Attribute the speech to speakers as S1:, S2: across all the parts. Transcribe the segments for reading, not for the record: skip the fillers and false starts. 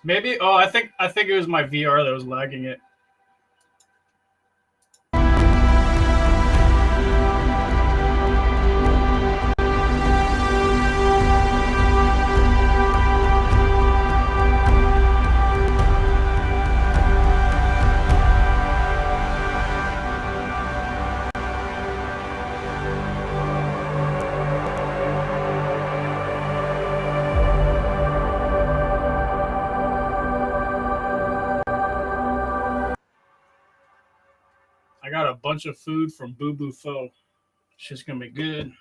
S1: Maybe. Oh, I think it was my VR that was lagging it. I got a bunch of food from Boo Boo Pho. It's just gonna be good.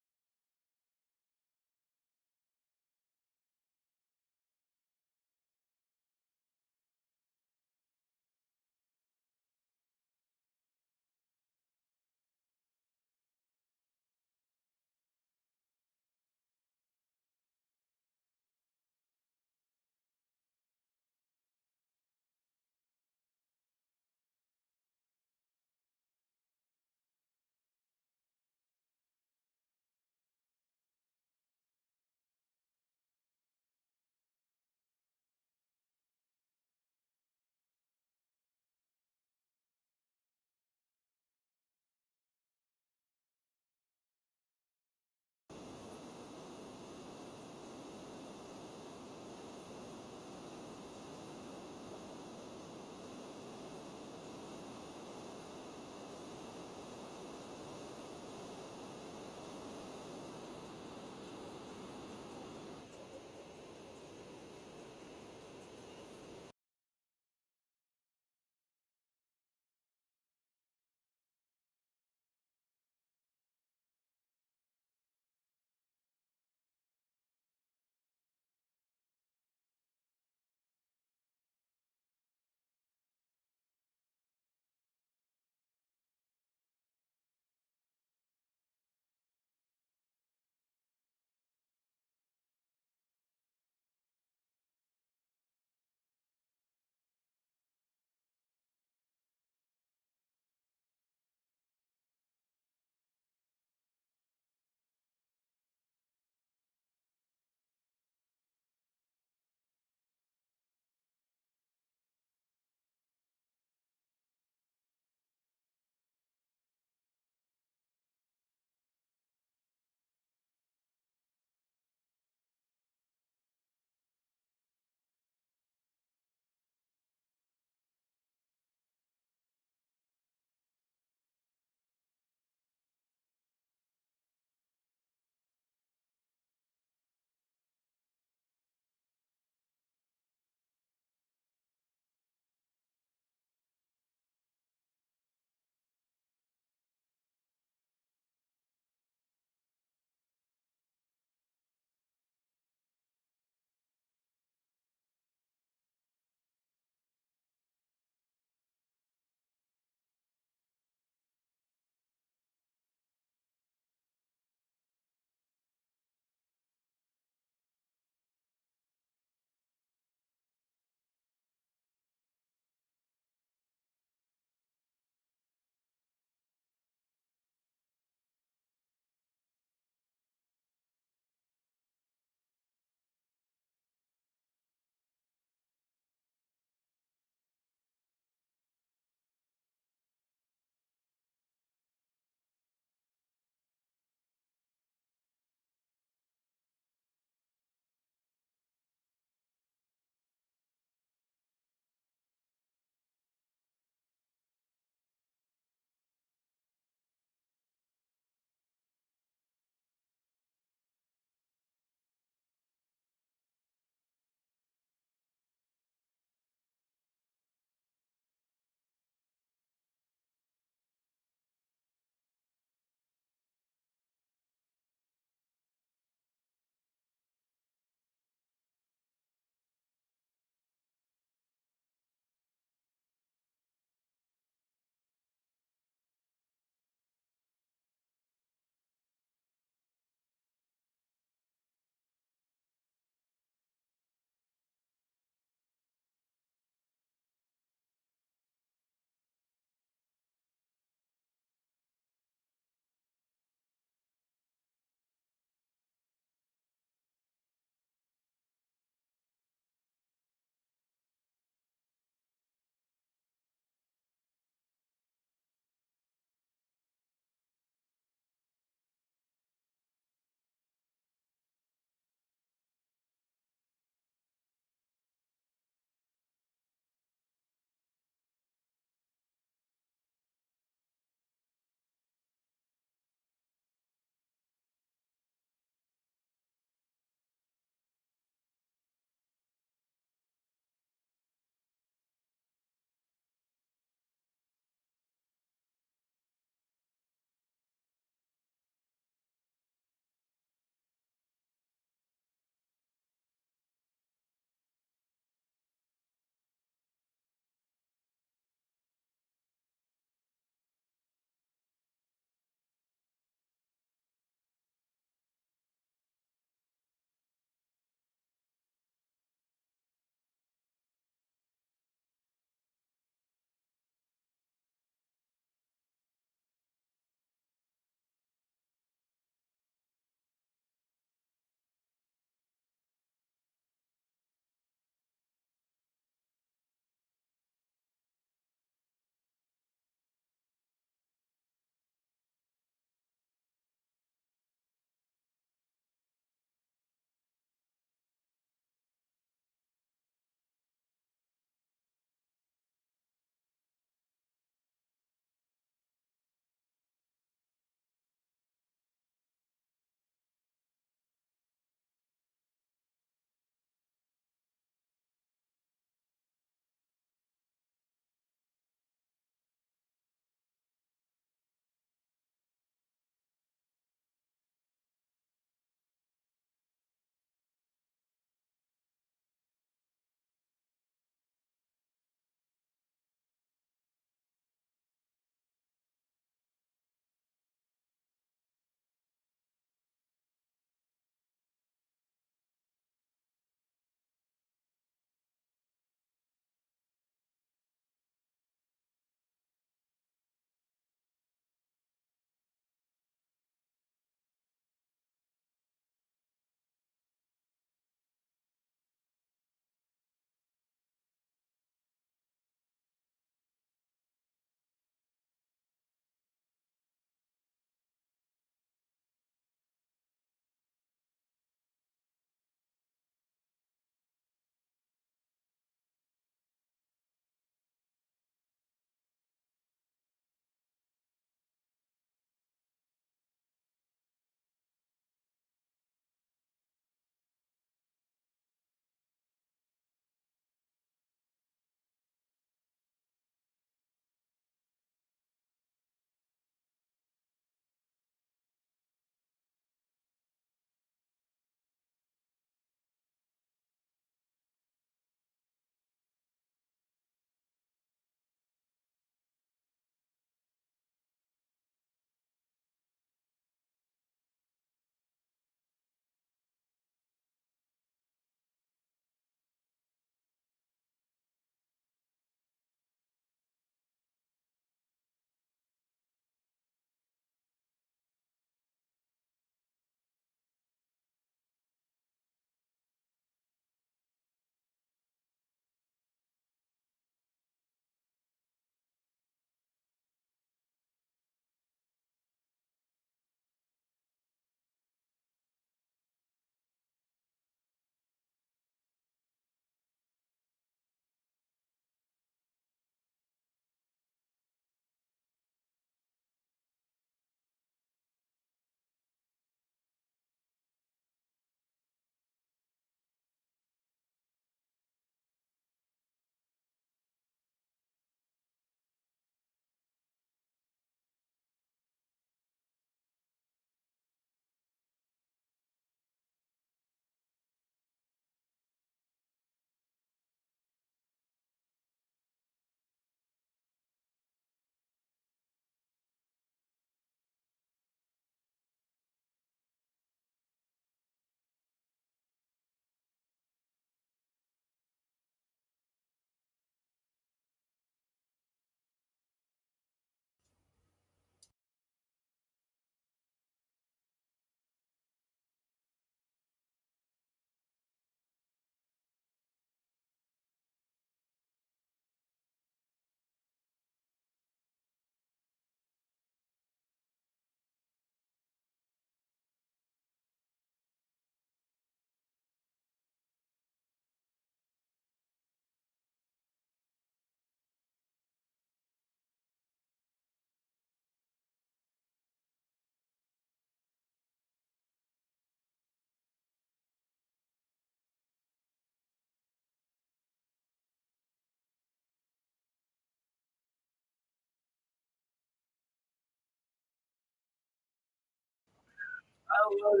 S2: I love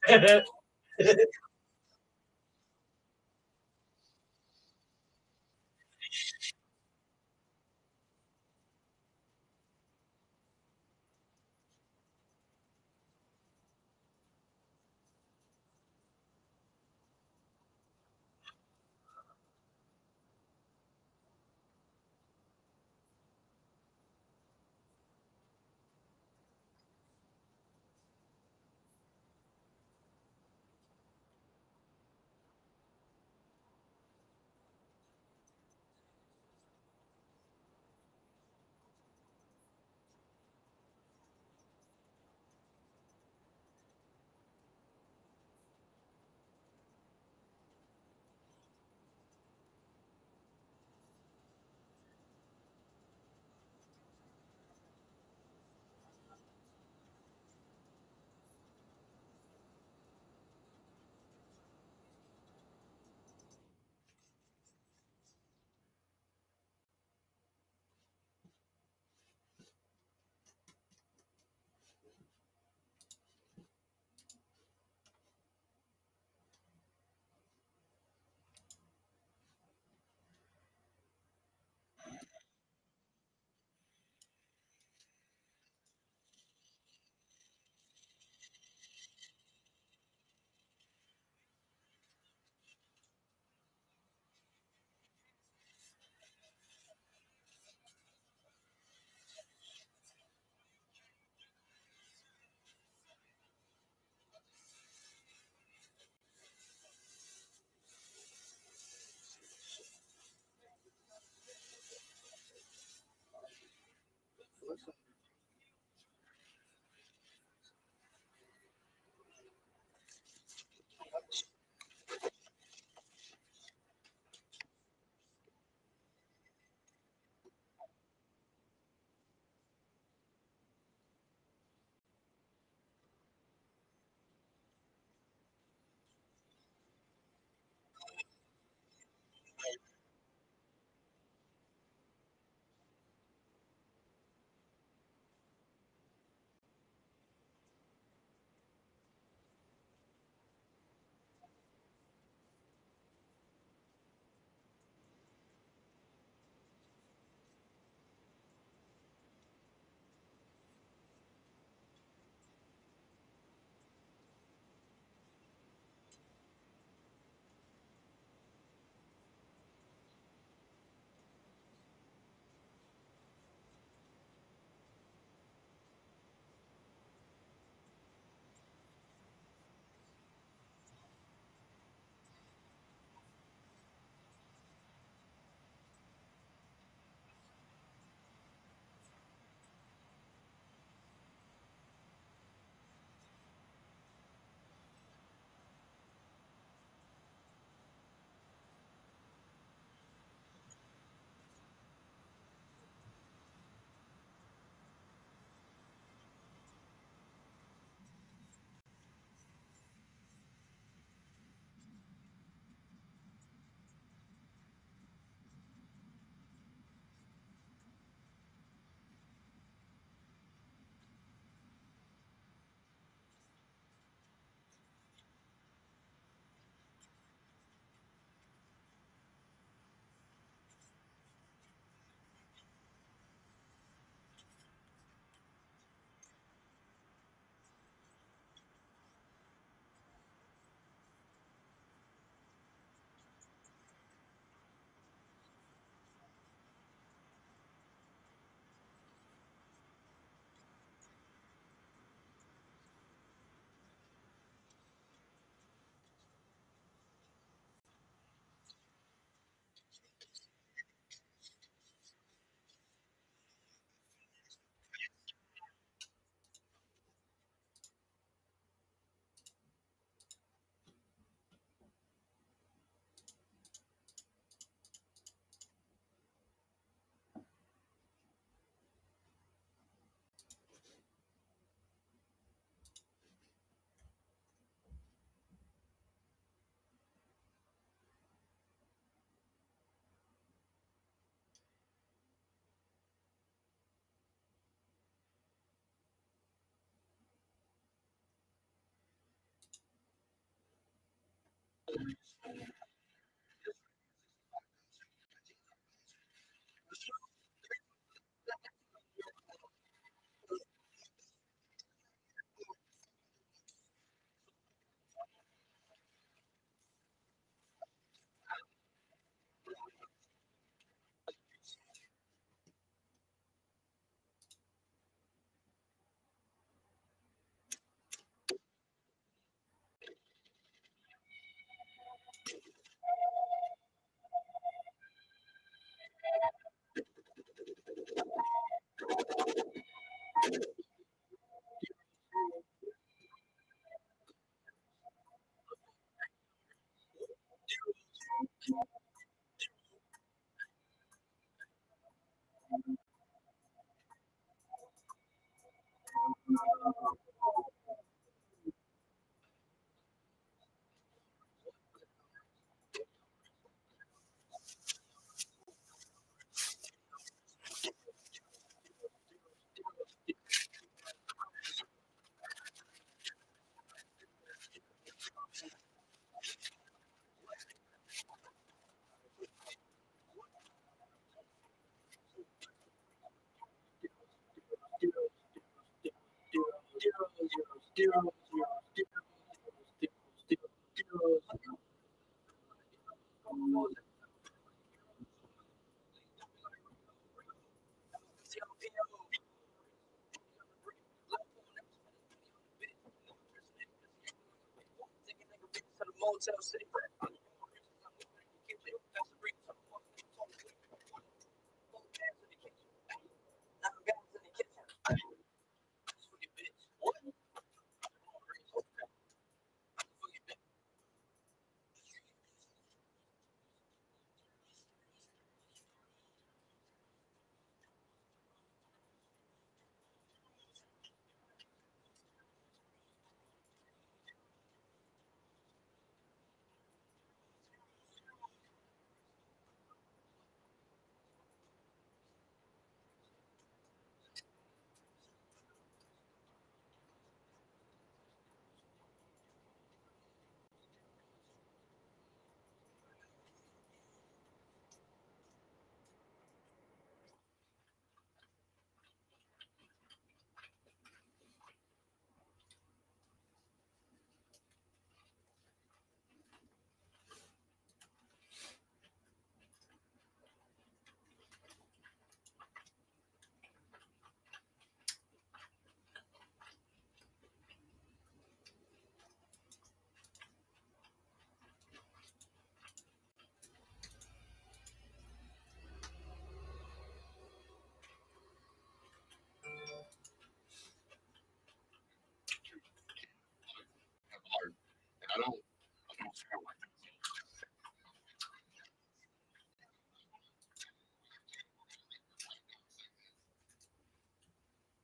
S2: it.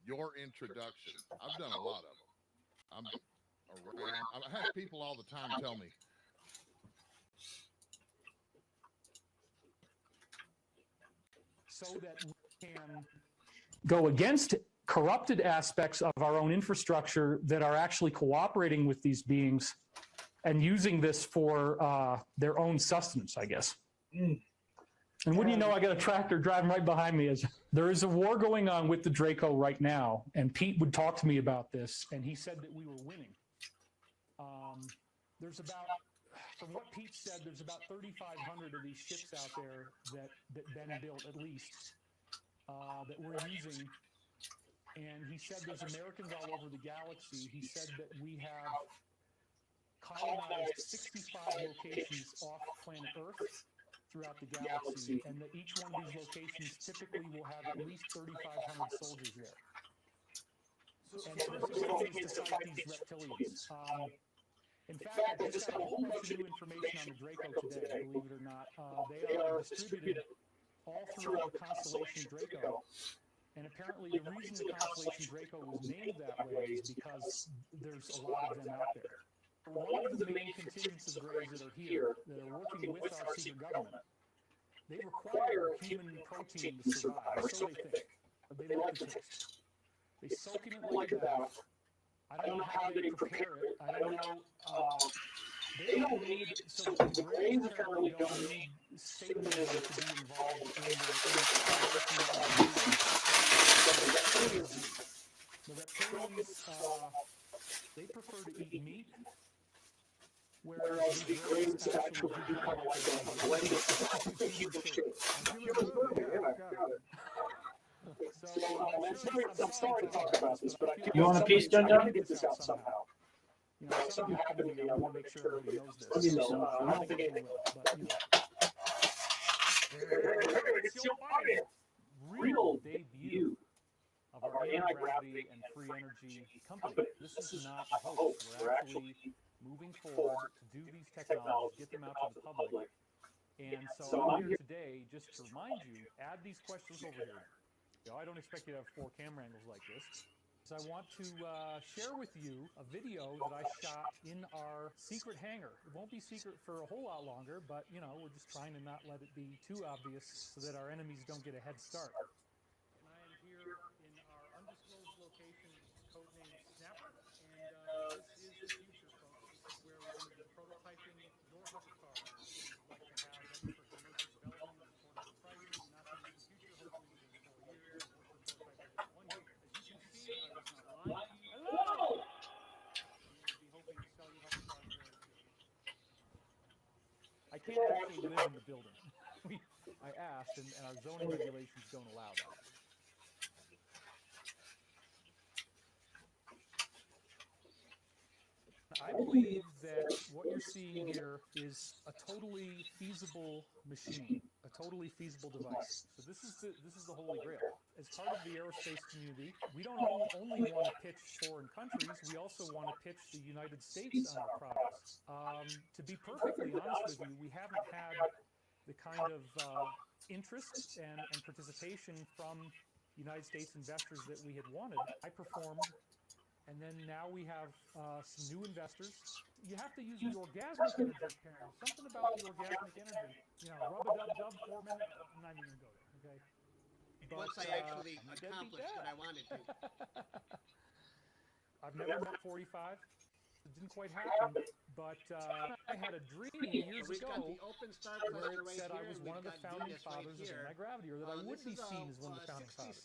S2: Your introduction. I've done a lot of them. I'm around. I have people all the time tell me,
S3: so that we can go against corrupted aspects of our own infrastructure that are actually cooperating with these beings and using this for their own sustenance, I guess. And wouldn't you know, I got a tractor driving right behind me. There is a war going on with the Draco right now, and Pete would talk to me about this, and he said that we were winning. There's about, from what Pete said, there's about 3,500 of these ships out there that Ben built, at least, that we're using. And he said there's Americans all over the galaxy. He said that we have colonized 65 locations off planet Earth throughout the galaxy, and that each one of these locations typically will have at least 3,500 soldiers there. And the goal is to fight these reptilians. In fact, I just got a whole bunch of new information on the Draco today, believe it or not. They are distributed all throughout the constellation Draco. And apparently the reason the constellation Draco was named that way is because there's a lot of them out there. One of the main contingents of Greys that are here, that are working with our secret government, they require human protein to survive, or so they think. They like the taste. They soak in it like a bath. I don't know how they prepare it. I don't know, they don't need, so the Greys apparently don't need Satanism to be involved in the creation of the reptilians, they prefer to eat meat, whereas the Greys actually do kind of like a blend of human shape. Yeah, got it. So I'm sorry to talk about this, but I feel
S1: You want a piece, John?
S3: I gotta get this out somehow. You know, if something happened to me, I want to make sure everybody knows this.
S1: Let me know.
S3: I don't think anyone will, but you know. It's your real debut of our anti-gravity and free energy company. This is not a hoax. We're actually moving forward to do these technologies, get them out to the public. And so I'm here today just to remind you, add these questions over here. You know, I don't expect you to have 4 camera angles like this. So I want to share with you a video that I shot in our secret hangar. It won't be secret for a whole lot longer, but you know, we're just trying to not let it be too obvious so that our enemies don't get a head start. And I am here in our undisclosed location, which is codenamed Snapper. And this is the future, folks. This is where we're going to be prototyping your hovercar that you'd like to have ready for commercial development at affordable prices in the not too distant future, hopefully within 4 years. Work for prototype number 1 here. As you can see, I was not lying to you. Hello! We will be hoping to sell you hovercars very soon. I can't actually live in the building. I asked, and our zoning regulations don't allow that. I believe that what you're seeing here is a totally feasible machine, a totally feasible device. So this is the holy grail. As part of the aerospace community, we don't only want to pitch foreign countries, we also want to pitch the United States on our products. To be perfectly honest with you, we haven't had the kind of interest and participation from United States investors that we had wanted. I performed. And then now we have some new investors. You have to use the orgasmic energy, apparently. Something about the orgasmic energy. You know, rub-a-dub-dub, 4 minutes. I'm not even going to go there, okay? But,
S4: once I actually accomplished what I wanted to.
S3: I've never met 45. It didn't quite happen, but I had a dream years
S4: We've got
S3: ago
S4: the open start
S3: where
S4: cluster
S3: it
S4: right
S3: said I
S4: here,
S3: was
S4: and
S3: one of the
S4: we've got
S3: founding
S4: Venus right
S3: fathers of
S4: here.
S3: anti-gravity, or that I would be seen as one of the founding fathers.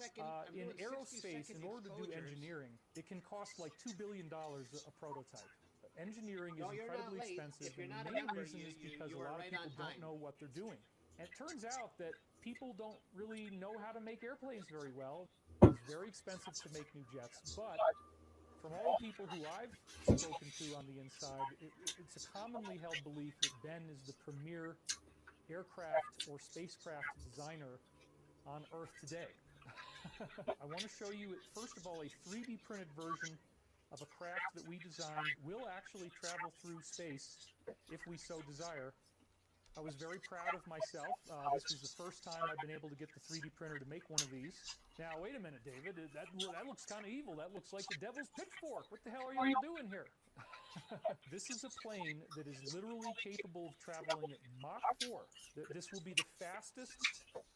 S3: In aerospace, in order to do engineering, it can cost like $2 billion a prototype. Engineering is
S4: No, you're not
S3: incredibly
S4: late.
S3: expensive,
S4: If you're
S3: and
S4: not
S3: the
S4: a
S3: main
S4: member,
S3: reason is because a
S4: you are
S3: lot of
S4: right
S3: people
S4: on
S3: don't
S4: time.
S3: know what they're doing. And it turns out that people don't really know how to make airplanes very well. It's very expensive to make new jets, but from all the people who I've spoken to on the inside, it's a commonly held belief that Ben is the premier aircraft or spacecraft designer on Earth today. I want to show you, first of all, a 3D printed version of a craft that we designed will actually travel through space if we so desire. I was very proud of myself. This was the first time I've been able to get the 3D printer to make one of these. Now, wait a minute, David. That looks kind of evil. That looks like the devil's pitchfork. What the hell are you all doing here? This is a plane that is literally capable of traveling at Mach 4. This will be the fastest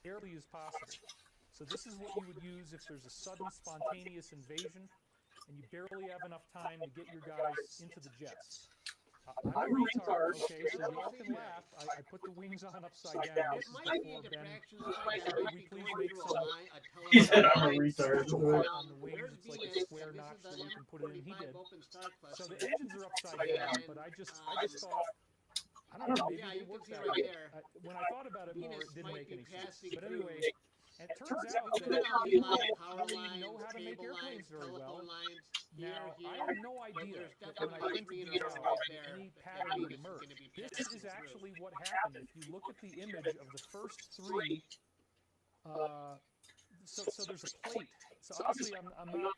S3: airplane as possible. So this is what you would use if there's a sudden spontaneous invasion and you barely have enough time to get your guys into the jets. I'm a retard, okay, so you all can laugh. I put the wings on upside down.
S4: It
S3: This is
S4: might be
S3: before
S4: a
S3: Ben.
S4: diffraction site. I might
S3: We
S4: be
S3: please
S4: going
S3: make
S4: through
S3: some.
S4: a
S1: He said,
S4: telephone
S1: I'm a
S4: line.
S1: retard.
S3: On the wings,
S4: There's
S3: it's like a
S4: Venus,
S3: square
S4: and this
S3: notch
S4: is
S3: that
S4: the
S3: you can put it in. He did.
S4: M45 open start
S3: So
S4: cluster.
S3: the engines are upside down, but I just thought, I don't know, maybe
S4: Yeah,
S3: they
S4: you can
S3: work
S4: see
S3: that
S4: right
S3: way.
S4: there.
S3: When I thought about it more,
S4: Venus
S3: it didn't
S4: might
S3: make
S4: be
S3: any sense.
S4: passing
S3: But
S4: through.
S3: anyway, it turns out
S4: Look
S3: that
S4: at all these
S3: people
S4: lines,
S3: don't
S4: power
S3: really
S4: lines,
S3: know how to make
S4: cable
S3: airplanes
S4: lines,
S3: very well.
S4: telephone lines.
S3: Now,
S4: Here,
S3: I
S4: here.
S3: had no idea
S4: There's
S3: that when I
S4: definitely
S3: printed
S4: three
S3: these
S4: in a row
S3: out,
S4: right
S3: that
S4: there.
S3: any
S4: That
S3: pattern would
S4: Venus is
S3: emerge.
S4: gonna be
S3: This
S4: passing
S3: is
S4: through.
S3: actually what happened. If you look at the image of the first three, so there's a plate. So obviously I'm not,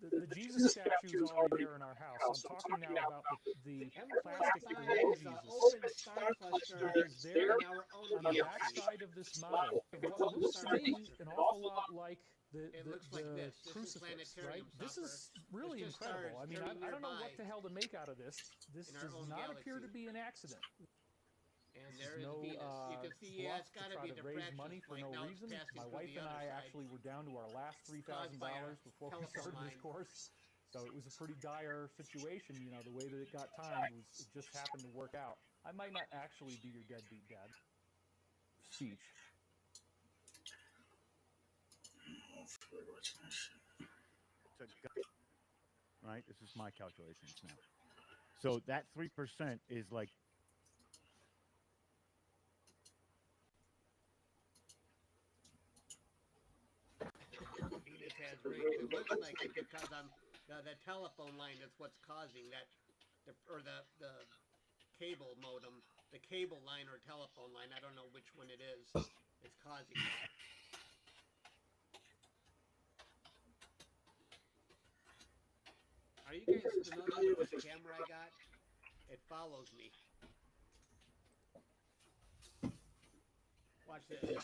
S3: the Jesus statue is already there in our house. I'm talking now about the plastic real
S4: M45 is
S3: Jesus,
S4: the open start cluster
S3: which is there
S4: in our own
S3: on the back
S4: galaxy.
S3: side of this model. What looks to me an awful lot like the
S4: looks like this. This is
S3: crucifix, right?
S4: planetarium
S3: This
S4: software.
S3: is really
S4: It's just
S3: incredible.
S4: stars
S3: I mean,
S4: turning
S3: I don't know what
S4: nearby
S3: the hell to make out of this. This
S4: in our
S3: does
S4: own
S3: not appear to
S4: galaxy.
S3: be an accident.
S4: And
S3: This
S4: there
S3: is
S4: is
S3: no
S4: Venus. You can see,
S3: bluff
S4: yeah, it's
S3: to
S4: got to
S3: try
S4: be
S3: to raise
S4: diffraction.
S3: money for
S4: Like
S3: no
S4: now
S3: reason.
S4: it's passing
S3: My
S4: through
S3: wife
S4: the
S3: and
S4: other
S3: I
S4: side.
S3: actually were down to our last 3,000
S4: Caused by a
S3: before we
S4: telephone
S3: started this
S4: line.
S3: course. So it was a pretty dire situation, you know, the way that it got timed was it just happened to work out. I might not actually be your deadbeat dad. Speech.
S5: Right? This is my calculations now. So that 3% is like
S4: Venus has rings. It looks like it because the telephone line is what's causing that, or the cable modem, the cable line or telephone line. I don't know which one it is. It's causing that. Are you guys familiar with this camera I got? It follows me. Watch this.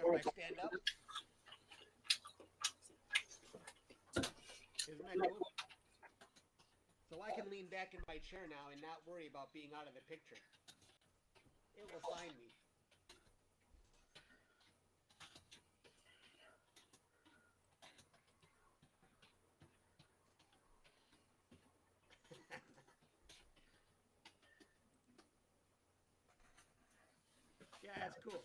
S4: Or if I stand up. Isn't that cool? So I can lean back in my chair now and not worry about being out of the picture. It will find me. Yeah, that's cool.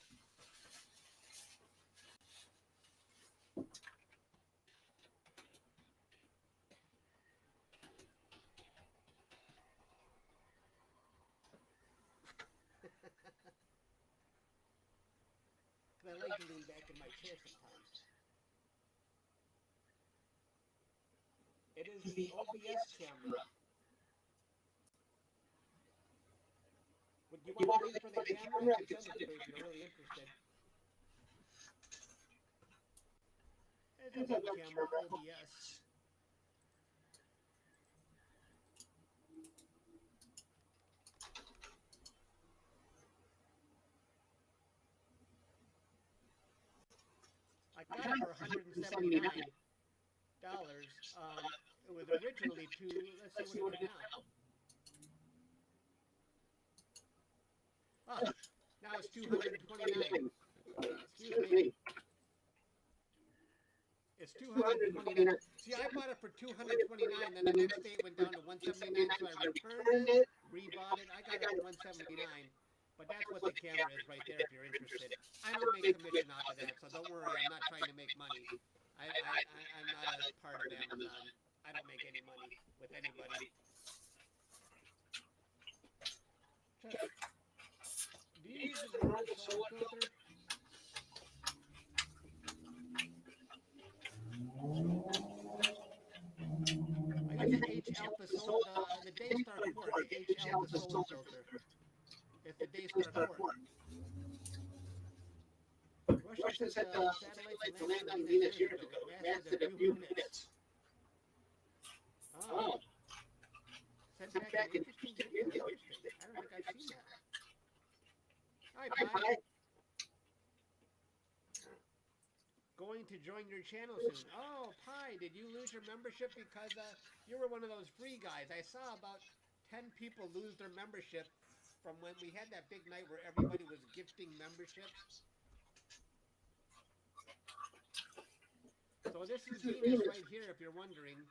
S4: I like to lean back in my chair sometimes. It is the OBS camera. Would you want to link for the camera? I can send it to you if you're really interested. It's a web camera, OBS. I got it for $179. It was originally let's see what it is now. Oh, now it's $229. Excuse me. It's $229. See, I bought it for $229, then the next day it went down to $179, so I returned it, rebought it. I got it for $179. But that's what the camera is right there if you're interested. I don't make commission off of that, so don't worry, I'm not trying to make money. I'm not a part of Amazon. I don't make any money with anybody. Do you use a normal solar filter? I use the H Alpha Solar, the Daystar 4, the H Alpha Solar filter. It's the Daystar 4. Russia said the satellite to land on Venus years ago. It lasted a few minutes. Oh. Sent back an interesting video. Interesting. I don't think I've seen that. Hi, Pi. Going to join your channel soon. Oh, Pi, did you lose your membership because you were one of those free guys? I saw about 10 people lose their membership from when we had that big night where everybody was gifting memberships. So this is Venus right here, if you're wondering.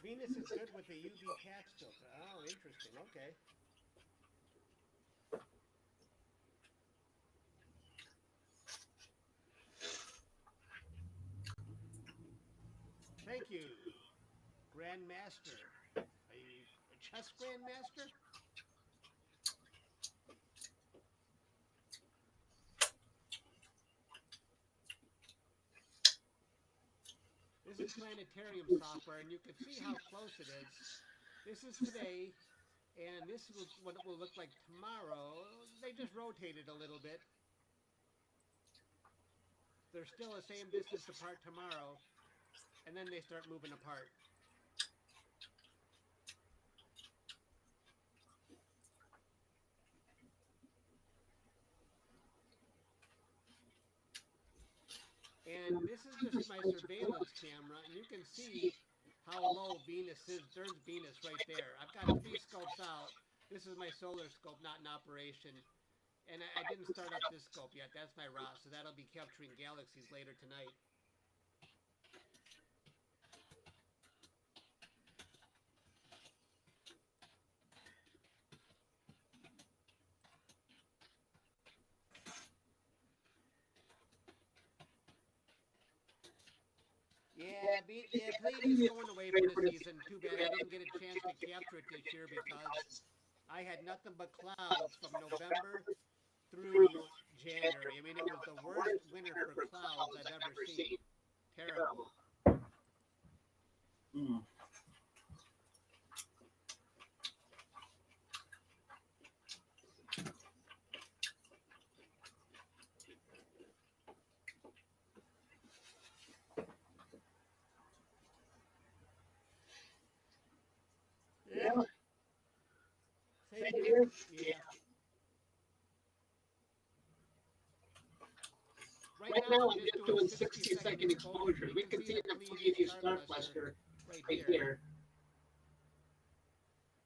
S4: Venus is good with the UV patch filter. Oh, interesting. Okay. Thank you, Grandmaster. Are you a chess Grandmaster? This is planetarium software, and you can see how close it is. This is today, and this is what it will look like tomorrow. They just rotated a little bit. They're still the same distance apart tomorrow, and then they start moving apart. And this is just my surveillance camera, and you can see how low Venus is. There's Venus right there. I've got 3 scopes out. This is my solar scope, not in operation. And I didn't start up this scope yet. That's my ROS, so that'll be capturing galaxies later tonight. Yeah, Pleiades is going away for the season. Too bad I didn't get a chance to capture it this year because I had nothing but clouds from November through January. I mean, it was the worst winter for clouds I've ever seen. Terrible.
S1: Mm.
S4: Yeah. Same here. Yeah. Right now, I'm just doing 60-second exposure. We can see the Pleiades star cluster right here.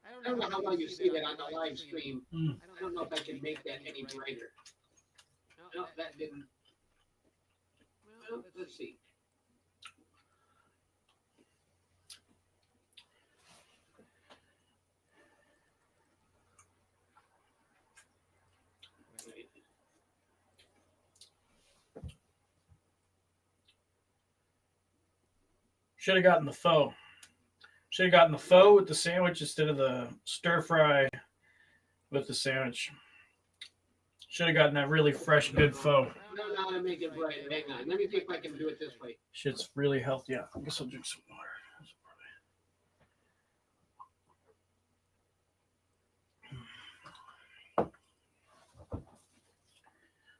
S4: I don't know how long you see that on the live stream. I don't know if I can make that any brighter. No, that didn't. Well, let's see.
S1: Should have gotten the pho. Should have gotten the pho with the sandwich instead of the stir fry with the sandwich. Should have gotten that really fresh, good pho.
S4: No, I'm gonna make it bright. Hang on. Let me see if I can do it this way.
S1: Shit's really healthy. Yeah, I guess I'll drink some water.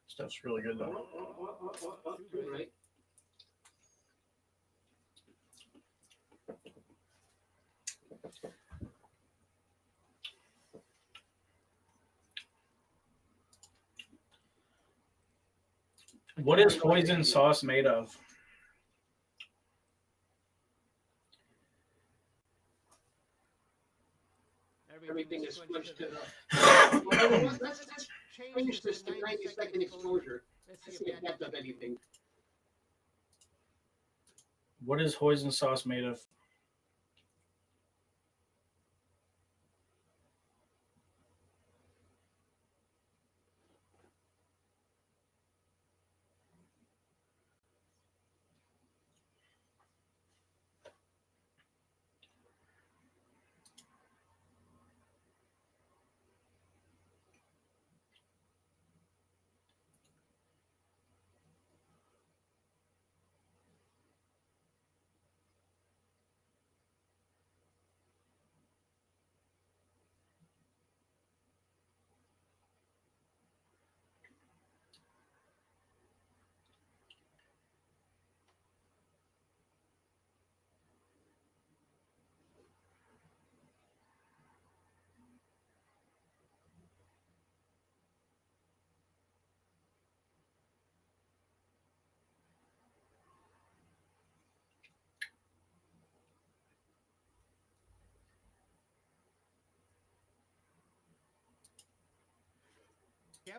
S1: Stuff's really good though.
S4: Too right.
S1: What is hoisin sauce made of?
S4: Everything is switched to the... Well, let's change this to 90-second exposure. Let's see if that does anything.
S1: What is hoisin sauce made of?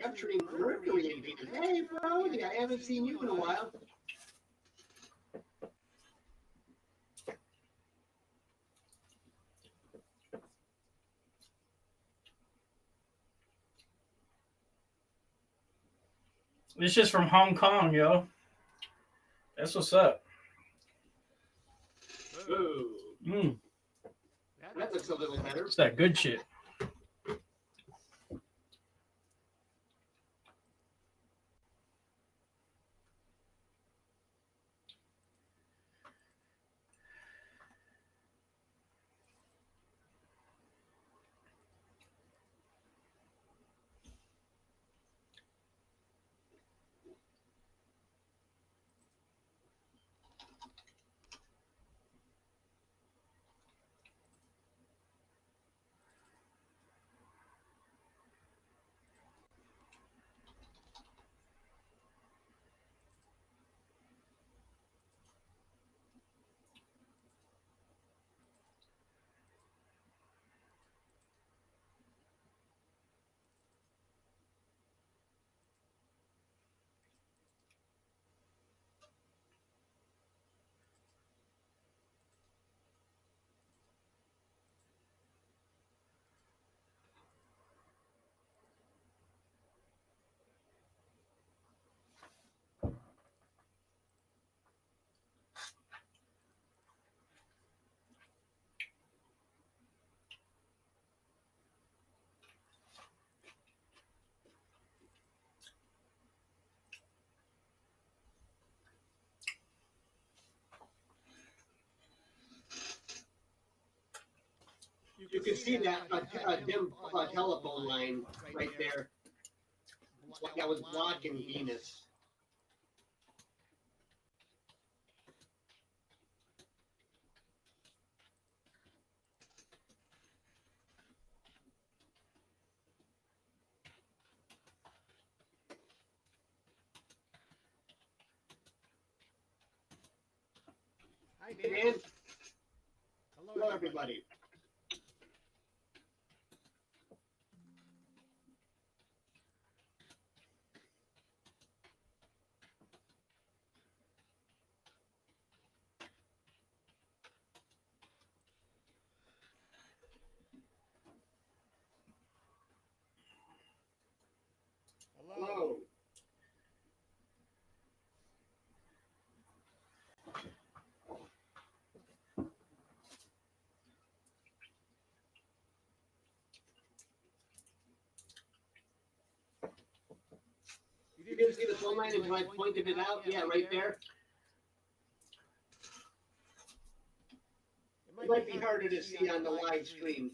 S4: Capturing Mercury and Venus. Hey, Brody, I haven't seen you in a while.
S1: It's just from Hong Kong, yo. That's what's up.
S4: Ooh,
S1: Mm,
S4: that looks a little better.
S1: it's that good shit.
S4: You can see that dim telephone line right there that was blocking Venus. Hi, Dan. Hello, everybody. Hello. You didn't see the phone line until I pointed it out? Yeah, right there. It might be harder to see on the live stream.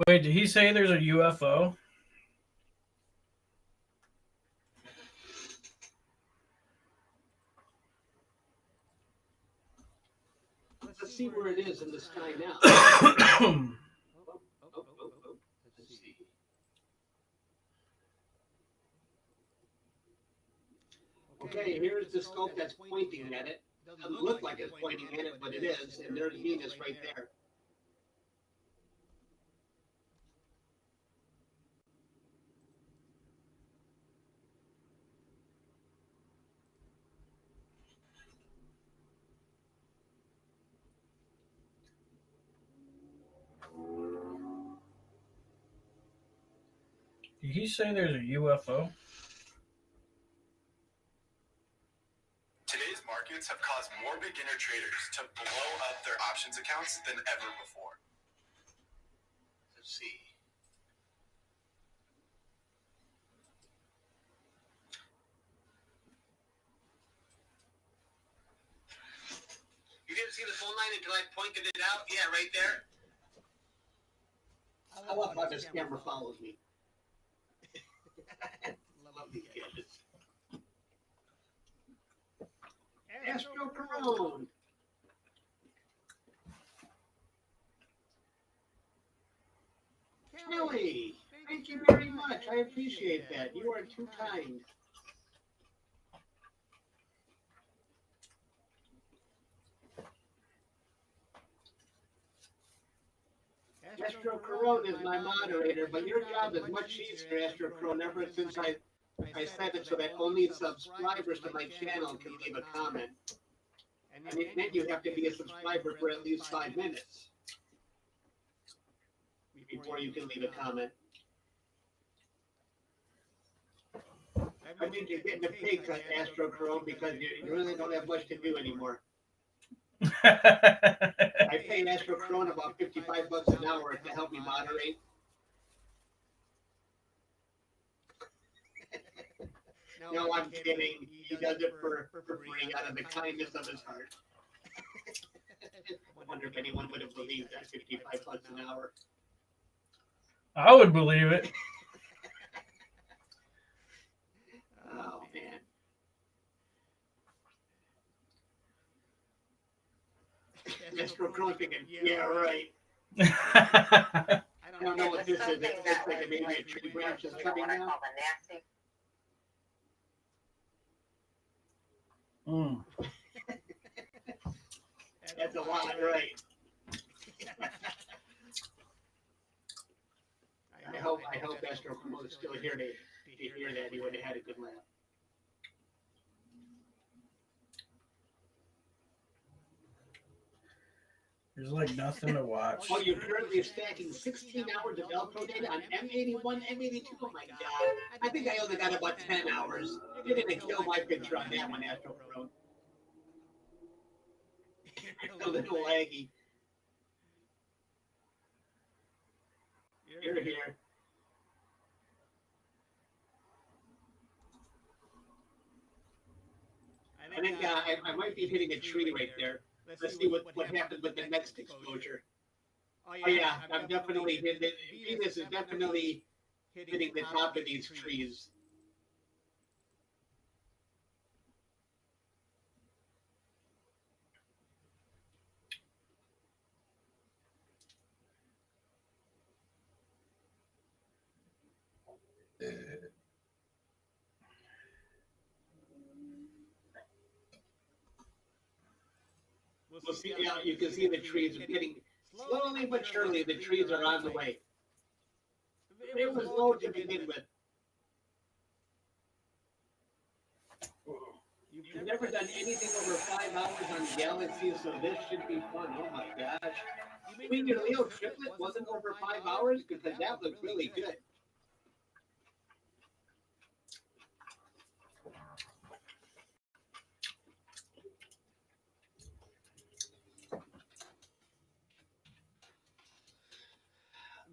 S1: Wait, did he say there's a UFO?
S4: Let's see where it is in the sky now. Let's see. Okay, here's the scope that's pointing at it. Doesn't look like it's pointing at it, but it is, and there's Venus right there.
S1: Did he say there's a UFO?
S6: Today's markets have caused more beginner traders to blow up their options accounts than ever before.
S4: Let's see. You didn't see the phone line until I pointed it out? Yeah, right there. I love how this camera follows me. Love these gadgets. Astro Crone. I appreciate that. You are too kind. Astro Corona is my moderator, but your job is much easier, Astro Corona, ever since I set it so that only subscribers to my channel can leave a comment. And then you have to be a subscriber for at least 5 minutes before you can leave a comment. I mean, you're getting a pay cut, Astro Corona, because you really don't have much to do anymore. I pay Astro Corona about $55 an hour to help me moderate. No, I'm kidding. He does it for free out of the kindness of his heart. I wonder if anyone would have believed that $55 an hour.
S1: I would believe it.
S4: Oh, man. Astro Corona thinking, yeah, right. I don't know what this is. It looks like maybe a tree branch is coming down.
S1: Mm.
S4: That's a lot, right? I hope Astro Corona is still here to hear that. He would have had a good laugh.
S1: There's like nothing to watch.
S4: Oh, you're currently stacking 16 hours of Velcro data on M81, M82. Oh my God! I think I only got about 10 hours. You're gonna kill my picture on that one, Astro Corona. A little laggy. You're here. I think I might be hitting a tree right there. Let's see what happens with the next exposure. Oh yeah, I'm definitely hitting. Venus is definitely hitting the top of these trees. We'll see. Yeah, you can see the trees are getting slowly but surely. The trees are on the way. It was low to begin with. You've never done anything over 5 hours on Galaxy, so this should be fun. Oh my gosh! You mean your Leo triplet wasn't over 5 hours? Because that looked really good.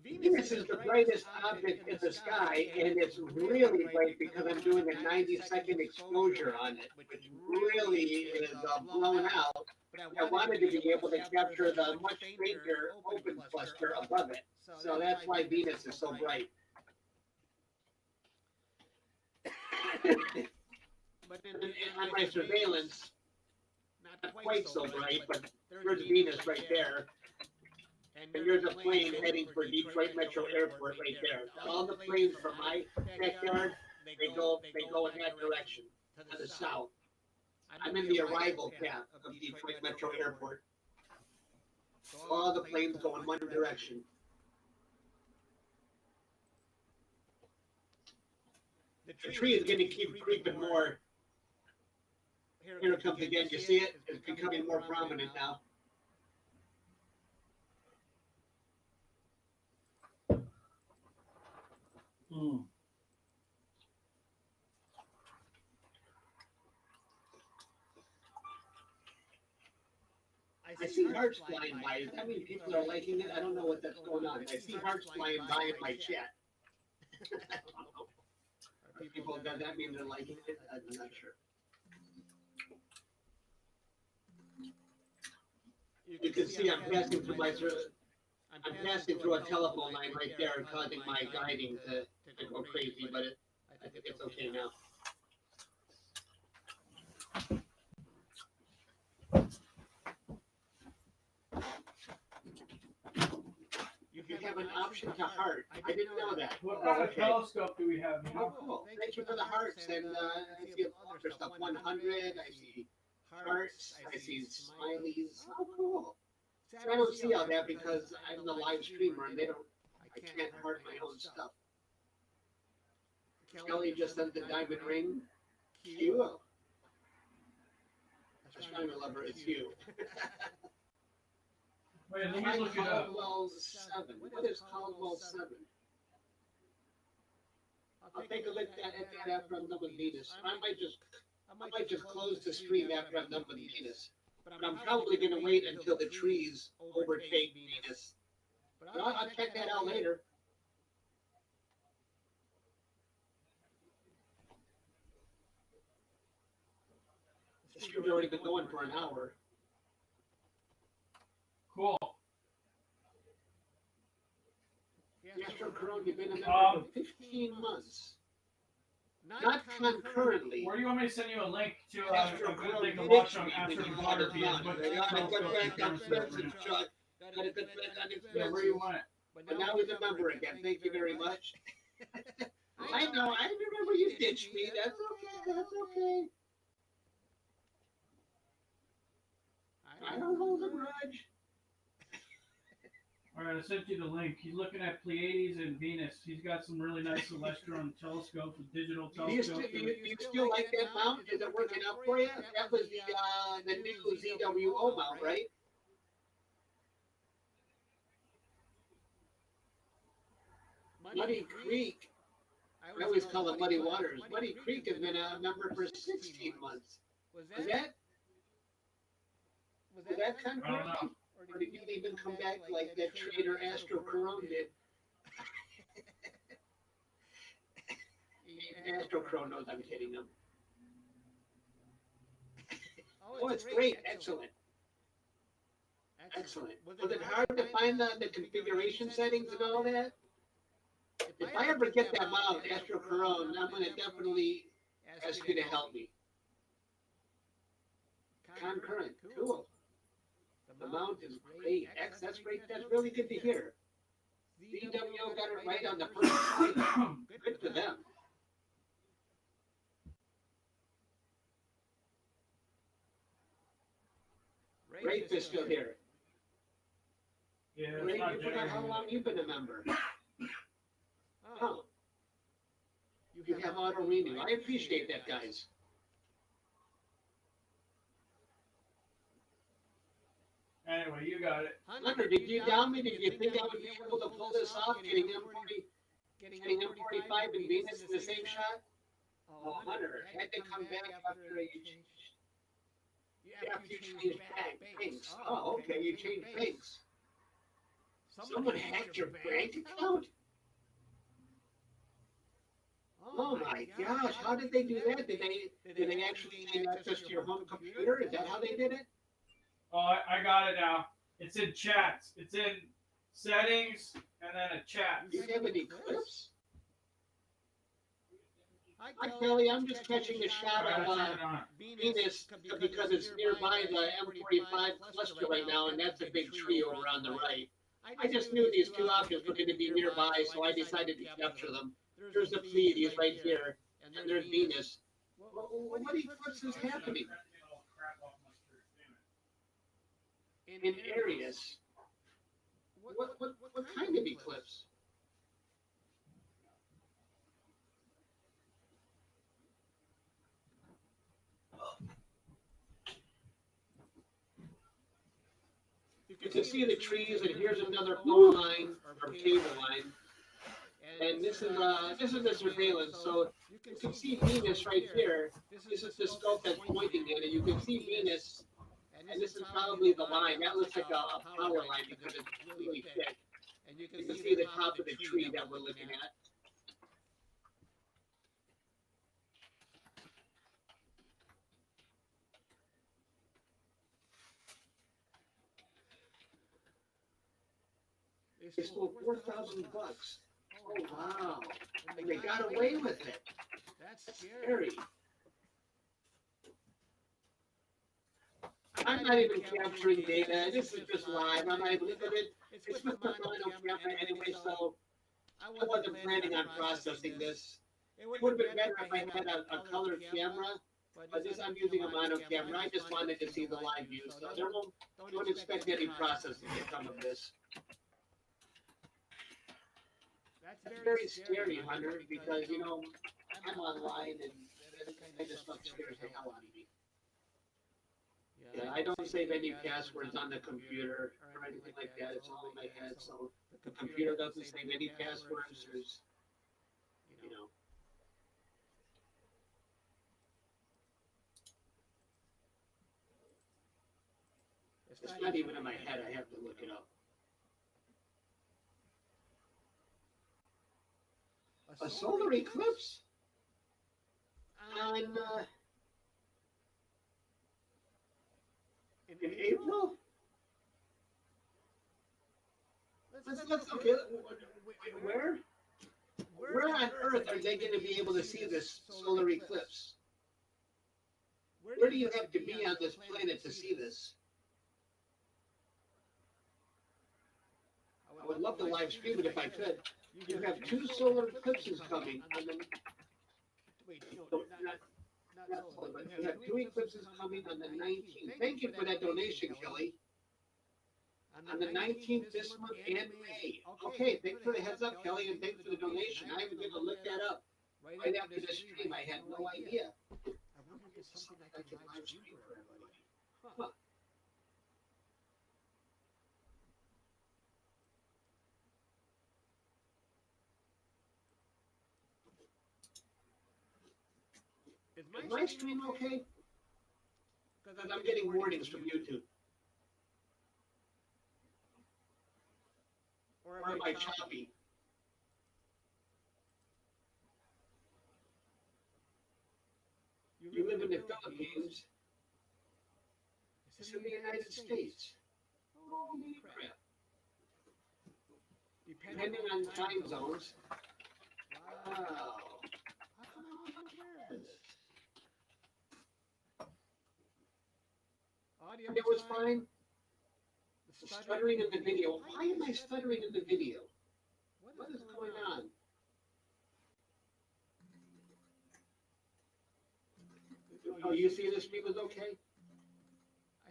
S4: Venus is the brightest object in the sky, and it's really bright because I'm doing a 90-second exposure on it, which really is blown out. I wanted to be able to capture the much fainter open cluster above it, so that's why Venus is so bright. But on my surveillance, not quite so bright, but there's Venus right there. And there's a plane heading for Detroit Metro Airport right there. All the planes from my backyard, they go in that direction, to the south. I'm in the arrival path of Detroit Metro Airport. All the planes go in one direction. The tree is going to keep creeping more. Here it comes again. You see it? It's becoming more prominent now.
S1: Mm.
S4: I see hearts flying by. Does that mean people are liking it? I don't know what that's going on. I see hearts flying by in my chat. I don't know. Are people, does that mean they're liking it? I'm not sure. You can see I'm passing through I'm passing through a telephone line right there, causing my guiding to go crazy, but I think it's okay now. You have have an option to heart. I didn't know that.
S1: What
S4: Oh,
S1: kind of
S4: okay.
S1: telescope do we have? You
S4: Oh,
S1: know?
S4: cool. Thank you for the hearts. And I see other stuff. 100. I see hearts. I see smileys. Oh, cool. So I don't see all that because I'm the live streamer and I can't heart my own stuff. Kelly just sent the diamond ring. Q. Astronomer lover, it's you.
S1: Wait, let me look it up.
S4: Caldwell 7. What is Caldwell 7? I'll take a look at that after I'm done with Venus. I might just close the stream after I'm done with Venus. But I'm probably going to wait until the trees overtake Venus. But I'll check that out later. The stream's already been going for an hour.
S1: Cool.
S4: Astro Corona, you've been a member for 15 months. Not concurrently.
S1: Where do you want me to send you a link to a
S4: Astro
S1: good
S4: Corona
S1: thing to
S4: did
S1: watch
S4: to
S1: on
S4: me when you
S1: astrophotography?
S4: bought
S1: And
S4: it.
S1: what
S4: I got a good
S1: telescope
S4: friend
S1: you
S4: on
S1: use
S4: Spencer
S1: right now.
S4: Chuck. Got a good friend on
S1: Yeah, where do you want it?
S4: But now he's a member again. Thank you very much. I know. I remember you ditched me. That's okay. That's okay. I don't hold a grudge.
S1: All right, I sent you the link. He's looking at Pleiades and Venus. He's got some really nice celestial telescopes with digital
S4: Do you still like that mount? Is it working out for you? That was the new ZWO mount, right? Muddy Creek. I always call it Muddy Waters. Muddy Creek has been a member for 16 months. Was that concurrent? Or did you even come back like that trader Astro Corona did? Astro Corona knows I'm kidding him. Oh, it's great. Excellent. Excellent. Was it hard to find the configuration settings and all that? If I ever get that mount, Astro Corona, I'm going to definitely ask you to help me. Concurrent. Cool. The mount is great. That's great. That's really good to hear. ZWO got it right on the first time. Good for them. Rafe is still here.
S1: Yeah,
S4: Rafe,
S1: it's not
S4: you forgot how
S1: generating.
S4: long you've been a member. Oh. You have auto renew. I appreciate that, guys.
S1: Anyway, you got it.
S4: Hunter, did you doubt me? Did you think I would be able to pull this off, getting M45 and Venus in the same shot? Oh, Hunter, had to come back after you changed banks. Oh, okay, you changed banks. Someone hacked your bank account? Oh my gosh, how did they do that? Did they actually gain access to your home computer? Is that how they did it?
S1: Oh, I got it now. It's in chats. It's in settings and then a chat.
S4: Do you have any clips? Hi Kelly, I'm just catching a shot
S1: All right,
S4: of
S1: turn it on.
S4: Venus because it's nearby the M45 cluster right now, and that's a big tree over on the right. I just knew these two objects were going to be nearby, so I decided to capture them. There's the Pleiades right here, and there's Venus. What eclipse is happening? In Arius. What kind of eclipse? You can see the trees, and here's another phone line or cable line. And this is the surveillance. So you can see Venus right here. This is the scope that's pointing at it. You can see Venus, and this is probably the line. That looks like a power line because it's really thick. And you can see the top of the tree that we're looking at. They stole $4,000. Oh wow! And they got away with it. That's scary. I'm not even capturing data. This is just live. I'm not look at it. It's with the mono camera anyway, so I wasn't planning on processing this. It would have been better if I had a color camera, but this I'm using a mono camera. I just wanted to see the live view, so don't expect any processing to come of this. That's very scary, Hunter, because you know I'm online and that just stuff scares the hell out of me. Yeah, I don't save any passwords on the computer or anything like that. It's all in my head, so the computer doesn't save any passwords. There's, you know. It's not even in my head. I have to look it up. A solar eclipse on in April. Let's okay. Where? Where on Earth are they going to be able to see this solar eclipse? Where do you have to be on this planet to see this? I would love to live stream it if I could. You have 2 solar eclipses coming. Wait, no, not solar, but you have 2 eclipses coming on the 19th. Thank you for that donation, Kelly. On the 19th this month and May. Okay, thanks for the heads up, Kelly, and thanks for the donation. I was going to look that up right after the stream. I had no idea. I wonder if it's something I can live stream for everybody. Huh. Is my stream okay? Because I'm getting warnings from YouTube. Or am I choppy? You live in the Philippines. It's in the United States. Holy crap. Depending on time zones. Wow. How come I wasn't aware of this? Audio was fine. The stuttering in the video. Why am I stuttering in the video? What is going on? Oh, you see the stream is okay?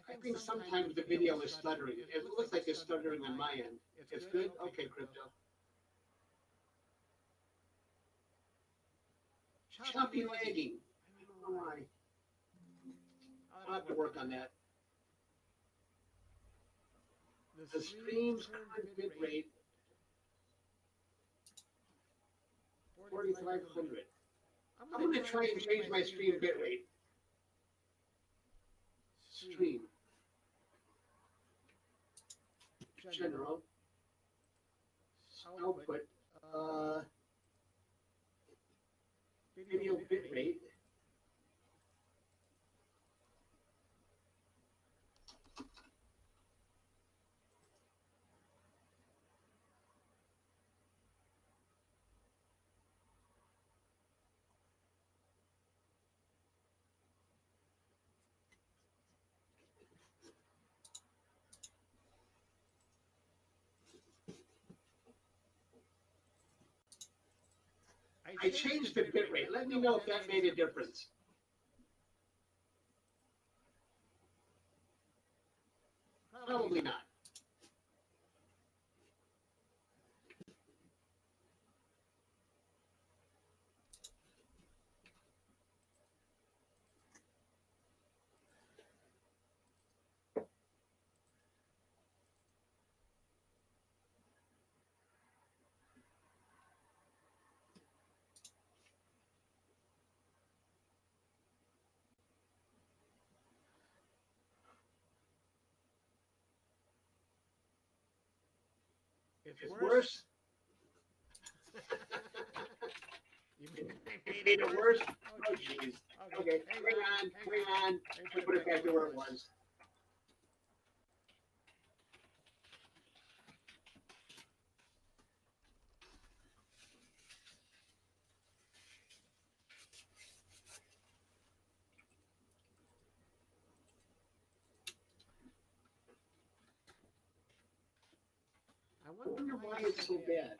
S4: I think sometimes the video is stuttering. It looks like it's stuttering on my end. It's good? Okay, Crypto. Choppy lagging. I don't know why. I'll have to work on that. The stream's current bit rate 4,500. I'm going to try and change my stream bit rate. Stream. General. Output. Video bit rate. I changed the bit rate. Let me know if that made a difference. Probably not. It's worse. You made it worse? Oh, jeez. Okay, hang on. I put it back to where it was. I wonder why it's so bad.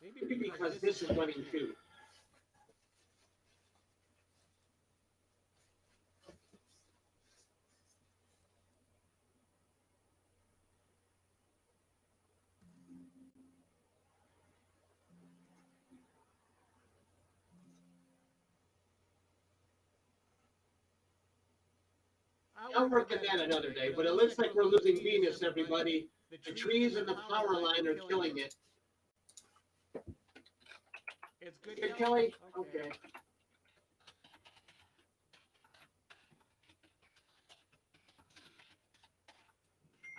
S4: Maybe because this is running too. I'll work on that another day, but it looks like we're losing Venus, everybody. The trees and the power line are killing it. It's good, Kelly? Okay.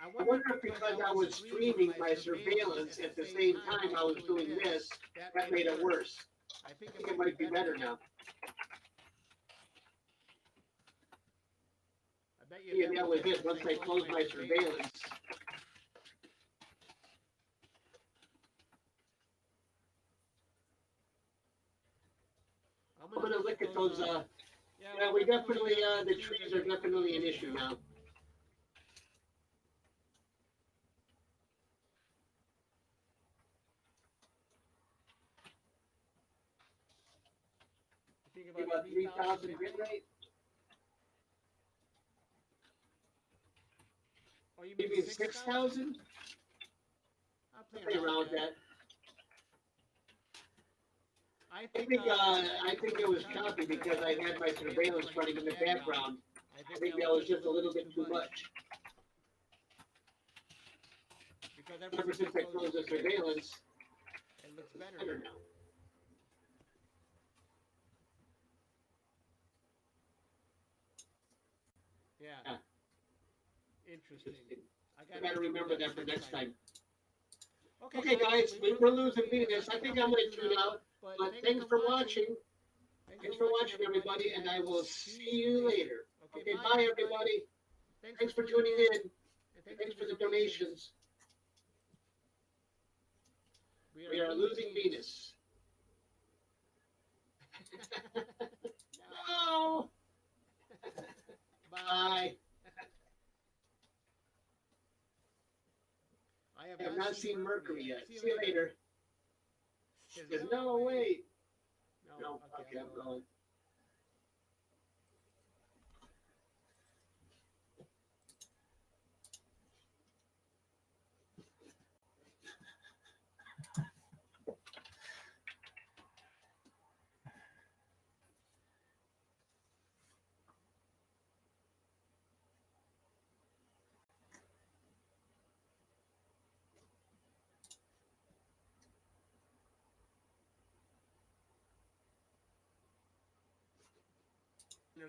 S4: I wonder if because I was streaming my surveillance at the same time I was doing this, that made it worse. I think it might be better now. Yeah, that was it. Once I closed my surveillance. I'm gonna look at those. Yeah, we definitely. The trees are definitely an issue now. You think about 3,000 bit rate? Or you mean 6,000? I'll play around with that. I think it was choppy because I had my surveillance running in the background. I think that was just a little bit too much. Because ever since I closed the surveillance, it looks better now. Yeah. Interesting. I gotta remember that for next time. Okay, guys, we're losing Venus. I think I'm gonna tune out. But thanks for watching. Thanks for watching, everybody, and I will see you later. Okay, bye, everybody. Thanks for tuning in. And thanks for the donations. We are losing Venus. No. Bye. I have not seen Mercury yet. See you later. There's no way. No, okay, I'm going.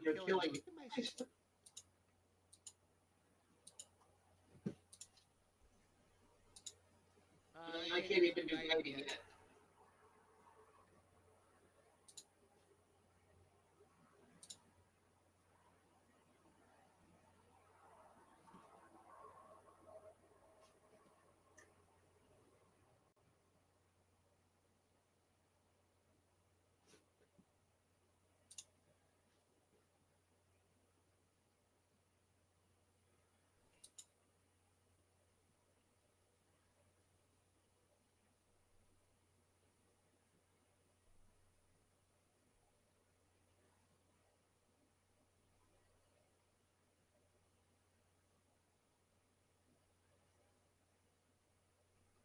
S4: You're killing me. I can't even do guiding yet.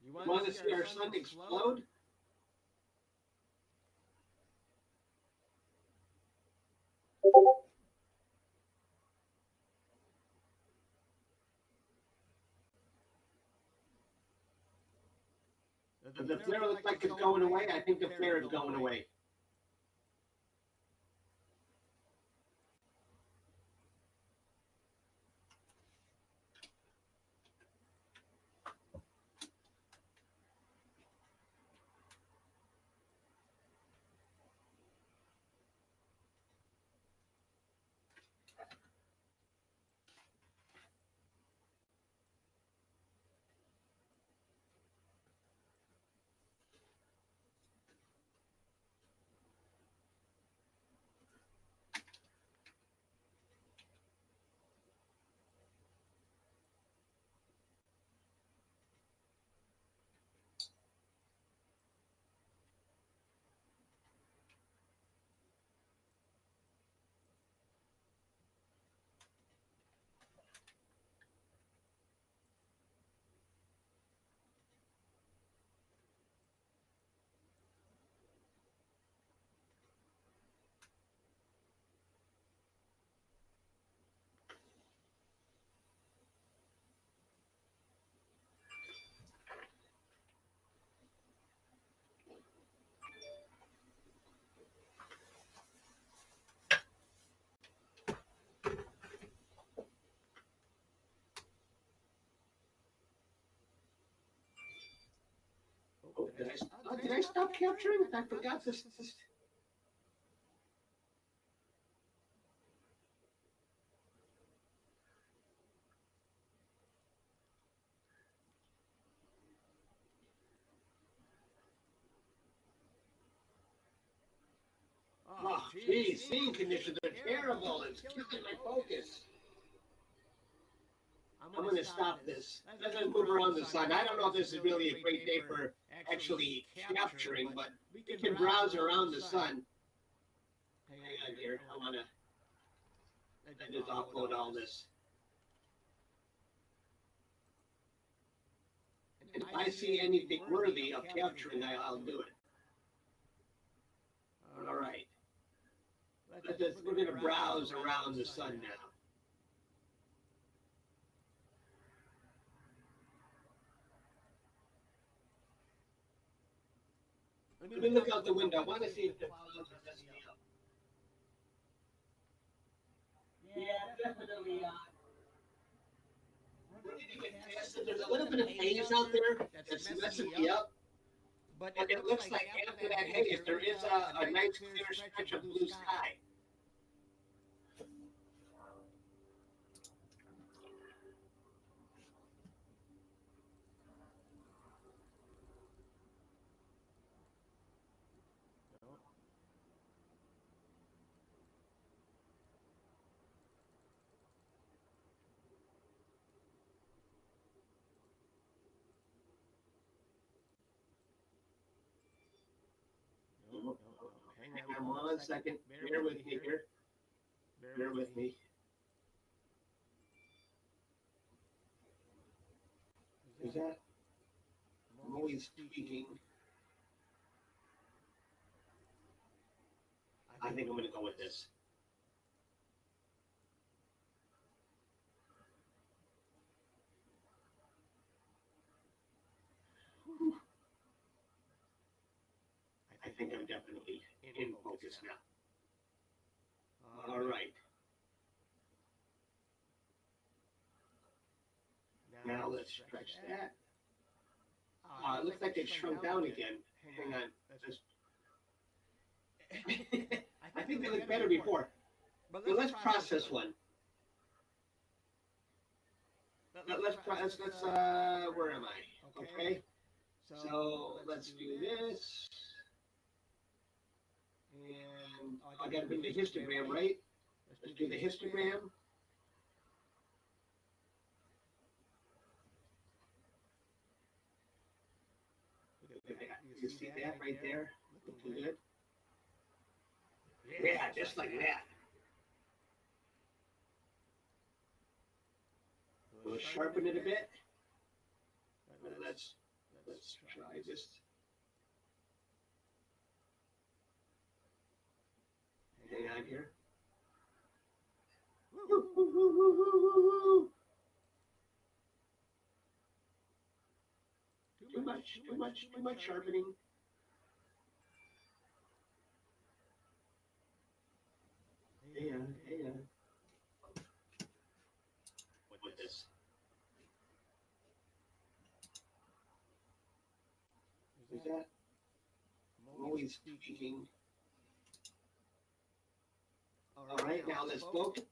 S4: You want to see our sun explode? Does the flare look like it's going away? I think the flare is going away. Did I stop capturing? I forgot this. Oh, geez, scene conditions are terrible. It's killing my focus. I'm going to stop this. Let's move around the sun. I don't know if this is really a great day for actually capturing, but we can browse around the sun. Hang on here. I want to just offload all this. And if I see anything worthy of capturing, I'll do it. All right. We're going to browse around the sun now. Let me look out the window. I want to see if the clouds are messing me up. Yeah, definitely. There's a little bit of haze out there that's messing me up. But it looks like after that haze, there is a nice clear stretch of blue sky. Hang on 1 second. Bear with me here. Bear with me. Is that? I'm always tweaking. I think I'm going to go with this. I think I'm definitely in focus now. All right. Now let's stretch that. It looks like it shrunk down again. Hang on. I think they looked better before. But let's process one. Where am I? Okay. So let's do this. And I got to bring the histogram, right? Let's do the histogram. Look at that. You see that right there? Looking good. Yeah, just like that. We'll sharpen it a bit. Let's try this. Hang on here. Woo, woo, woo, woo, woo, woo. Too much sharpening. Hang on. With this. Is that? I'm always tweaking. All right, now let's focus.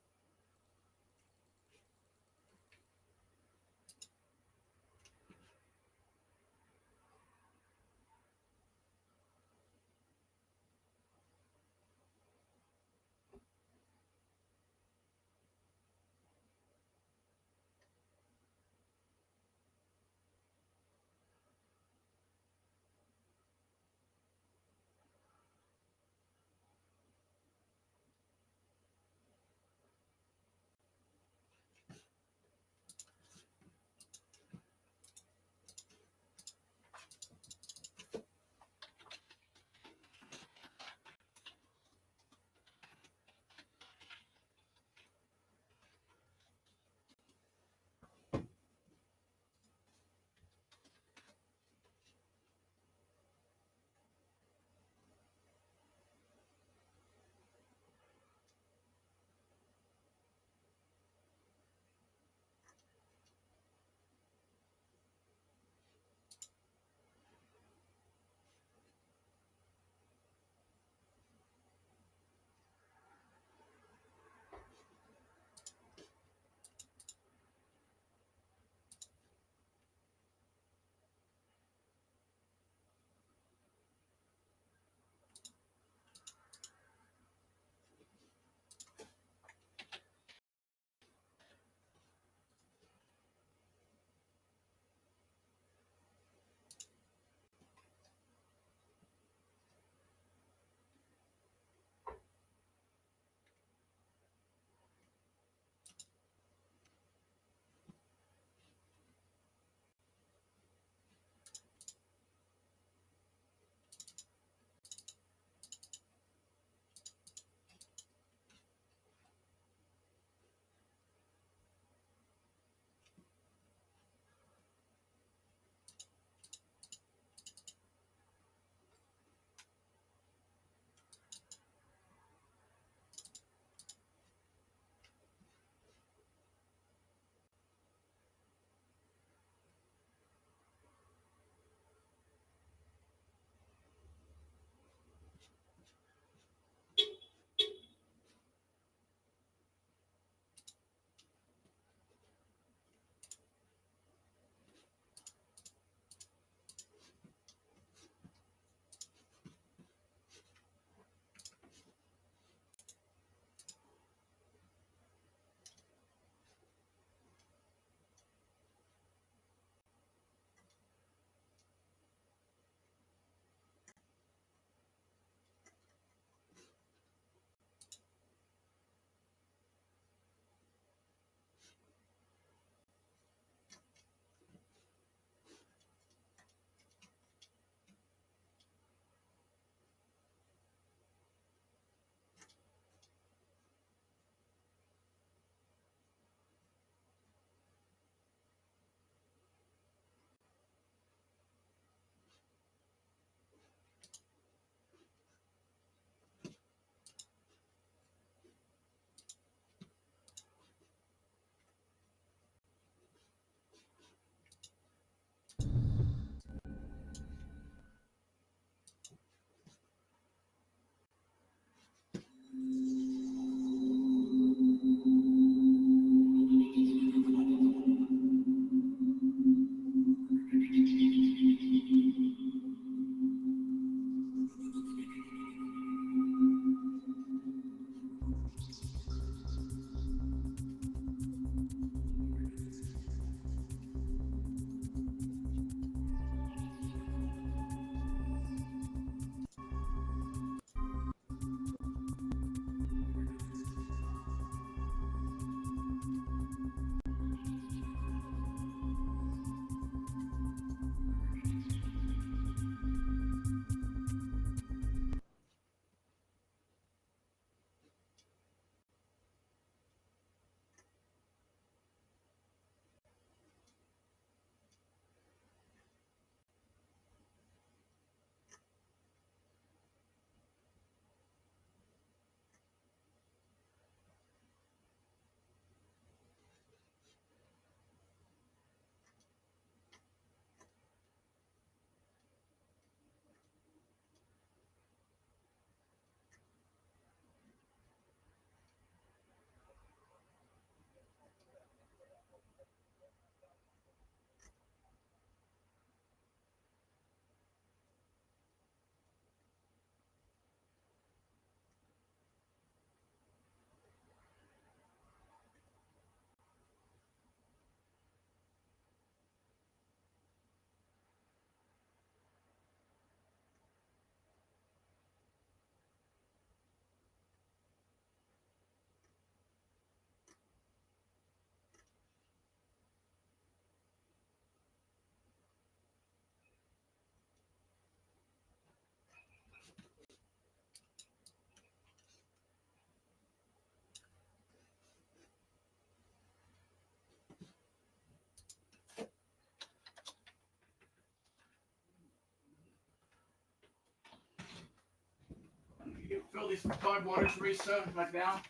S1: these 5 waters for East back down.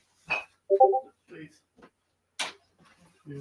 S1: Please. Yeah.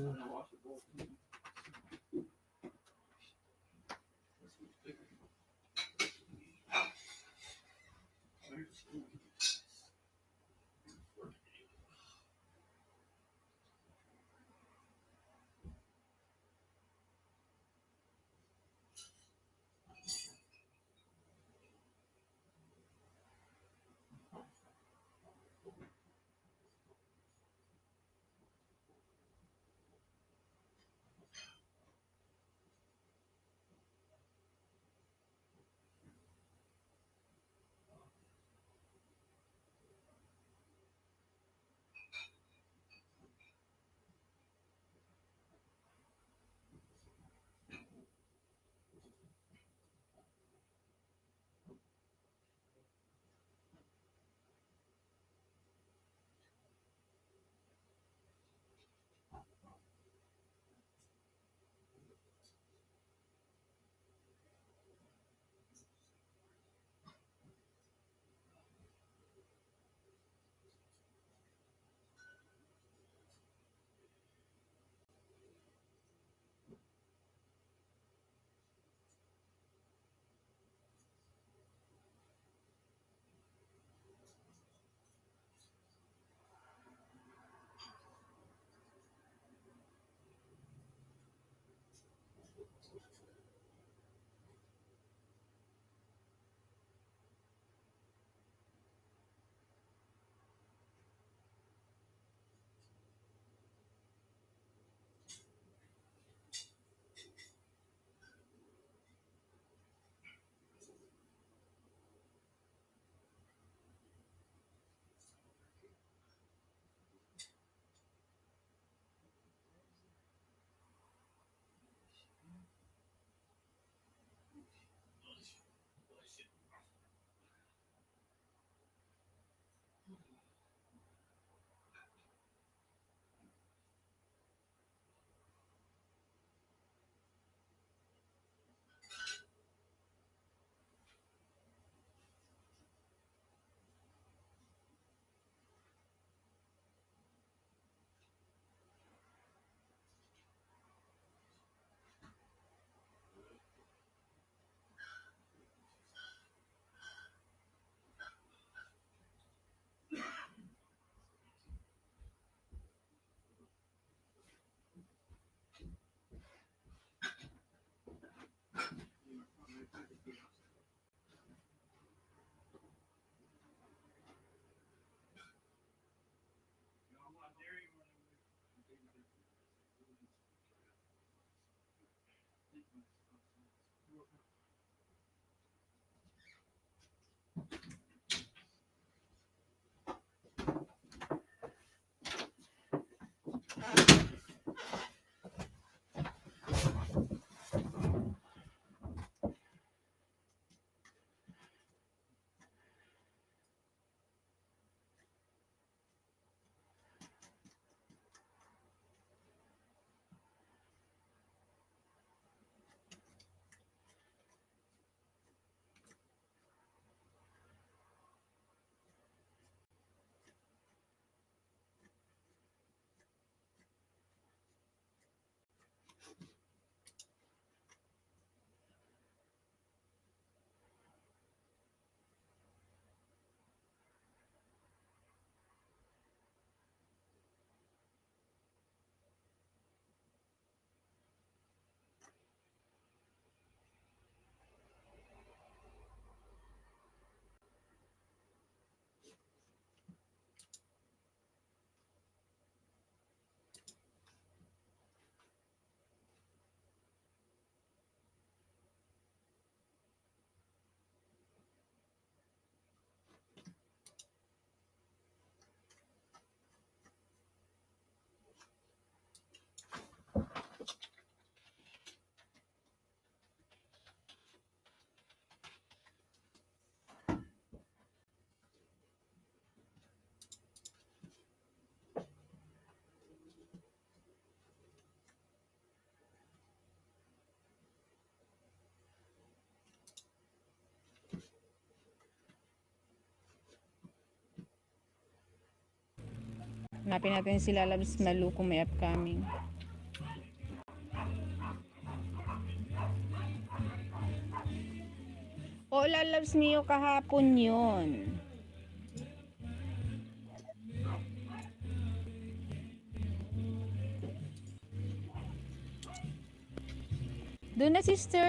S7: Hanapin natin si Lalabs Malu kung may upcoming. O, Lalabs Mio kahapon yun. Doon na, sister.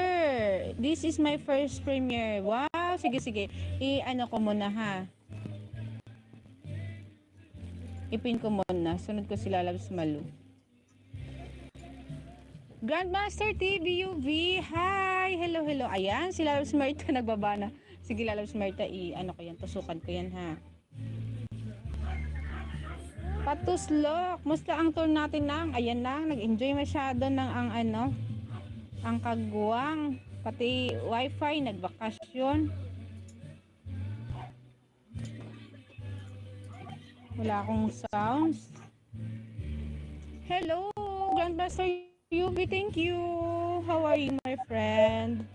S7: This is my first premiere. Wow, sige, sige. I-ano ko muna, ha. Ipin ko muna. Sunod ko si Lalabs Malu. Grandmaster TVUV. Hi. Hello, hello. Ayan, si Lalabs Marta nagbaba na. Sige, Lalabs Marta, i-ano ko yan. Tusukan ko yan, ha. Patuslok. Musta ang tour natin nang? Ayan na. Nag-enjoy masyado ng ang kagwang, pati wifi, nagbakasyon. Wala akong sounds. Hello, Grandmaster UV, thank you. How are you, my friend?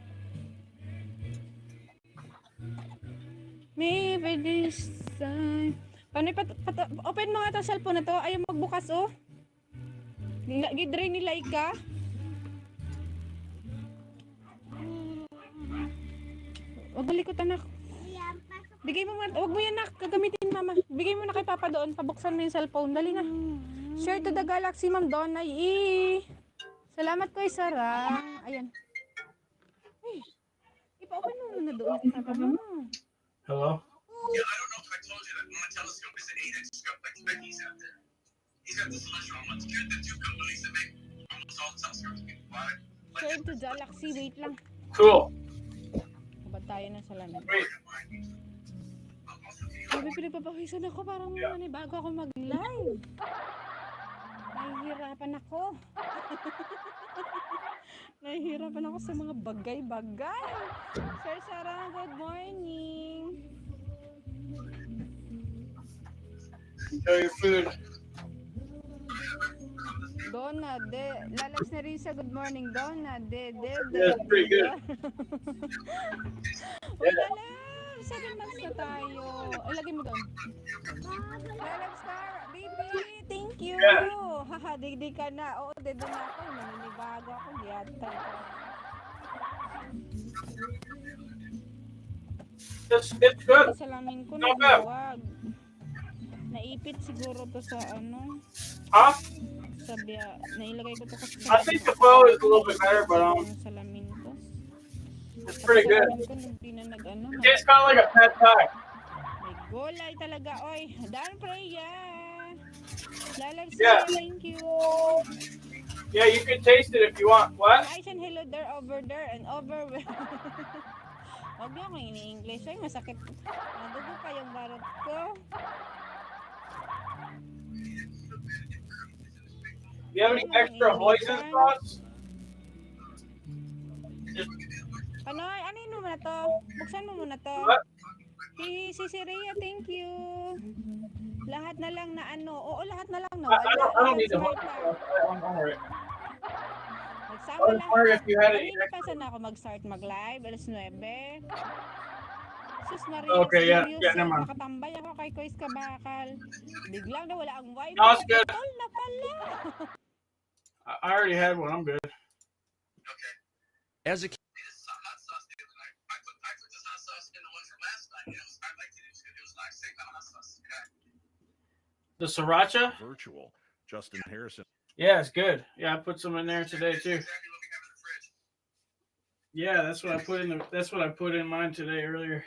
S7: Maybe this time. Paano open mo nga itong cellphone na to? Ayaw magbukas, oh. Gidrain ni Laika. Wag malikot, anak. Bigay mo muna. Wag mo yan, nak. Gagamitin, mama. Bigay mo na kay Papa doon. Pabuksan mo yung cellphone. Dali na. Share to the galaxy, Ma'am Donay. Salamat ko, Sarah. Ayan. Hey, ipa-open mo muna doon kay Papa mo.
S1: Hello?
S6: Yeah, I don't know if I told you that my telescope is an 8-inch scope like Becky's out there. He's got the solution on what's good. The two companies that make almost all the telescopes people buy.
S7: Share to galaxy. Wait lang.
S1: Cool.
S7: Kabad tayo ng salamin.
S1: Wait.
S7: Sabi, pinagpapawisan ako. Parang bago ako mag-live. Nahihirapan ako. Nahihirapan ako sa mga bagay-bagay. Sir Sarah, good morning.
S1: Enjoy your food.
S7: Donna, Lalabs na Risa, good morning. Donna,
S1: That's pretty good.
S7: Uy, Lalabs, 7 months na tayo. Ay, lagay mo doon. Lalabs ka, baby, thank you. Haha, digdig ka na. Oo, dedo na ako. Naninibago ako. Giyata.
S1: It's good.
S7: Salamin ko
S1: Not bad.
S7: nagluwag. Naipit siguro to sa
S1: Huh?
S7: sabi, nailagay ko to kasi
S1: I think the flow is a little bit better, but
S7: salamin ko.
S1: it's pretty good.
S7: Salamin ko hindi na
S1: It tastes kind of like a pad thai.
S7: may gulay talaga, oy. Dan Freya. Lalabs,
S1: Yeah.
S7: thank you.
S1: Yeah, you can taste it if you want. What?
S7: Guys, and hello there, over there, and over. Huwag niyo akong ini-English. Ay, masakit. Nadugo pa yung barot ko.
S1: You have any extra hoisin sauce?
S7: Panoy, ano yun muna to? Buksan mo muna to.
S1: What?
S7: Si Rhea, thank you. Lahat na lang na Oo, lahat na lang na
S1: I don't need the
S7: Smart
S1: hoisin
S7: na.
S1: sauce. I'm alright.
S7: Magsama
S1: I was
S7: lahat.
S1: wondering if you had any
S7: Kanina pa saan ako mag-start mag-live? Alas 9. Sus Maria,
S1: Okay, yeah,
S7: serious,
S1: yeah, naman.
S7: nakatambay ako kay Kois Kabakal. Biglang na wala ang wifi.
S1: No, it's good.
S7: Tol na pala.
S1: I already had one. I'm good.
S6: Okay.
S8: As a
S6: This is hot sauce the other night. I put this hot sauce in the one from last night. I liked it. It was like same kind of hot sauce. Okay.
S1: The sriracha?
S8: virtual, Justin Harrison.
S1: Yeah, it's good. Yeah, I put some in there today too.
S6: Exactly what we have in the fridge.
S1: Yeah, that's what I put in mine today earlier.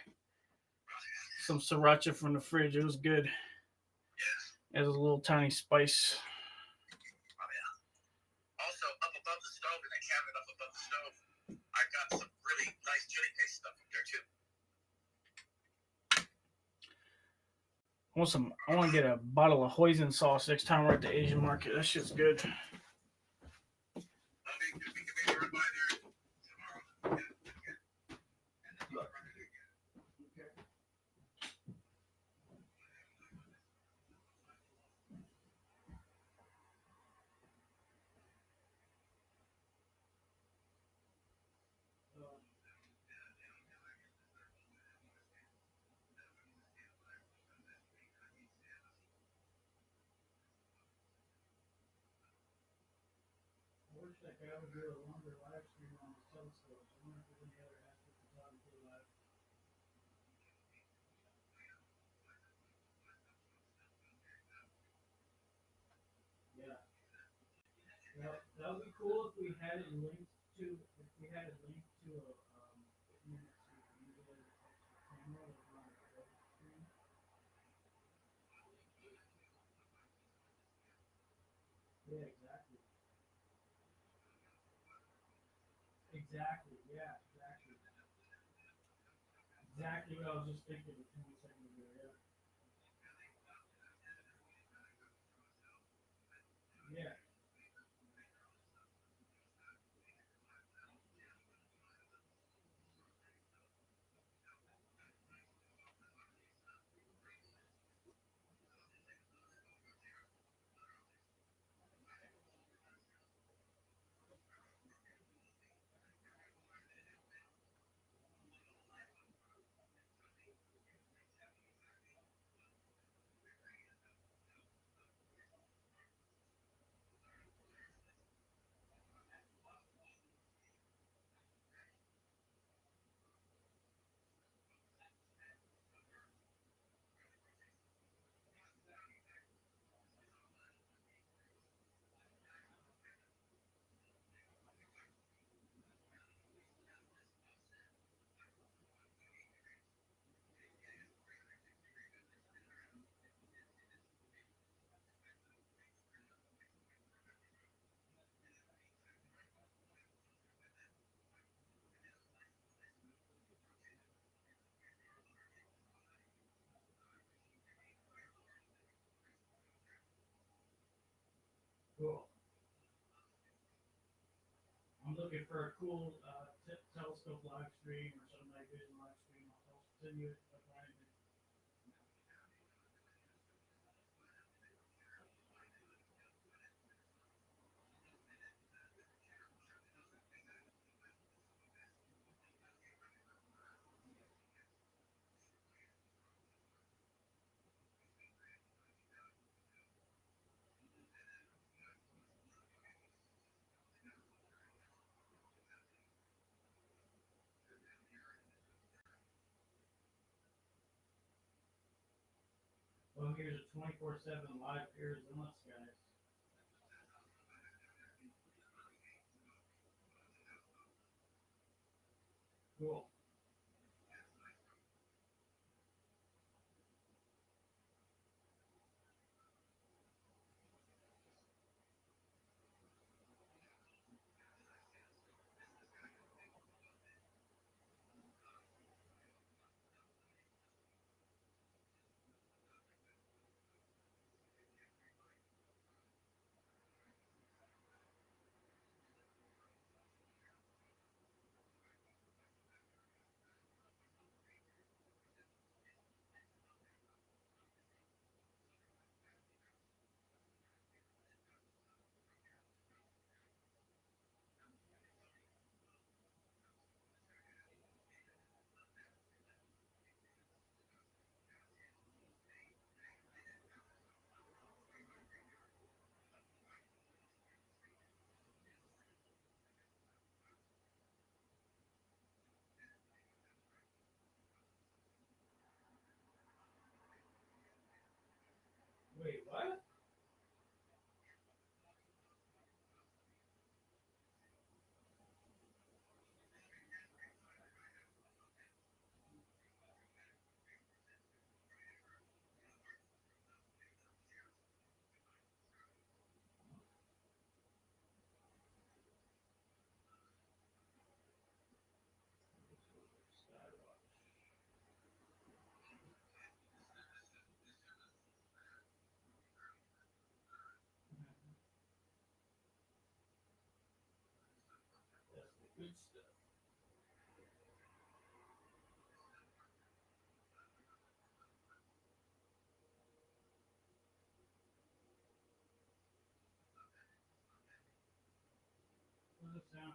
S1: Some sriracha from the fridge. It was good. It has a little tiny spice.
S6: Oh yeah. Also, up above the stove in the cabinet up above the stove, I got some really nice chili paste stuff up there too.
S1: I want to get a bottle of hoisin sauce next time we're at the Asian market. That shit's good.
S6: We can maybe run by there tomorrow. And then you can run it again.
S1: I would do a longer live stream on the telescope. I wonder if there's any other astrophotography live. Yeah. That would be cool if we had it linked to a camera like on the web stream. Yeah, exactly. Exactly. Yeah, exactly. Exactly what I was just thinking 10 seconds ago. Yeah. Yeah. Cool. I'm looking for a cool telescope live stream or some night vision live stream. I'll send you it. Well, here's a 24/7 live Arizona skies. Cool. Wait, what? That's the good stuff. What does it sound?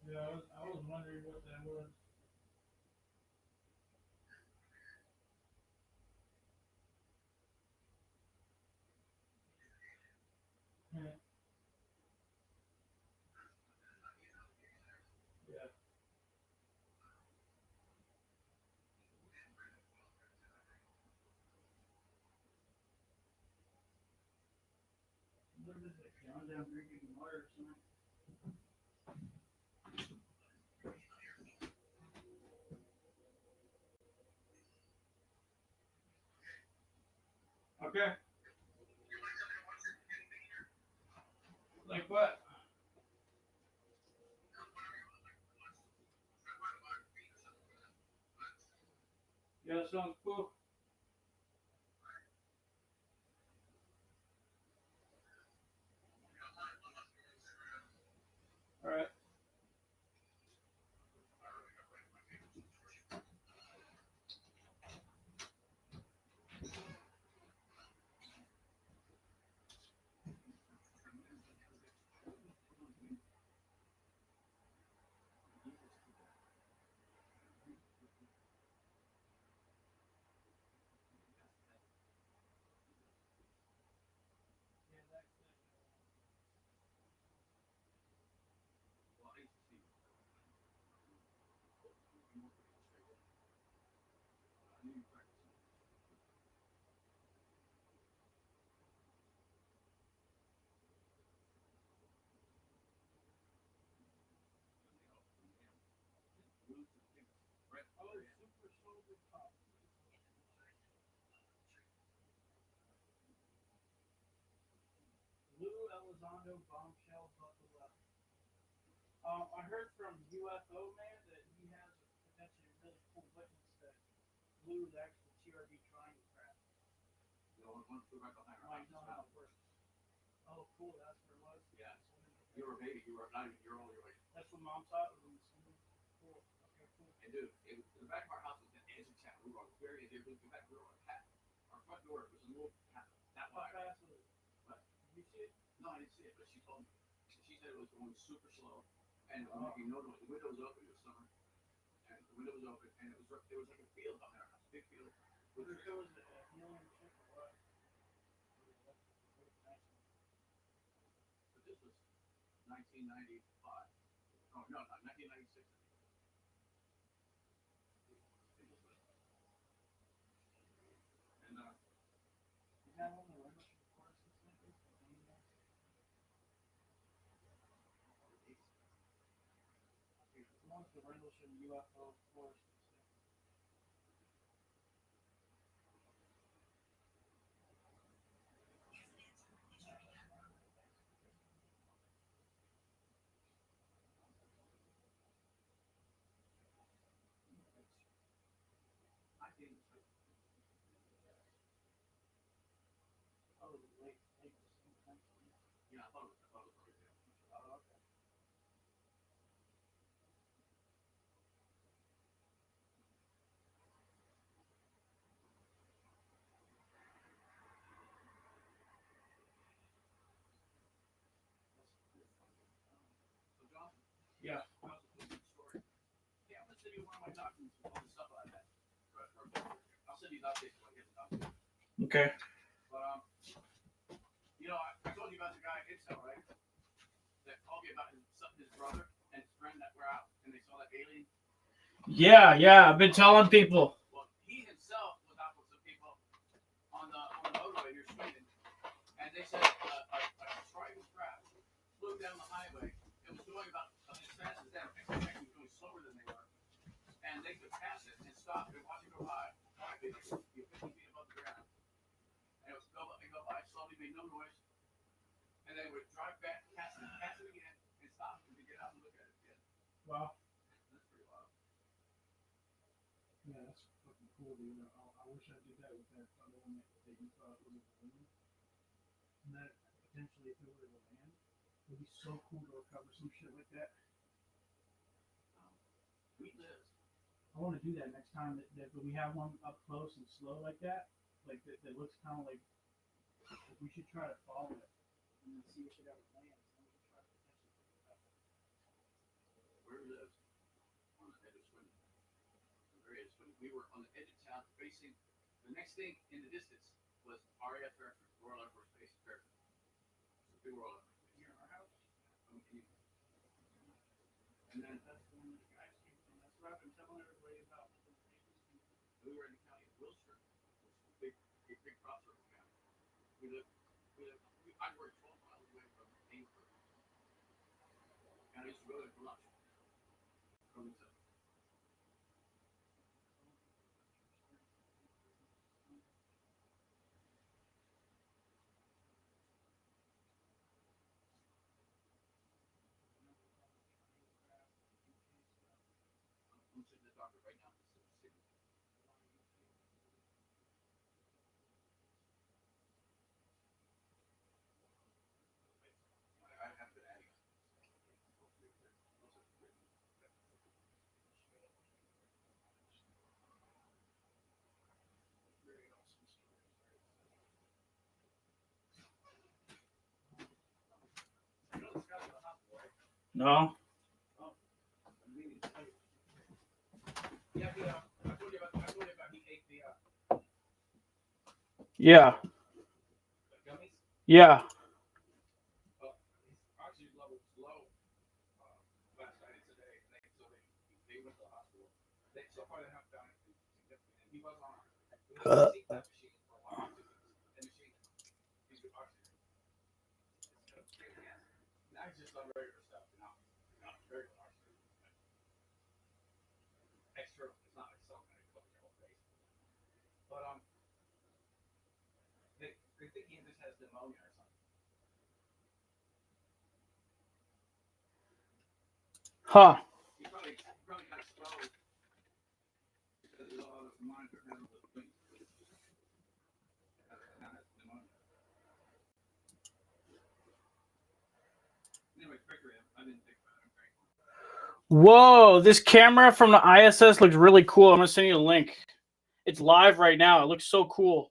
S1: Yeah, I was wondering what that was. What is it? John down drinking water or something? Okay. Like what? Yeah, that sounds cool. All right. Lou Elizondo bombshell buckle up. I heard from UFO man that he has a potentially really cool witness that Lou is actually TRD triangle craft. You know, one flew right behind our house. I know how it works. Oh, cool. That's where it was. Yeah. You were a baby. You were not even a year old. That's what mom thought was in the swimming. Cool. Okay, cool. And dude, the back of our house was the edge of town. We were on the very edge. We were on a path. Our front door was a little path. That wide. How fast was it? But did you see it? No, I didn't see it. But she told me. She said it was going super slow, and it was making no noise. The window was open. It was summer, and the window was open, and there was like a field behind our house, big field. Was it a alien ship or what? But this was 1995. Oh no, not 1996. And you have one of the rental courses like this? One of the rental ship UFO course. Oh, late. Yeah, I thought it was early. Oh, okay. So, John? Yeah. Story. Yeah, I'm gonna send you one of my documents with all the stuff I had. I'll send you the updates when I get the documents. Okay. But you know, I told you about the guy at Intel, right? That called me about his brother and his friend that were out and they saw that alien. Yeah, I've been telling people. Well, he himself was out with some people on the motorway near Sweden, and they said a tribal craft flew down the highway. It was going about as fast as them. Actually, it was going slower than they were, and they could pass it and stop and watch it go by. You're 50 feet above the ground, and it was go by slowly, made no noise, and they would drive back, pass it again, and stop and get out and look at it again. Wow. That's pretty wild. Yeah, that's fucking cool, dude. I wish I did that with that other one that you thought was a balloon. And that potentially, if it were to land, it would be so cool to recover some shit like that. We live. I want to do that next time that we have one up close and slow like that. Like that looks kind of like we should try to follow it and then see if it ever lands. And we can try to potentially pick it up. Where we live on the edge of Swindon. We were on the edge of town facing the next thing in the distance was RAF Fairfield, Royal Air Force Base Fairfield. So big Royal Air Force Base. Near our house? And then that's the one that the guys came from. That's what I've been telling everybody about. We were in the county of Wilshire, which is a big crossover county. I worked 12 miles away No. Yeah. Yeah. Huh. Whoa, this camera from the ISS looks really cool. I'm gonna send you a link. It's live right now. It looks so cool.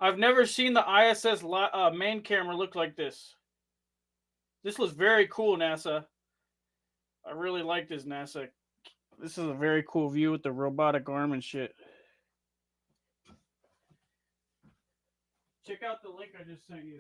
S1: I've never seen the ISS main camera look like this. This looks very cool, NASA. I really like this, NASA. This is a very cool view with the robotic arm and shit. Check out the link I just sent you.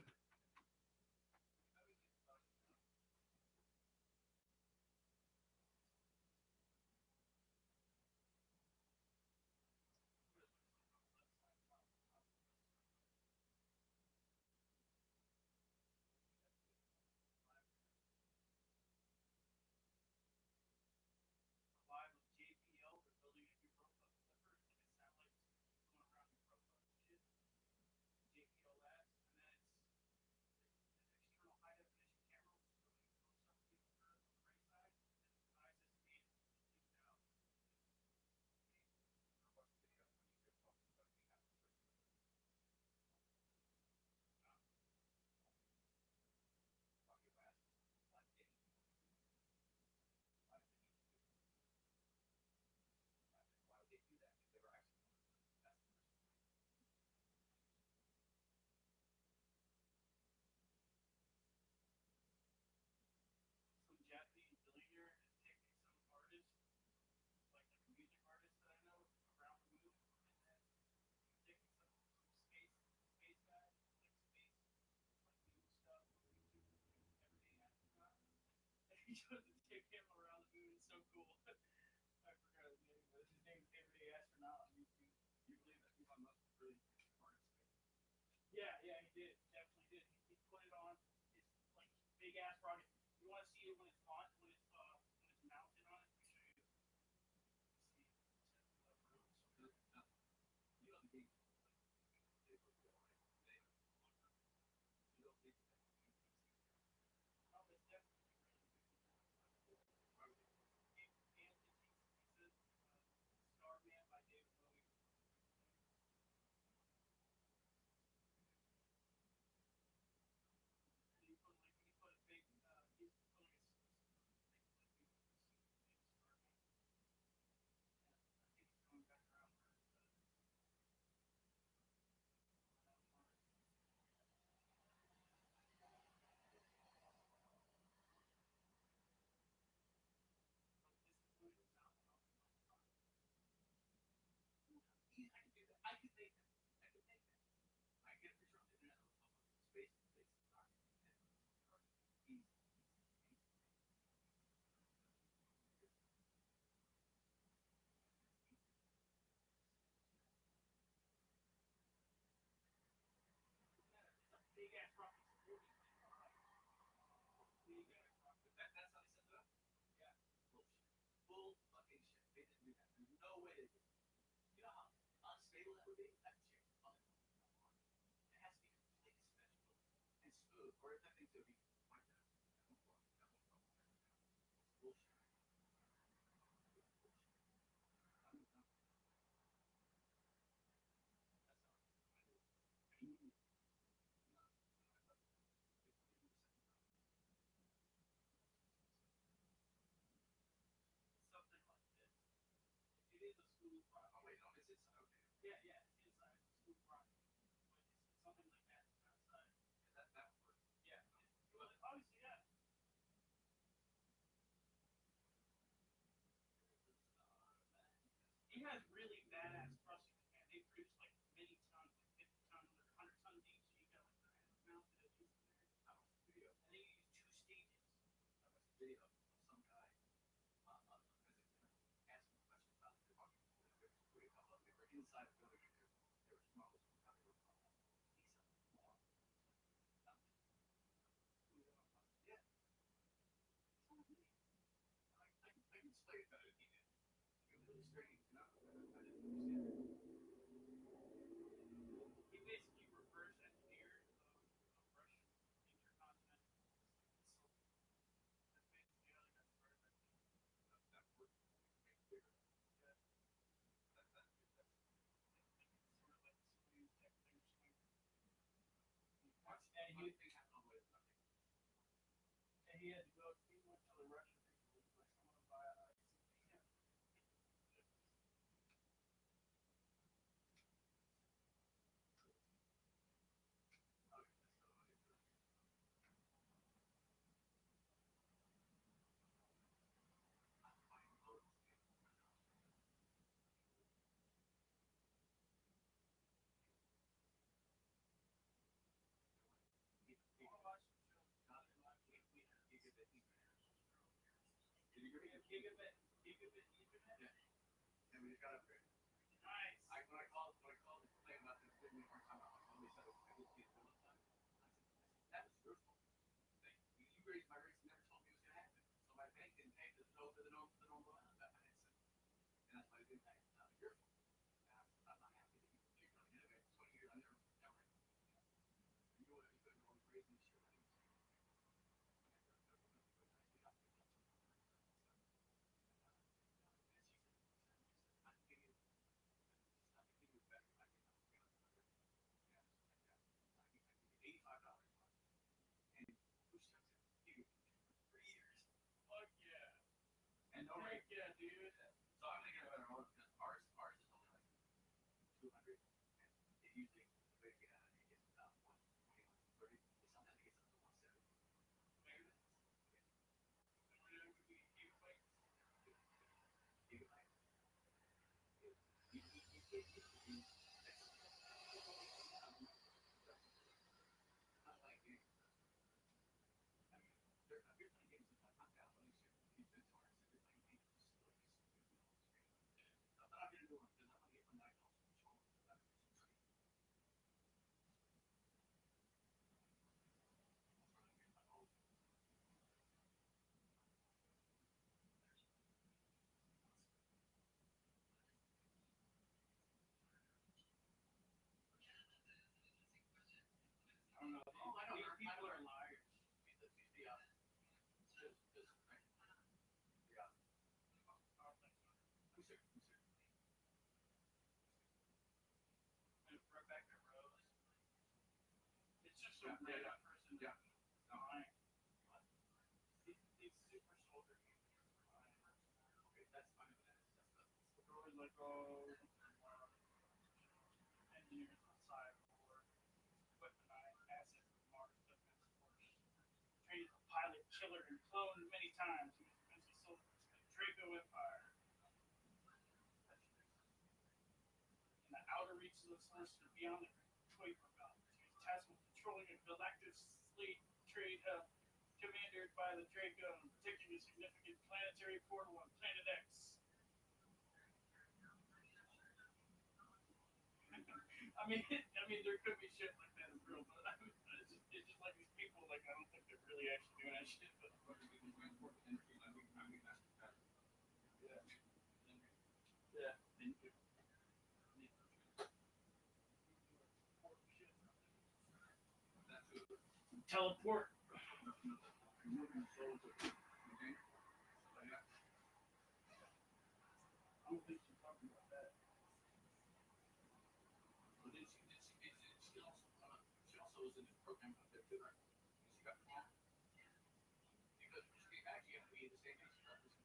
S1: teleport.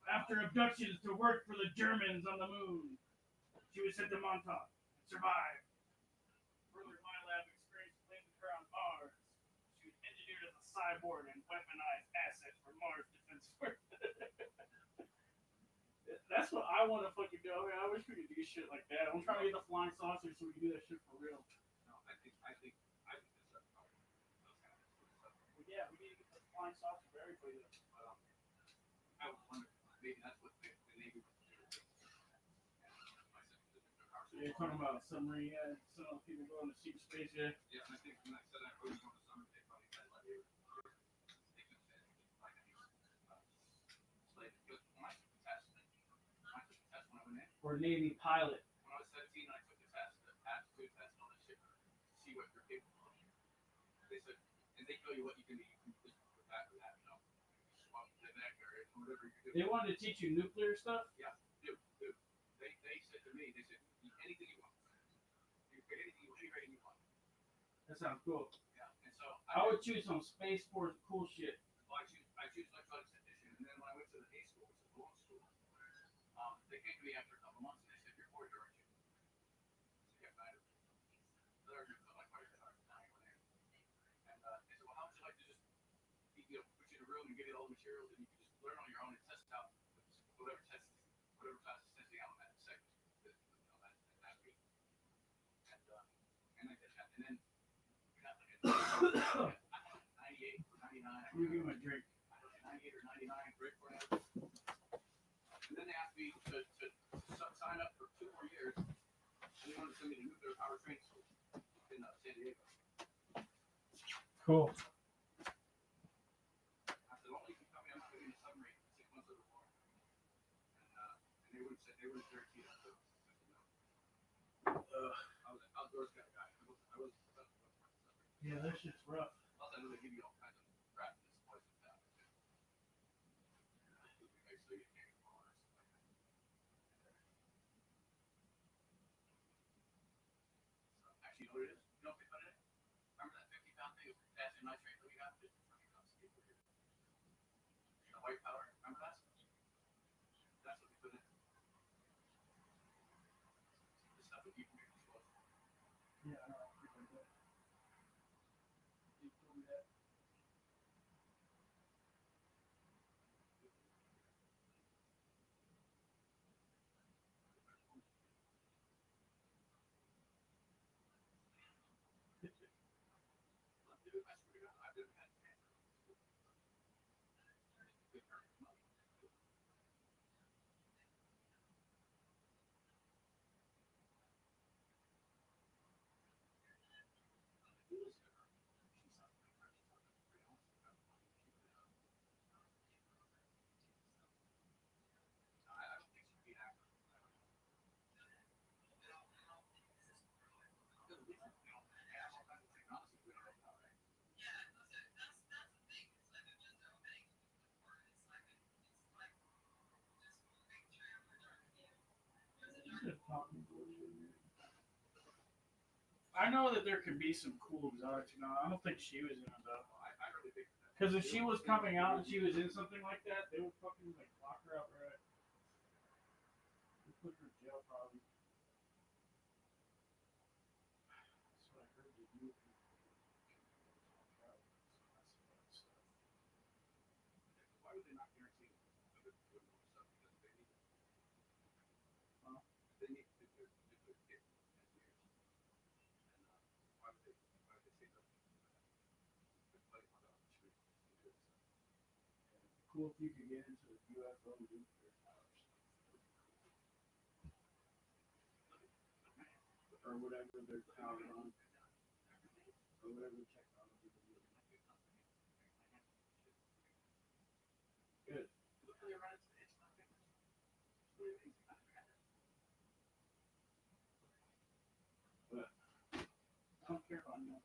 S1: After abductions to work for the Germans on the moon, she was sent to Montauk and survived. Further, my lab experienced planes her on Mars. She was engineered as a cyborg and weaponized assets for Mars Defense Force. That's what I want to fucking do. I mean, I wish we could do shit like that. I'm trying to get the flying saucer so we can do that shit for real. No, I think that's well, yeah, we need to get the flying saucer for everybody. I was wondering, maybe that's what the Navy was doing. So you're talking about submarine, yeah, some of the people going to see space, yeah. Yeah, and I think when I said I was going to summer, they probably said like they could say like because when I took the test when I went in. Or Navy pilot. When I was 17, I took the aptitude test and all that shit to see what you're capable of. They said, and they tell you what you can do. You can just put that or that, you know. The neck or whatever you do. They wanted to teach you nuclear stuff? Yeah, dude. They said to me, they said, anything you want. You get anything, any rating you want. That sounds cool. Yeah, and so I would choose some Space Force cool shit. Well, I choose electronics technician, and then when I went to the A school, which is the law school, they came to me after a couple months and they said, "You're 40, aren't you?" I said, "Yeah, neither." They're like, "Why are you dying when they?" And they said, "Well, how would you like to just, put you in a room and give you all the materials and you can just learn on your own and test out whatever class is testing out in that sector, that week." And I did that, and then we got like a 98 or 99. You give me a drink. 98 or 99 break for an hour. And then they asked me to sign up for 2 more years, and they wanted to send me to nuclear power training school in San Diego. Cool. I said, only if you tell me I'm not going to be in a submarine for 6 months of the war. And they would have said, they would have guaranteed it. So I said, no. I was an outdoors kind of guy. I was yeah, that shit's rough. Plus, I know they give you all kinds of crap in this place and that. So you can't go on or something like that. So, actually, you know what it is? You know what they put in it? Remember that 50-pound thing of potassium nitrate that we got? Just fucking concentrate for you. The white powder, remember that? That's what they put in it. The stuff that you can make explosive. Yeah, I know. You told me that. I know that there could be some cool exotics. You know, I don't think she was in it though. I really think because if she was coming out and she was in something like that, they would fucking like lock her up, right? They put her in jail probably. That's what I heard they do. Why would they not guarantee it? Stuff because they need it. They need to do it. Why would they say that? Cool if you could get into the UFO nuclear powers. Or whatever they're powered on. Or whatever technology they're using. Good. But I don't care about you.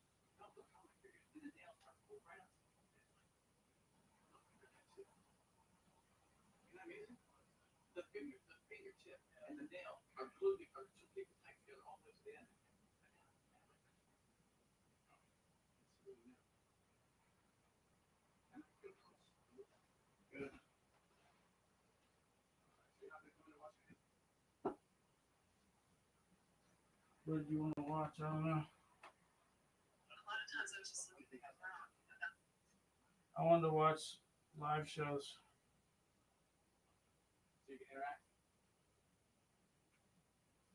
S1: What do you want to watch? I don't know. I wanted to watch live shows.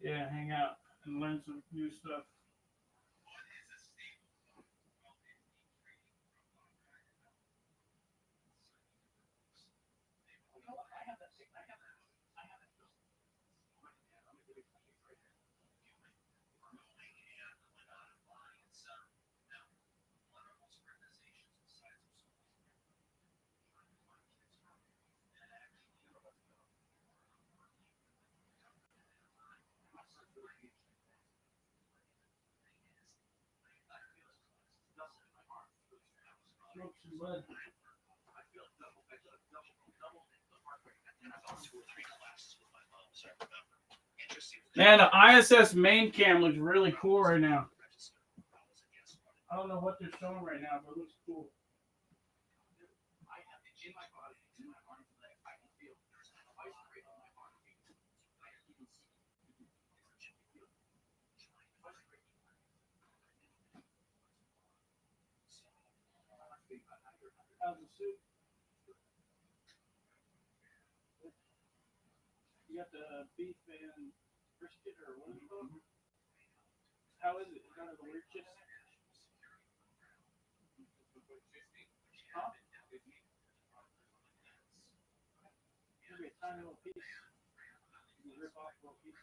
S1: Yeah, hang out and learn some new stuff. Smoke some bud. Man, the ISS main cam looks really cool right now. I don't know what they're showing right now, but it looks cool. How's the soup? You got the beef and brisket, or what is it called? How is it? Is that the weird chips? Huh? Maybe a tiny little piece. You can rip off a little piece.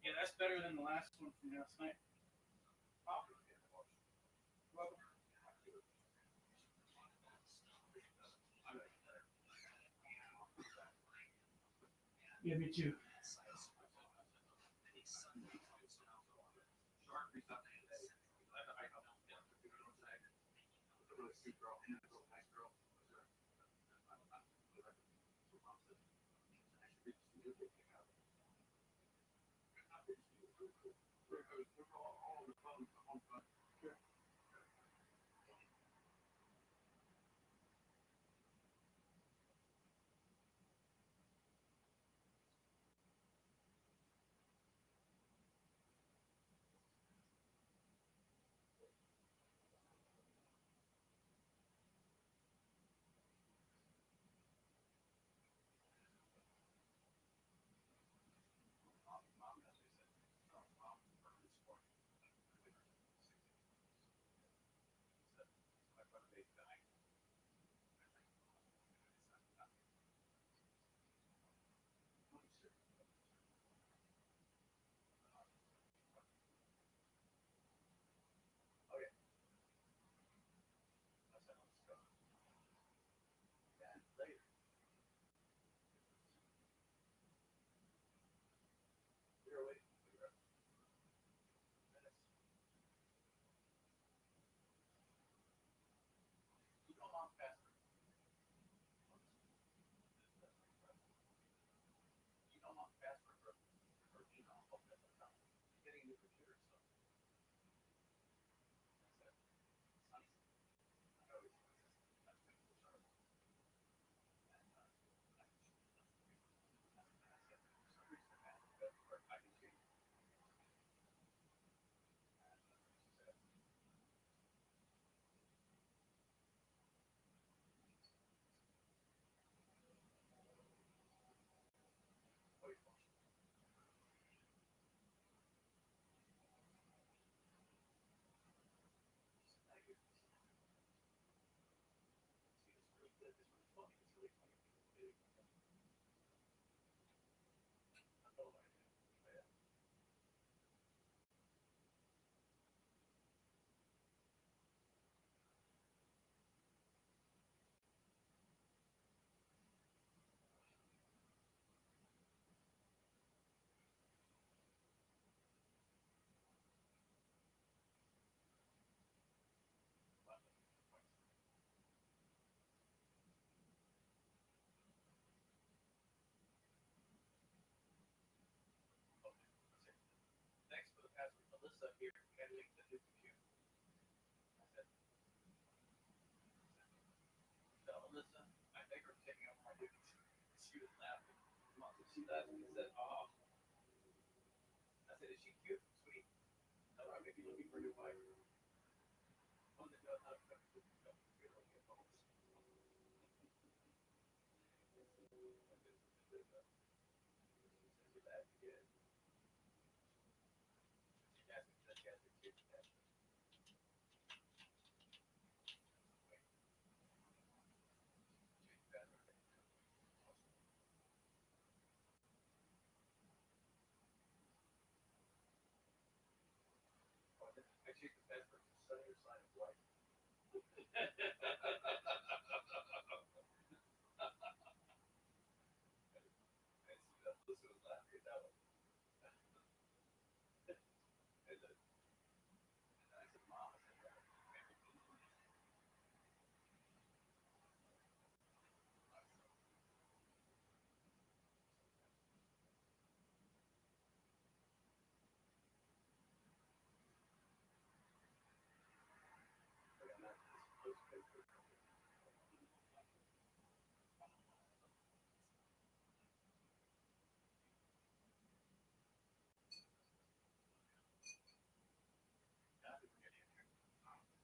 S1: Yeah, that's better than the last one from last night. Yeah, me too.
S6: she was laughing. Mom said, she laughed and said, oh. I said, is she cute? Sweet. Tell her I may be looking for a new wife. On the note, I'm going to get home. I checked the passport to study your sign of life. Listen was laughing at that one. And I said, Mom, I said,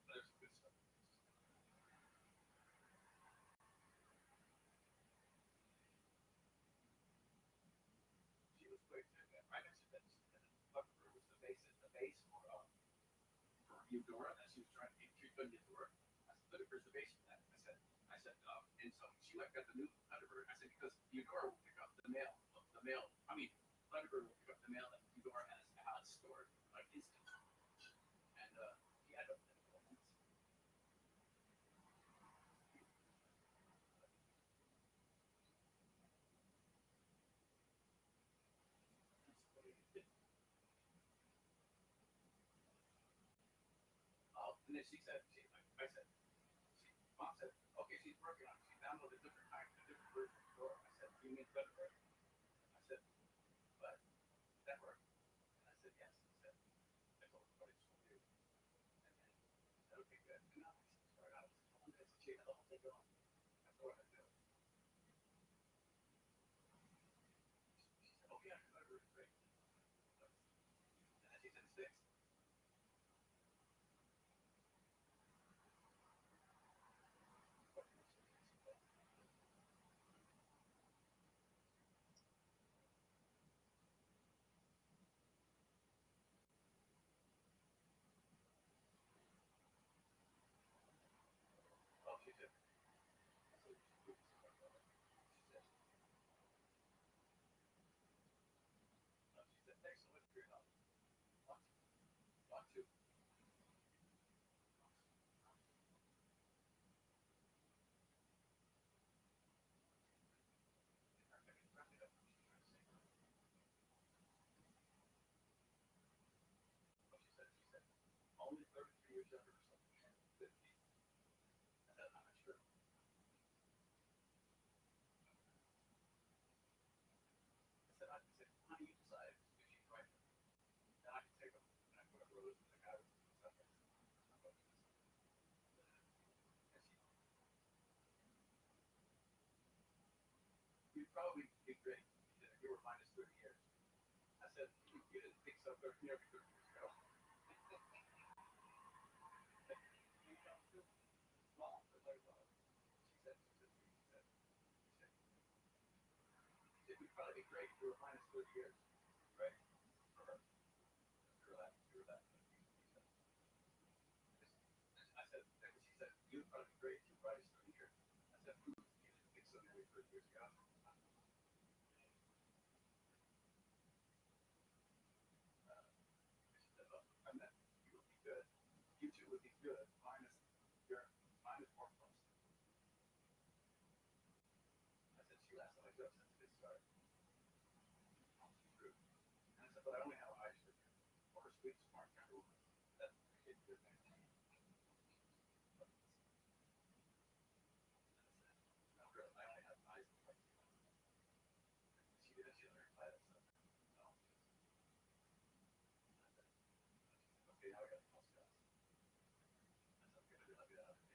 S6: there's some good stuff. She was quick to that. I mentioned that Buckaroo was the base for Eudora, and she was trying to get, she couldn't get to work. I said, but where's the base for that? And so she like got the new Thunderbird. I said, because Eudora will pick up the mail. Thunderbird will pick up the mail that Eudora has stored like instantly. And he had opened it a couple months. Oh, and then she said, Mom said, okay, she's working on it. She downloaded a different version of Eudora. I said, you mean Thunderbird? I said, but that worked. And I said, yes. I told her what it's going to do. And then said, okay, good. And now I started out. One day, she had the whole thing going. That's what I do. She said, oh, yeah, Thunderbird is great. And then she said, six. Oh, she said, thanks so much for your help. Want to. She said, only 33 years younger or something. 50. I said, I'm not sure. I said, how do you decide if she's right? Then I can take them and I put a rose with the guy with stuff. You'd probably be great if you were minus 30 years. I said, you didn't think so 30 years ago. Well, she said, you'd probably be great if you were minus 30 years, right? For her. You're that. I said, she said, you'd probably be great if you were minus 30 years. I said, you didn't think so nearly 30 years ago. I meant you would be good. You two would be good, minus 4 plus. I said, she laughed at my jokes. That's a good start. She's rude. And I said, but I only have eyes for you. Or her sweet, smart kind of woman. That's a good thing. No, really, I only have eyes for you. She learned by that stuff. No. Okay, now I got the most guys. I said, okay, I'll get out of here.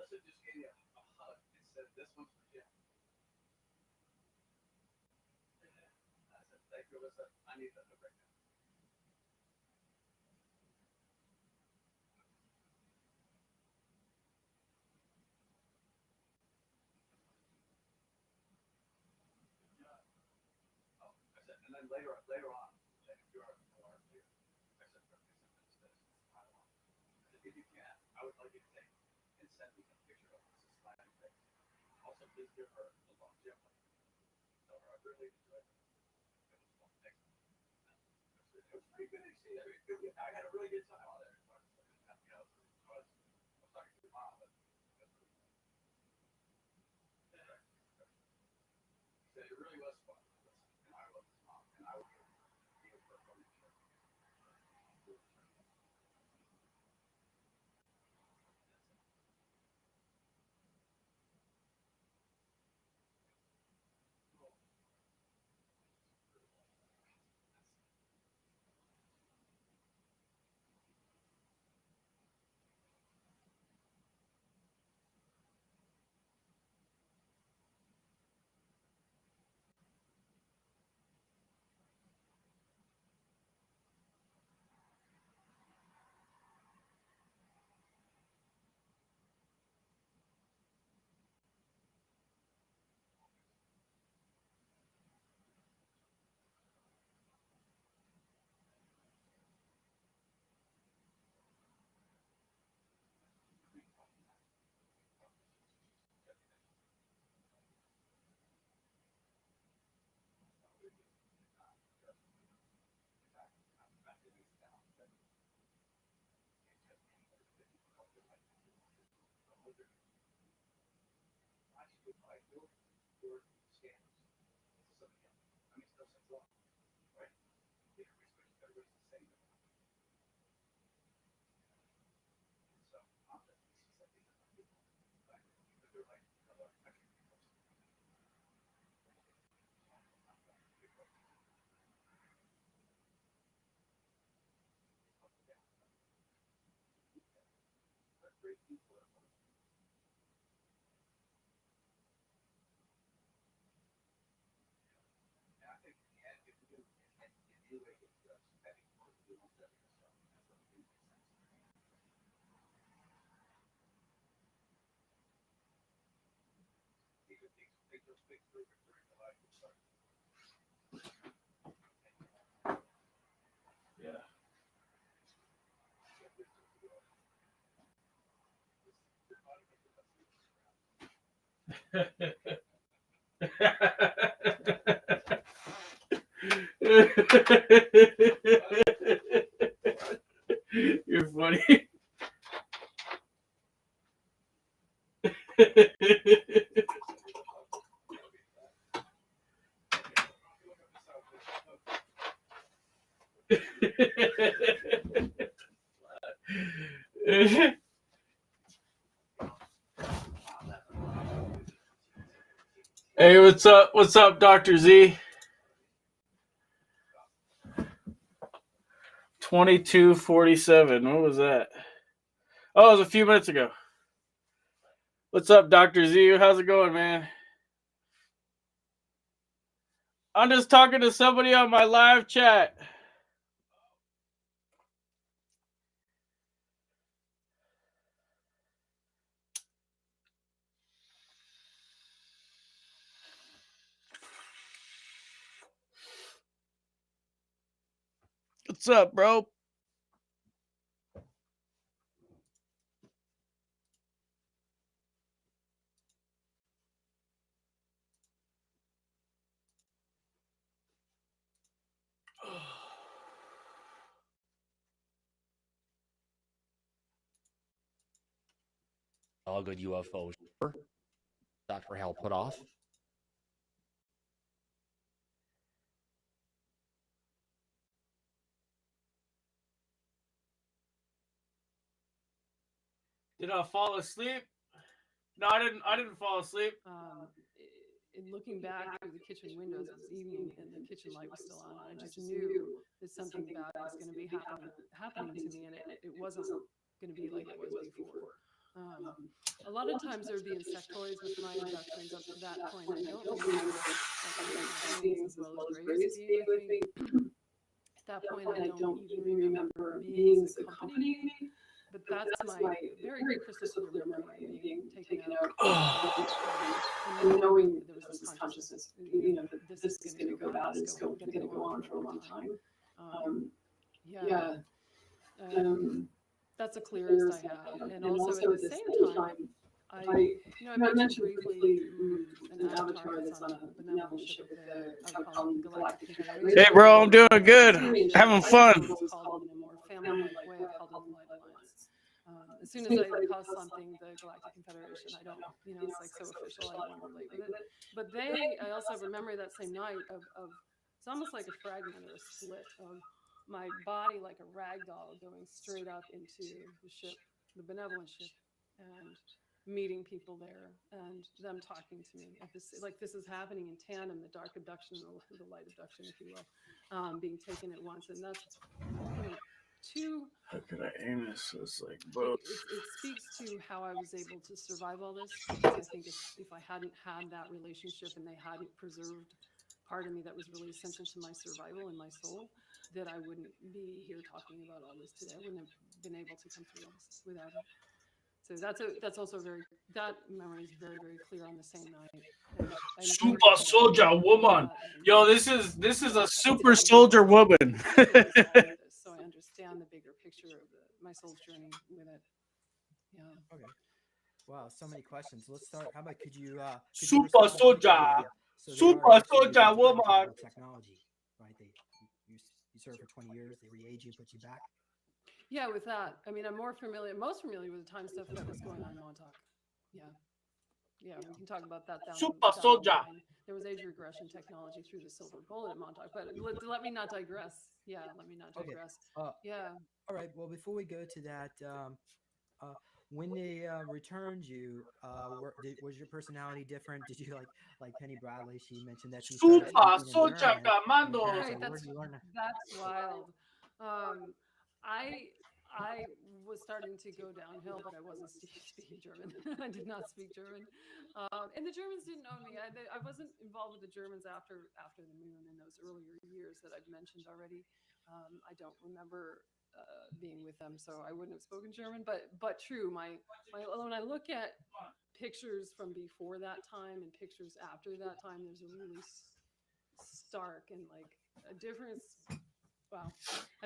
S6: Melissa just gave me a hug and said, "This one's for Jim." I said, "Thank you, Melissa. I need that hug right now." Oh, I said, and then later on, like, if you're I said, if you can, I would like you to take and send me a picture of Mrs. smiling face. Also, please give her a long Jim. Tell her I really enjoyed it. It was fun. Thanks. It was pretty good. I had a really good time on there. You know, I was talking to your mom, but it really was fun. And I love his mom, and I would give her from the church. Yeah. You're funny. Hey, what's up? What's up, Dr. Z? 22:47. What was that? Oh, it was a few minutes ago. What's up, Dr. Z? How's it going, man? I'm just talking to somebody on my live chat. What's up, bro?
S9: All good UFOs. Dr. Hal put off.
S1: Did I fall asleep? No, I didn't. I didn't fall asleep.
S10: In looking back through the kitchen windows, it was evening and the kitchen light was still on. I just knew that something bad was going to be happening to me, and it wasn't going to be like it was before. A lot of times there would be insectoids with my inductions. Up to that point, I don't remember beings as well as Grace being with me. At that point, I don't even remember beings accompanying me. But that's my very good crystal clear memory of being taken out and knowing there was this consciousness, that this is going to go bad, it's going to go on for a long time. That's the clearest I have. And also at the same time, I mentioned briefly an avatar that's on a benevolent ship with I would call him Galactic Confederation.
S1: Hey, bro, I'm doing good. Having fun.
S10: It's called in a more family-like way. I called it the Light Alliance. As soon as I cause something, the Galactic Confederation, I don't, it's like so official, I don't want to relate with it. But I also remember that same night of it's almost like a fragment or a split of my body, like a rag doll, going straight up into the ship, the benevolent ship, and meeting people there and them talking to me at this, like this is happening in tandem, the dark abduction, the light abduction, if you will, being taken at once. And that's, two.
S1: How could I aim this? So it's like
S10: both. It speaks to how I was able to survive all this, because I think if I hadn't had that relationship and they hadn't preserved part of me that was really essential to my survival and my soul, that I wouldn't be here talking about all this today. I wouldn't have been able to come through all this without it. So that's also that memory is very, very clear on the same night.
S1: Super soldier woman. Yo, this is a super soldier woman.
S10: So I understand the bigger picture of my soul's journey with it. Yeah.
S11: Okay. Wow, so many questions. Let's start. How about could you
S1: super soldier, super soldier woman.
S11: Technology, right? You served for 20 years. They re-age you, put you back.
S10: Yeah, with that, I mean, I'm most familiar with the time stuff that was going on in Montauk. Yeah, we can talk about that.
S1: Super soldier.
S10: There was age regression technology through the silver bullet at Montauk, but let me not digress. Yeah, let me not digress.
S11: Okay.
S10: Yeah.
S11: All right. Well, before we go to that, when they returned you, was your personality different? Did you like Penny Bradley? She mentioned that she
S1: super soldier commando.
S10: Right, that's wild. I was starting to go downhill, but I wasn't speaking German. I did not speak German, and the Germans didn't know me. I wasn't involved with the Germans after the moon in those earlier years that I've mentioned already. I don't remember being with them, so I wouldn't have spoken German. But true, when I look at pictures from before that time and pictures after that time, there's a really stark and like a difference. Wow,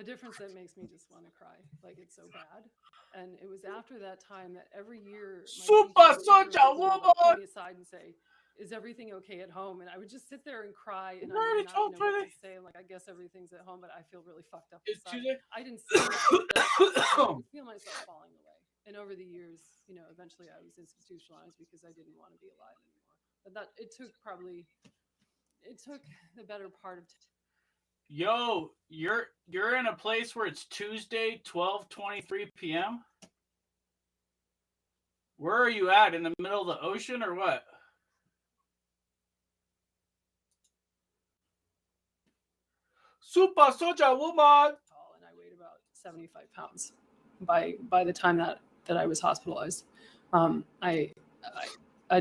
S10: a difference that makes me just want to cry. Like it's so bad. And it was after that time that every year
S1: super soldier woman
S10: would pull me aside and say, "Is everything okay at home?" And I would just sit there and cry, and I would not know what to say. Like I guess everything's at home, but I feel really fucked up inside. I didn't see that. I could feel myself falling away. And over the years, eventually I was institutionalized because I didn't want to be alive anymore. But it took the better part of.
S1: Yo, you're in a place where it's Tuesday, 12:23 p.m. Where are you at? In the middle of the ocean or what? Super soldier woman.
S10: And I weighed about 75 pounds by the time that I was hospitalized. I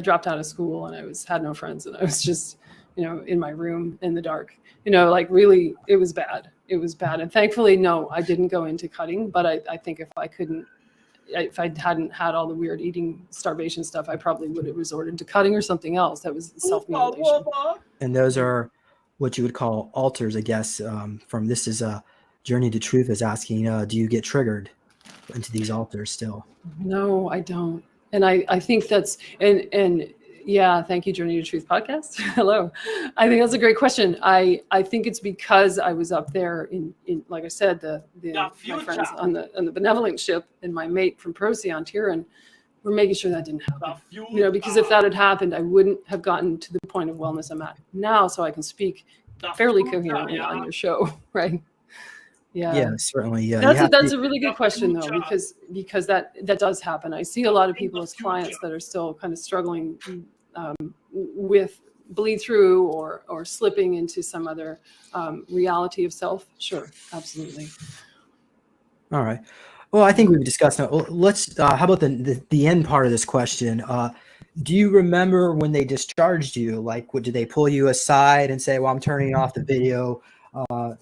S10: dropped out of school and I had no friends, and I was just in my room in the dark. Like really, it was bad. It was bad. And thankfully, no, I didn't go into cutting. But I think if I hadn't had all the weird eating starvation stuff, I probably would have resorted to cutting or something else that was self-mutilation.
S11: And those are what you would call alters, I guess. From This Is a Journey to Truth is asking, do you get triggered into these alters still?
S10: No, I don't. And I think that's and yeah, thank you, Journey to Truth podcast. Hello. I think that's a great question. I think it's because I was up there in like I said, my friends on the benevolent ship and my mate from Procyon, Tyrion, were making sure that didn't happen. Because if that had happened, I wouldn't have gotten to the point of wellness I'm at now, so I can speak fairly coherently on your show, right?
S11: Yeah, certainly. Yeah,
S10: that's a really good question though, because that does happen. I see a lot of people as clients that are still kind of struggling with bleed through or slipping into some other reality of self. Sure, absolutely.
S11: All right. Well, I think we've discussed now. Let's. How about the end part of this question? Do you remember when they discharged you? Like, did they pull you aside and say, "Well, I'm turning off the video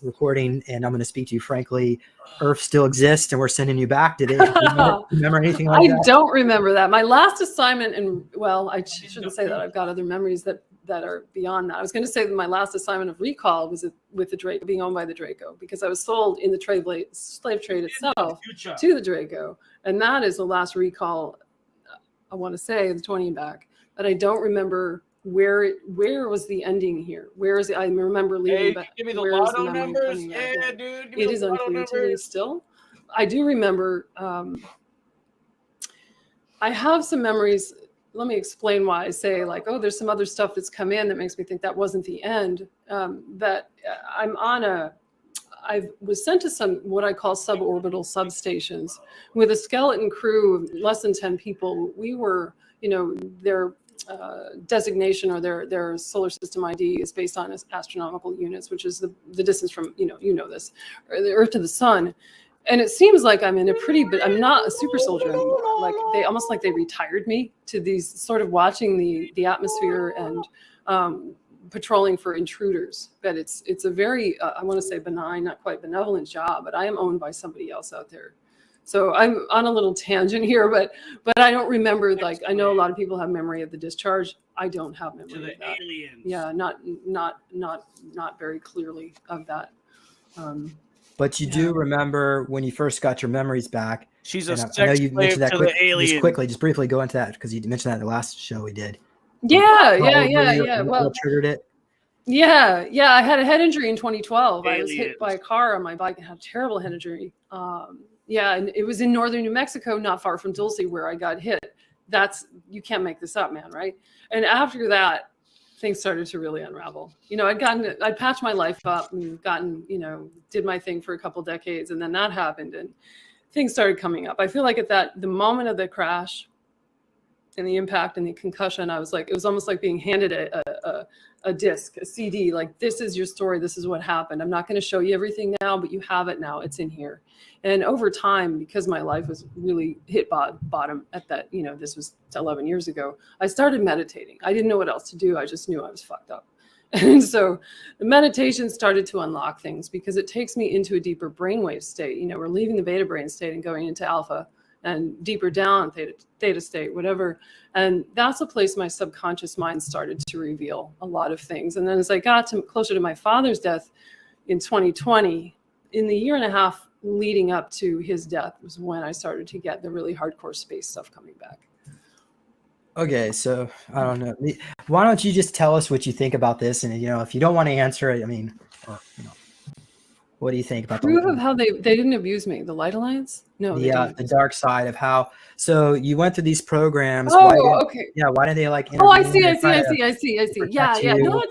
S11: recording, and I'm going to speak to you frankly. Earth still exists, and we're sending you back"? Did they remember anything like
S10: I
S11: that?
S10: don't remember that. My last assignment, and well, I shouldn't say that. I've got other memories that are beyond that. I was going to say that my last assignment of recall was with the Draco, being owned by the Draco, because I was sold in the slave trade itself to the Draco, and that is the last recall. I want to say the 20 and back, but I don't remember where was the ending here. Where is it? I remember leaving, but
S1: give me the
S10: where is
S1: lotto
S10: memory
S1: numbers.
S10: coming back
S1: Yeah,
S10: in?
S1: dude. Give me
S10: It
S1: the
S10: is
S1: lotto
S10: unclear to me
S1: numbers.
S10: still. I do remember. I have some memories. Let me explain why I say like, oh, there's some other stuff that's come in that makes me think that wasn't the end. That I'm on I was sent to some what I call suborbital substations with a skeleton crew of less than 10 people. We were, their designation or their solar system ID is based on astronomical units, which is the distance from, this, or the Earth to the sun. And it seems like I'm in a but I'm not a super soldier anymore. Like they retired me to these sort of watching the atmosphere and patrolling for intruders. But it's a very, I want to say benign, not quite benevolent job, but I am owned by somebody else out there. So I'm on a little tangent here, but I don't remember, like, I know a lot of people have memory of the discharge. I don't have memory
S1: To the
S10: of that.
S1: aliens.
S10: Yeah, not very clearly of that.
S11: But you do remember when you first got your memories back.
S1: She's a
S11: And I know
S1: sex
S11: you
S1: slave
S11: mentioned that
S1: to
S11: quick,
S1: the aliens.
S11: just briefly go into that because you mentioned that in the last show we did.
S10: Yeah.
S11: What triggered it?
S10: Yeah. I had a head injury in 2012. I was hit by a car on my bike and had a terrible head injury. And it was in northern New Mexico, not far from Dulce, where I got hit. You can't make this up, man, right? And after that, things started to really unravel. I'd patched my life up and did my thing for a couple decades, and then that happened and things started coming up. I feel like at the moment of the crash and the impact and the concussion, I was like, it was almost like being handed a disc, a CD, like, this is your story. This is what happened. I'm not going to show you everything now, but you have it now. It's in here. And over time, because my life was really hit bottom at that, this was 11 years ago, I started meditating. I didn't know what else to do. I just knew I was fucked up. And so the meditation started to unlock things because it takes me into a deeper brainwave state. We're leaving the beta brain state and going into alpha and deeper down theta state, whatever. And that's a place my subconscious mind started to reveal a lot of things. And then as I got closer to my father's death in 2020, in the year and a half leading up to his death was when I started to get the really hardcore space stuff coming back.
S11: Okay, so I don't know. Why don't you just tell us what you think about this? And if you don't want to answer it, what do you think about
S10: proof of how they didn't abuse me? The Light Alliance? No,
S11: the dark side of how. So you went through these programs.
S10: Okay.
S11: Yeah, why did they like?
S10: I see. Yeah. No,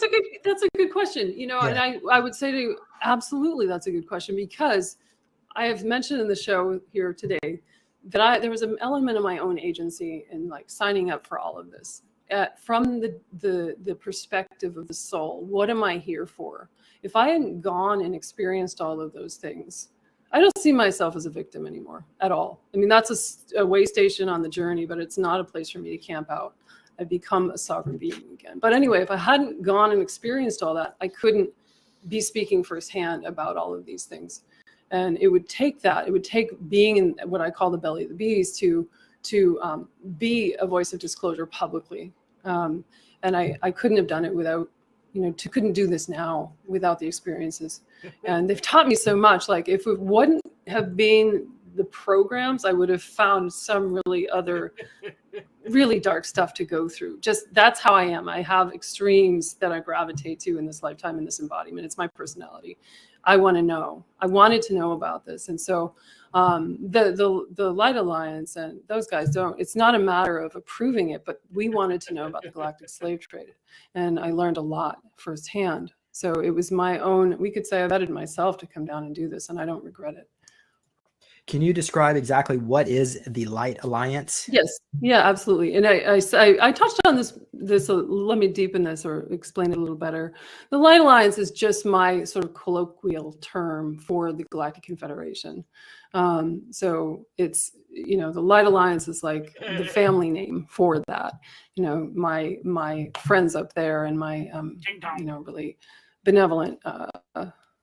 S10: that's a good question.
S11: Yeah.
S10: And I would say to you, absolutely, that's a good question, because I have mentioned in the show here today that there was an element of my own agency in like signing up for all of this. From the perspective of the soul, what am I here for? If I hadn't gone and experienced all of those things, I don't see myself as a victim anymore at all. I mean, that's a way station on the journey, but it's not a place for me to camp out. I've become a sovereign being again. But anyway, if I hadn't gone and experienced all that, I couldn't be speaking firsthand about all of these things. And it would take being in what I call the belly of the beast to be a voice of disclosure publicly. And I couldn't have done it without, couldn't do this now without the experiences. And they've taught me so much. Like, if it wouldn't have been the programs, I would have found some really dark stuff to go through. Just, that's how I am. I have extremes that I gravitate to in this lifetime, in this embodiment. It's my personality. I want to know. I wanted to know about this. And so the Light Alliance and those guys don't. It's not a matter of approving it, but we wanted to know about the galactic slave trade. And I learned a lot firsthand. So it was my own, we could say I vetted myself to come down and do this, and I don't regret it.
S11: Can you describe exactly what is the Light Alliance?
S10: Yes. Yeah, absolutely. And I touched on this this. Let me deepen this or explain it a little better. The Light Alliance is just my sort of colloquial term for the Galactic Confederation. So it's, you know, the Light Alliance is like the family name for that. You know, my friends up there and my you know, really benevolent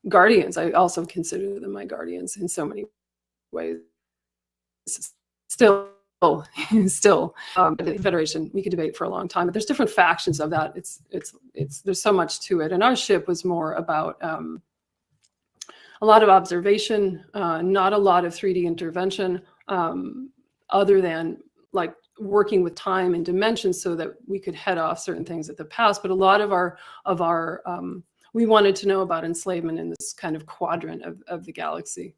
S10: guardians. I also consider them my guardians in so many ways. Still, the Federation, we could debate for a long time, but there's different factions of that. There's so much to it. And our ship was more about a lot of observation, not a lot of 3D intervention, other than like working with time and dimensions so that we could head off certain things at the past. But a lot of our we wanted to know about enslavement in this kind of quadrant of the galaxy.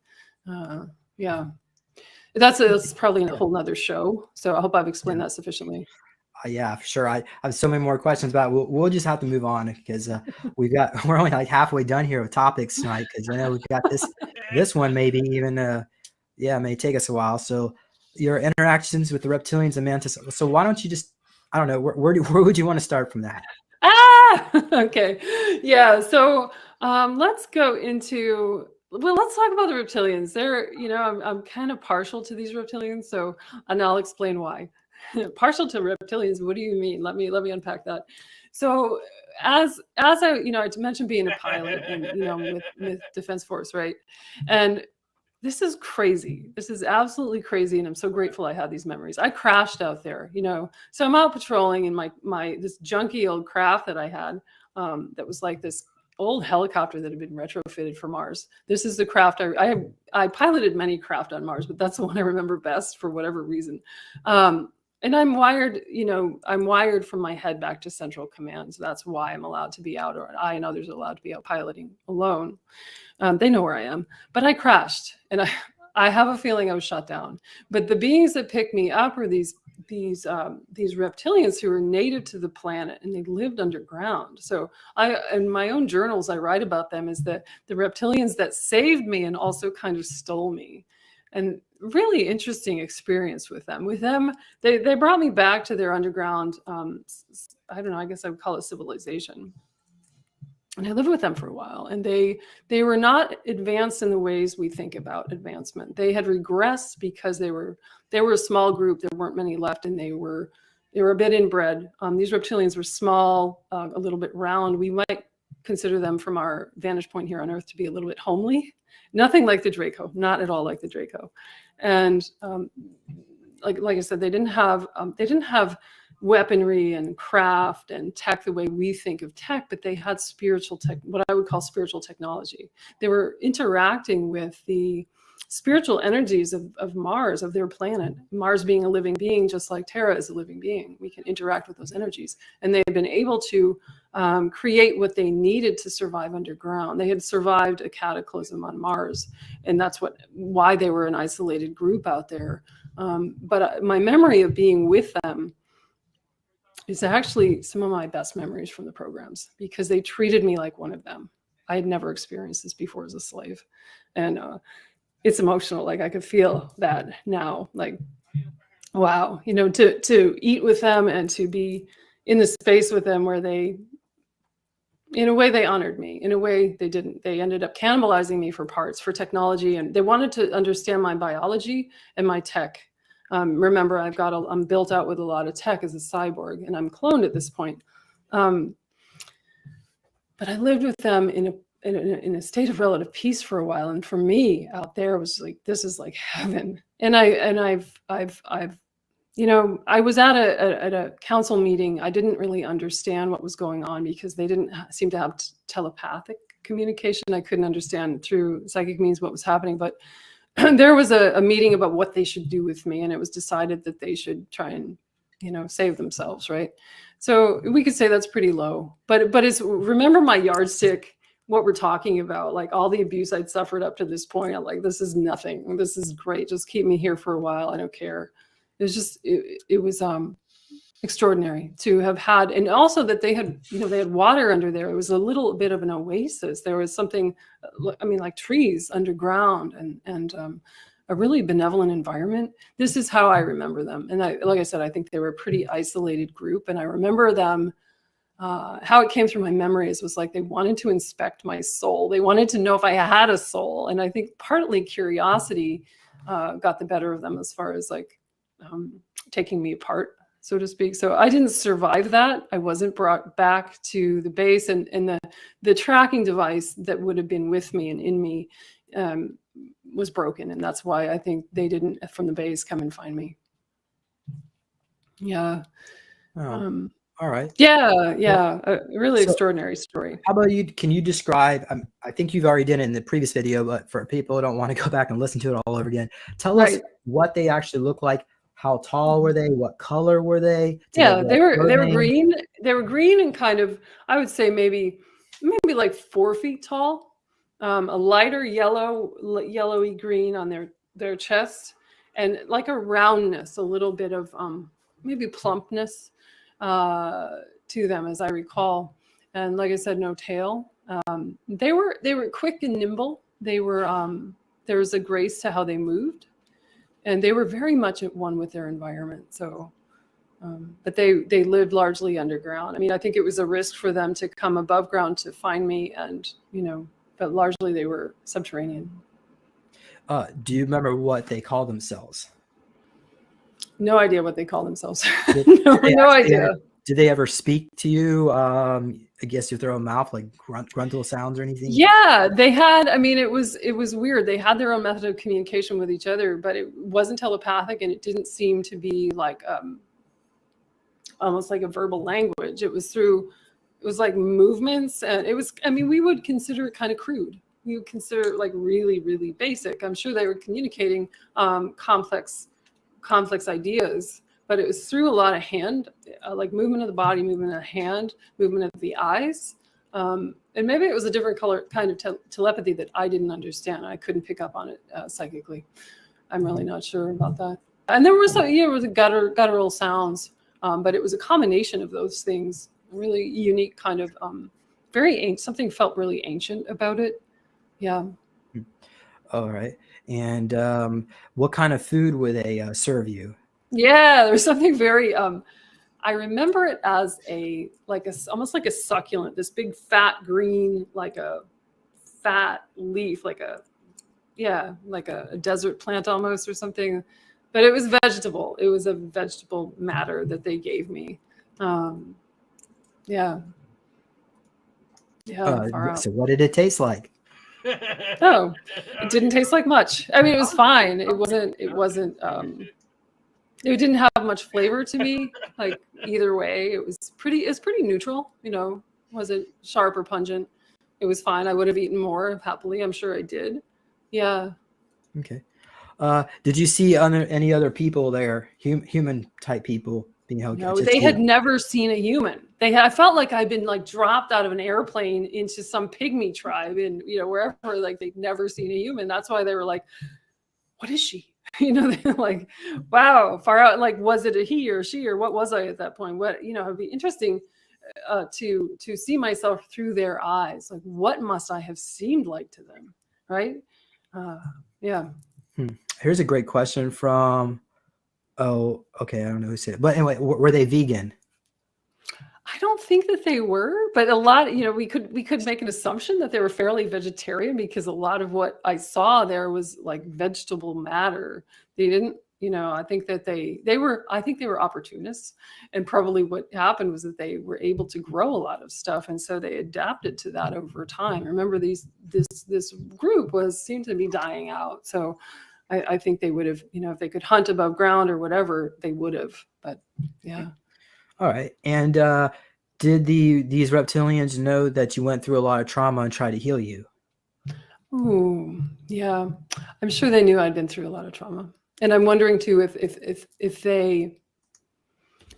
S10: Yeah. That's probably a whole nother show. So I hope I've explained that sufficiently.
S11: Yeah, for sure. I have so many more questions, but we'll just have to move on because we're only like halfway done here with topics tonight, because I know we've got this one maybe even may take us a while. So your interactions with the reptilians and mantis. So why don't you just, I don't know, where would you want to start from that?
S10: Okay. Yeah. So let's go into, well, let's talk about the reptilians. They're, you know, I'm kind of partial to these reptilians, so, and I'll explain why. Partial to reptilians, what do you mean? Let me unpack that. So as I, you know, I mentioned being a pilot and, you know, with Defense Force, right? And this is crazy. This is absolutely crazy. And I'm so grateful I had these memories. I crashed out there, you know, so I'm out patrolling in my this junky old craft that I had that was like this old helicopter that had been retrofitted for Mars. This is the craft I piloted many craft on Mars, but that's the one I remember best for whatever reason. And I'm wired, you know, I'm wired from my head back to Central Command. So that's why I'm allowed to be out, or I and others are allowed to be out piloting alone. They know where I am, but I crashed, and I have a feeling I was shot down. But the beings that picked me up are these reptilians who are native to the planet, and they lived underground. So in my own journals, I write about them as the reptilians that saved me and also kind of stole me. And really interesting experience with them. With them, they brought me back to their underground, I don't know, I guess I would call it civilization. And I lived with them for a while, and they were not advanced in the ways we think about advancement. They had regressed because they were a small group. There weren't many left, and they were a bit inbred. These reptilians were small, a little bit round. We might consider them from our vantage point here on Earth to be a little bit homely. Nothing like the Draco, not at all like the Draco. And like I said, they didn't have weaponry and craft and tech the way we think of tech, but they had spiritual tech, what I would call spiritual technology. They were interacting with the spiritual energies of Mars, of their planet. Mars being a living being, just like Terra is a living being. We can interact with those energies. And they've been able to create what they needed to survive underground. They had survived a cataclysm on Mars, and that's why they were an isolated group out there. But my memory of being with them is actually some of my best memories from the programs, because they treated me like one of them. I had never experienced this before as a slave. And it's emotional. Like I could feel that now, like, wow, you know, to eat with them and to be in the space with them where they, in a way they honored me, in a way they didn't. They ended up cannibalizing me for parts, for technology, and they wanted to understand my biology and my tech. Remember, I'm built out with a lot of tech as a cyborg, and I'm cloned at this point. But I lived with them in a state of relative peace for a while, and for me, out there was like, this is like heaven. And I've you know, I was at a council meeting. I didn't really understand what was going on because they didn't seem to have telepathic communication. I couldn't understand through psychic means what was happening, but there was a meeting about what they should do with me, and it was decided that they should try and, you know, save themselves, right? So we could say that's pretty low, but it's, remember my yardstick, what we're talking about, like all the abuse I'd suffered up to this point. I'm like, this is nothing. This is great. Just keep me here for a while. I don't care. It was just, it was extraordinary to have had, and also that they had, you know, they had water under there. It was a little bit of an oasis. There was something, I mean, like trees underground, and a really benevolent environment. This is how I remember them. And like I said, I think they were a pretty isolated group. And I remember them, how it came through my memories was like they wanted to inspect my soul. They wanted to know if I had a soul. And I think partly curiosity got the better of them as far as like taking me apart, so to speak. So I didn't survive that. I wasn't brought back to the base, and the tracking device that would have been with me and in me was broken. And that's why I think they didn't from the base come and find me. Yeah.
S11: Oh, all right.
S10: Yeah. A really
S11: So-
S10: extraordinary story.
S11: How about you? Can you describe? I think you've already done it in the previous video, but for people who don't want to go back and listen to it all over again, tell us
S10: Right.
S11: what they actually look like. How tall were they? What color were they? Did
S10: Yeah,
S11: wear
S10: they were
S11: clothing?
S10: green. They were green and kind of, I would say maybe like 4 feet tall. A lighter yellowy green on their chest, and like a roundness, a little bit of maybe plumpness to them, as I recall. And like I said, no tail. They were quick and nimble. They were there was a grace to how they moved, and they were very much at one with their environment. So, but they lived largely underground. I mean, I think it was a risk for them to come above ground to find me, and but largely they were subterranean.
S11: Do you remember what they call themselves?
S10: No idea what they call themselves.
S11: Did
S10: no
S11: they
S10: no
S11: actually
S10: idea.
S11: Did they ever speak to you? I guess with their own mouth, like gruntle sounds or anything?
S10: Yeah, they had. I mean, it was weird. They had their own method of communication with each other, but it wasn't telepathic, and it didn't seem to be like almost like a verbal language. It was like movements, and it was. I mean, we would consider it kind of crude. We would consider it like really, really basic. I'm sure they were communicating complex ideas, but it was through a lot of hand, like movement of the body, movement of the hand, movement of the eyes. And maybe it was a different kind of telepathy that I didn't understand. I couldn't pick up on it psychically. I'm really not sure about that. And there was the guttural sounds, but it was a combination of those things. Really unique kind of something felt really ancient about it. Yeah.
S11: All right. And what kind of food would they serve you?
S10: Yeah, there was something very I remember it as almost like a succulent, this big fat green, like a fat leaf, like a desert plant almost or something. But it was vegetable. It was a vegetable matter that they gave me. Yeah. Far out.
S11: So what did it taste like?
S10: Oh, it didn't taste like much. I mean, it was fine. It wasn't it didn't have much flavor to me, like either way. It was pretty neutral, wasn't sharp or pungent. It was fine. I would have eaten more happily. I'm sure I did. Yeah.
S11: Okay. Did you see any other people there, human type people being held?
S10: No, they had never seen a human. I felt like I'd been like dropped out of an airplane into some pygmy tribe and wherever, like they'd never seen a human. That's why they were like, what is she? They're like, wow, far out. Like, was it a he or she, or what was I at that point? What, it'd be interesting to see myself through their eyes. Like, what must I have seemed like to them? Right. Yeah.
S11: Here's a great question from, oh, okay, I don't know who said it. But anyway, were they vegan?
S10: I don't think that they were, but a lot, we could make an assumption that they were fairly vegetarian, because a lot of what I saw there was like vegetable matter. They didn't, I think that they were opportunists, and probably what happened was that they were able to grow a lot of stuff, and so they adapted to that over time. Remember, this group seemed to be dying out, so I think they would have, if they could hunt above ground or whatever, they would have. But yeah.
S11: All right. And did these reptilians know that you went through a lot of trauma and try to heal you?
S10: Ooh, yeah. I'm sure they knew I'd been through a lot of trauma. And I'm wondering too if they,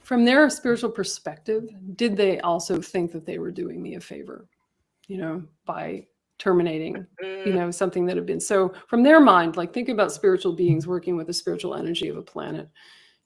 S10: from their spiritual perspective, did they also think that they were doing me a favor, by terminating, something that had been. So from their mind, like, think about spiritual beings working with the spiritual energy of a planet.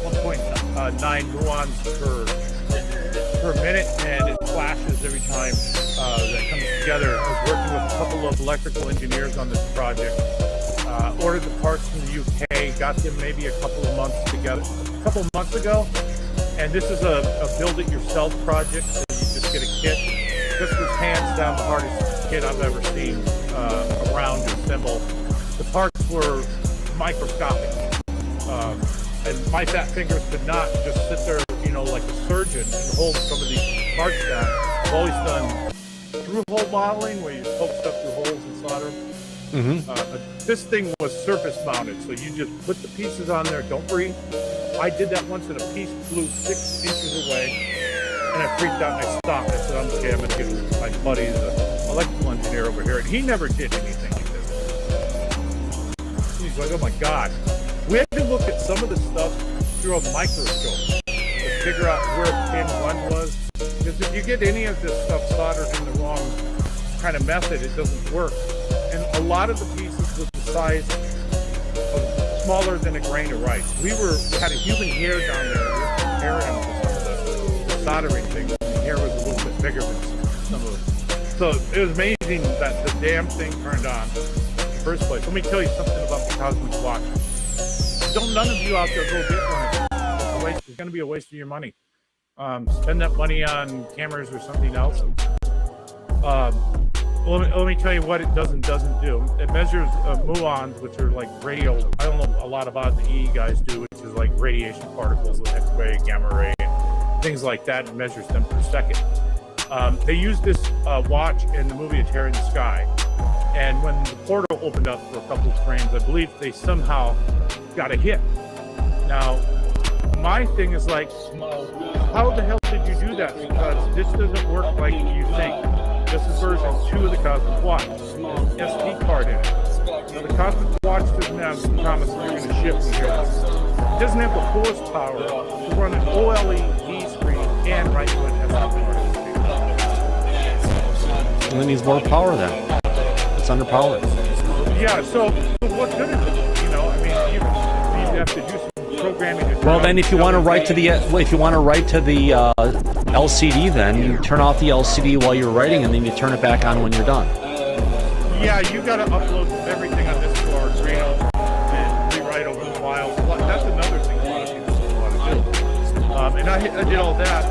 S5: 1.9 muons per minute, and flashes every time that comes together. I was working with a couple of electrical engineers on this project. Ordered the parts from the UK, got them maybe a couple of months ago. And this is a build-it-yourself project. So you just get a kit. This was hands down the hardest kit I've ever seen around to assemble. The parts were microscopic. And my fat fingers could not just sit there, like a surgeon and hold some of these parts down. I've always done through-hole modeling where you poke stuff through holes and solder them.
S9: Mm-hmm.
S5: This thing was surface mounted, so you just put the pieces on there, don't breathe. I did that once and a piece flew 6 inches away, and I freaked out and I stopped. I said, I'm going to get my buddy, the electrical engineer over here, and he never did anything like this. He's like, oh my God. We had to look at some of the stuff through a microscope to figure out where pin 1 was, because if you get any of this stuff soldered in the wrong kind of method, it doesn't work. And a lot of the pieces were the size of smaller than a grain of rice. We had a human hair down there. We were comparing them to some of the soldering things. The hair was a little bit bigger than some of them. So it was amazing that the damn thing turned on in the first place. Let me tell you something about the Cosmic Watch. Don't none of you out there go get one. It's going to be a waste of your money. Spend that money on cameras or something else. Let me tell you what it doesn't do. It measures muons, which are like radio. I don't know a lot about the EE guys do, which is like radiation particles, X-ray, gamma ray, and things like that. It measures them per second. They used this watch in the movie A Tear in the Sky, and when the portal opened up for a couple of frames, I believe they somehow got a hit. Now, my thing is like, how the hell did you do that? Because this doesn't work like you think. This is version 2 of the Cosmic Watch. There's an SD card in it. Now, the Cosmic Watch doesn't have the promise that you're going to ship from here. It doesn't have the horsepower to run an OLED screen and write to an SD card.
S9: It needs more power then. It's underpowered.
S5: Yeah, so what good is it? You have to do some programming.
S9: Well, then if you want to write to the LCD, then you turn off the LCD while you're writing, and then you turn it back on when you're done.
S5: Yeah, you got to upload everything on this to our Arduino and rewrite over the files. That's another thing a lot of people want to do. And I did all that.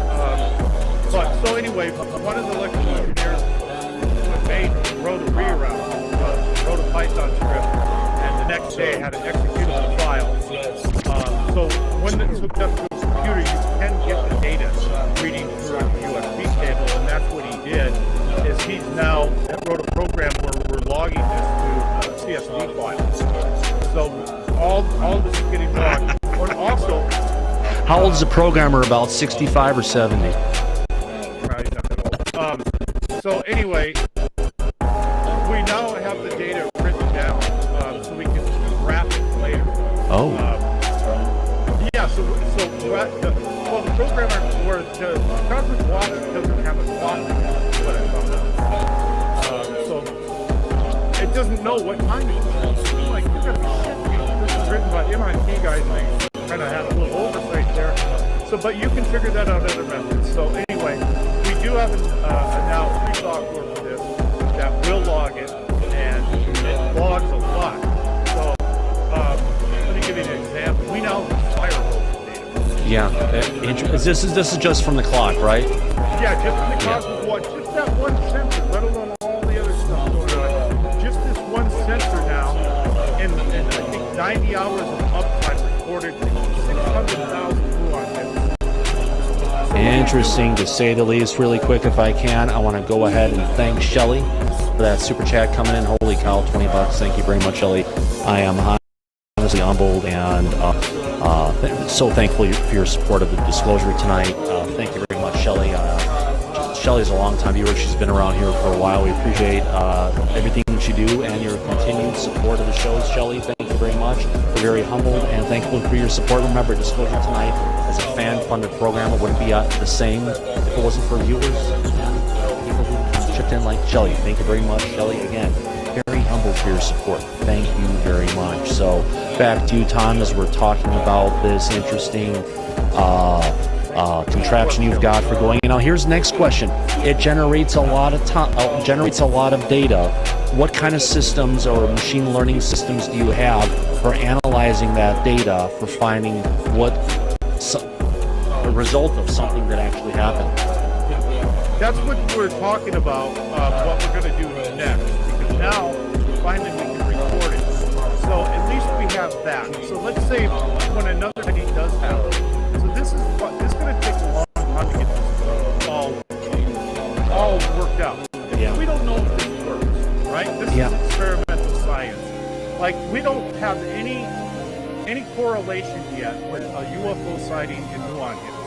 S5: But so anyway, one of the electrical engineers wrote a reroute, wrote a Python script, and the next day had an executable file. So when it's hooked up to a computer, you can get the data reading through a USB cable, and that's what he did. Is he's now wrote a program where we're logging this to CSV files. So all this is getting logged. But also,
S9: how old is the programmer? About 65 or 70?
S5: He's not that old. So anyway, we now have the data written down, so we can graph it later.
S9: Oh.
S5: Yeah, so the programmer, where the Cosmic Watch doesn't have a clock, what I found out. So it doesn't know what time it is. I'm like, you gotta be shitting me. This is written by MIT guys, and they kind of had a little oversight there. So, but you can figure that out other methods. So anyway, we do have now free software for this that will log it, and it logs a lot. So let me give you an example. We now have fire hose data.
S9: Yeah. This is just from the clock, right?
S5: Yeah, just from the Cosmic Watch, just that one sensor, let alone all the other stuff going on. Just this one sensor now, and I think 90 hours of uptime recorded 600,000 muon hits.
S9: Interesting, to say the least. Really quick, if I can, I want to go ahead and thank Shelly for that super chat coming in. Holy cow, $20. Thank you very much, Shelly. I am honestly humbled and so thankful for your support of the disclosure tonight. Thank you very much, Shelly. Shelly's a long-time viewer. She's been around here for a while. We appreciate everything that you do and your continued support of the shows, Shelly. Thank you very much. We're very humbled and thankful for your support. Remember, Disclosure Tonight is a fan-funded program. It wouldn't be the same if it wasn't for viewers, people who chipped in like Shelly. Thank you very much, Shelly. Again, very humbled for your support. Thank you very much. So back to you, Tom, as we're talking about this interesting contraption you've got for going. Now, here's the next question. It generates a lot of generates a lot of data. What kind of systems or machine learning systems do you have for analyzing that data for finding what a result of something that actually happened?
S5: That's what we're talking about, what we're going to do next, because now finally we can record it. So at least we have that. So let's say when another thing does happen. So this is going to take a long time to get this all worked out.
S9: Yeah.
S5: We don't know if this works, right? This is experimental science. Like, we don't have any correlation yet with a UFO sighting in Muon Hills.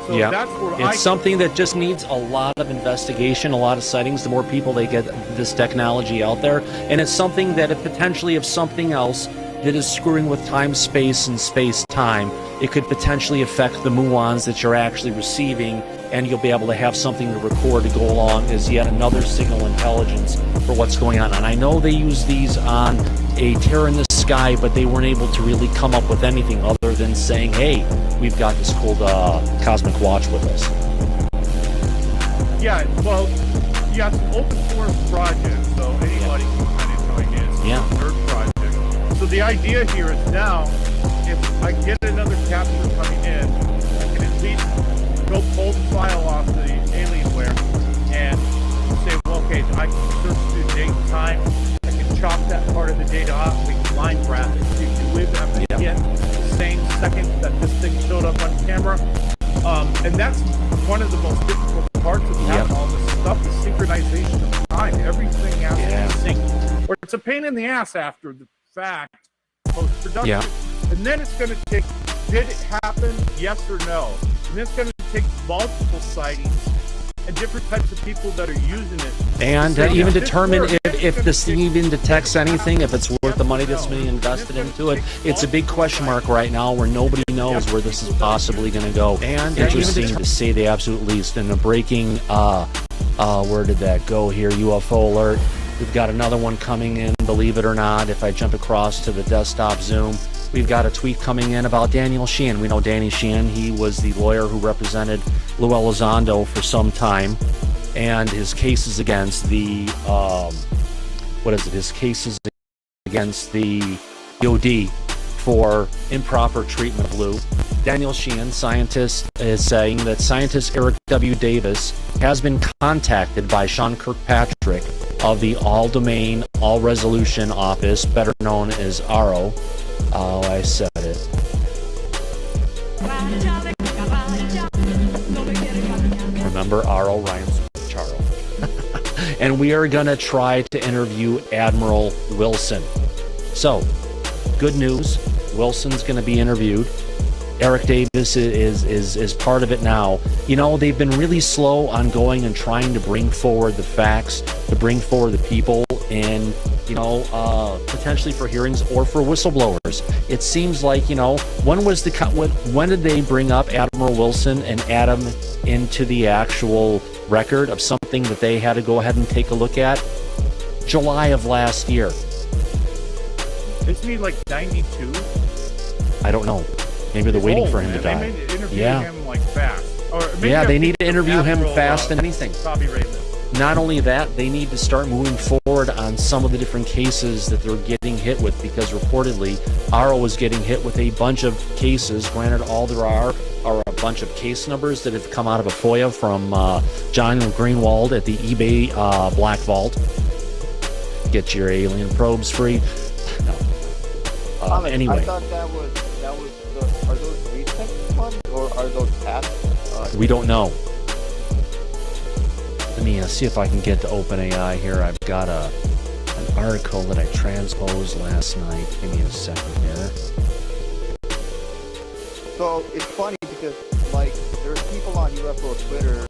S5: So that's where
S9: it's something that just needs a lot of investigation, a lot of sightings. The more people they get this technology out there, and it's something that if something else that is screwing with time, space, and space-time, it could potentially affect the muons that you're actually receiving, and you'll be able to have something to record to go along as yet another signal intelligence for what's going on. And I know they use these on a tear in the sky, but they weren't able to really come up with anything other than saying, hey, we've got this cool cosmic watch with us.
S5: Yeah, well, yeah, it's an open source project, so anybody can kind of join in. It's a third project. So the idea here is now, if I get another capture coming in, I can at least go pull the file off the Alienware and say, well, okay, I can search through date and time. I can chop that part of the data off. We can line graph it. So you can live after the same second that this thing showed up on camera. And that's one of the most difficult parts of having all this stuff, the synchronization of time. Everything has to be synced. Or it's a pain in the ass after the fact, post-production.
S9: Yeah.
S5: And then it's going to take, did it happen, yes or no? And then it's going to take multiple sightings and different types of people that are using it.
S9: And even determine if this thing even detects anything, if it's worth the money that's being invested into it. It's a big question mark right now where nobody knows where this is possibly going to go. And interesting to say the absolute least. In a breaking, where did that go here? UFO alert. We've got another one coming in, believe it or not. If I jump across to the desktop Zoom, we've got a tweet coming in about Daniel Sheehan. We know Danny Sheehan. He was the lawyer who represented Lou Elizondo for some time. And his cases against the, his cases against the DOD for improper treatment of Lou. Daniel Sheehan, scientist, is saying that scientist Eric W. Davis has been contacted by Sean Kirkpatrick of the All Domain, All Resolution Office, better known as ARO. Oh, I said it. Remember ARO rhymes with Charo. And we are going to try to interview Admiral Wilson. So, good news. Wilson's going to be interviewed. Eric Davis is part of it now. You know, they've been really slow on going and trying to bring forward the facts, to bring forward the people, and, you know, potentially for hearings or for whistleblowers. It seems like, you know, when did they bring up Admiral Wilson and add him into the actual record of something that they had to go ahead and take a look at? July of last year.
S5: Isn't he like 92?
S9: I don't know. Maybe they're waiting for him to die.
S5: They need to interview him like fast. Or maybe
S9: they need to interview him fast and anything.
S5: Bobby Raymond.
S9: Not only that, they need to start moving forward on some of the different cases that they're getting hit with, because reportedly ARO is getting hit with a bunch of cases. Granted, all there are a bunch of case numbers that have come out of a FOIA from John Greenwald at the eBay Black Vault. Get your alien probes free. No. Anyway.
S12: I thought that was are those recent ones or are those past?
S9: We don't know. Let me see if I can get to OpenAI here. I've got an article that I transposed last night. Give me a second here.
S12: So it's funny because, like, there's people on UFO Twitter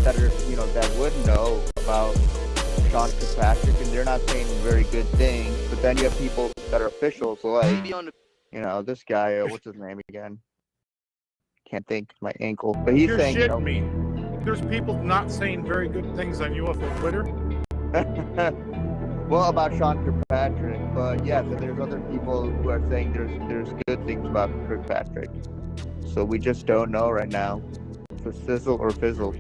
S12: that are, you know, that would know about Sean Kirkpatrick, and they're not saying very good things. But then you have people that are officials, like, you know, this guy, what's his name again? Can't think, my ankle. But he's saying,
S5: you know, there's people not saying very good things on UFO Twitter.
S12: Well, about Sean Kirkpatrick, but yeah, so there's other people who are saying there's good things about Kirkpatrick. So we just don't know right now if it's sizzle or fizzle.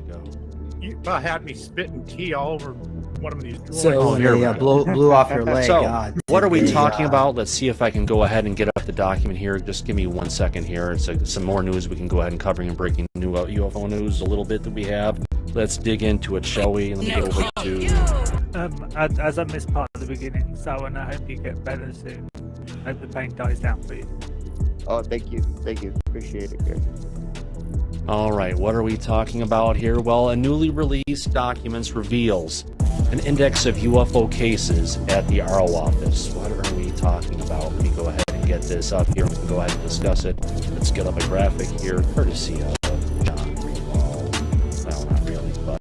S5: You about had me spitting tea all over one of these drawers.
S11: So when
S9: here
S11: they
S9: we
S11: blew off your leg,
S9: So, what
S11: did
S9: are we
S11: they,
S9: talking about? Let's see if I can go ahead and get up the document here. Just give me 1 second here. It's some more news we can go ahead and covering and breaking new UFO news a little bit that we have. Let's dig into it, shall we? Let me get over to...
S13: As I missed part of the beginning, so and I hope you get better soon. Hope the pain dies down for you.
S12: Oh, thank you. Appreciate it, guys.
S9: All right, what are we talking about here? Well, a newly released documents reveals an index of UFO cases at the RO office. What are we talking about? Let me go ahead and get this up here. We can go ahead and discuss it. Let's get up a graphic here, courtesy of John Greenwald. Well, not really, but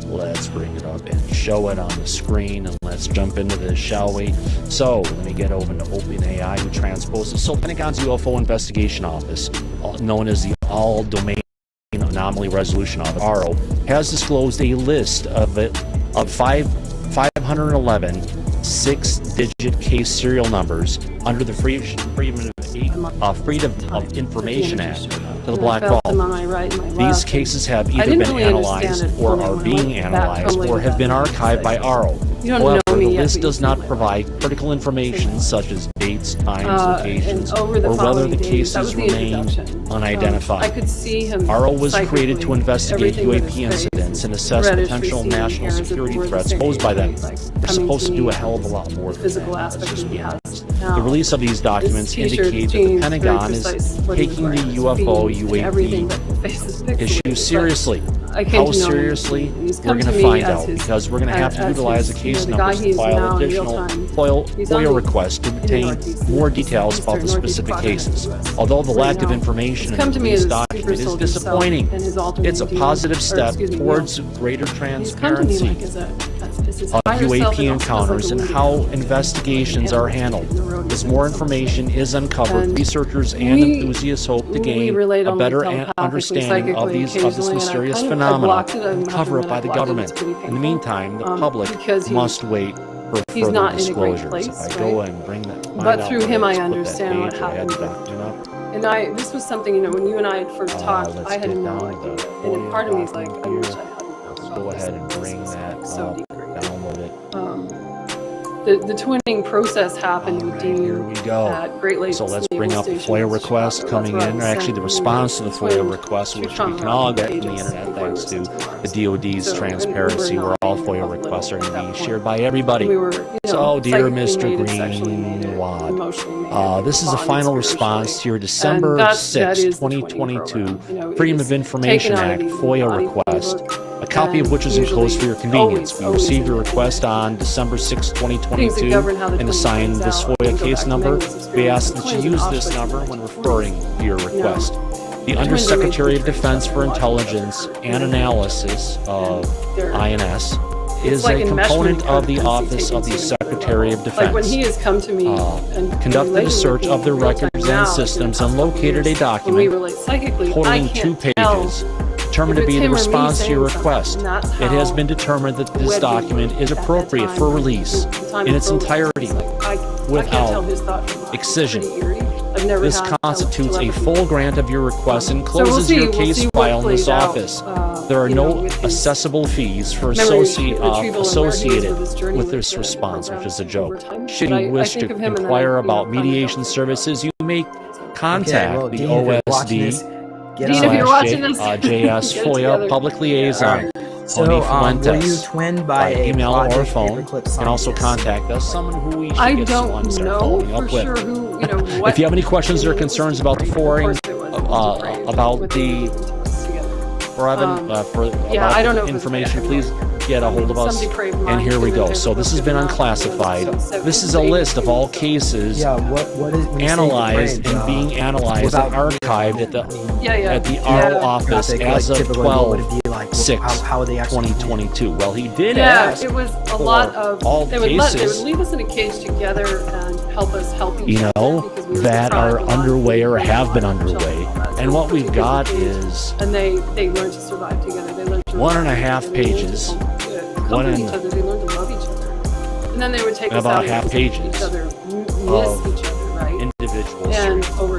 S9: let's bring it up and show it on the screen, and let's jump into this, shall we? So, let me get over to OpenAI, who transposes. So, Pentagon's UFO Investigation Office, known as the All Domain Anomaly Resolution Office, ARO, has disclosed a list of 511 six-digit case serial numbers under the Freedom of Information Act to the Black Vault. These cases have either been analyzed or are being analyzed or have been archived by ARO. However, the list does not provide critical information such as dates, times, locations, or whether the cases remain unidentified. ARO was created to investigate UAP incidents and assess potential national security threats posed by them. They're supposed to do a hell of a lot more than that, let's just be honest. The release of these documents indicates that the Pentagon is taking the UFO UAP issue seriously. How seriously? We're going to find out, because we're going to have to utilize the case numbers to file additional FOIA requests to obtain more details about the specific cases. Although the lack of information in the release document is disappointing, it's a positive step towards greater transparency of UAP encounters and how investigations are handled. As more information is uncovered, researchers and enthusiasts hope to gain a better understanding of this mysterious phenomenon covered up by the government. In the meantime, the public must wait for further disclosures. If I go and bring that,
S10: but through him, I understand what happened. And this was something, when you and I had first talked, I had no idea. And part of me is like, I wish I hadn't known.
S9: Let's go ahead and bring that up, download it.
S10: The twinning process happened with Dean
S9: here we go.
S10: At Great Lakes.
S9: So let's bring up the FOIA request coming in, or actually the response to the FOIA request, which we can all get from the internet thanks to the DoD's transparency, where all FOIA requests are going to be shared by everybody. So, dear Mr. Greenwald, this is the final response to your December 6, 2022 Freedom of Information Act FOIA request, a copy of which is enclosed for your convenience. We received your request on December 6, 2022, and assigned this FOIA case number. We ask that you use this number when referring to your request. The Undersecretary of Defense for Intelligence and Analysis of INS is a component of the Office of the Secretary of Defense.
S10: Like when he has come to me and
S9: conducted a search of the records and systems and located a document totaling 2 pages, determined to be the response to your request. It has been determined that this document is appropriate for release in its entirety without excision. This constitutes a full grant of your request and closes your case file in this office. There are no accessible fees for associated with this response, which is a joke. Should you wish to inquire about mediation services, you may contact the OSD
S10: Dean, if you're watching this,
S9: JS FOIA Public Liaison.
S11: So, were you twinned by
S9: email or phone?
S11: You
S9: can also contact us, someone who we should
S10: I
S9: get
S10: don't
S9: someone start
S10: know
S9: following
S10: for
S9: up with.
S10: sure who, what
S9: If you have any questions or concerns about the forwarding, about the
S10: I don't know if
S9: information, please get a hold of us. And here we go. So this has been unclassified. This is a list of all cases analyzed and being analyzed and archived at the RO office as of 12/6/2022. Well, he did ask
S10: it was a lot of
S9: all
S10: they would
S9: cases,
S10: leave us in a cage together and help us help each
S9: you know, that are underway or have been underway. And what we've got is
S10: and they learn to survive together. They learn to
S9: 1.5 pages.
S10: Each other, they learn to love each other, and then they would take us
S9: about
S10: out
S9: half pages
S10: each other, miss
S9: of
S10: each other, right?
S9: individuals
S10: And over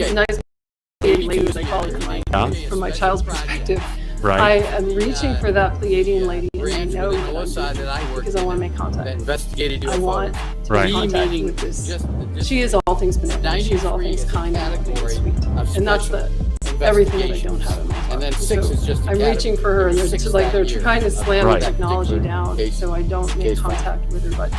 S10: it's nice being ladies and calling from my child's perspective.
S9: Right.
S10: I am reaching for that Pleiadian lady, and I
S14: Branch
S10: know
S14: with the
S10: that
S14: north side that I worked
S10: because I want to make
S14: that
S10: contact.
S14: investigated UFOs.
S10: I want to
S9: Right.
S10: make contact
S14: meaning
S10: with this.
S14: just the
S10: She is all things benevolent. She is all
S14: 93
S10: things
S14: is a
S10: kind and
S14: category
S10: sweet.
S14: of
S10: And that's
S14: special
S10: everything that I don't have in my heart.
S14: And then 6
S10: So
S14: is just a
S10: I'm reaching for her, and
S14: category.
S10: they're
S14: Six
S10: like they're
S14: that year
S10: trying to
S14: of
S10: slam
S9: Right.
S10: the technology
S14: particular
S10: down,
S14: case-
S10: so I don't make
S14: case file.
S10: contact with her. But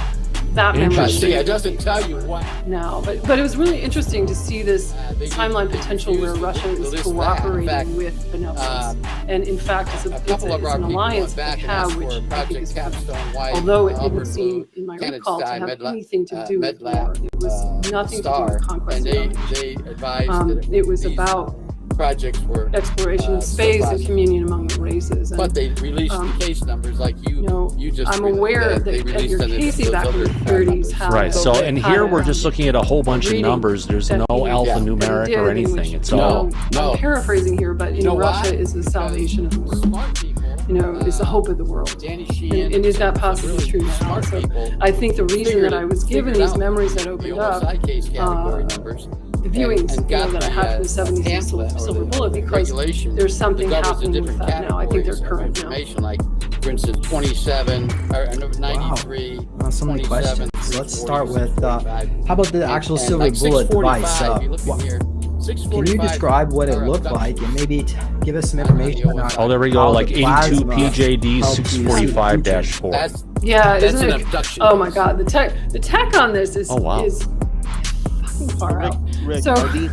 S10: that memory
S9: Interesting.
S14: See, it doesn't tell you what.
S10: now. But it was really interesting to see this
S14: They
S10: timeline
S14: they
S10: potential where
S14: refused to
S10: Russia is
S14: list that. In
S10: cooperating
S14: fact,
S10: with benevolence.
S14: um,
S10: And in fact, it's
S14: a couple of
S10: it's
S14: our
S10: an
S14: people
S10: alliance
S14: went back
S10: they
S14: and
S10: have,
S14: asked
S10: which
S14: for
S10: I think
S14: Project
S10: is
S14: Capstone White,
S10: although it
S14: Auburn
S10: didn't seem
S14: Blue,
S10: in my
S14: Kennedy
S10: recall to
S14: Stein,
S10: have
S14: Medla-
S10: anything to do with
S14: Medlab,
S10: war. It was nothing to do
S14: Star,
S10: with conquest.
S14: and
S10: of others.
S2: they advised that
S10: It was
S2: these
S10: about
S2: projects were
S10: exploration of space and communion among the races. And,
S2: but they released the case numbers like you just
S10: I'm aware
S2: they
S10: that
S2: released
S10: your
S2: on the-
S10: Casey
S2: those
S10: back in
S2: other
S10: the 30s had
S9: Right. So, and here we're just looking at a whole bunch of
S10: reading
S9: numbers. There's
S10: that
S9: no
S10: he-
S9: alphanumeric
S10: that he
S9: or
S10: did, in
S9: anything.
S10: which,
S9: It's
S10: you
S9: all.
S10: know, I'm paraphrasing here, but
S14: know
S10: Russia
S14: why?
S10: is the salvation of the world.
S14: Smart people.
S10: Is the hope of the world.
S14: Danny Sheehan.
S10: And is that possibly
S14: really
S10: true now?
S14: smart
S10: So
S14: people
S10: I think the reason that I was given
S14: figured
S10: these
S14: out
S10: memories that
S14: the
S10: opened up,
S14: OSI case category numbers.
S10: the viewings
S14: and got
S10: that I had from the 70s of
S14: pamphlet or
S10: Silver
S14: the
S10: Bullet, because
S14: regulation
S10: there's something
S14: that covers the
S10: happening with
S14: different
S10: that now. I think they're
S14: categories of
S10: current now.
S14: information, like, for instance, 27 or 93.
S11: So many
S14: 27,
S11: questions. Let's
S14: 340,
S11: start with how
S14: 645.
S11: about the actual
S14: And
S11: silver
S14: like
S11: bullet
S14: 645,
S11: device?
S14: you look in here,
S11: Can
S14: 645
S11: you describe what it
S14: are
S11: looked like and maybe give us some information on
S9: Oh, there we go.
S11: how
S9: Like
S11: the
S9: 82
S11: plasma
S9: PJD
S11: helped you see the
S9: 645-4.
S14: That's
S10: Yeah,
S14: that's
S10: isn't
S14: an
S10: it?
S14: abduction.
S10: Oh my God, the tech on this is
S9: Oh, wow.
S10: is fucking far out.
S12: Rick,
S10: So
S12: are these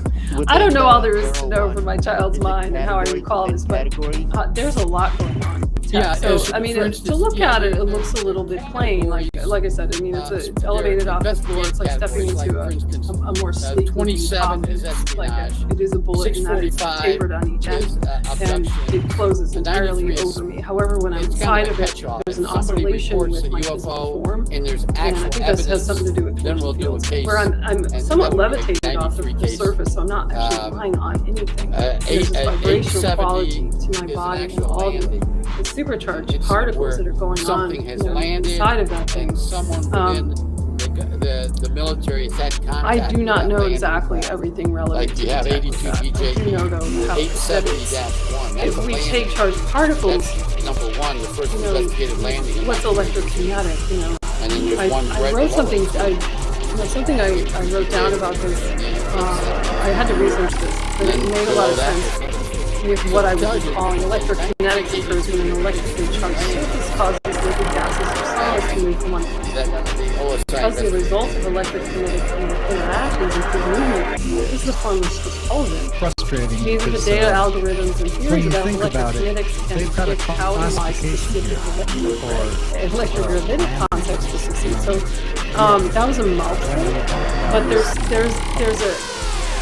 S10: I don't know all there is to
S12: within
S10: know
S12: the
S10: for my child's
S12: is it
S10: mind and how I
S12: categories
S10: recall
S12: within
S10: this, but
S12: categories?
S10: there's a lot going on.
S14: Yeah,
S10: So
S14: as-
S10: I mean,
S14: for
S10: to
S14: instance,
S10: look
S14: yeah,
S10: at it, it
S14: the-
S10: looks a little bit plain. Like I said, I mean, it's elevated off the floor. It's like stepping into a more sleek
S14: 27 is
S10: coffin. Like
S14: espionage.
S10: it is a bullet in that it's
S14: 645
S10: tapered on each end,
S14: is,
S10: and
S14: abduction.
S10: it closes
S14: The
S10: entirely
S14: 93 is-
S10: over me. However, when I'm
S14: It's
S10: inside
S14: kind
S10: of
S14: a
S10: it,
S14: catch-all.
S10: there's
S14: If
S10: an
S14: somebody
S10: oscillation
S14: reports
S10: with
S14: a
S10: my
S14: UFO
S10: physical form.
S14: and there's
S10: And I
S14: actual
S10: think that
S14: evidence,
S10: has something to do with
S14: then we'll do a
S10: fields,
S14: case.
S10: where I'm
S14: and
S10: somewhat
S14: that would make
S10: levitated off of
S14: 93
S10: the
S14: case.
S10: surface, so I'm not actually lying on anything. There's this vibrational quality to my body and all the supercharged particles that are going on
S14: something has landed
S10: inside of that thing.
S14: and someone within the military has had contact.
S10: I do
S14: with
S10: not
S14: that
S10: know
S14: landing
S10: exactly
S14: craft.
S10: everything relevant
S14: Like
S10: to
S14: you have
S10: the tech
S14: 82
S10: with that. I do know though how
S14: 870-1. That's
S10: if
S14: a
S10: we
S14: landing.
S10: take charged particles,
S14: That's number one, the first investigated landing. in
S10: what's
S14: 1993.
S10: electrokinetic,
S14: And then there's one
S10: I
S14: right
S10: wrote
S14: below
S10: something.
S14: it.
S10: Something I wrote down about this. I had to research this, but it made a lot of sense with what I was calling electrokinetics occurs when an electrically charged surface causes liquid gases or solids to move from one place to the other. As a result of electrokinetic interactions and fluid movement, this is the form of propulsion.
S15: Frustrating.
S10: These are the
S15: because,
S10: data algorithms and
S15: when
S10: theories
S15: you
S10: about
S15: think about it,
S10: electrokinetics and
S15: they've got a
S10: predict how and why specific electrogravitic concepts will succeed. So that was a mouthful, but there's a.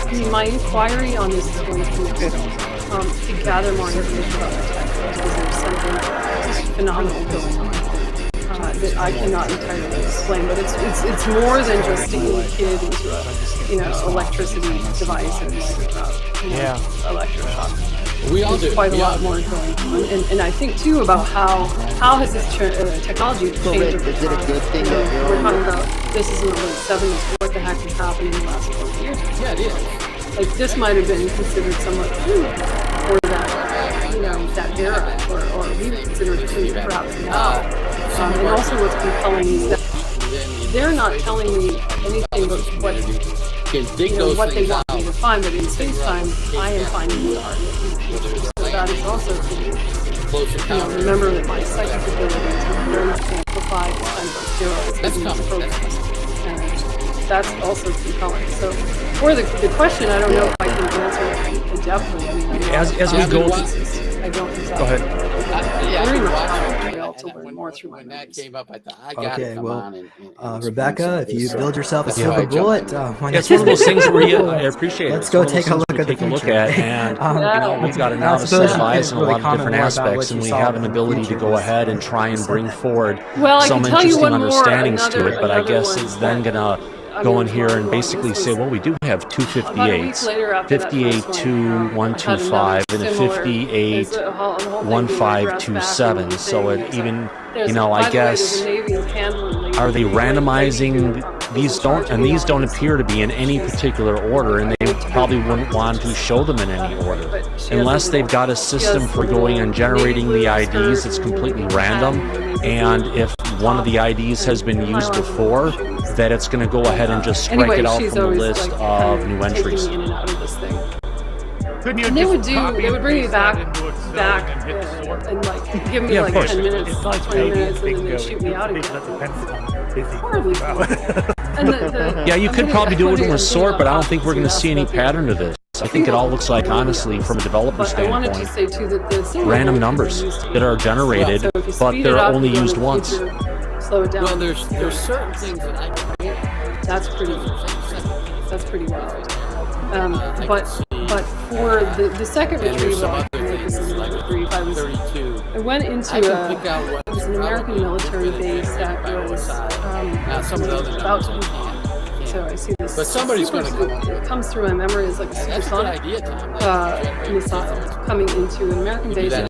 S10: I mean, my inquiry on this is going to be to gather more information about the tech because there's something phenomenal going on that I cannot entirely explain. But it's more than just sticking a kid into a electricity device and electroshock.
S14: We all
S10: There's
S14: do.
S10: quite a
S14: We
S10: lot
S14: all
S10: more
S14: do.
S10: going on, and I think too about how has this technology
S12: So,
S10: changed
S12: Rick,
S10: over
S12: is it a
S10: time?
S12: good thing that you're
S10: We're talking
S12: over
S10: about this is in the late 70s. What the heck has happened in the last 40 years?
S14: Yeah, it is.
S10: Like this might have been considered somewhat new for that that era, or we consider it new perhaps now. And also what's compelling is that they're not telling me anything but what what they want me to find, but in space-time, I am finding the art in the future. So that is also pretty, remember that my psychic abilities are very much amplified, kind of on steroids.
S14: That's
S10: in these
S14: coming.
S10: programs. And that's also compelling. So for the question, I don't know if I can answer it adeptly. I mean,
S9: As we go
S10: I don't exactly.
S9: Go ahead.
S10: Very much material to learn more through my
S14: When that
S10: memories.
S14: came up, I thought, I got to
S11: Okay,
S14: come
S11: well,
S14: on and explain
S11: Rebecca,
S14: some of
S11: if
S14: this
S11: you
S14: stuff.
S11: build yourself a
S14: That's why
S11: silver
S14: I jumped
S11: bullet,
S14: in there.
S9: It's one of those things where I appreciate it.
S11: Let's
S9: It's
S11: go
S9: one of those
S11: take a
S9: things
S11: look
S9: we
S11: at the
S9: take a look
S11: future.
S9: at, and we've got
S11: I
S9: analysis
S11: suppose you
S9: advice
S11: could
S9: in a
S11: really
S9: lot of
S11: comment
S9: different
S11: more about
S9: aspects,
S11: what
S9: and
S11: you
S9: we
S11: saw
S9: have
S11: in
S9: an
S11: the
S9: ability to
S11: future
S9: go
S11: was-
S9: ahead and try and bring forward
S10: Well, I
S9: some
S10: can tell you
S9: interesting
S10: one more,
S9: understandings to
S10: another-
S9: it. But I
S10: another
S9: guess
S10: one
S9: it's then
S10: that
S9: gonna
S10: I
S9: go
S10: mean,
S9: in here and
S10: one,
S9: basically
S10: this
S9: say,
S10: was
S9: well, we do have two
S10: about a week
S9: 58s,
S10: later after that
S9: 58
S10: first
S9: 2
S10: one,
S9: 125, and a
S10: I had another
S9: 58
S10: similar- the whole thing being
S9: 1527.
S10: addressed
S9: So
S10: back
S9: it
S10: and
S9: even,
S10: there's
S9: you know,
S10: by
S9: I
S10: the way, there's
S9: guess,
S10: a Navy and Handling lady
S9: are they
S10: who's like
S9: randomizing these don't appear to be in any particular order, and they probably wouldn't want to show them in any order unless they've got a system for going and generating the IDs that's completely random. And if one of the IDs has been used before, that it's going to go ahead and just strike it out from the list of new entries.
S10: In and out of this thing.
S5: Couldn't you
S10: And they
S5: just
S10: would bring me back,
S5: and hit sort?
S10: and like give me
S9: Yeah, of
S10: like
S9: course.
S10: 10 minutes,
S13: It's like
S10: 20 minutes, and then
S13: bingo.
S10: they shoot me out again.
S13: That depends on busy.
S10: Horribly cool. And
S9: Yeah, you could probably do it in a sort, but I don't think we're going to see any pattern to this. I think it all looks like, honestly, from a developer
S10: But I wanted to
S9: standpoint,
S10: say too that the silver
S9: random
S10: bullet
S9: numbers
S10: can be used
S9: that are generated,
S10: so if you
S9: but
S10: speed it
S9: they're
S10: up,
S9: only
S10: you go in
S9: used
S10: the
S9: once.
S10: future, slow it down.
S14: Well, there's certain things that I can
S10: That's pretty wild.
S14: I
S10: But
S14: can see,
S10: for the second
S14: and there's
S10: retrieval,
S14: some
S10: I
S14: other
S10: think this
S14: things
S10: is
S14: like
S10: number 3. I was
S14: 32.
S10: I went into
S14: I can pick out what
S10: it was an American military base that was
S14: some of the other
S10: about
S14: numbers
S10: to
S14: I
S10: be
S14: can't.
S10: so I see this.
S14: But somebody's
S10: super-
S14: gonna come up
S10: It comes through my memory as like a
S14: That's a good
S10: supersonic
S14: idea, Tom.
S10: missile coming into an American
S14: You do
S10: base.
S14: that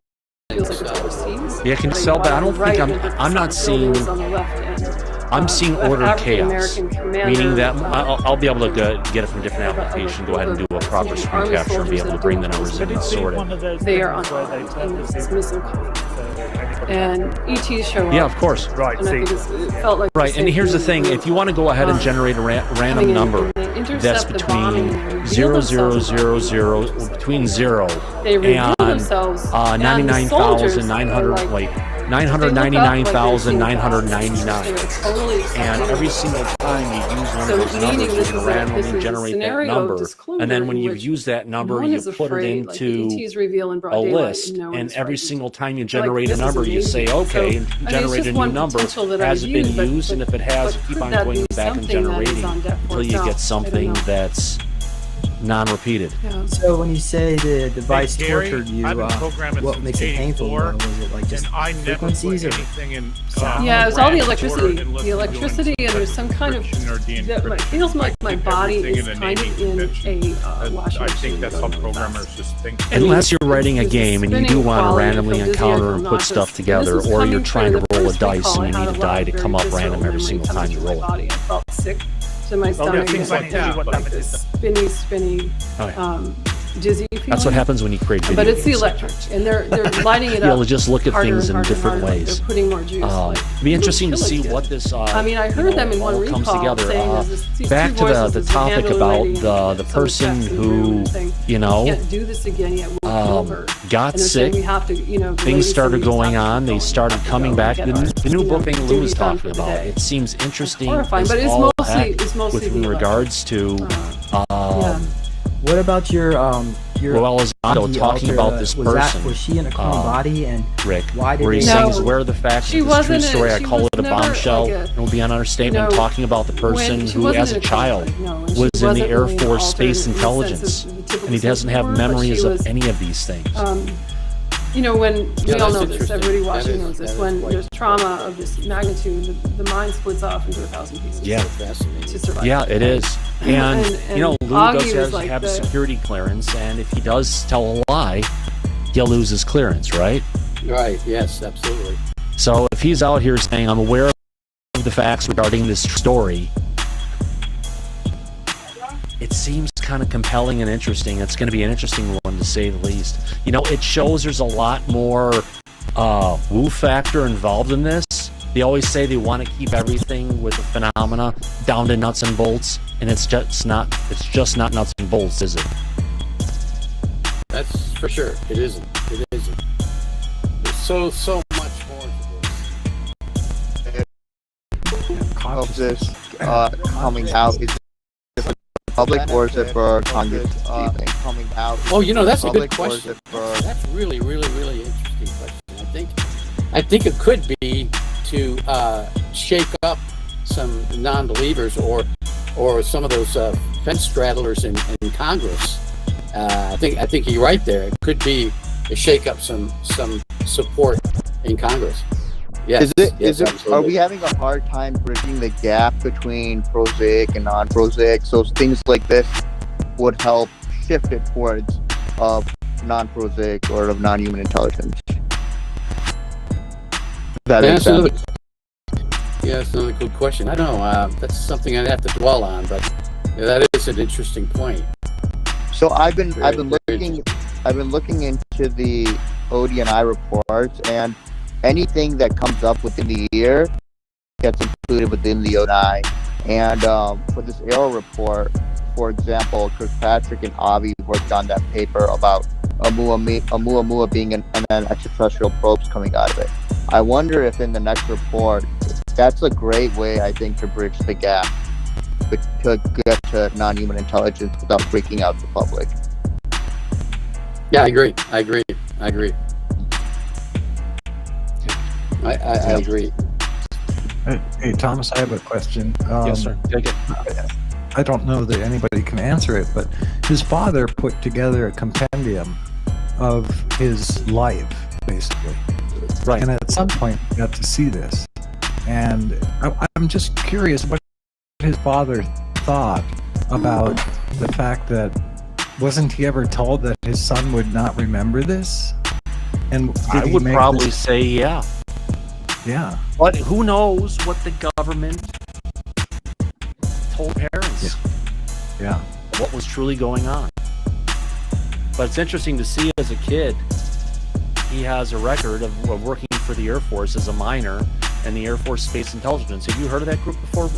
S10: It feels like it's overseas.
S9: Yeah, can you
S10: Like,
S9: sell that? I
S10: on the
S9: don't
S10: right,
S9: think
S10: and
S9: I'm not seeing.
S10: buildings on the left end.
S9: I'm seeing ordered chaos,
S10: African-American commander,
S9: meaning that I'll be able to get it from a different application, go ahead and do a proper screen capture and be able to bring the numbers in and sort it.
S10: They are on and this missile coming. And ETs show up.
S9: Yeah, of course.
S13: Right,
S10: And I think it felt like
S9: Right, and here's the thing: if you want to go ahead and generate a random number that's between 0000 between 0
S10: they reveal
S9: and
S10: themselves,
S9: 99,900 like 999,999,
S10: totally
S9: and every single time you use one
S10: So
S9: of those
S10: meaning
S9: numbers,
S10: this
S9: you
S10: is
S9: can
S10: a- this
S9: randomly
S10: is a
S9: generate that
S10: scenario of
S9: number,
S10: disclosure
S9: and then when
S10: in
S9: you've
S10: which
S9: used that number,
S10: no one
S9: you
S10: is
S9: put it
S10: afraid, like, the
S9: into
S10: ETs reveal in broad
S9: a
S10: daylight,
S9: list,
S10: no
S9: and
S10: one's
S9: every
S10: frightened.
S9: single time you
S10: Like,
S9: generate
S10: this
S9: a
S10: is
S9: number, you say,
S10: amazing.
S9: okay,
S10: So, I mean, it's
S9: generate
S10: just
S9: a new
S10: one
S9: number.
S10: potential that I
S9: Has it been
S10: used, but-
S9: used? And if it has,
S10: but
S9: keep
S10: could
S9: on
S10: that
S9: going
S10: be
S9: back and
S10: something that is
S9: generating
S10: on deck for
S9: until you
S10: itself? I
S9: get
S10: don't
S9: something
S10: know.
S9: that's non-repeated.
S10: Yeah.
S11: So when you say the device
S5: Gary,
S11: tortured you,
S5: I've been programming
S11: what
S5: since
S11: makes it painful?
S5: 84,
S11: Was it like just
S5: and I never
S11: frequencies
S5: put
S11: or
S5: anything in.
S10: Yeah, it was all the
S5: random
S10: electricity.
S5: order unless
S10: The
S5: you're
S10: electricity,
S5: doing
S10: and there's some kind of.
S5: encryption or
S10: It feels like my
S5: keep
S10: body
S5: everything
S10: is
S5: in a
S10: kind of
S5: naming
S10: in
S5: convention.
S10: a washing
S5: I
S10: machine.
S5: think that's how programmers just think.
S9: Unless you're writing a
S10: There's
S9: game and you do
S10: spinning
S9: want to
S10: quality
S9: randomly
S10: from Disney
S9: encounter
S10: from
S9: and
S10: not
S9: put
S10: just-
S9: stuff
S10: and
S9: together,
S10: this was
S9: or you're
S10: coming
S9: trying
S10: through
S9: to
S10: the
S9: roll a
S10: first
S9: dice
S10: recall
S9: and you
S10: I
S9: need
S10: had
S9: a die to
S10: very
S9: come up
S10: visceral
S9: random every
S10: memory
S9: single
S10: coming
S9: time you
S10: through my
S9: roll it.
S10: body. I felt sick to my
S5: Oh,
S10: stomach.
S5: yeah, things like that.
S10: Like this spinny,
S9: Oh, yeah.
S10: dizzy feeling.
S9: That's what happens when you create video
S10: But it's the
S9: games
S10: electric,
S9: sometimes.
S10: and they're lighting it up.
S9: You'll just look at
S10: harder
S9: things
S10: and
S9: in
S10: harder and
S9: different
S10: harder, like
S9: ways.
S10: They're putting more juice. Like,
S9: It'd be interesting to
S10: kill
S9: see
S10: it.
S9: what this.
S10: I mean, I heard them in one
S9: all comes
S10: recall
S9: together.
S10: saying there's this- these
S9: Back
S10: two
S9: to
S10: voices,
S9: the
S10: this
S9: topic
S10: elderly
S9: about
S10: lady
S9: the
S10: and some
S9: person
S10: text in the room
S9: who,
S10: and saying,
S9: you know,
S10: can't do this again yet. We'll kill her.
S9: got
S10: And they're saying
S9: sick.
S10: we have to, the lady
S9: Things
S10: said
S9: started
S10: we just
S9: going
S10: have to
S9: on.
S10: keep
S9: They
S10: going,
S9: started
S10: have to
S9: coming
S10: go
S9: back.
S10: and get our,
S9: The new book
S10: duty
S9: Lou was
S10: done
S9: talking
S10: for the
S9: about.
S10: day.
S9: It seems interesting.
S10: horrifying,
S9: as
S10: but it's
S9: all
S10: mostly-
S9: heck
S10: it's mostly
S9: with
S10: the
S9: regards to.
S11: What about your
S9: Well, as Ando
S11: the
S9: talking
S11: alter,
S9: about this person.
S11: was she in a coma body, and
S9: Rick,
S11: why did
S9: where he's
S11: they
S9: saying is where are the facts
S10: She
S9: of this true
S10: wasn't
S9: story? I
S10: she
S9: call
S10: was
S9: it a
S10: never
S9: bombshell.
S10: like
S9: It will be an understatement talking about the person
S10: she
S9: who,
S10: wasn't
S9: as
S10: in
S9: a
S10: a
S9: child,
S10: conflict, no, and
S9: was
S10: she
S9: in the
S10: wasn't
S9: Air
S10: really an
S9: Force
S10: altered
S9: Space
S10: in the sense
S9: Intelligence,
S10: of the
S9: and
S10: typical
S9: he doesn't
S10: sense
S9: have
S10: of the word, but
S9: memories
S10: she
S9: of
S10: was,
S9: any of these things.
S10: When we
S14: Yeah,
S10: all
S14: that's
S10: know this,
S14: interesting.
S10: everybody
S14: That
S10: watching
S14: is-
S10: knows this.
S14: that is
S10: When
S14: quite-
S10: there's trauma of this magnitude, the mind splits off into 1,000 pieces.
S9: Yeah.
S10: To survive.
S9: Yeah, it is. And,
S10: And
S9: you know, Lou
S10: Augie
S9: does
S10: was
S9: have,
S10: like
S9: have a
S10: the-
S9: security clearance, and if he does tell a lie, he'll lose his clearance, right?
S14: Right. Yes. Absolutely.
S9: So if he's out here saying, I'm aware of the facts regarding this story, it seems kind of compelling and interesting. It's going to be an interesting one, to say the least. You know, it shows there's a lot more woo factor involved in this. They always say they want to keep everything with the phenomena down to nuts and bolts, and it's just not nuts and bolts, is it?
S14: That's for sure. It isn't. It isn't. There's so much more to this.
S12: Of this coming out, is it for the public or is it for Congress? Coming out.
S14: Oh, you know, that's a good
S12: public, or is
S14: question.
S12: it for-
S14: That's really interesting question. I think it could be to shake up some non-believers or some of those fence straddlers in Congress. I think you're right there. It could be to shake up some support in Congress. Yes.
S12: Are we having a hard time bridging the gap between prosaic and non-prosaic? So things like this would help shift it towards non-prosaic or of non-human intelligence. That makes sense.
S14: Yeah, that's another good question. I don't know. That's something I'd have to dwell on, but that is an interesting point.
S12: So I've been looking into the ODNI reports, and anything that comes up within the year gets included within the ODNI. And for this Aero report, for example, Kirkpatrick and Avi worked on that paper about Oumuamua being and then extraterrestrial probes coming out of it. I wonder if in the next report, that's a great way, I think, to bridge the gap to get to non-human intelligence without freaking out the public.
S14: Yeah, I agree. I agree.
S15: Hey, Thomas, I have a question.
S9: Yes, sir. Take it.
S15: I don't know that anybody can answer it, but his father put together a compendium of his life, basically.
S9: Right.
S15: And at some point, we got to see this. And I'm just curious what his father thought about the fact that wasn't he ever told that his son would not remember this? And
S9: I would probably say yeah.
S15: Yeah.
S9: But who knows what the government told parents?
S15: Yeah.
S9: What was truly going on. But it's interesting to see as a kid, he has a record of working for the Air Force as a minor and the Air Force Space Intelligence. Have you heard of that group before,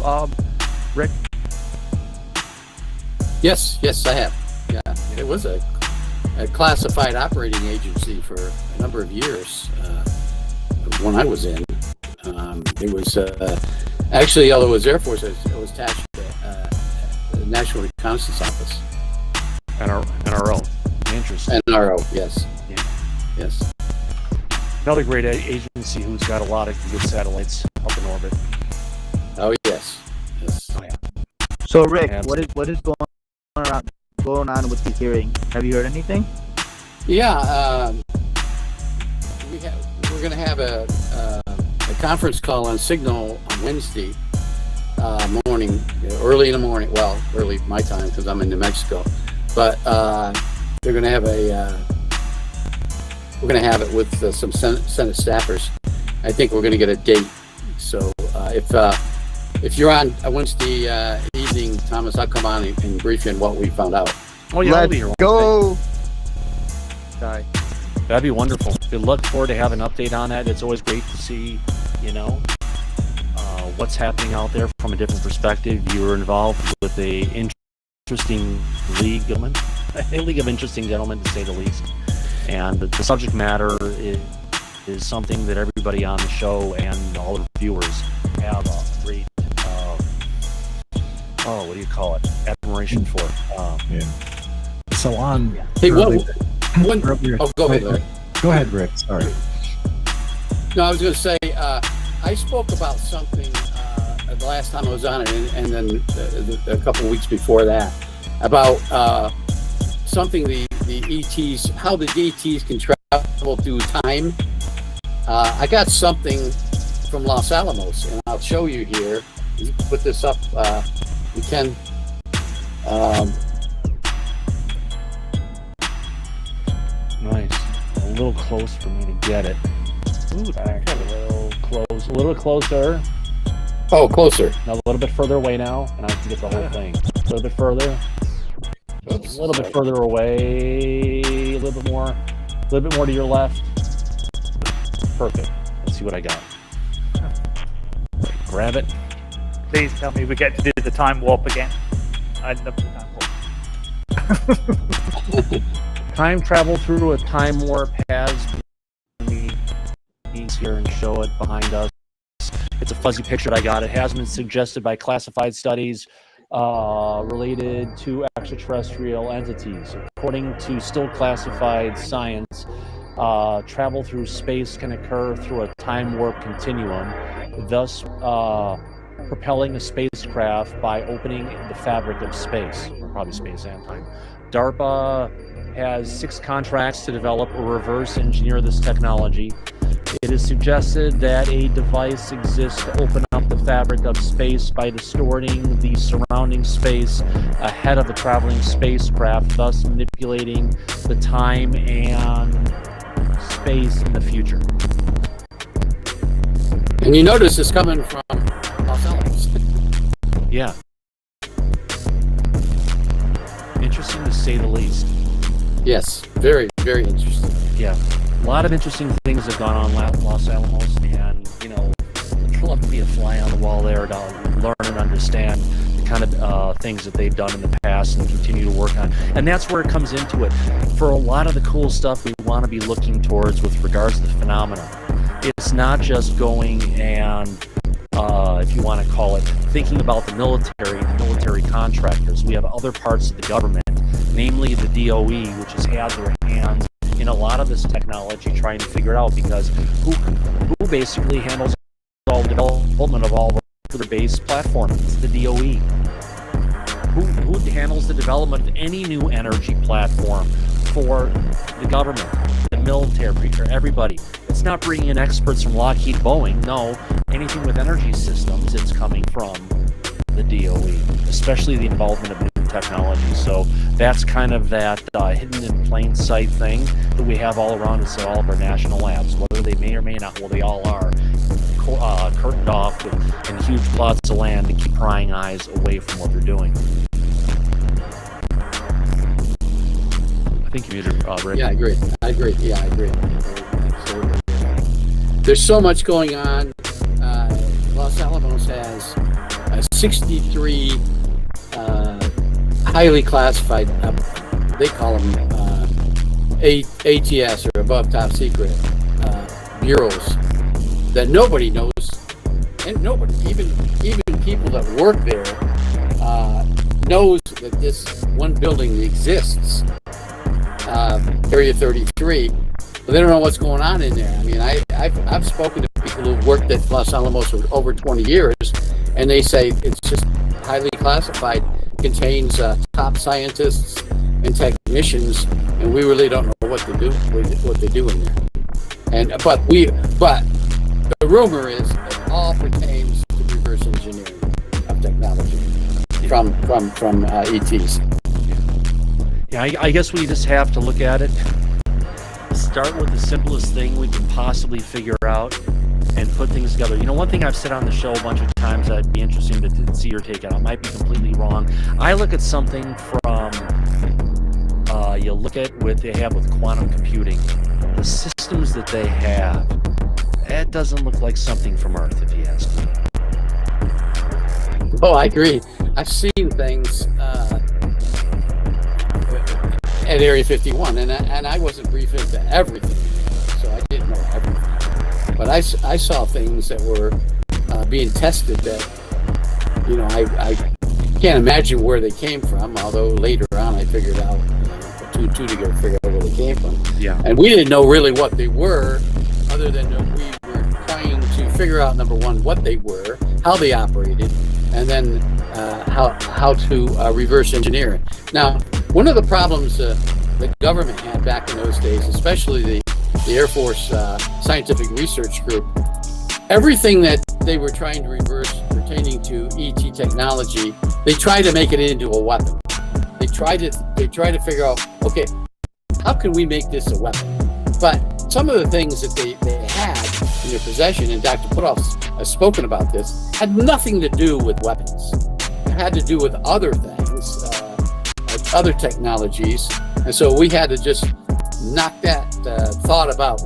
S9: Rick?
S14: Yes, I have. Yeah, it was a classified operating agency for a number of years when I was in. It was actually, although it was Air Force, it was attached to the National Reconnaissance Office.
S9: NRO. Interesting.
S14: NRO, yes.
S9: Yeah.
S14: Yes.
S9: Another great agency who's got a lot of good satellites up in orbit.
S14: Oh yes.
S9: Oh yeah.
S12: So Rick,
S9: Absolutely.
S12: what is going on with the hearing? Have you heard anything?
S14: Yeah, we're going to have a conference call on Signal on Wednesday morning, early in the morning. Well, early my time because I'm in New Mexico, but they're going to have we're going to have it with some Senate staffers. I think we're going to get a date. So if you're on a Wednesday evening, Thomas, I'll come on and brief you on what we found out.
S9: Oh yeah, I'll be here.
S12: Go. Sorry.
S9: That'd be wonderful. We look forward to having an update on that. It's always great to see, what's happening out there from a different perspective. You were involved with a interesting league of interesting gentlemen, to say the least. And the subject matter is something that everybody on the show and all the viewers have a great, what do you call it? Admiration for.
S15: Yeah. So on.
S14: Hey,
S15: go
S14: ahead, Larry.
S15: Go ahead, Rick. Sorry.
S14: No, I was going to say, I spoke about something the last time I was on it, and then a couple of weeks before that, about something the ETs, how the ETs can travel through time. I got something from Los Alamos, and I'll show you here. You can put this up. We can.
S9: Nice. A little close for me to get it. Ooh, back a little close. A little bit closer.
S14: Oh, closer.
S9: Now a little bit further away now, and I can get the whole thing. A little bit further.
S14: Oops,
S9: a little bit further away. A little bit more. A little bit more to your left. Perfect. Let's see what I got. Grab it.
S13: Please tell me we get to do the time warp again. I'd love the time warp.
S9: Time travel through a time warp has been here and show it behind us. It's a fuzzy picture I got. It has been suggested by classified studies related to extraterrestrial entities. According to still classified science, travel through space can occur through a time warp continuum, thus propelling a spacecraft by opening the fabric of space, or probably space and time. DARPA has 6 contracts to develop or reverse engineer this technology. It is suggested that a device exists to open up the fabric of space by distorting the surrounding space ahead of a traveling spacecraft, thus manipulating the time and space in the future.
S14: And you notice it's coming from
S9: Yeah. Interesting to say the least.
S14: Yes, very, very interesting.
S9: Yeah. A lot of interesting things have gone on in Los Alamos, and, you know, I'd love to be a fly on the wall there to learn and understand the kind of things that they've done in the past and continue to work on. And that's where it comes into it. For a lot of the cool stuff we want to be looking towards with regards to the phenomena, it's not just going and, if you want to call it, thinking about the military and the military contractors. We have other parts of the government, namely the DOE, which has had their hands in a lot of this technology trying to figure it out, because who basically handles all the development of all the base platforms? It's the DOE. Who handles the development of any new energy platform for the government, the military, or everybody? It's not bringing in experts from Lockheed Boeing. No, anything with energy systems, it's coming from the DOE, especially the involvement of new technology. So that's kind of that hidden in plain sight thing that we have all around us at all of our national labs, whether they may or may not, well, they all are curtained off in huge plots of land to keep prying eyes away from what they're doing. I think you muted, Rick.
S14: Yeah, I agree. Yeah, I agree. Absolutely. There's so much going on. Los Alamos has 63 highly classified, they call them ATS, or above top secret, bureaus that nobody knows, and nobody, even people that work there, knows that this one building exists, Area 33, but they don't know what's going on in there. I mean, I've spoken to people who've worked at Los Alamos for over 20 years, and they say it's just highly classified, contains top scientists and technicians, and we really don't know what they do in there. But the rumor is it all pertains to reverse engineering of technology from ETs.
S9: Yeah, I guess we just have to look at it, start with the simplest thing we can possibly figure out, and put things together. You know, one thing I've said on the show a bunch of times that'd be interesting to see your take on. I might be completely wrong. I look at something from, you look at what they have with quantum computing, the systems that they have. It doesn't look like something from Earth, if you ask me.
S14: Oh, I agree. I've seen things at Area 51, and I wasn't briefed into everything, so I didn't know everything. But I saw things that were being tested that, you know, I can't imagine where they came from, although later on I figured out, put two together, figure out where they came from.
S9: Yeah.
S14: And we didn't know really what they were, other than that we were trying to figure out, number one, what they were, how they operated, and then how to reverse engineer it. Now, one of the problems the government had back in those days, especially the Air Force Scientific Research Group, everything that they were trying to reverse pertaining to ET technology, they tried to make it into a weapon. They tried to figure out, okay, how can we make this a weapon? But some of the things that they had in their possession, and Dr. Putoff has spoken about this, had nothing to do with weapons. It had to do with other things, other technologies. And so we had to just knock that thought about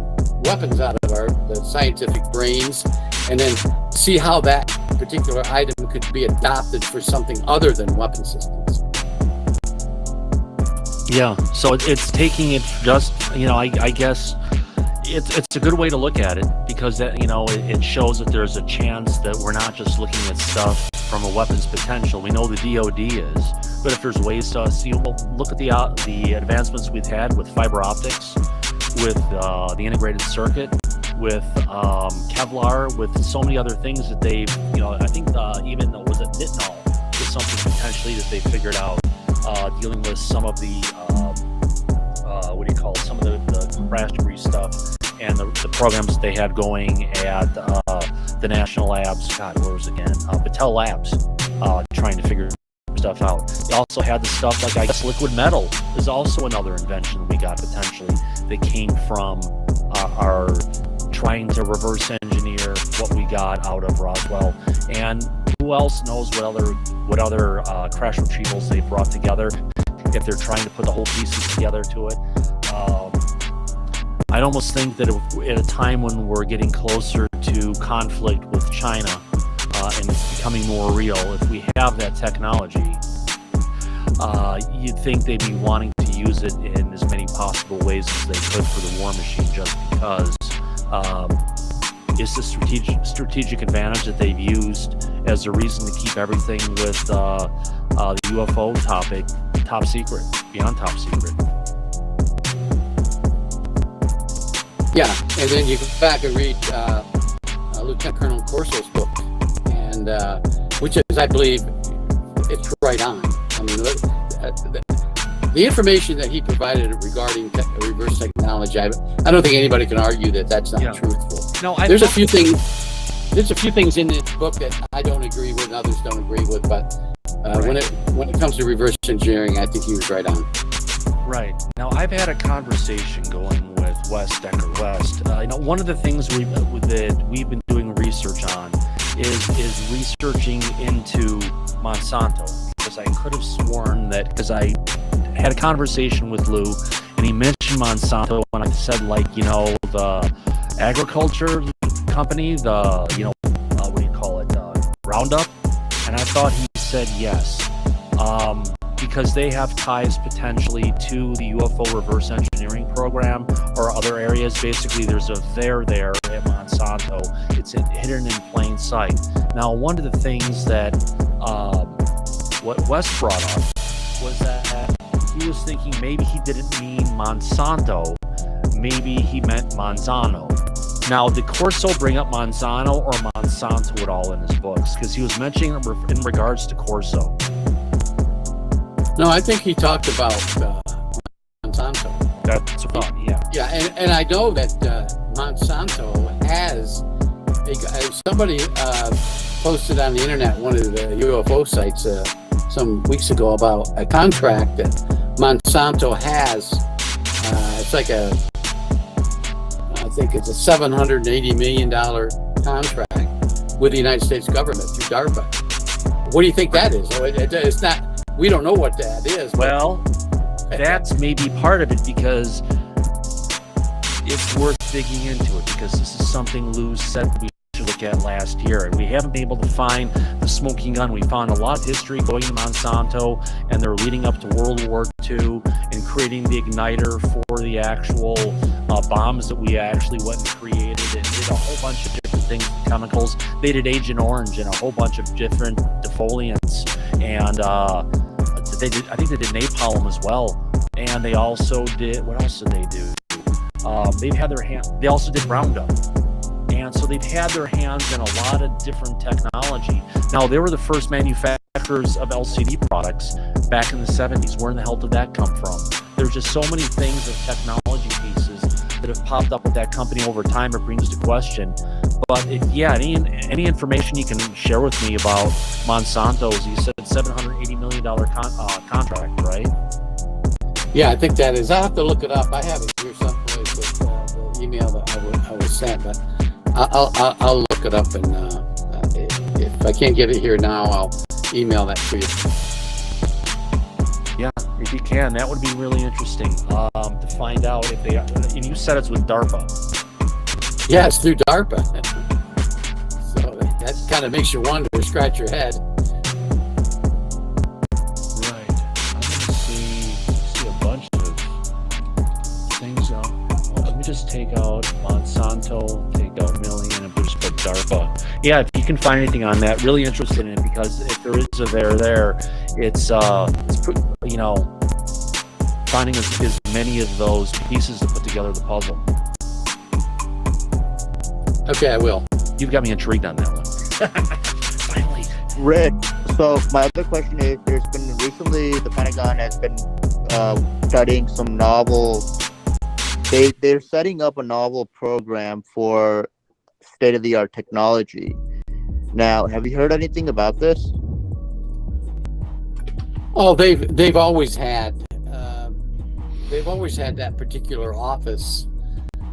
S14: weapons out of the scientific brains, and then see how that particular item could be adopted for something other than weapon systems.
S9: Yeah, so it's taking it just, you know, I guess it's a good way to look at it, because that, you know, it shows that there's a chance that we're not just looking at stuff from a weapons potential. We know the DoD is, but if there's ways to see, well, look at the advancements we've had with fiber optics, with the integrated circuit, with Kevlar, with so many other things that they've, you know, I think even was it Nitinol is something potentially that they figured out, dealing with some of the some of the crash degree stuff, and the programs that they had going at the national labs. God, where was it again? Battelle Labs, trying to figure stuff out. They also had the stuff like, I guess, liquid metal is also another invention we got potentially that came from our trying to reverse engineer what we got out of Roswell. And who who else knows what other crash retrievals they've brought together, if they're trying to put the whole pieces together to it. I'd almost think that at a time when we're getting closer to conflict with China and it's becoming more real, if we have that technology, you'd think they'd be wanting to use it in as many possible ways as they could for the war machine, just because it's a strategic advantage that they've used as a reason to keep everything with the UFO topic top secret, beyond top secret.
S14: Yeah, and then you go back and read Lieutenant Colonel Corso's book, and which is, I believe, it's right on. I mean, the information that he provided regarding reverse technology, I don't think anybody can argue that that's not truthful.
S9: No,
S14: there's a few things. There's a few things in this book that I don't agree with, and others don't agree with. But when it comes to reverse engineering, I think he was right on.
S9: Right. Now, I've had a conversation going with Wes Decker West. One of the things that we've been doing research on is researching into Monsanto, because I could have sworn that, because I had a conversation with Lou and he mentioned Monsanto, and I said, the agriculture company, what do you call it, Roundup, and I thought he said yes, because they have ties potentially to the UFO reverse engineering program or other areas. Basically, there's a there at Monsanto. It's hidden in plain sight. Now, one of the things that what Wes brought up was that he was thinking maybe he didn't mean Monsanto, maybe he meant Monsanto. Now, did Corso bring up Monsanto or Monsanto at all in his books? Because he was mentioning it in regards to Corso.
S14: No, I think he talked about Monsanto.
S9: That's about, yeah.
S14: Yeah, and I know that Monsanto has somebody posted on the internet, one of the UFO sites some weeks ago, about a contract that Monsanto has. It's like I think it's a $780 million contract with the United States government through DARPA. What do you think that is? It's not. We don't know what that is.
S9: Well, that's maybe part of it, because it's worth digging into it, because this is something Lou said we should look at last year, and we haven't been able to find the smoking gun. We found a lot of history going to Monsanto, and they're leading up to World War II and creating the igniter for the actual bombs that we actually went and created, and did a whole bunch of different things, chemicals. They did Agent Orange and a whole bunch of different defoliants, and I think they did napalm as well, and they also did, what else did they do? They also did Roundup, and so they've had their hands in a lot of different technology. Now, they were the first manufacturers of LCD products back in the 70s. Where in the hell did that come from? There's just so many things of technology pieces that have popped up with that company over time. It brings to question. But any information you can share with me about Monsanto's, you said $780 million contract, right?
S14: Yeah, I think that is. I'll have to look it up. I have it here someplace with the email that I was sent, but I'll look it up, and if I can't get it here now, I'll email that to you.
S9: Yeah, if you can, that would be really interesting to find out if they. And you said it's with DARPA.
S14: Yeah, it's through DARPA. So that kind of makes you wonder, scratch your head.
S9: Right. I'm gonna see a bunch of things. Let me just take out Monsanto, take out Million, and just put DARPA. Yeah, if you can find anything on that, really interested in it, because if there is a there, it's finding as many of those pieces to put together the puzzle.
S14: Okay, I will.
S9: You've got me intrigued on that one. Finally.
S12: Rick, so my other question is, there's been recently, the Pentagon has been studying some novel, they're setting up a novel program for state-of-the-art technology. Now, have you heard anything about this?
S14: Oh, they've always had that particular office.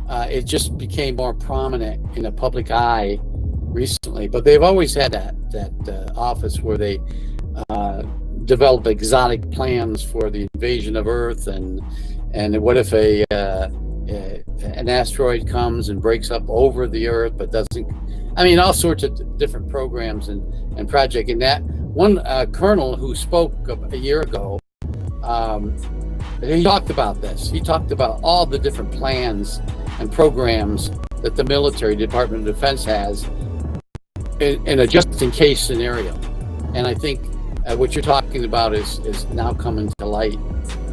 S14: It just became more prominent in the public eye recently, but they've always had that office where they develop exotic plans for the invasion of Earth, and what if an asteroid comes and breaks up over the Earth but doesn't. I mean, all sorts of different programs and project. And that one colonel who spoke a year ago, he talked about this. He talked about all the different plans and programs that the military Department of Defense has in a just-in-case scenario. And I think what you're talking about is now coming to light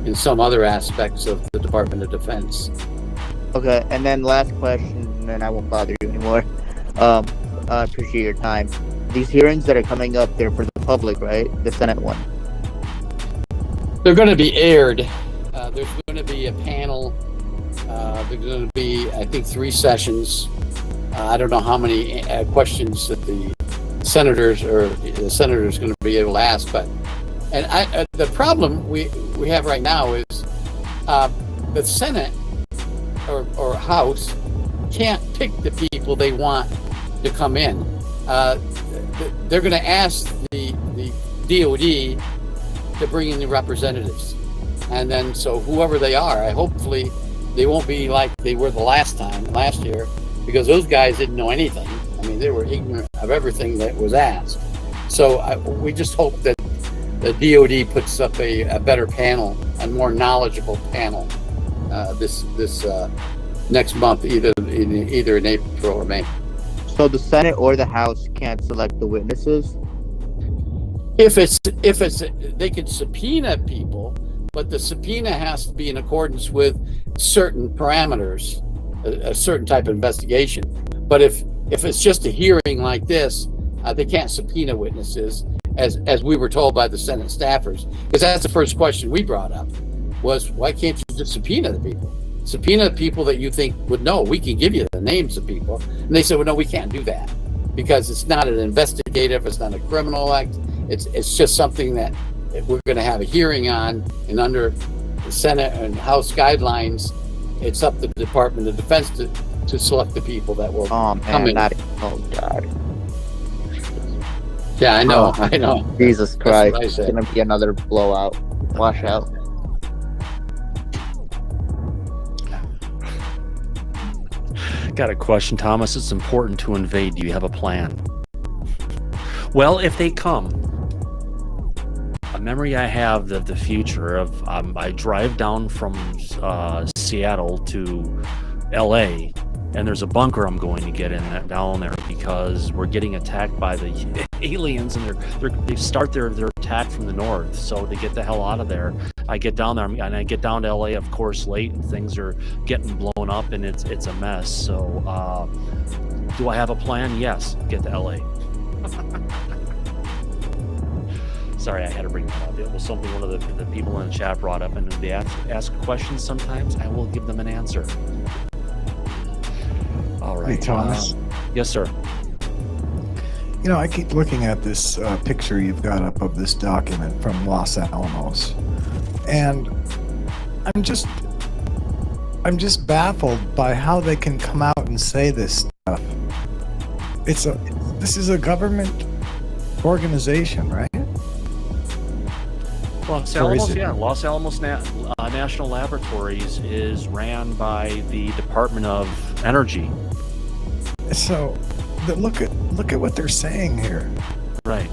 S14: in some other aspects of the Department of Defense.
S12: Okay, and then last question, and then I won't bother you anymore. I appreciate your time. These hearings that are coming up, they're for the public, right? The Senate one.
S14: They're going to be aired. There's going to be a panel. There's going to be, I think, 3 sessions. I don't know how many questions that the senators or the senator is going to be able to ask, but the problem we have right now is the Senate or House can't pick the people they want to come in. They're going to ask the DOD to bring in the representatives, and then so whoever they are, hopefully they won't be like they were the last year, because those guys didn't know anything. I mean, they were ignorant of everything that was asked. So we just hope that the DOD puts up a better panel, a more knowledgeable panel this next month, either in April or May.
S12: So the Senate or the House can't select the witnesses?
S14: If it's they could subpoena people, but the subpoena has to be in accordance with certain parameters, a certain type of investigation. But if it's just a hearing like this, they can't subpoena witnesses, as we were told by the Senate staffers. Because that's the first question we brought up, was why can't you just subpoena the people? Subpoena people that you think would know. We can give you the names of people. And they said, well, no, we can't do that because it's not an investigative, it's not a criminal act. It's just something that we're going to have a hearing on, and under the Senate and House guidelines, it's up to the Department of Defense to select the people that will come in.
S12: Oh, God.
S14: Yeah, I know. I know.
S12: Jesus Christ. It's
S14: going
S12: to be another blowout. Wash out.
S9: Got a question, Thomas. It's important to invade. Do you have a plan? Well, if they come, a memory I have of the future of I drive down from Seattle to LA, and there's a bunker I'm going to get in down there because we're getting attacked by the aliens, and they start their attack from the north. So to get the hell out of there, I get down there, and I get down to LA, of course, late, and things are getting blown up, and it's a mess. So do I have a plan? Yes. Get to LA. Sorry, I had to bring that up. It was something one of the people in the chat brought up, and if they ask questions sometimes, I will give them an answer. All right.
S15: Hey, Thomas.
S9: Yes, sir.
S15: You know, I keep looking at this picture you've got up of this document from Los Alamos, and I'm just baffled by how they can come out and say this stuff. This is a government organization, right?
S9: Los Alamos, yeah. Los Alamos National Laboratories is ran by the Department of Energy.
S15: So, look at what they're saying here.
S9: Right.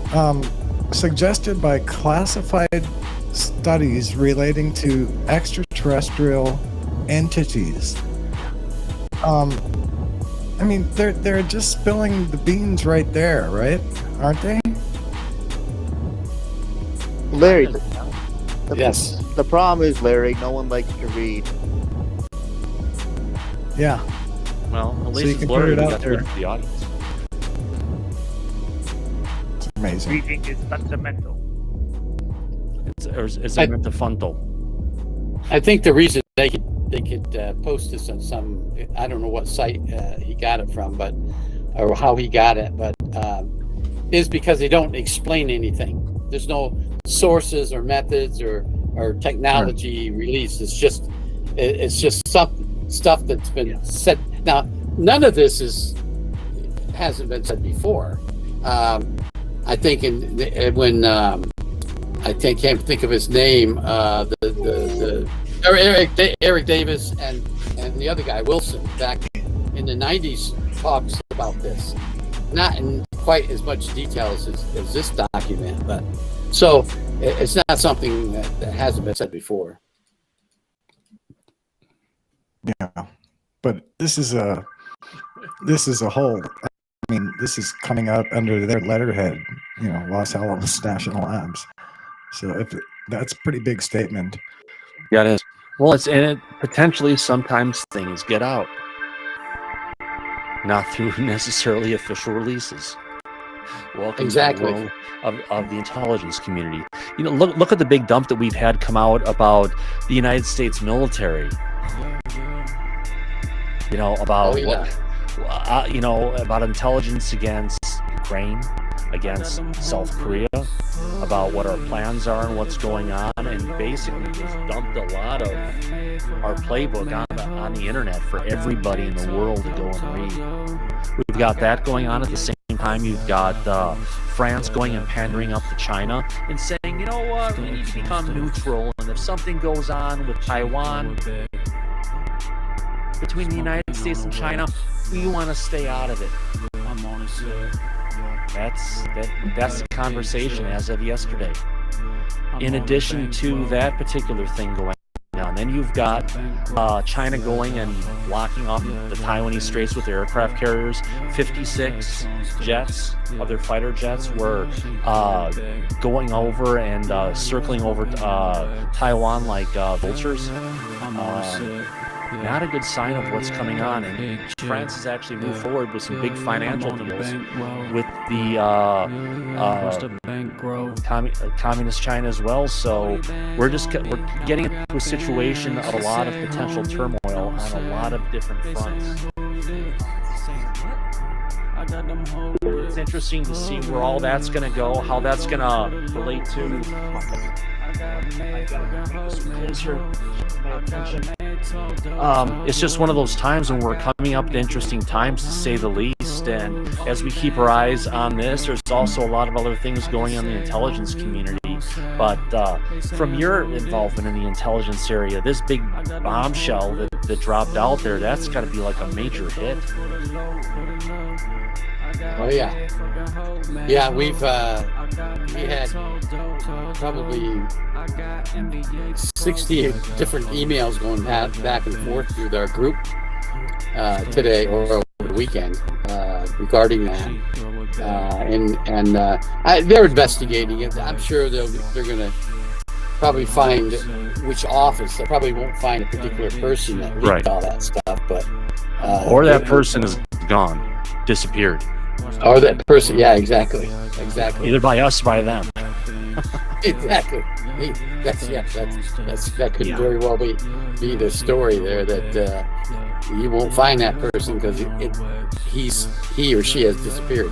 S15: Suggested by classified studies relating to extraterrestrial entities. I mean, they're just spilling the beans right there, right? Aren't they?
S12: Larry.
S14: Yes.
S12: The problem is, Larry, no one likes to read.
S15: Yeah.
S9: Well, at
S15: So
S9: least
S15: you
S9: it's
S15: can
S9: blurry.
S15: put it
S9: We
S15: out
S9: got to
S15: there.
S9: read for the audience.
S15: It's amazing.
S13: Reading is fundamental.
S9: It's meant to fundal.
S14: I think the reason they could post this on some, I don't know what site he got it from, but or how he got it, but is because they don't explain anything. There's no sources or methods or technology released. It's just stuff that's been said. Now, none of this hasn't been said before. I think when I can't think of his name, Eric Davis and the other guy Wilson back in the 90s talks about this, not in quite as much detail as this document, but so it's not something that hasn't been said before.
S15: Yeah, but this is a whole. I mean, this is coming out under their letterhead, Los Alamos National Labs. So that's a pretty big statement.
S9: Yeah, it is. Well, and it potentially sometimes things get out, not through necessarily official releases. Welcome to the world of the intelligence community. Look at the big dump that we've had come out about the United States military. About about intelligence against Ukraine, against South Korea, about what our plans are and what's going on, and basically just dumped a lot of our playbook on the internet for everybody in the world to go and read. We've got that going on at the same time. You've got France going and pandering up to China and saying, you know what, we need to become neutral, and if something goes on with Taiwan between the United States and China, we want to stay out of it. That's the conversation as of yesterday. In addition to that particular thing going on, then you've got China going and blocking off the Taiwanese Straits with their aircraft carriers. 56 jets, other fighter jets, were going over and circling over Taiwan like vultures. Not a good sign of what's coming on, and France has actually moved forward with some big financial deals with the communist China as well. So we're getting into a situation of a lot of potential turmoil on a lot of different fronts. It's interesting to see where all that's going to go, how that's going to relate to. It's just one of those times when we're coming up to interesting times, to say the least. And as we keep our eyes on this, there's also a lot of other things going on in the intelligence community. But from your involvement in the intelligence area, this big bombshell that dropped out there, that's got to be like a major hit.
S14: Oh yeah, we had probably 60 different emails going back and forth through our group today or over the weekend regarding that, and they're investigating it. I'm sure they're going to probably find which office. They probably won't find a particular person that leaked all that stuff, but
S9: or that person is gone, disappeared.
S14: Or that person, yeah, exactly.
S9: Either by us, or by them.
S14: Exactly. That could very well be the story there, that you won't find that person because he or she has disappeared.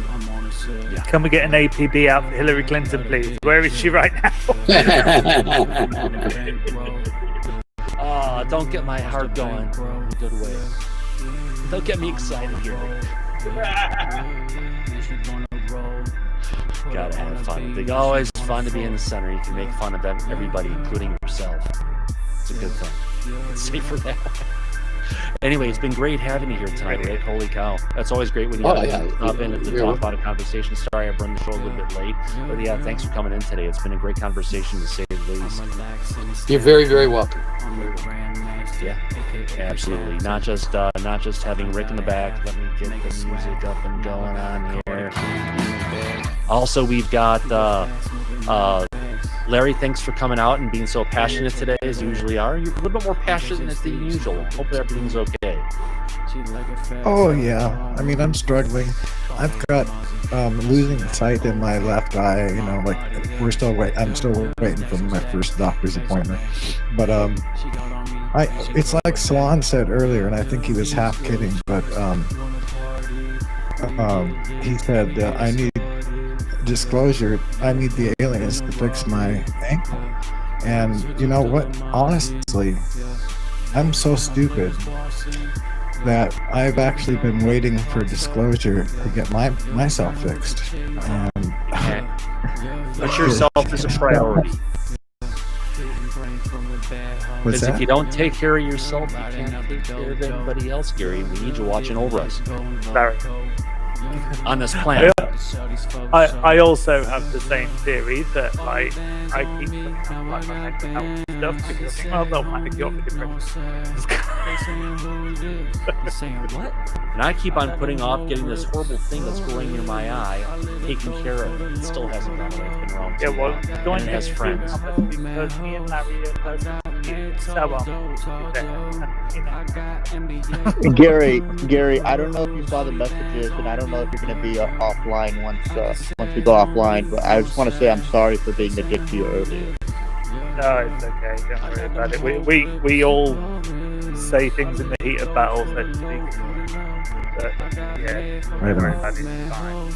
S13: Yeah. Can we get an APB out for Hillary Clinton, please? Where is she right now?
S9: Don't get my heart going in a good way. Don't get me excited here. Gotta have fun. It's always fun to be in the center. You can make fun of everybody, including yourself. It's a good thing. It's safe for that. Anyway, it's been great having you here tonight, Rick. Holy cow. That's always great when you stop in to talk about a conversation. Sorry I've run the show a little bit late. But yeah, thanks for coming in today. It's been a great conversation, to say the least.
S14: You're very, very welcome.
S9: Yeah, absolutely. Not just having Rick in the back. Let me get the music up and going on here. Also, we've got Larry, thanks for coming out and being so passionate today, as you usually are. You're a little bit more passionate than usual. Hope everything's okay.
S15: Oh yeah, I mean, I'm struggling. I've got losing sight in my left eye. I'm still waiting for my first doctor's appointment. But it's like Swan said earlier, and I think he was half kidding, but he said, I need disclosure. I need the aliens to fix my ankle. And you know what? Honestly, I'm so stupid. that I've actually been waiting for disclosure to get myself fixed. And
S9: Put yourself as a priority.
S15: What's
S9: Because if
S15: that?
S9: you don't take care of yourself, you can't take care of anybody else, Gary. We need you watching over us
S13: Sorry.
S9: on this planet.
S13: I also have the same theory that like I keep putting up like my mental health stuff because I think, oh, they'll might be off with depression.
S9: And I keep on putting off getting this horrible thing that's growing near my eye taken care of. It still hasn't gone away. It's been around
S13: Yeah,
S9: too
S13: well,
S9: long.
S13: going
S9: And it has friends.
S13: because me and Larry are close to so
S12: Gary, I don't know if you saw the messages, and I don't know if you're going to be offline once we go offline. But I just want to say I'm sorry for being a dick to you earlier.
S13: No, it's okay. Don't worry about it. We all say things in the heat of battle, so to speak. But yeah,
S15: Right,
S13: don't worry
S15: right.
S13: about it. It's fine.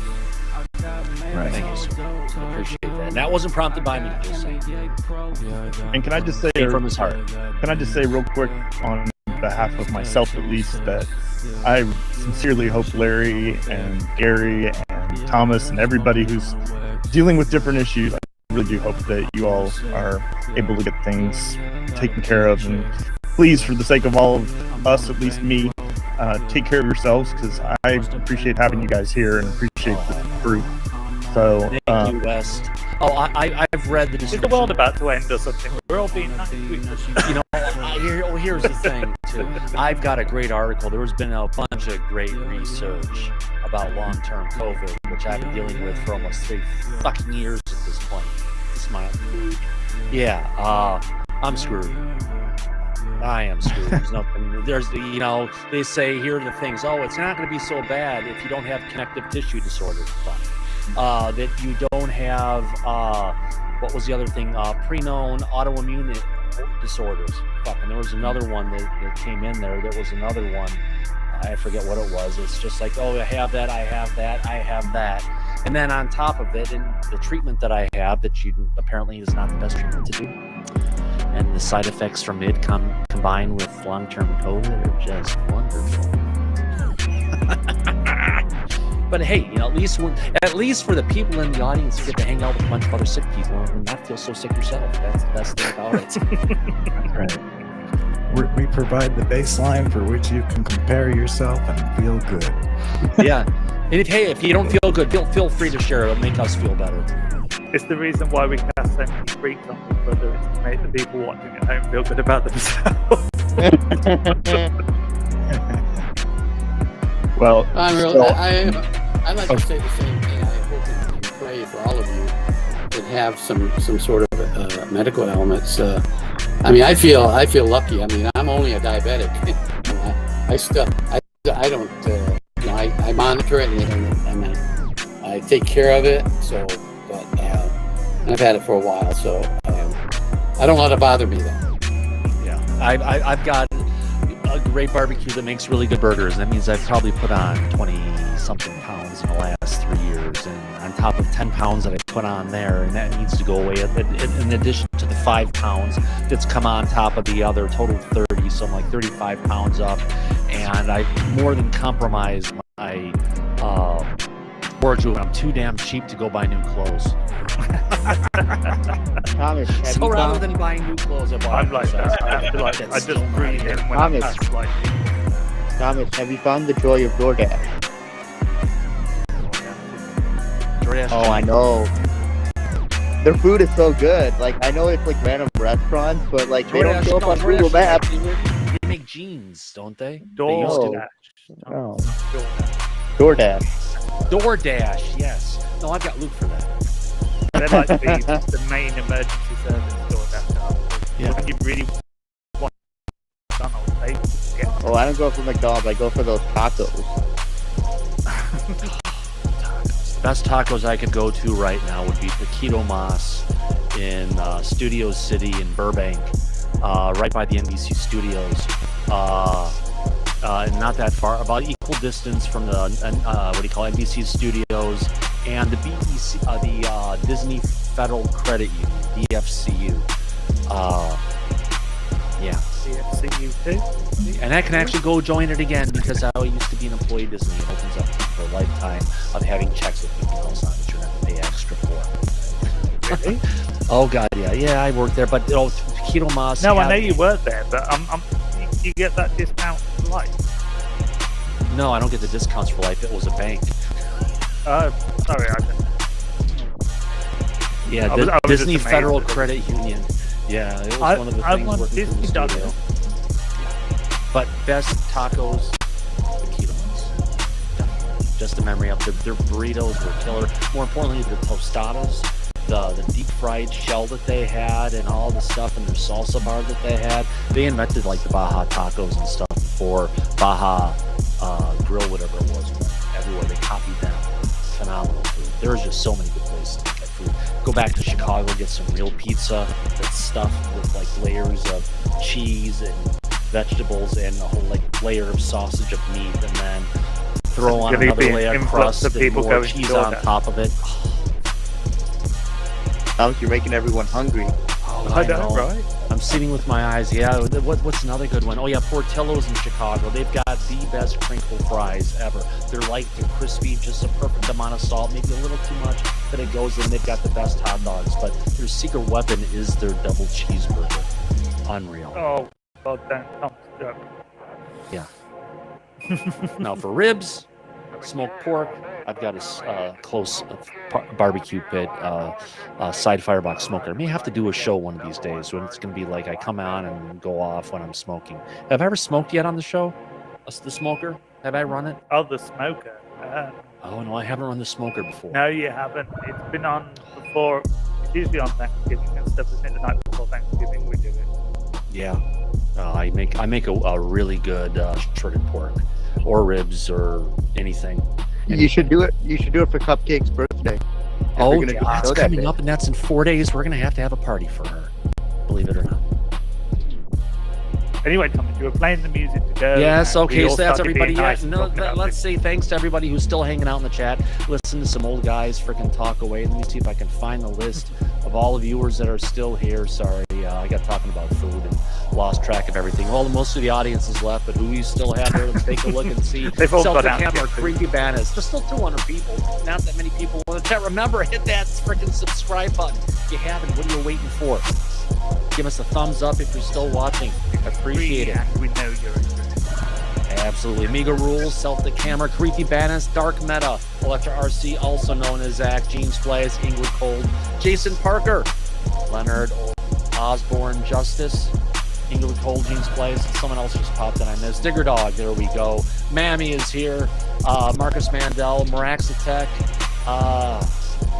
S15: Right.
S9: Thank you, sir. I appreciate that. And that wasn't prompted by me, just saying.
S16: And can I just say,
S9: Came from his heart.
S16: Can I just say real quick on behalf of myself at least that I sincerely hope Larry and Gary and Thomas and everybody who's dealing with different issues, I really do hope that you all are able to get things taken care of. And please, for the sake of all of us, at least me, take care of yourselves, because I appreciate having you guys here and appreciate the group. So
S9: Thank you, West. Oh, I've read the
S13: Is
S9: description.
S13: the world about to end or something? We're all being nice to each other.
S9: You know, here's the thing, too. I've got a great article. There's been a bunch of great research about long-term COVID, which I've been dealing with for almost 3 fucking years at this point. Smile. Yeah, I'm screwed. I am screwed. There's nothing. They say here are the things. Oh, it's not going to be so bad if you don't have connective tissue disorders. That you don't have what was the other thing? Pre-known autoimmune disorders. And there was another one that came in there. There was another one. I forget what it was. It's just like, oh, I have that. I have that. I have that. And then on top of it, and the treatment that I have that apparently is not the best treatment to do. And the side effects from it combined with long-term COVID are just wonderful. But hey, at least for the people in the audience, you get to hang out with a bunch of other sick people and not feel so sick yourself. That's the best thing about it.
S15: Right. We provide the baseline for which you can compare yourself and feel good.
S9: Yeah. And if you don't feel good, feel free to share it. It'll make us feel better.
S13: It's the reason why we cast so many freaks on Big Brother, is to make the people watching at home feel good about themselves.
S16: Well,
S14: I'd like to say the same thing. I hope and pray for all of you that have some sort of medical ailments. I feel lucky. I'm only a diabetic. I monitor it and I take care of it. So, but I've had it for a while, so I don't let it bother me though.
S9: Yeah, I've got a great barbecue that makes really good burgers. That means I've probably put on 20-something pounds in the last 3 years, and on top of 10 pounds that I put on there, and that needs to go away in addition to the 5 pounds that's come on top of the other total 30, so I'm like 35 pounds up, and I more than compromise my wardrobe. I'm too damn cheap to go buy new clothes.
S12: Thomas,
S9: So rather than buying new clothes, I bought.
S13: I'm like that. I just breathe in when I pass like.
S12: Thomas, have you found the joy of DoorDash? Oh, I know. Their food is so good. Like, I know it's like random restaurants, but like they don't show up on Google Maps.
S9: They make jeans, don't they?
S12: DoorDash. DoorDash.
S13: DoorDash,
S9: yes. No, I've got Luke for that.
S13: They're like the main emergency service DoorDash.
S9: Yeah.
S13: When you really want McDonald's, they get.
S12: Oh, I don't go for McDonald's. I go for those tacos.
S9: The best tacos I could go to right now would be Taquito Mas in Studio City in Burbank, right by the NBC studios. Not that far, about equal distance from the NBC studios and the BBC, the Disney Federal Credit Union, DFCU. Yeah.
S13: CFCU too.
S9: And I can actually go join it again because I used to be an employee at Disney. It opens up for a lifetime of having checks with Mickey Mouse on that you're going to pay extra for.
S13: Really?
S9: Oh god, yeah, I worked there, but Taquito Mas.
S13: No, I know you work there, but you get that discount for life.
S9: No, I don't get the discounts for life. It was a bank.
S13: Sorry, I didn't.
S9: Yeah,
S13: I was just
S9: Disney
S13: amazed
S9: Federal
S13: that it
S9: Credit Union. Yeah, it was one of the things
S13: want
S9: working
S13: Disney
S9: for the studio. But best tacos, Taquito Mas. Definitely. Just a memory of their burritos were killer. More importantly, their tostadas, the deep fried shell that they had, and all the stuff in their salsa bar that they had. They invented like the Baja tacos and stuff before Baja Grill, whatever it was. Everywhere they copied them. Phenomenal food. There's just so many good places to get food. Go back to Chicago, get some real pizza that's stuffed with like layers of cheese and vegetables and a whole like layer of sausage of meat, and then throw on another layer of crust and more cheese on top of it.
S12: Sounds you're making everyone hungry.
S9: Oh, I know, right? I'm seeing with my eyes. Yeah, what's another good one? Oh yeah, Portillo's in Chicago. They've got the best crinkle fries ever. They're light, they're crispy, just a perfect amount of salt, maybe a little too much, but it goes in. They've got the best hot dogs, but their secret weapon is their double cheeseburger. Unreal.
S13: Oh, well done.
S9: Yeah. Now for ribs, smoked pork, I've got a close barbecue pit, side firebox smoker. I may have to do a show one of these days when it's going to be like I come on and go off when I'm smoking. Have I ever smoked yet on the show? The smoker? Have I run it?
S13: Oh, the smoker.
S9: Oh, no, I haven't run the smoker before.
S13: No, you haven't. It's been on before. It's usually on Thanksgiving and stuff, isn't it? The night before Thanksgiving we do it.
S9: Yeah. I make a really good shredded pork or ribs or anything.
S12: You should do it. You should do it for Cupcake's birthday.
S9: Oh, yeah, that's coming up, and that's in 4 days. We're going to have a party for her, believe it or not.
S13: Anyway, Thomas, you were playing the music to go.
S9: Yes, okay, so that's
S13: started
S9: everybody.
S13: being nice
S9: No,
S13: and talking about
S9: let's
S13: this.
S9: say thanks to everybody who's still hanging out in the chat. Listen to some old guys freaking talk away. Let me see if I can find the list of all the viewers that are still here. Sorry, I got talking about food and lost track of everything. Well, most of the audience is left, but who you still have there? Let's take a look and see.
S13: They've all got
S9: Celtic
S13: out
S9: Camper,
S13: to get food.
S9: Creepy Banners. There's still 200 people. Not that many people in the chat. Remember, hit that freaking subscribe button. If you haven't, what are you waiting for? Give us a thumbs up if you're still watching. Appreciate it.
S13: We know you're interested.
S9: Absolutely. Amiga Rules, Celtic Hammer, Creepy Banis, Dark Meta, Electra RC, also known as Zach, Jeans Plays, Ingrid Cold, Jason Parker, Leonard Osborne Justice, Ingrid Cold, Jeans Plays, and someone else just popped in I missed. Digger Dog, there we go. Mammy is here. Marcus Mandel, Maraxatech,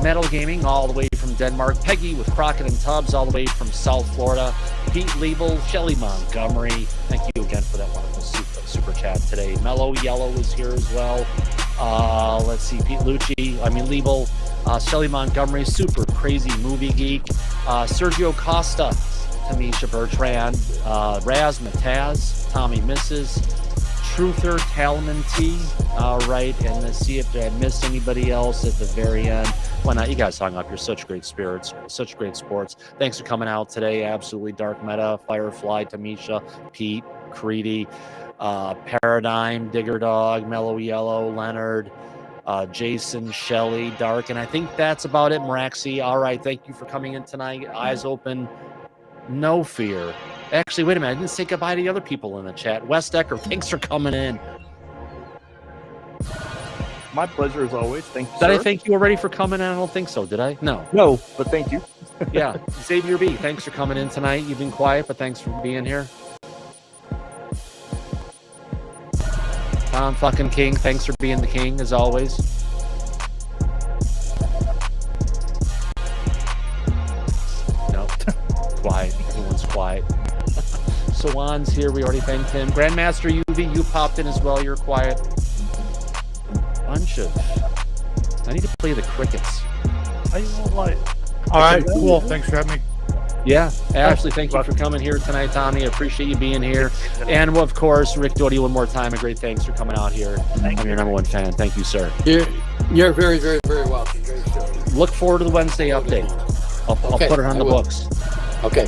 S9: Metal Gaming, all the way from Denmark. Peggy with Crockett and Tubbs, all the way from South Florida. Pete Liebel, Shelly Montgomery. Thank you again for that wonderful super chat today. Mellow Yellow is here as well. Let's see, Pete Liebel, Shelly Montgomery, Super Crazy Movie Geek. Sergio Costa, Tamisha Bertrand, Raz Mataz, Tommy Mrs., Truther, Talman T. All right, and let's see if I missed anybody else at the very end. Why not? You guys hung up. You're such great spirits, such great sports. Thanks for coming out today. Absolutely. Dark Meta, Firefly, Tamisha, Pete, Creedy, Paradigm, Digger Dog, Mellow Yellow, Leonard, Jason, Shelley, Dark, and I think that's about it. Maraxi. All right. Thank you for coming in tonight. Eyes open. No fear. Actually, wait a minute. I didn't say goodbye to the other people in the chat. Wes Decker, thanks for coming in.
S16: My pleasure as always. Thank you.
S9: Did I
S16: sir.
S9: thank you already for coming in? I don't think so. Did I? No.
S16: No, but thank you.
S9: Yeah. Xavier B, thanks for coming in tonight. You've been quiet, but thanks for being here. Tom fucking King, thanks for being the king as always. Nope. Quiet. Everyone's quiet. Sawan's here. We already thanked him. Grandmaster UV, you popped in as well. You're quiet. Bunch of. I need to play the crickets.
S13: I won't lie.
S5: All right, cool. Thanks for having me.
S9: Yeah, Ashley, thank you for coming here tonight, Tommy. I appreciate you being here. And of course, Rick Doty, one more time, a great thanks for coming out here. I'm your number one fan. Thank you, sir.
S14: You're very, very, very welcome. Great show.
S9: Look forward to the Wednesday update. I'll
S14: Okay,
S9: put it on
S14: I
S9: the
S14: will.
S9: books.
S14: Okay.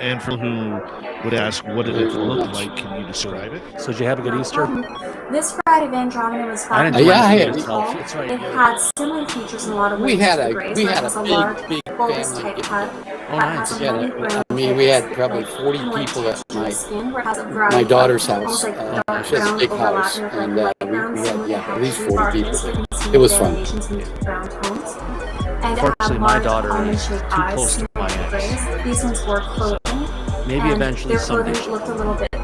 S8: And for who would ask, what did it look like? Can you describe it?
S9: So did you have a good Easter?
S17: This fried of Andromeda was
S9: I
S17: found
S9: didn't do
S14: Yeah, I
S9: anything
S14: had-
S9: itself. It's right
S17: It
S9: here.
S17: had similar features in a lot of ways
S14: We had
S17: to the
S14: a
S17: Grays,
S14: we
S17: where it
S14: had
S17: has
S14: a
S17: a
S14: big
S17: large bulbous
S14: family.
S17: type cut
S9: Oh,
S17: that
S9: nice.
S17: has a
S14: Yeah,
S17: minute rim
S14: I mean, we had
S17: with,
S14: probably
S17: like,
S14: 40
S17: kinda like
S14: people at
S17: texture
S14: my
S17: skin, where it has a
S14: my
S17: variety of
S14: daughter's
S17: almost
S14: house.
S17: like dark
S14: She has a
S17: brown
S14: big
S17: overlapping
S14: house,
S17: with like
S14: and
S17: light
S14: we
S17: browns,
S14: had
S17: similar to how
S14: at least
S17: the
S14: 40
S17: rebar
S14: people
S17: is. You
S14: there.
S17: can see
S14: It was fun.
S17: variations in brown tones. And it
S9: Unfortunately,
S17: had
S9: my
S17: large
S9: daughter is
S17: almond-shaped
S9: too
S17: eyes,
S9: close to
S17: similar
S9: my
S17: to the
S9: ex.
S17: Grays. These ones were clothing.
S9: Maybe
S17: and
S9: eventually
S17: their
S9: someday
S17: clothing
S9: she'll
S17: looked a little bit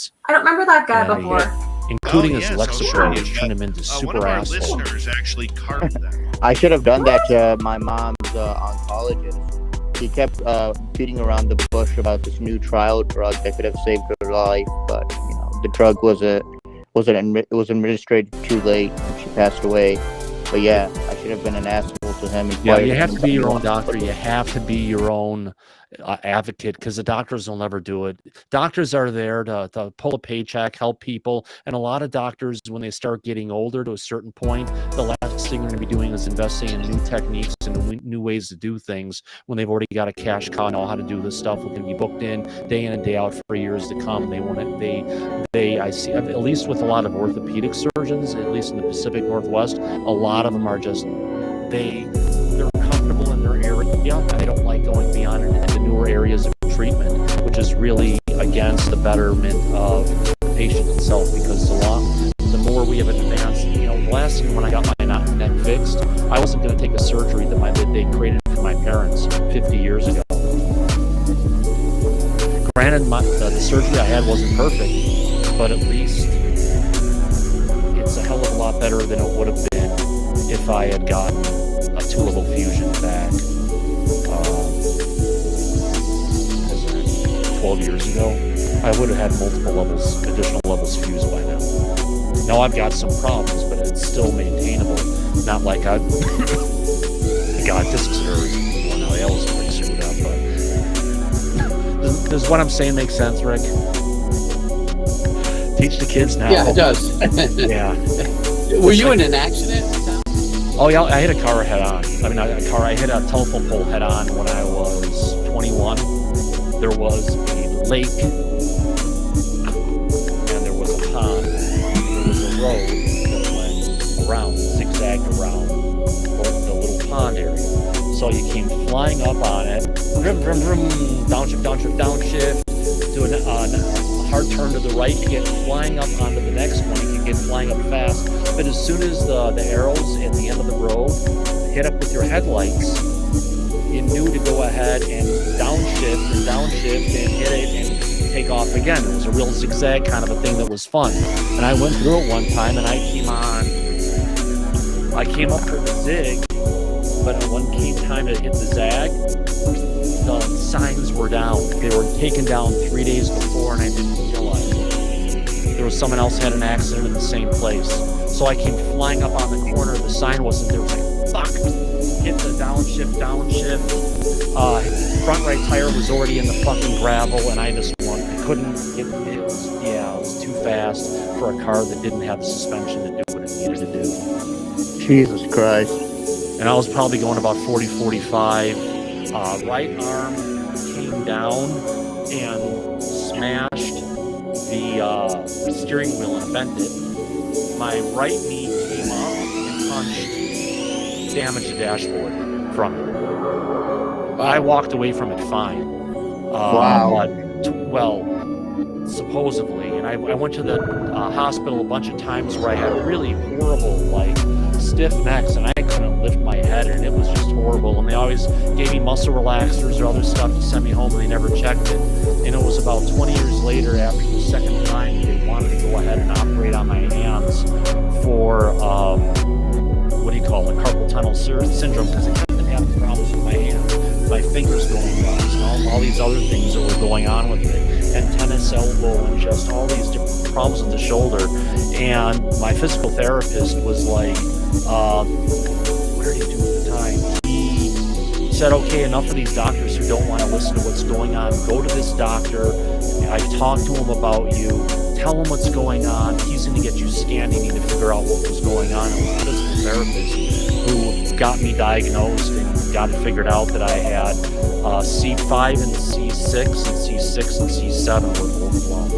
S9: kids,
S17: I don't remember that guy
S9: and,
S17: before.
S9: including his
S8: yes, I'll
S9: Lexapro,
S8: show
S9: which
S8: you.
S9: turned him into
S8: One
S9: super
S8: of our
S9: asshole.
S8: listeners actually carved that.
S12: I should have done that to my mom's oncologist. He kept beating around the bush about this new trial drug that could have saved her life, but you know the drug was administered too late and she passed away. But yeah, I should have been an asshole to him.
S9: Yeah, you have to be your own doctor. You have to be your own advocate, because the doctors will never do it. Doctors are there to pull a paycheck, help people. And a lot of doctors, when they start getting older to a certain point, the last thing they're going to be doing is investing in new techniques and new ways to do things when they've already got a cash cow, know how to do this stuff. We're going to be booked in and day out for years to come. I see, at least with a lot of orthopedic surgeons, at least in the Pacific Northwest, a lot of them are just, they're comfortable in their area and they don't like going beyond into newer areas of treatment, which is really against the betterment of the patient itself, because the more we have advanced, the last thing when I got my neck fixed, I wasn't going to take a surgery that they created for my parents 50 years ago. Granted, the surgery I had wasn't perfect, but at least it's a hell of a lot better than it would have been if I had gotten a 2-level fusion back 12 years ago. I would have had multiple additional levels fused by now. Now I've got some problems, but it's still maintainable. Not like I got disc surgery. Well, no, that was pretty screwed up, but does what I'm saying make sense, Rick? Teach the kids now.
S14: Yeah, it does.
S9: Yeah.
S14: Were you in an accident?
S9: Oh yeah, I hit a car head on. I hit a telephone pole head on when I was 21. There was a lake, and there was a pond. There was a road that went around, zigzagged around the little pond area. So you came flying up on it, vroom, vroom, vroom, downshift, downshift, downshift, do a hard turn to the right, you get flying up onto the next one, you can get flying up fast, but as soon as the arrows at the end of the road hit up with your headlights, you knew to go ahead and downshift and hit it and take off again. It was a real zigzag kind of a thing that was fun. And I went through it one time and I came up for the zig, but when it came time to hit the zag, the signs were down. They were taken down 3 days before and I didn't realize it. There was someone else had an accident in the same place. So I came flying up on the corner, the sign wasn't there. I was like, fuck! Hit the downshift. Front right tire was already in the fucking gravel and I couldn't get it. Was too fast for a car that didn't have the suspension to do what it needed to do.
S12: Jesus Christ.
S9: And I was probably going about 40, 45. Right arm came down and smashed the steering wheel and bent it. My right knee came up and punched, damaged the dashboard from it. I walked away from it fine.
S12: Wow.
S9: But, supposedly, and I went to the hospital a bunch of times where I had really horrible, stiff necks, and I couldn't lift my head, and it was just horrible. And they always gave me muscle relaxers or other stuff to send me home, and they never checked it. And it was about 20 years later, after the second time, they wanted to go ahead and operate on my hands for carpal tunnel syndrome, because I kept having problems with my hand, my fingers going nuts, and all these other things that were going on with it, and tennis elbow, and just all these different problems with the shoulder. And my physical therapist was like, what did he do at the time? He said, okay, enough of these doctors who don't want to listen to what's going on. Go to this doctor. I talked to him about you. Tell him what's going on. He's going to get you scanned. You need to figure out what was going on. It was a physical therapist who got me diagnosed and got it figured out that I had C5 and C6, and C6 and C7 were both blown.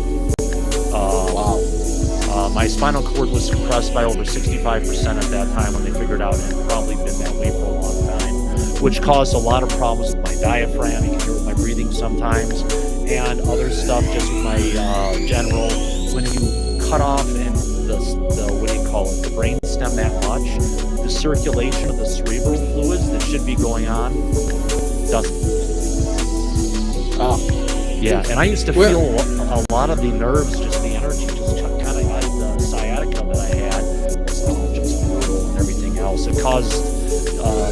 S9: My spinal cord was compressed by over 65% at that time when they figured out, and it probably been that way for a long time, which caused a lot of problems with my diaphragm. You can hear with my breathing sometimes, and other stuff just with my general. When you cut off and the brain stem that much, the circulation of the cerebral fluids that should be going on doesn't. Yeah, and I used to feel a lot of the nerves, just the energy, just kind of like the sciatica that I had was just brutal and everything else. It caused,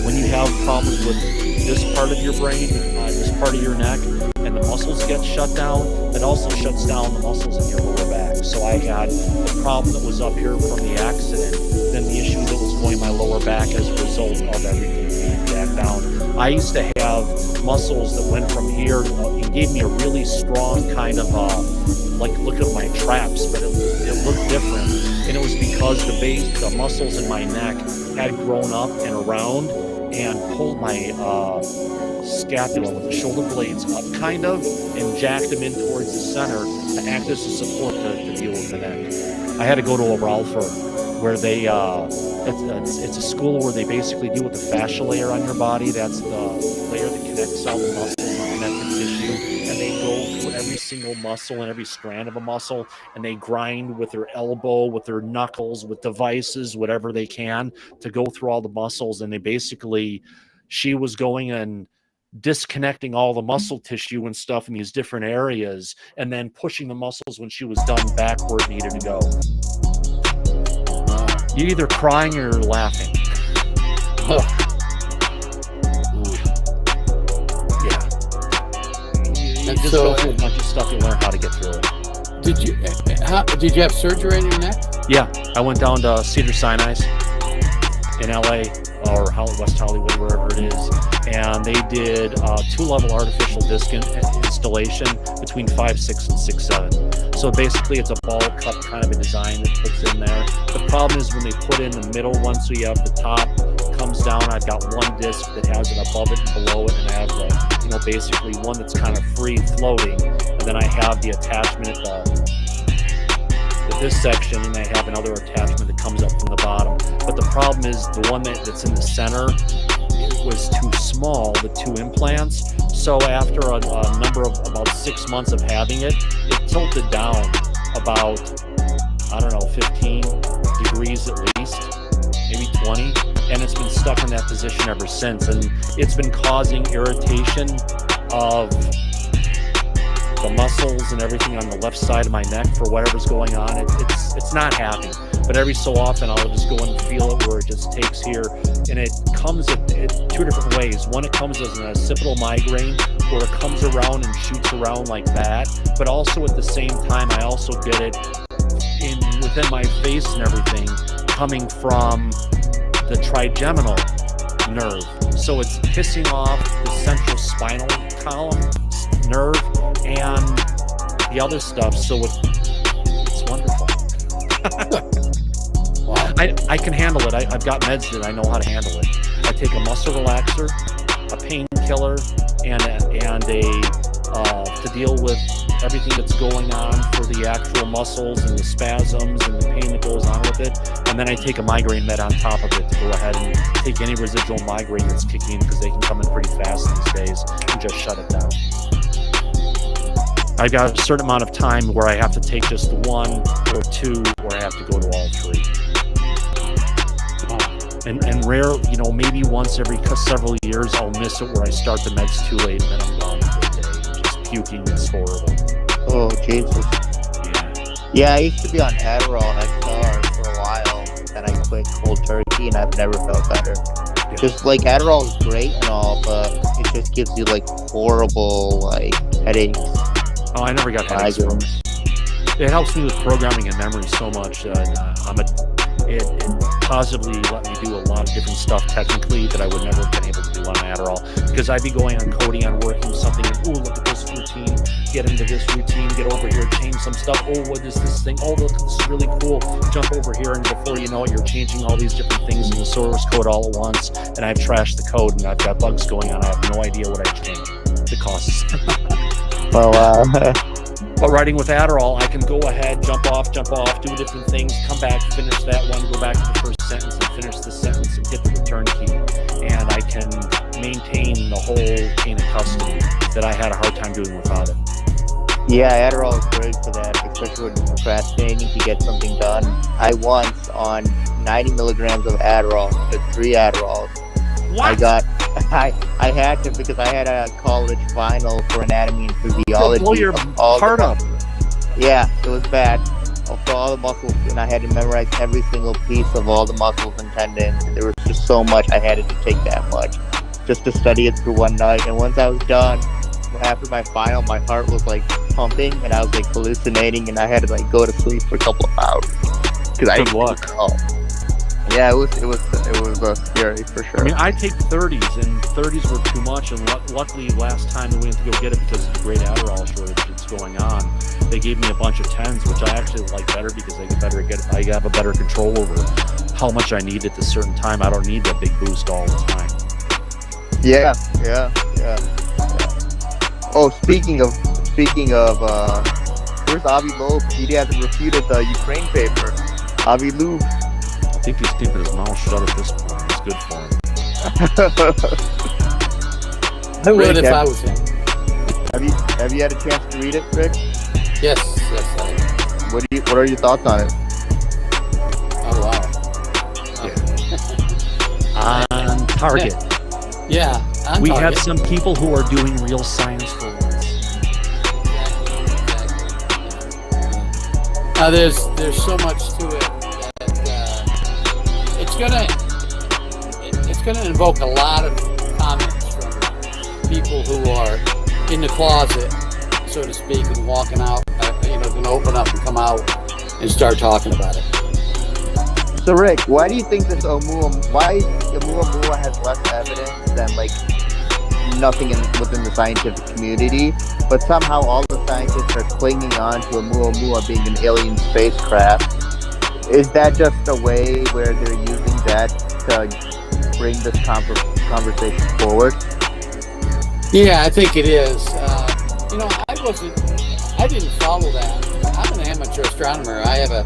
S9: when you have problems with this part of your brain, this part of your neck, and the muscles get shut down, it also shuts down the muscles in your lower back. So I had the problem that was up here from the accident, then the issue that was going in my lower back as a result of everything back down. I used to have muscles that went from here and gave me a really strong kind of like look at my traps, but it looked different, and it was because the muscles in my neck had grown up and around and pulled my scapula with the shoulder blades up kind of and jacked them in towards the center to act as a support to deal with the neck. I had to go to a Ralpher where they it's a school where they basically deal with the fascia layer on your body. That's the layer that connects all the muscles and connective tissue, and they go through every single muscle and every strand of a muscle, and they grind with their elbow, with their knuckles, with devices, whatever they can to go through all the muscles. And they basically, she was going and disconnecting all the muscle tissue and stuff in these different areas, and then pushing the muscles when she was done back where it needed to go. You're either crying or you're laughing. Yeah. And just go through a bunch of stuff, you learn how to get through it.
S14: Did you have surgery on your neck?
S9: Yeah, I went down to Cedar Sinai in LA or West Hollywood, wherever it is, and they did 2-level artificial disc installation between 5'6" and 6'7". So basically, it's a ball cut kind of a design that puts in there. The problem is when they put in the middle one, so you have the top comes down. I've got one disc that has it above it and below it, and I have basically one that's kind of free floating, and then I have the attachment at this section, and I have another attachment that comes up from the bottom. But the problem is the one that's in the center, it was too small, the 2 implants. So after a number of about 6 months of having it, it tilted down about, 15 degrees at least, maybe 20. And it's been stuck in that position ever since. And it's been causing irritation of the muscles and everything on the left side of my neck for whatever's going on. It's not happy, but every so often I'll just go and feel it where it just takes here, and it comes at 2 different ways. One, it comes as an occipital migraine, or it comes around and shoots around like that, but also at the same time I also get it within my face and everything coming from the trigeminal nerve. So it's pissing off the central spinal column nerve and the other stuff, so it's wonderful. Wow. I can handle it. I've got meds that I know how to handle it. I take a muscle relaxer, a painkiller, and to deal with everything that's going on for the actual muscles and the spasms and the pain that goes on with it. And then I take a migraine med on top of it to go ahead and take any residual migraine that's kicking, because they can come in pretty fast these days, and just shut it down. I've got a certain amount of time where I have to take just 1 or 2, or I have to go to all 3. And rare, maybe once every several years, I'll miss it where I start the meds too late, and then I'm gone for a day, just puking. It's horrible.
S12: Oh, Jesus. Yeah, I used to be on Adderall XR for a while, then I quit cold turkey, and I've never felt better. Yeah. Just like Adderall is great and all, but it just gives you horrible headaches.
S9: Oh, I never got headaches from it. It helps me with programming and memory so much that it positively let me do a lot of different stuff technically that I would never have been able to do on Adderall, because I'd be going on Codeon, working something, and look at this routine, get into this routine, get over here, change some stuff. What is this thing? Look, this is really cool. Jump over here, and before you know it, you're changing all these different things in the source code all at once, and I've trashed the code, and I've got bugs going on. I have no idea what I've changed. The costs. But writing with Adderall, I can go ahead, jump off, do different things, come back, finish that one, go back to the first sentence and finish the sentence and hit the return key. And I can maintain the whole chain of custody that I had a hard time doing without it.
S12: Yeah, Adderall is great for that, especially when you're procrastinating to get something done. I once, on 90 milligrams of Adderall, took 3 Adderalls. What? I had to, because I had a college final for anatomy and physiology.
S9: Blow your heart up.
S12: Yeah, it was bad. For all the muscles, and I had to memorize every single piece of all the muscles and tendons. There was just so much, I had to take that much just to study it through one night. And once I was done, after my final, my heart was pumping, and I was hallucinating, and I had to go to sleep for a couple of hours.
S9: Good luck.
S12: Yeah, it was scary for sure.
S9: I mean, I take 30s, and 30s were too much. And luckily, last time we went to go get it because of the great Adderall shortage that's going on, they gave me a bunch of 10s, which I actually like better because I have a better control over how much I need at a certain time. I don't need that big boost all the time.
S12: Yeah. Oh, speaking of, where's Avi Loeb? He hasn't refuted the Ukraine paper. Avi Loeb.
S9: I think he's keeping his mouth shut at this point. It's good for him.
S14: I would if I was him.
S12: Have you had a chance to read it, Rick?
S14: Yes, I have.
S12: What are your thoughts on it?
S14: Oh wow.
S9: On target.
S14: Yeah.
S9: We have some people who are doing real science for once.
S14: There's so much to it that it's gonna invoke a lot of comments from people who are in the closet, so to speak, and walking out. Gonna open up and come out and start talking about it.
S12: So Rick, why do you think this Oumuamua has less evidence than like nothing within the scientific community, but somehow all the scientists are clinging on to Oumuamua being an alien spacecraft? Is that just a way where they're using that to bring this conversation forward?
S14: Yeah, I think it is. I didn't follow that. I'm an amateur astronomer. I have a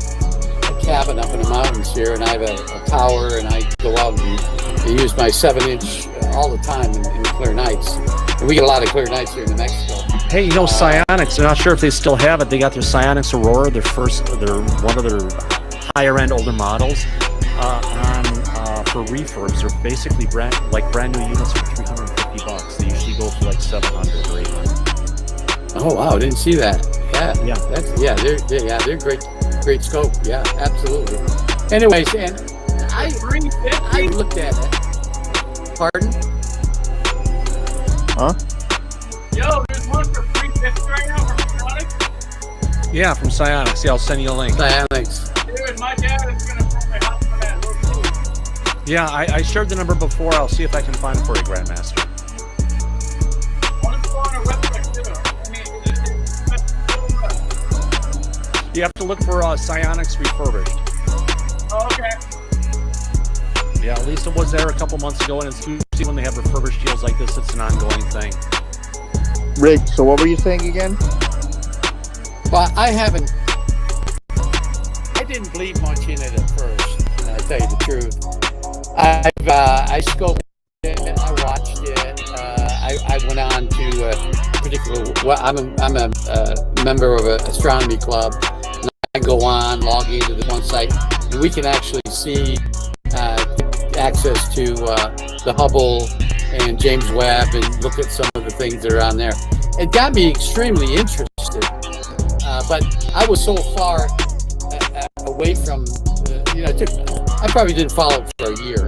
S14: cabin up in the mountains here, and I have a tower, and I go out and use my 7-inch all the time in clear nights. And we get a lot of clear nights here in New Mexico.
S9: Hey, Psionics, I'm not sure if they still have it. They got their Psionics Aurora, they're one of their higher end older models for refurbs. They're basically brand new units for $350. They usually go for like $700 or $800.
S14: Oh wow, I didn't see that.
S9: Yeah.
S14: They're great scope. Yeah, absolutely. Anyways, and I looked at it. Pardon?
S12: Huh?
S1: Yo, there's one for $350 right now from Psionics.
S9: Yeah, from Psionics. Yeah, I'll send you a link.
S14: Psionics.
S1: Dude, my dad is gonna put my house for that.
S9: Yeah, I shared the number before. I'll see if I can find it for you, Grandmaster. You have to look for Psionics refurbished.
S1: Oh, okay.
S9: Yeah, at least it was there a couple months ago, and it's usually when they have refurbished deals like this, it's an ongoing thing.
S12: Rick, so what were you saying again?
S14: Well, I didn't believe much in it at first. I tell you the truth. I scoped it, I watched it. I went on to a particular. Well, I'm a member of an astronomy club. And I go on, log into the one site, and we can actually see access to the Hubble and James Webb, and look at some of the things that are on there. It got me extremely interested, but I was so far away from. I probably didn't follow it for a year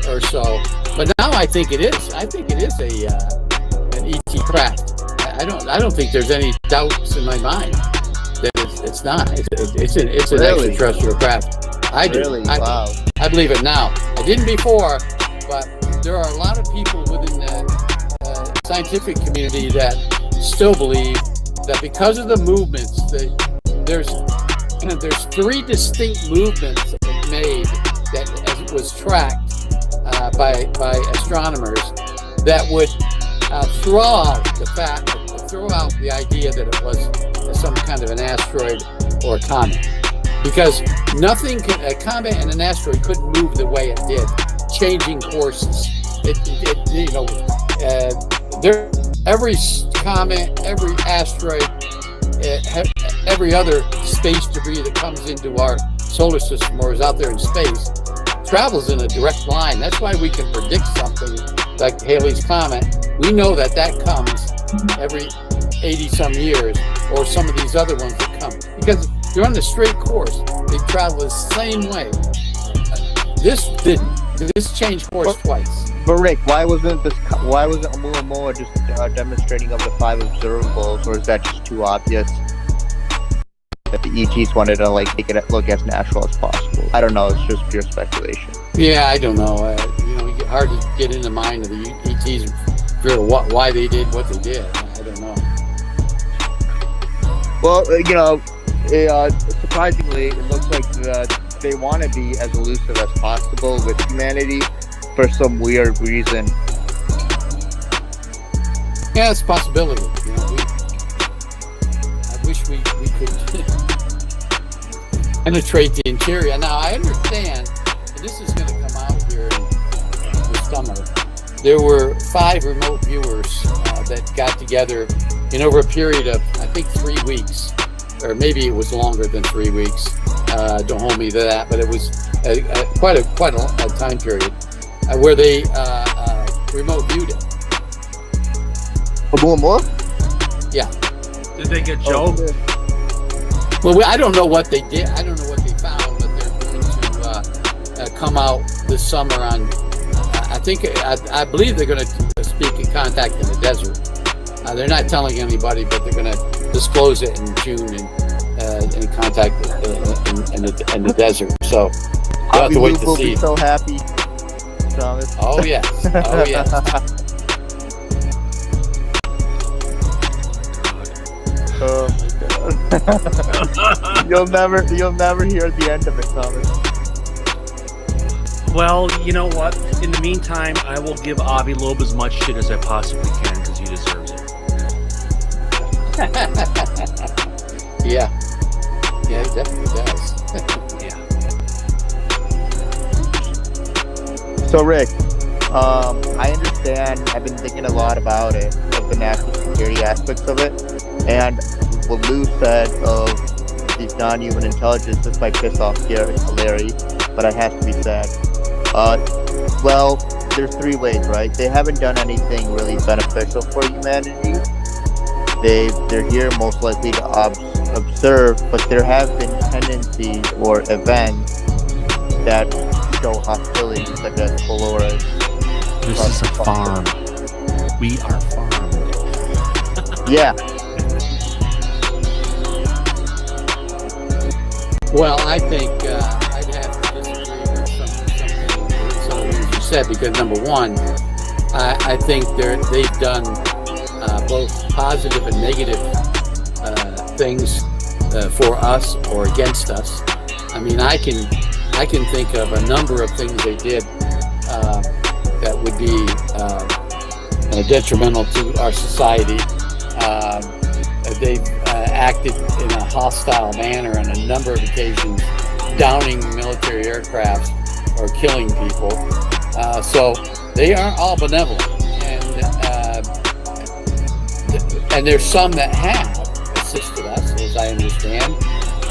S14: or so, but now I think it is. I think it is an ET craft. I don't think there's any doubts in my mind that it's not. It's an extraterrestrial craft. I do.
S12: Really? Wow.
S14: I believe it now. I didn't before, but there are a lot of people within the scientific community that still believe that because of the movements, there's 3 distinct movements made that was tracked by astronomers that would throw out the idea that it was some kind of an asteroid or a comet, because a comet and an asteroid couldn't move the way it did, changing courses. Every comet, every asteroid, every other space debris that comes into our solar system or is out there in space travels in a direct line. That's why we can predict something like Halley's Comet. We know that comes every 80-some years, or some of these other ones that come, because they're on a straight course. They travel the same way. This didn't. This changed course twice.
S12: But Rick, why wasn't Oumuamua just demonstrating of the 5 observables, or is that just too obvious? that the ETs wanted to like make it look as natural as possible. I don't know. It's just pure speculation.
S14: Yeah, I don't know. Hard to get in the mind of the ETs, figure why they did what they did. I don't know.
S12: Well, surprisingly, it looks like they want to be as elusive as possible with humanity for some weird reason.
S14: Yeah, it's a possibility. I wish we could penetrate the interior. Now, I understand, and this is going to come out here in the summer, there were 5 remote viewers that got together in over a period of, I think, 3 weeks, or maybe it was longer than 3 weeks. Don't hold me to that, but it was quite a time period where they remote viewed it. Yeah.
S18: Did they get Joe?
S14: Well, I don't know what they did. I don't know what they found, but they're going to come out this summer on. I believe they're going to speak in contact in the desert. They're not telling anybody, but they're going to disclose it in June in contact in the desert. So we'll have to wait to see.
S12: Be so happy, Thomas.
S14: Oh yes. Oh yes.
S12: Oh my God. You'll never hear the end of it, Thomas.
S18: Well, you know what? In the meantime, I will give Avi Loeb as much shit as I possibly can because he deserves it.
S14: Yeah, he definitely does.
S18: Yeah.
S12: So, Rick, I understand. I've been thinking a lot about it, of the national security aspects of it, and what Lou said of these non-human intelligence. This might piss off Larry, but it has to be said. Well, there's 3 ways, right? They haven't done anything really beneficial for humanity. They're here most likely to observe, but there have been tendencies or events that show hostility, such as Dolores.
S9: This is a farm. We are farmed.
S12: Yeah.
S14: Well, I think I'd have to disagree with some of the things you said, because number one, I think they've done both positive and negative things for us or against us. I mean, I can think of a number of things they did that would be detrimental to our society. They've acted in a hostile manner on a number of occasions, downing military aircraft or killing people. So they aren't all benevolent, and there's some that have assisted us, as I understand.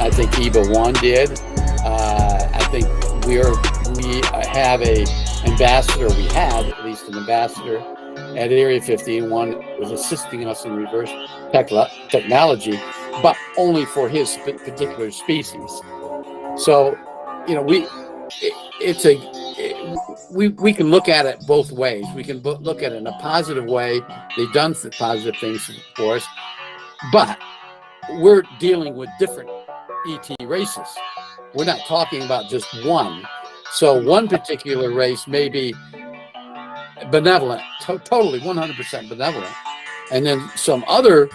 S14: I think EBA 1 did. I think we have a ambassador. We had at least an ambassador at Area 51 was assisting us in reverse technology, but only for his particular species. So, we can look at it both ways. We can look at it in a positive way. They've done positive things for us, but we're dealing with different ET races. We're not talking about just one. So one particular race may be benevolent, totally 100% benevolent, and then some other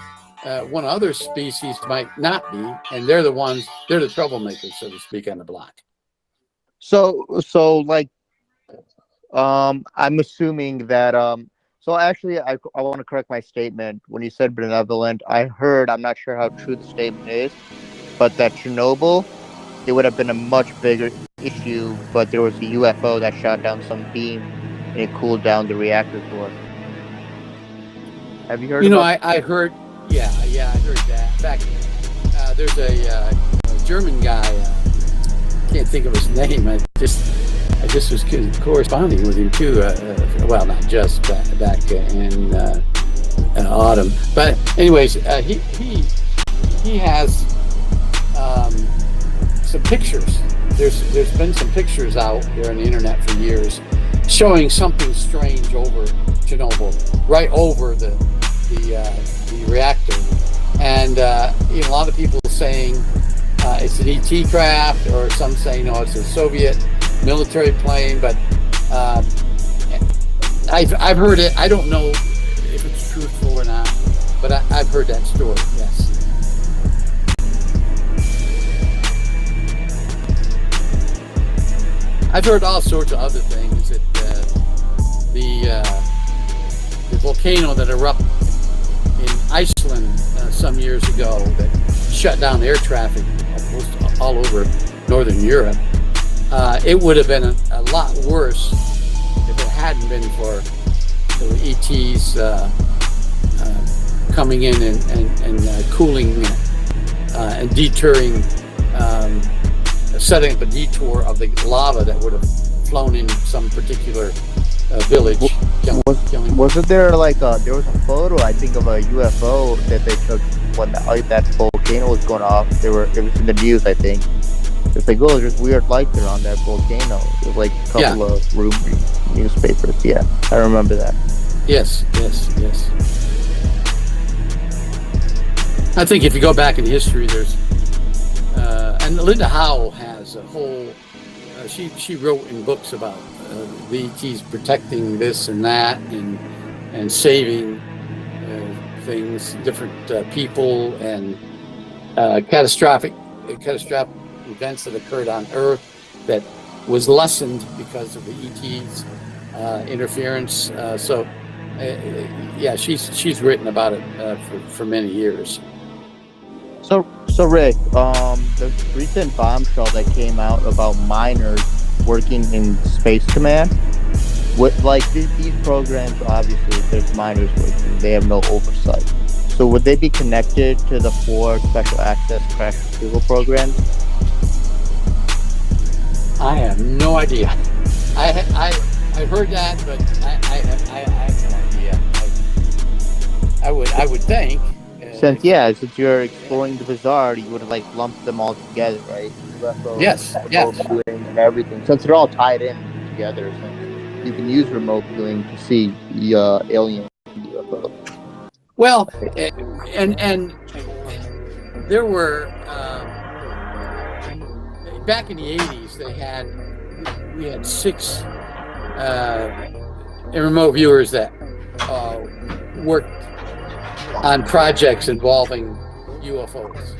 S14: one other species might not be, and they're the troublemakers, so to speak, on the block.
S12: So like, I'm assuming that so actually I want to correct my statement. When you said benevolent, I'm not sure how true the statement is, but that Chernobyl, it would have been a much bigger issue, but there was a UFO that shot down some beam and it cooled down the reactor core. Have you heard
S14: I heard, yeah, I heard that. In fact, there's a German guy, can't think of his name. I just was corresponding with him too. Well, not just back in autumn, but anyways, he has some pictures. There's been some pictures out there on the internet for years showing something strange over Chernobyl, right over the reactor, and a lot of people saying it's an ET craft, or some say no, it's a Soviet military plane. But I've heard it. I don't know if it's truthful or not, but I've heard that story. Yes. I've heard all sorts of other things. That the volcano that erupted in Iceland some years ago that shut down air traffic almost all over Northern Europe. It would have been a lot worse if it hadn't been for the ETs coming in and cooling and deterring, setting up a detour of the lava that would have flown in some particular village.
S12: Wasn't there like there was a photo, I think, of a UFO that they took when that volcano was going off? It was in the news, I think. It's like, oh, there's weird lights around that volcano. There's like a couple of newspapers. Yeah, I remember that.
S14: Yes. I think if you go back in history, there's and Linda Howell has a whole. She wrote in books about the ETs protecting this and that and saving things, different people, and catastrophic events that occurred on Earth that was lessened because of the ETs interference. She's written about it for many years.
S12: So Rick, the recent bombshell that came out about miners working in Space Command, these programs, obviously, if there's miners working, they have no oversight. So would they be connected to the 4 special access crash retrieval programs?
S14: I have no idea. I heard that, but I have no idea. I would think.
S12: Since you're exploring the bizarre, you would have lumped them all together, right? UFOs,
S14: yes.
S12: Viewing and everything. Since they're all tied in together, since you can use remote viewing to see the alien UFO.
S14: Well, and there were back in the 80s, we had 6 remote viewers that worked on projects involving UFOs.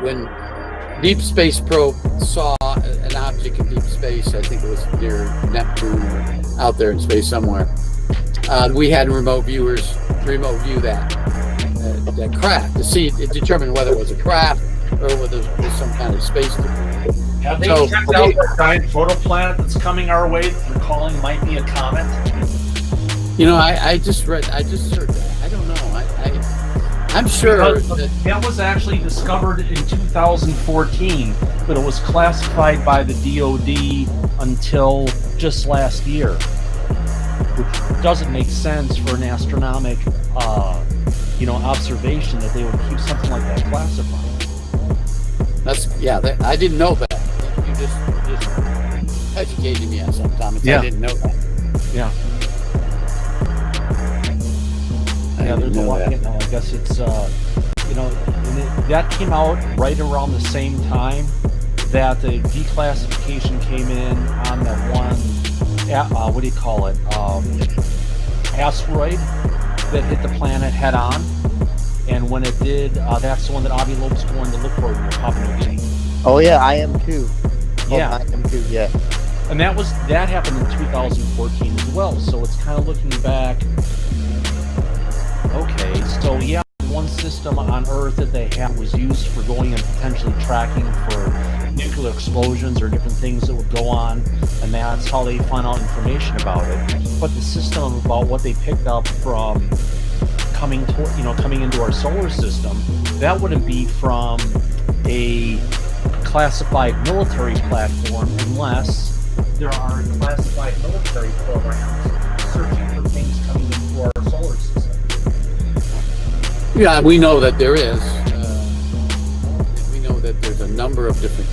S14: When Deep Space Probe saw an object in deep space, I think it was near Neptune or out there in space somewhere, we had remote view that craft to determine whether it was a craft or whether it was some kind of space debris.
S18: Have they checked out the giant protoplanet that's coming our way that they're calling might be a comet?
S14: I just heard that. I don't know. I'm sure
S18: that was actually discovered in 2014, but it was classified by the DoD until just last year, which doesn't make sense for an astronomical, observation that they would keep something like that classified.
S14: I didn't know that. You just educated me on some comments. I didn't know that.
S18: Yeah. There's a lot. I guess it's that came out right around the same time that the declassification came in on that one. What do you call it? Asteroid that hit the planet head on. And when it did, that's the one that Avi Loeb's going to look for in Papua New Guinea.
S12: Oh yeah, I am too.
S18: Yeah,
S12: I am too. Yeah.
S18: And that happened in 2014 as well. So it's kind of looking back. Okay, so one system on Earth that they had was used for going and potentially tracking for nuclear explosions or different things that would go on, and that's how they found out information about it. But the system about what they picked up from coming into our solar system, that wouldn't be from a classified military platform unless there are classified military programs searching for things coming into our solar system.
S14: Yeah, we know that there is. We know that there's a number of different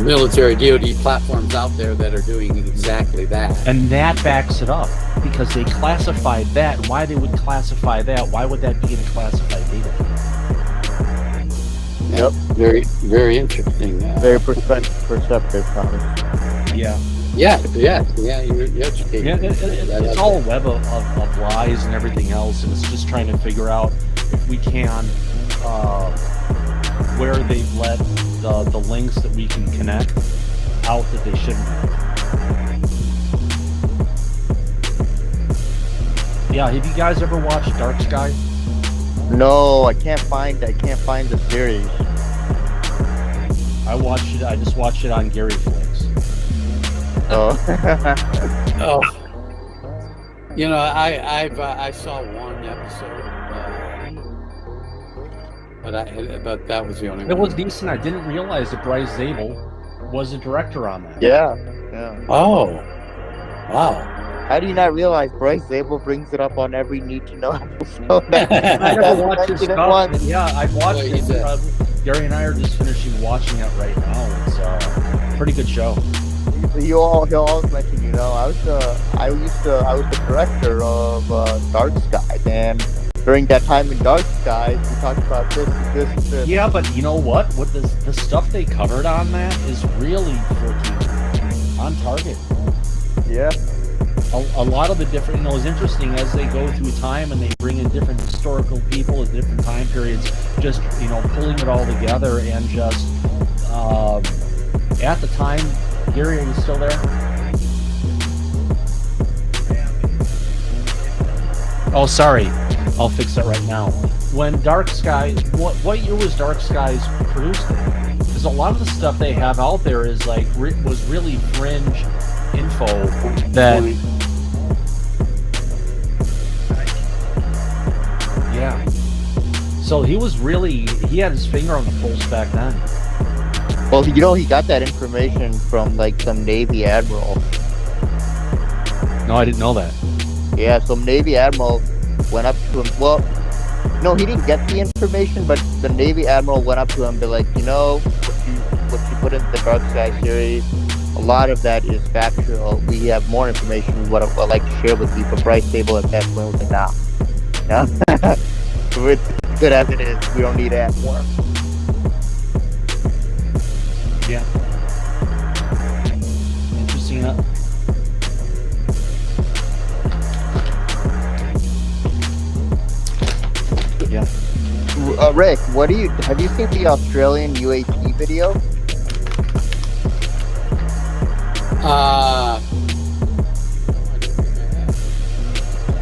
S14: military DoD platforms out there that are doing exactly that.
S18: And that backs it up because they classified that. Why they would classify that? Why would that be in a classified data?
S12: Yep.
S14: Very, very interesting.
S12: Very perceptive, Thomas.
S18: Yeah.
S14: Yeah. You're educated.
S18: Yeah, it's all a web of lies and everything else, and it's just trying to figure out if we can, where they've let the links that we can connect out that they shouldn't have. Yeah, have you guys ever watched Dark Sky?
S12: No, I can't find the series.
S18: I just watched it on Gary Flicks.
S12: Oh.
S14: Oh. You know, I saw one episode, but that was the only one.
S18: It was decent. I didn't realize that Bryce Zabel was a director on that.
S12: Yeah.
S14: Oh. Wow.
S12: How do you not realize Bryce Zabel brings it up on every Need to Know episode?
S18: I never watched his stuff.
S12: Once.
S18: Yeah, I've watched it. Gary and I are just finishing watching it right now. It's a pretty good show.
S12: He'll always mention, I was the director of Dark Sky, and during that time in Dark Sky, we talked about this.
S18: Yeah, but you know what? What the stuff they covered on that is really freaking on target.
S12: Yeah.
S18: A lot of the different, it's interesting as they go through time and they bring in different historical people at different time periods, just, pulling it all together and just, at the time, Gary, are you still there? Oh, sorry. I'll fix that right now. When Dark Sky, what year was Dark Skies produced in? Because a lot of the stuff they have out there is was really fringe info that... Yeah. So he had his finger on the pulse back then.
S12: Well, he got that information from some Navy admiral.
S18: No, I didn't know that.
S12: Yeah, some Navy admiral went up to him. Well, no, he didn't get the information, but the Navy admiral went up to him and be like, what you put in the Dark Sky series, a lot of that is factual. We have more information we would like to share with you, but Bryce Zabel at that point was like, nah. Yeah? With good as it is, we don't need to add more.
S18: Yeah. Interesting.
S12: Yeah. Rick, have you seen the Australian UAP video?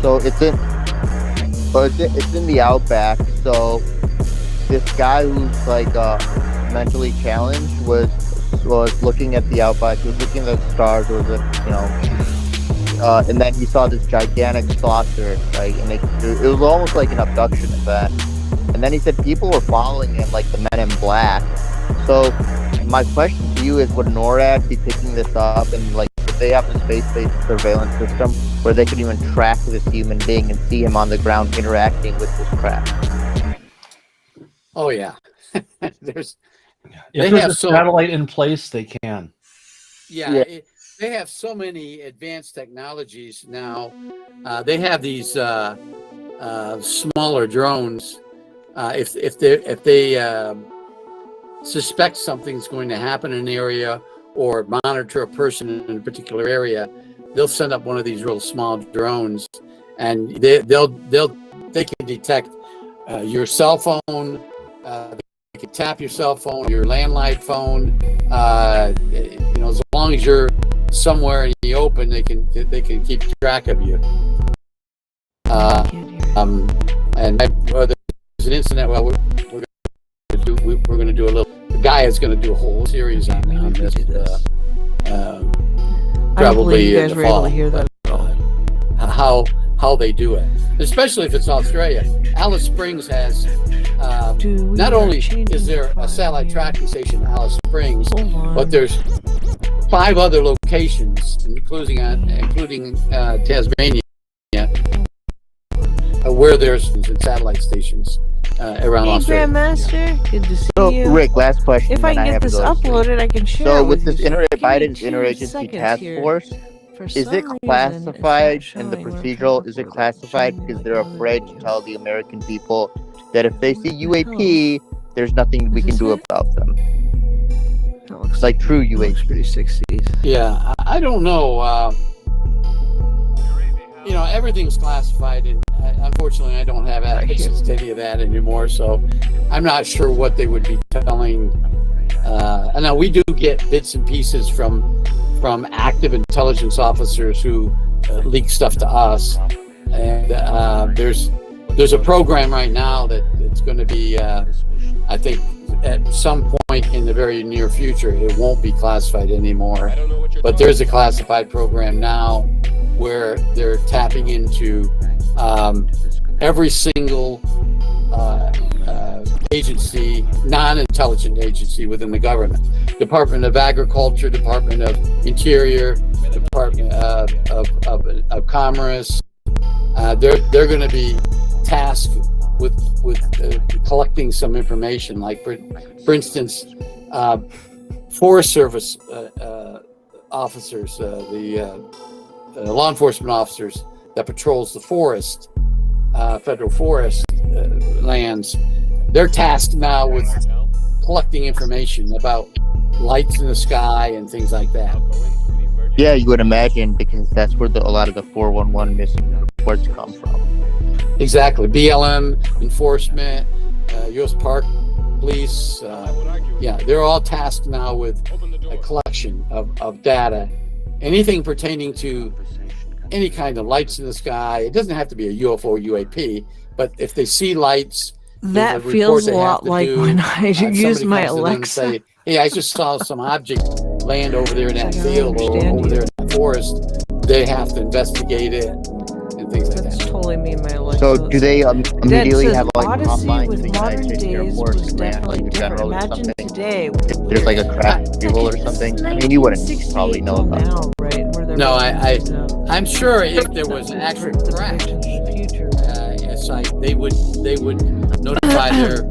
S12: So it's in the outback. So this guy who's mentally challenged was looking at the outback. He was looking at the stars. And then he saw this gigantic saucer, right? And it was almost like an abduction event. And then he said people were following him like the Men in Black. So my question to you is, would NORAD be picking this up, and would they have a space-based surveillance system where they could even track this human being and see him on the ground interacting with this craft?
S14: Oh yeah.
S18: If there's a satellite in place, they can.
S14: Yeah. They have so many advanced technologies now. They have these smaller drones. If they suspect something's going to happen in an area or monitor a person in a particular area, they'll send up one of these real small drones, and they can detect your cell phone. They can tap your cell phone, your landline phone. As long as you're somewhere in the open, they can keep track of you. And there's an incident. Well, we're going to do a little. The guy is going to do a whole series on this. Probably
S19: you guys were able to hear that.
S14: How they do it, especially if it's Australia. Alice Springs has. Not only is there a satellite tracking station in Alice Springs, but there's 5 other locations, including Tasmania, where there's satellite stations around Australia.
S19: Grandmaster, good to see you.
S12: Rick, last question.
S19: If I can get this uploaded, I can share.
S12: So with this Biden's interagency task force, is it classified in the procedural? Is it classified because they're afraid to tell the American people that if they see UAP, there's nothing we can do about them. It's like true UAP.
S19: Pretty 60s.
S14: Yeah, I don't know. Everything's classified, and unfortunately, I don't have access to any of that anymore. So, I'm not sure what they would be telling. I know we do get bits and pieces from active intelligence officers who leak stuff to us, and there's a program right now that it's going to be. I think at some point in the very near future, it won't be classified anymore. But there's a classified program now where they're tapping into every single agency, non-intelligent agency within the government. Department of Agriculture, Department of Interior, Department of Commerce. They're going to be tasked with collecting some information, like for instance, Forest Service officers, the law enforcement officers that patrols the forest, federal forest lands. They're tasked now with collecting information about lights in the sky and things like that.
S12: Yeah, you would imagine, because that's where a lot of the 411 missing reports come from.
S14: Exactly. BLM enforcement, U.S. Park Police. They're all tasked now with a collection of data. Anything pertaining to any kind of lights in the sky. It doesn't have to be a UFO or UAP, but if they see lights,
S19: that feels a lot like when I use my Alexa.
S14: Say, hey, I just saw some object land over there in that field or over there in that forest. They have to investigate it and things like that.
S19: That's totally me and my Alexa.
S12: So do they immediately have like
S19: Odyssey
S12: hotlines
S19: with
S12: to the
S19: modern
S12: United States Air
S19: days
S12: Force
S19: was
S12: command,
S19: definitely
S12: like the
S19: different.
S12: general or
S19: Imagine
S12: something?
S19: today.
S12: If there's like a crash fuel or something. I mean, you wouldn't probably know about
S19: now,
S12: that.
S19: right? Where they're
S14: No, I'm sure if there was an actual crash, they would notify their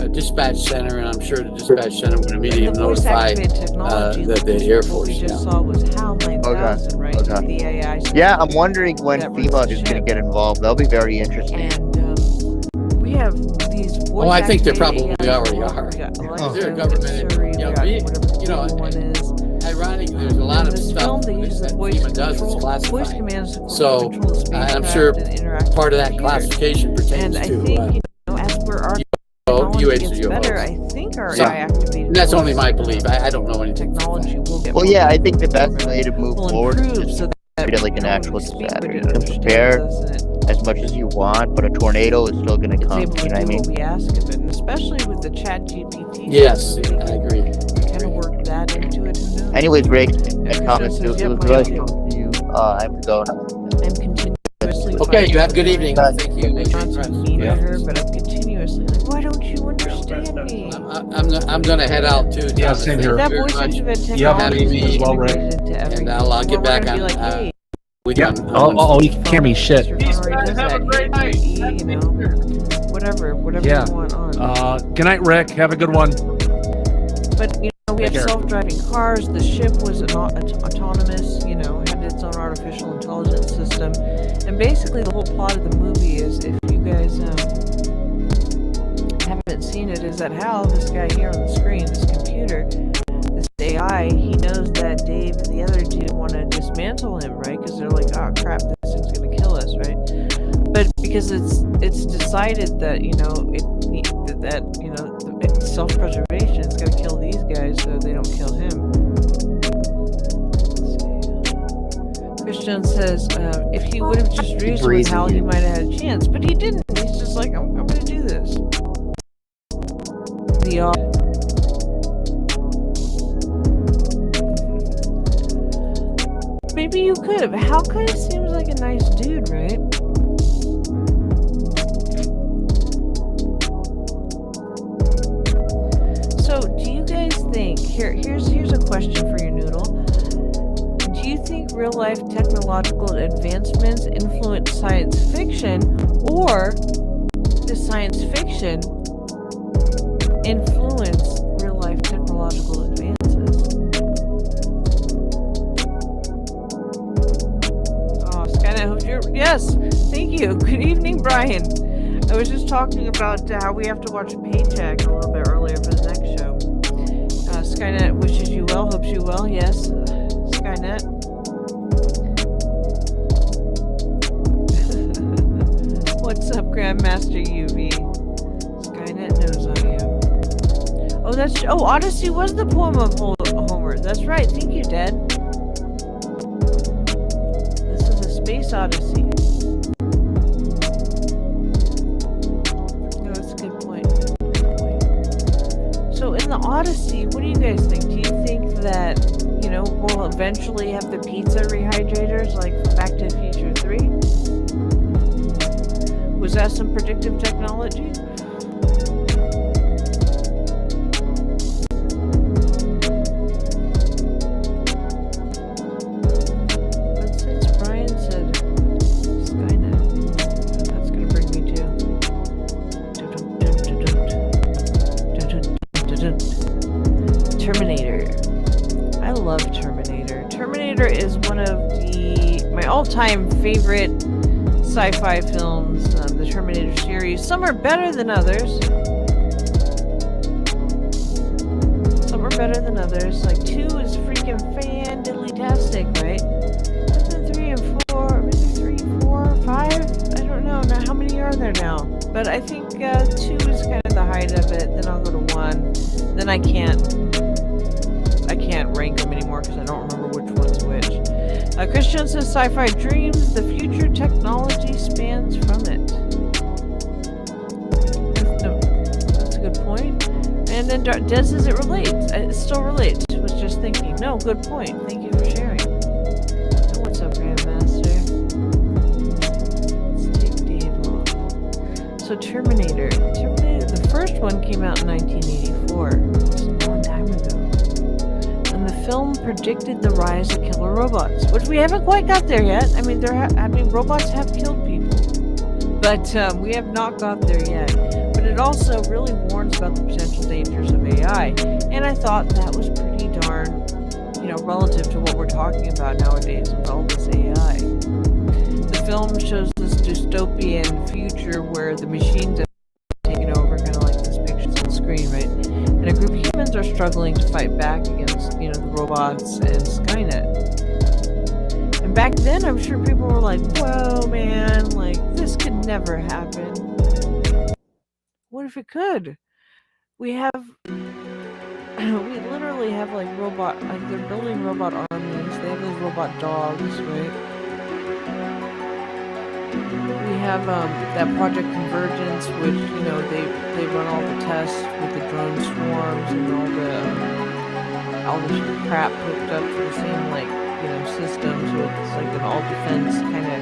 S14: dispatch center, and I'm sure the dispatch center would immediately notify the Air Force.
S19: We just saw was HAL 9000, right? The AI system.
S12: Yeah, I'm wondering when FEMA is going to get involved. That'll be very interesting.
S19: And we have these voice
S14: I think they
S19: activated
S14: probably
S19: AI
S14: already are. They're a government. Ironically, there's a lot of stuff that FEMA does is classified. So I'm sure part of that classification pertains to
S19: as we're our
S14: UH
S19: better, I think our AI activated.
S14: And that's only my belief. I don't know anything.
S19: Technology will get
S12: Well, yeah, I think the best way to move forward is to treat it like an actual disaster. You can prepare as much as you want, but a tornado is still going to come. You know what I mean?
S19: We ask of it, and especially with the Chat GPT.
S14: Yes, I agree.
S19: Kind of work that into it.
S12: Anyways, Rick and Thomas, it was nice talking to you. I have to go now.
S19: I'm continuously.
S14: Okay, you have a good evening. Thank you.
S19: I not to be mean to her, but I'm continuously like, why don't you understand me?
S14: I'm gonna head out too.
S18: Yeah, same here.
S19: That voice activated
S18: Yep,
S19: technology
S18: as well, Rick.
S14: And I'll get back on. With
S18: yeah.
S14: you on
S18: Oh, you can hear me. Shit.
S19: Have a great night. Whatever
S18: Yeah.
S19: you want on.
S18: Good night, Rick. Have a good one.
S19: But we have
S18: Take care.
S19: self-driving cars. The ship was autonomous. Had its own artificial intelligence system, and basically the whole plot of the movie is, if you guys haven't seen it, is that HAL, this guy here on the screen, this computer, this AI, he knows that Dave and the other dude want to dismantle him, right? Because they're like, oh crap, this thing's gonna kill us, right? But because it's decided that it's self-preservation, it's gonna kill these guys so they don't kill him. Christian says if he would have just reasoned with HAL, he might have had a chance, but he didn't. He's just like, I'm gonna do this. Maybe you could have. HAL kind of seems like a nice dude, right? So, do you guys think? Here's a question for your noodle. Do you think real-life technological advancements influence science fiction, or does science fiction influence real-life technological advances? Oh, Skynet, yes, thank you. Good evening, Brian. I was just talking about how we have to watch Paycheck a little bit earlier for the next show. Skynet wishes you well, hopes you well. Yes, Skynet. What's up, Grandmaster UV? Skynet knows I am. Oh, that's Odyssey was the poem of Homer. That's right. Thank you, Dad. This is a space odyssey. No, that's a good point. So in the Odyssey, what do you guys think? Do you think that, we'll eventually have the pizza rehydrators like from Back to the Future 3? Was that some predictive technology? But since Brian said Skynet, that's going to bring me to Terminator. I love Terminator. Terminator is one of my all-time favorite sci-fi films, the Terminator series. Some are better than others. Like 2 is freaking fan-diddly-tastic, right? But then 3 and 4, maybe 3, 4, 5? I don't know. Now, how many are there now? But I think 2 is kind of the height of it. Then I'll go to 1. Then I can't rank them anymore because I don't remember which one's which. Christian says sci-fi dreams, the future technology spans from it. That's a good point. And then Des says it relates. It still relates. I was just thinking. No, good point. Thank you for sharing. And what's up, Grandmaster? Let's take Dave off. So Terminator. The first one came out in 1984. It's a long time ago. And the film predicted the rise of killer robots, which we haven't quite got there yet. I mean, robots have killed people, but we have not got there yet. But it also really warns about the potential dangers of AI, and I thought that was pretty darn, relative to what we're talking about nowadays with all this AI. The film shows this dystopian future where the machines have taken over, kind of like this picture on the screen, right? And a group of humans are struggling to fight back against, the robots and Skynet. And back then, I'm sure people were like, whoa, man, like, this could never happen. What if it could? We literally have, they're building robot armies. They have those robot dogs, right? We have that Project Convergence, which, they run all the tests with the drone swarms and all the crap hooked up to the same, system. So it's like an all-defense kind of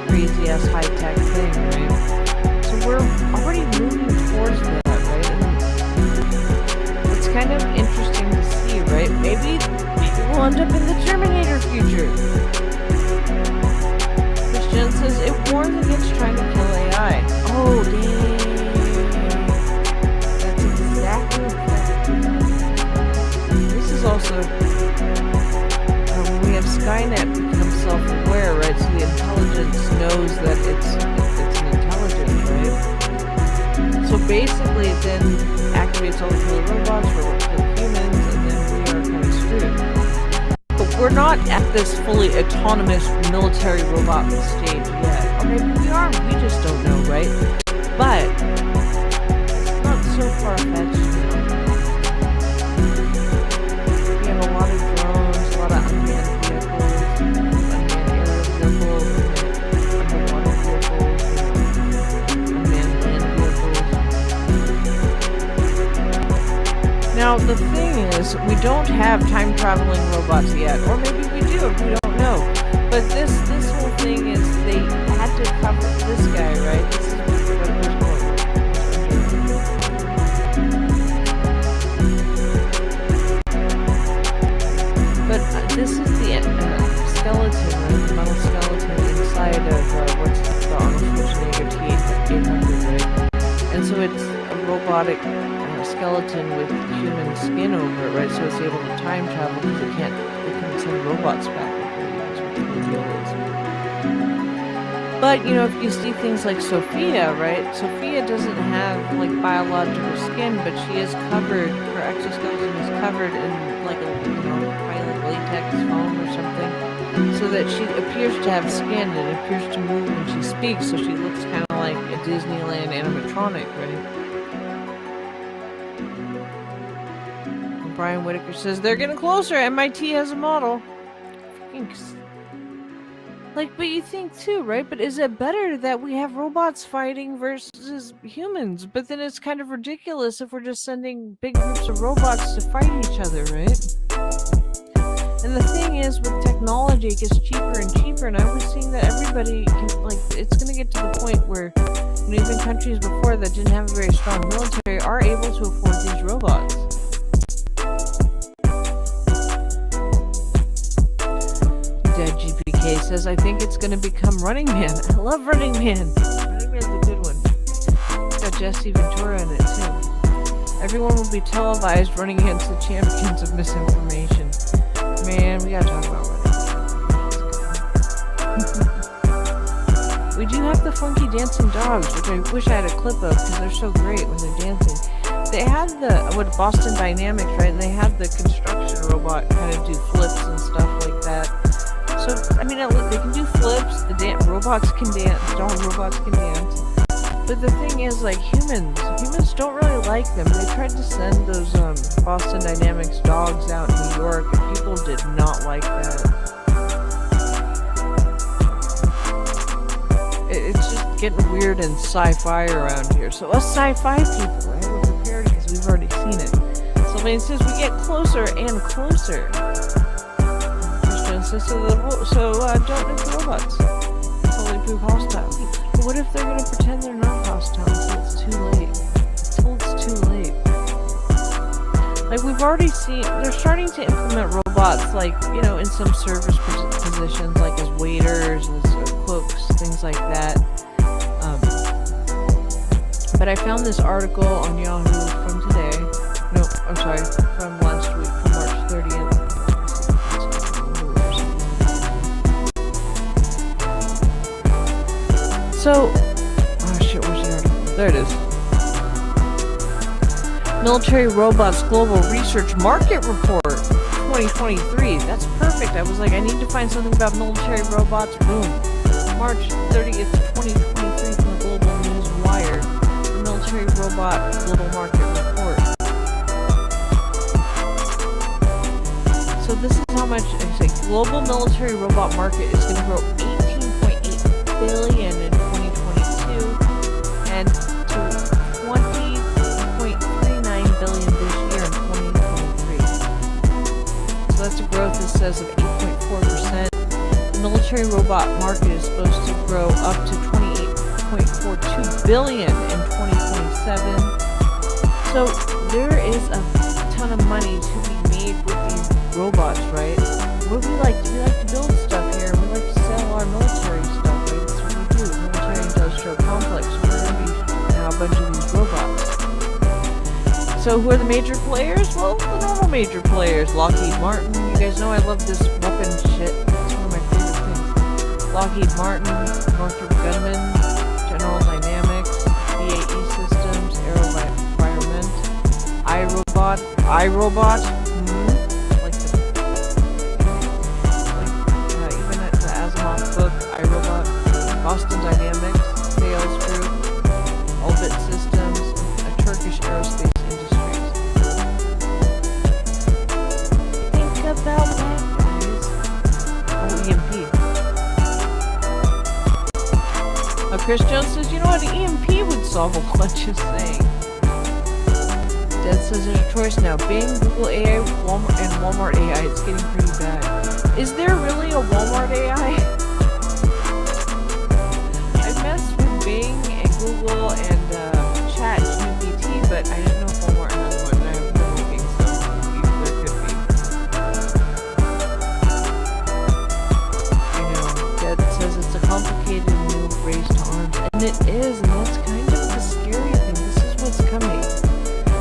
S19: crazy-ass high-tech thing, right? So we're already moving towards that, right? And it's kind of interesting to see, right? Maybe we'll end up in the Terminator future. Christian says it warns against trying to kill AI. Oh, dang. That's exactly that. This is also when we have Skynet become self-aware, right? So the intelligence knows that it's an intelligence, right? So basically it then activates all the killer robots for killer humans, and then we are kind of screwed. But we're not at this fully autonomous military robot stage yet. Or maybe we are, we just don't know, right? But it's not so far-fetched. We have a lot of drones, a lot of unmanned vehicles, unmanned aerial vehicles, underwater vehicles, unmanned land vehicles. Now the thing is, we don't have time-traveling robots yet, or maybe we do, we don't know. But this whole thing is, they had to cover this guy, right? This is what it was called. But this is the skeleton, right? The metal skeleton inside of what's the Arnold Schwarzenegger T-800, right? And so it's a robotic skeleton with human skin over it, right? So it's able to time travel because they can send robots back, I believe, is what the deal is. But you know, if you see things like Sophia, right? Sophia doesn't have like biological skin, but she is covered. Her exoskeleton is covered in like a probably like latex foam or something, so that she appears to have skin and appears to move when she speaks. So she looks kind of like a Disneyland animatronic, right? Brian Whitaker says they're getting closer. MIT has a model. Like, but you think too, right? But is it better that we have robots fighting versus humans? But then it's kind of ridiculous if we're just sending big groups of robots to fight each other, right? And the thing is, with technology, it gets cheaper and cheaper. And I was seeing that everybody can, like, it's going to get to the point where even countries before that didn't have a very strong military are able to afford these robots. GPK says, I think it's going to become Running Man. I love Running Man. Running Man's a good one. It's got Jesse Ventura in it, too. Everyone will be televised running against the champions of misinformation. Man, we got to talk about Running Man. We do have the funky dancing dogs, which I wish I had a clip of because they're so great when they're dancing. They had the Boston Dynamics, right? And they had the construction robot kind of do flips and stuff like that. So, I mean, they can do flips, robots can dance, dog robots can dance. But the thing is, like, humans don't really like them. They tried to send those Boston Dynamics dogs out in New York, and people did not like that. It's just getting weird and sci-fi around here. So us sci-fi people, right, we're prepared because we've already seen it. Sylvain says we get closer and closer. So don't make the robots totally prove hostile. But what if they're going to pretend they're not hostile until it's too late? Until it's too late. Like, we've already seen, they're starting to implement robots, like, you know, in some service positions, like as waiters, as cooks, things like that. But I found this article on Yahoo from today. No, I'm sorry, from last week, from March 30th. So, oh shit, where's the article? There it is. Military Robots Global Research Market Report 2023. That's perfect. I was like, I need to find something about military robots. Boom. March 30th, 2023 from the Global News Wire. The Military Robot Global Market Report. So this is how much, I say, global military robot market is going to grow 18.8 billion in 2022 and to 20.39 billion this year in 2023. So that's a growth, it says, of 8.4%. The military robot market is supposed to grow up to 28.42 billion in 2027. So there is a ton of money to be made with these robots, right? What we like to build stuff here. We like to sell our military stuff, right? That's what we do. Military industrial complex. We're going to be now a bunch of these robots. So who are the major players? Well, the normal major players. Lockheed Martin. You guys know I love this weapon shit. It's one of my favorite things. Lockheed Martin, Northrop Grumman, General Dynamics, BAE Systems, AeroVironment, iRobot. Boston Dynamics, Sales Group, Orbit Systems, a Turkish aerospace industries. Think about that, guys. Oh, EMP. Chris Jones says, you know what, an EMP would solve a lot, just saying. Dead says there's a choice now. Bing, Google AI, Walmart, and Walmart AI. It's getting pretty bad. Is there really a Walmart AI? Bing and Google and ChatGPT, but I didn't know if Walmart had one, and I haven't been looking, so there could be. You know, Dead says it's a complicated new race to arms, and it is, and that's kind of the scary thing. This is what's coming.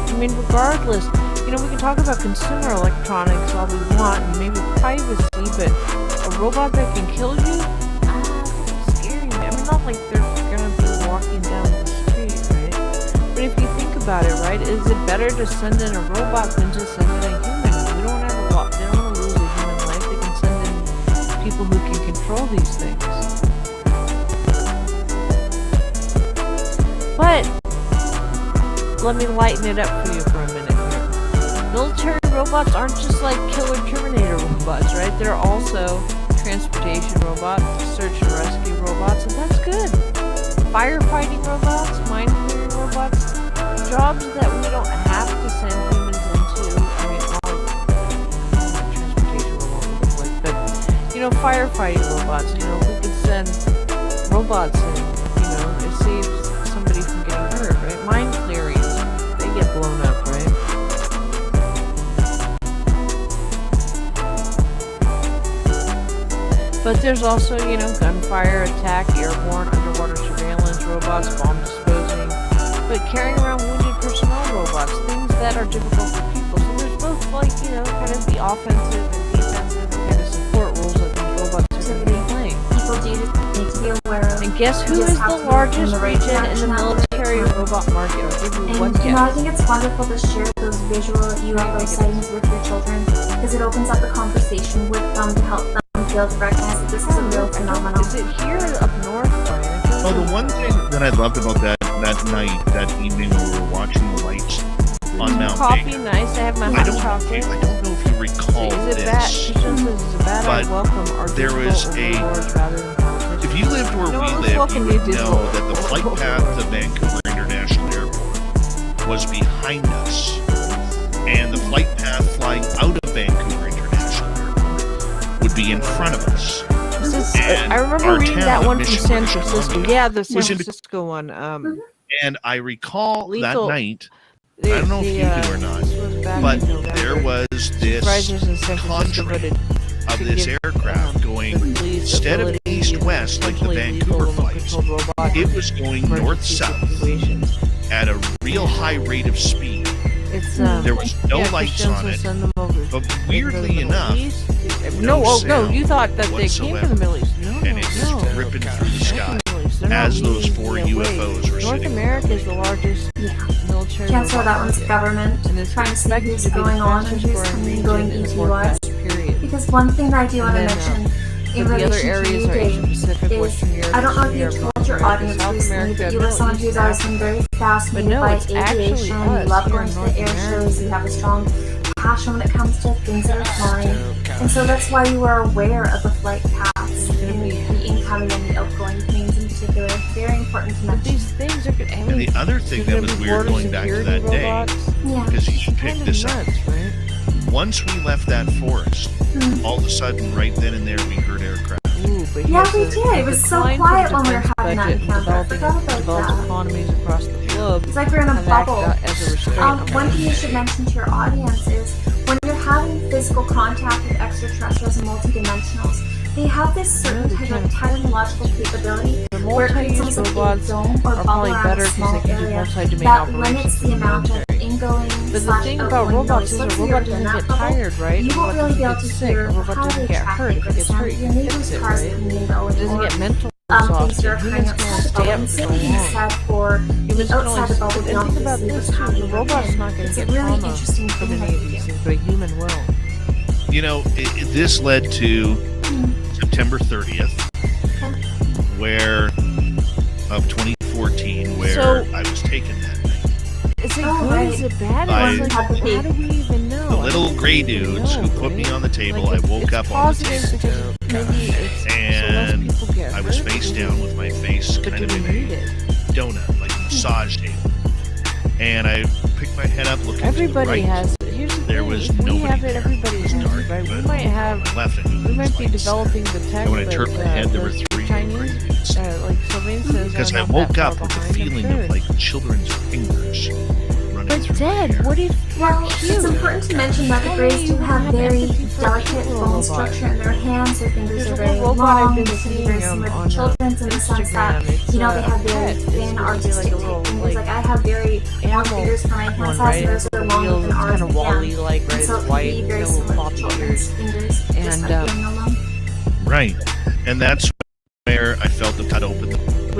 S19: I mean, regardless, you know, we can talk about consumer electronics all we want, and maybe privacy, but a robot that can kill you? That's scary, man. I mean, not like they're gonna be walking down the street, right? But if you think about it, right, is it better to send in a robot than just send in a human? We don't ever walk. They don't want to lose a human life. They can send in people who can control these things. But let me lighten it up for you for a minute here. Military robots aren't just like killer Terminator robots, right? They're also transportation robots, search and rescue robots, and that's good. Firefighting robots, mine clearing robots, jobs that we don't have to send humans into. I mean, not like transportation robots would look like, but you know, firefighting robots. You know, we could send robots in, you know, to save somebody from getting hurt, right? Mine clearing, they get blown up, right? But there's also, you know, gunfire, attack, airborne, underwater surveillance robots, bomb disposing, but carrying around wounded personnel robots, things that are difficult for people. So there's both, like, you know, kind of the offensive and defensive and kind of support roles that these robots are going to be playing.
S17: People do need to be aware of.
S19: And guess who is the largest region in the military robot market? I'll give you one
S17: And you know, I
S19: guess.
S17: think it's wonderful to share those visual UFO sightings with your children because it opens up the conversation with them to help them be able to recognize that this is a real phenomenon.
S19: Is it here or up north, Brian?
S8: Well, the one thing that I loved about that night, that evening when we were watching the lights on Mount
S19: Coffee,
S8: Baker,
S19: nice. I have my
S8: I
S19: hot
S8: don't
S19: chocolate.
S8: I don't know if you recall
S19: Is it bad?
S8: this,
S19: Christian says, is it bad? I
S8: but
S19: welcome our
S8: there was
S19: digital overlords rather than politicians.
S8: if you lived where
S19: No,
S8: we
S19: let's
S8: lived,
S19: welcome
S8: you
S19: you
S8: would
S19: digital
S8: know that the flight path to Vancouver International Airport was behind us, and the flight path flying out of Vancouver International Airport would be in front of us. And
S19: I remember
S8: our
S19: reading
S8: town
S19: that
S8: of
S19: one from
S8: Mission,
S19: San
S8: British
S19: Francisco.
S8: Columbia
S19: Yeah, the San
S8: was in
S19: Francisco one.
S8: And I recall
S19: Lethal-
S8: that night, I don't know if you do or not,
S19: this was back
S8: but
S19: in November.
S8: there was this
S19: Supervisors in San Francisco
S8: contrary
S19: voted
S8: of
S19: to
S8: this
S19: give,
S8: aircraft going, instead of
S19: ability to
S8: east-west like the
S19: potentially
S8: Vancouver
S19: lethal
S8: flights,
S19: remote-controlled robots
S8: it was going
S19: in
S8: north-south
S19: situations.
S8: at a real high rate of speed.
S19: It's
S8: There was no
S19: yeah,
S8: lights
S19: Christians
S8: on
S19: will
S8: it,
S19: send them over.
S8: but
S19: They can go to
S8: weirdly
S19: the Middle
S8: enough,
S19: East.
S8: no
S19: no,
S8: sound
S19: you thought that they came from the Middle East. No,
S8: and it was
S19: no.
S8: ripping through the sky
S19: They're not
S8: as those
S19: leading
S8: four
S19: the way.
S8: UFOs were
S19: North
S8: sitting.
S19: America is the largest military
S17: Can't say
S19: robot
S17: that one's
S19: market.
S17: government
S19: And it's
S17: trying to see
S19: expected
S17: who's
S19: to be the
S17: going on and
S19: fastest
S17: who's
S19: growing
S17: coming and
S19: region
S17: going
S19: in the
S17: ET-wise.
S19: forecast period.
S17: Because one thing that I do want to
S19: And then,
S17: mention in
S19: but the other
S17: relation to
S19: areas
S17: you,
S19: are Asia
S17: Dave,
S19: Pacific,
S17: is
S19: Western Europe,
S17: I don't know if
S19: Eastern
S17: you
S19: Europe,
S17: told
S19: North
S17: your
S19: America,
S17: audience
S19: South
S17: recently
S19: America,
S17: that you were
S19: Middle
S17: someone
S19: East,
S17: who's always been very fascinated
S19: no,
S17: by
S19: it's actually
S17: aviation. You
S19: us
S17: love
S19: here
S17: going
S19: in
S17: to
S19: North
S17: the air
S19: America.
S17: shows. You have a strong passion when it comes to things that are flying. And so that's why you are aware of the flight paths in the incoming and the outgoing planes in particular. Very important to mention.
S19: These things are good.
S8: And the other thing that was weird going back to that day, because you should pick this up, once we left that forest, all of a sudden, right then and there, we heard aircraft.
S17: Yeah, we did. It was so quiet when we were having that encounter. I forgot about
S19: developed
S17: that.
S19: economies across the globe.
S17: It's like we're in a
S19: have acted
S17: bubble.
S19: as a restraint on
S17: One thing you should mention to your audience is when you're having physical contact with extraterrestrials and multidimensionals, they have this certain type of technological capability where it creates almost like a dome or bubble around a small area that limits the amount of ingoing
S19: But the thing about robots is a robot doesn't get tired, right?
S17: You
S19: A
S17: won't
S19: robot
S17: really be
S19: doesn't
S17: able
S19: get
S17: to
S19: sick.
S17: hear
S19: A robot
S17: how
S19: doesn't
S17: they
S19: get
S17: track
S19: hurt.
S17: it
S19: If
S17: for
S19: it
S17: the
S19: gets
S17: sound
S19: hurt,
S17: of
S19: you
S17: your
S19: can
S17: neighbor's
S19: fix it,
S17: cars
S19: right?
S17: coming and
S19: It
S17: going.
S19: doesn't get mental
S17: Things
S19: exhaustion.
S17: that are kind
S19: Humans
S17: of
S19: can only
S17: outside the
S19: stay
S17: bubble.
S19: up
S17: And
S19: for
S17: same
S19: so
S17: thing is
S19: long.
S17: said for
S19: Humans
S17: the
S19: can only
S17: outside the bubble
S19: and
S17: beyond
S19: think about
S17: see
S19: this
S17: what's
S19: too. The
S17: happening
S19: robot's
S17: within.
S19: not going
S17: It's
S19: to
S17: a
S19: get
S17: really
S19: trauma
S17: interesting
S19: from
S17: thing
S19: any
S17: that
S19: of
S17: we
S19: these
S17: do.
S19: things, but a human will.
S8: You know, this led to September 30th, where of 2014, where
S19: So-
S8: I was taken that night.
S19: Is it
S17: Oh,
S19: good?
S17: right.
S19: Is it bad?
S8: By
S19: It's like, how do we even know?
S8: the
S19: I
S8: little
S19: don't
S8: gray
S19: even
S8: dudes
S19: know,
S8: who put me
S19: right?
S8: on the table.
S19: Like,
S8: I woke
S19: it's
S8: up on the
S19: positive
S8: table,
S19: because maybe it's so less
S8: and
S19: people get
S8: I was
S19: hurt.
S8: face down with my face
S19: But
S8: kind
S19: do
S8: of
S19: we
S8: in
S19: need
S8: a
S19: it?
S8: donut, like a massage table. And I picked my head up, looking
S19: Everybody
S8: to the right.
S19: has it. Here's the
S8: There
S19: thing.
S8: was
S19: If we
S8: nobody
S19: have it,
S8: there.
S19: everybody
S8: It was
S19: has
S8: dark,
S19: it, right? We
S8: but
S19: might have.
S8: I left, I knew
S19: We
S8: there
S19: might
S8: was
S19: be
S8: lights.
S19: developing the tech,
S8: And when I
S19: but
S8: turned my head, there were
S19: those
S8: three
S19: Chinese, like Sylvain says,
S8: because
S19: are
S8: I
S19: not
S8: woke
S19: that
S8: up
S19: far
S8: with the
S19: behind. I'm
S8: feeling
S19: sure.
S8: of like children's fingers running
S19: But
S8: through my
S19: Dad,
S8: hair.
S19: what if
S17: Well,
S19: we're
S17: it's
S19: cute?
S17: important to mention that the Greys do have very delicate bone structure in their hands. Their fingers
S19: There's
S17: are
S19: a
S17: very
S19: little robot I've
S17: long.
S19: been
S17: They can be
S19: seeing
S17: very similar to
S19: on
S17: children's in the sense that,
S19: Instagram. It's
S17: you know, they
S19: a
S17: have very
S19: pet. It's
S17: thin
S19: supposed to be
S17: artistic
S19: like a little,
S17: fingers.
S19: like,
S17: Like I have very long
S19: animal
S17: fingers for my hand
S19: one,
S17: size,
S19: right?
S17: and theirs
S19: It's
S17: are
S19: the
S17: longer
S19: wheels,
S17: than
S19: it's
S17: ours
S19: kind of
S17: again.
S19: Wall-E-like, right?
S17: And so
S19: It's
S17: it
S19: white,
S17: can be very
S19: little
S17: similar to
S19: floppy
S17: children's
S19: ears.
S17: fingers, just
S19: And
S17: by feeling them.
S8: Right, and that's where I felt the cut open.
S19: but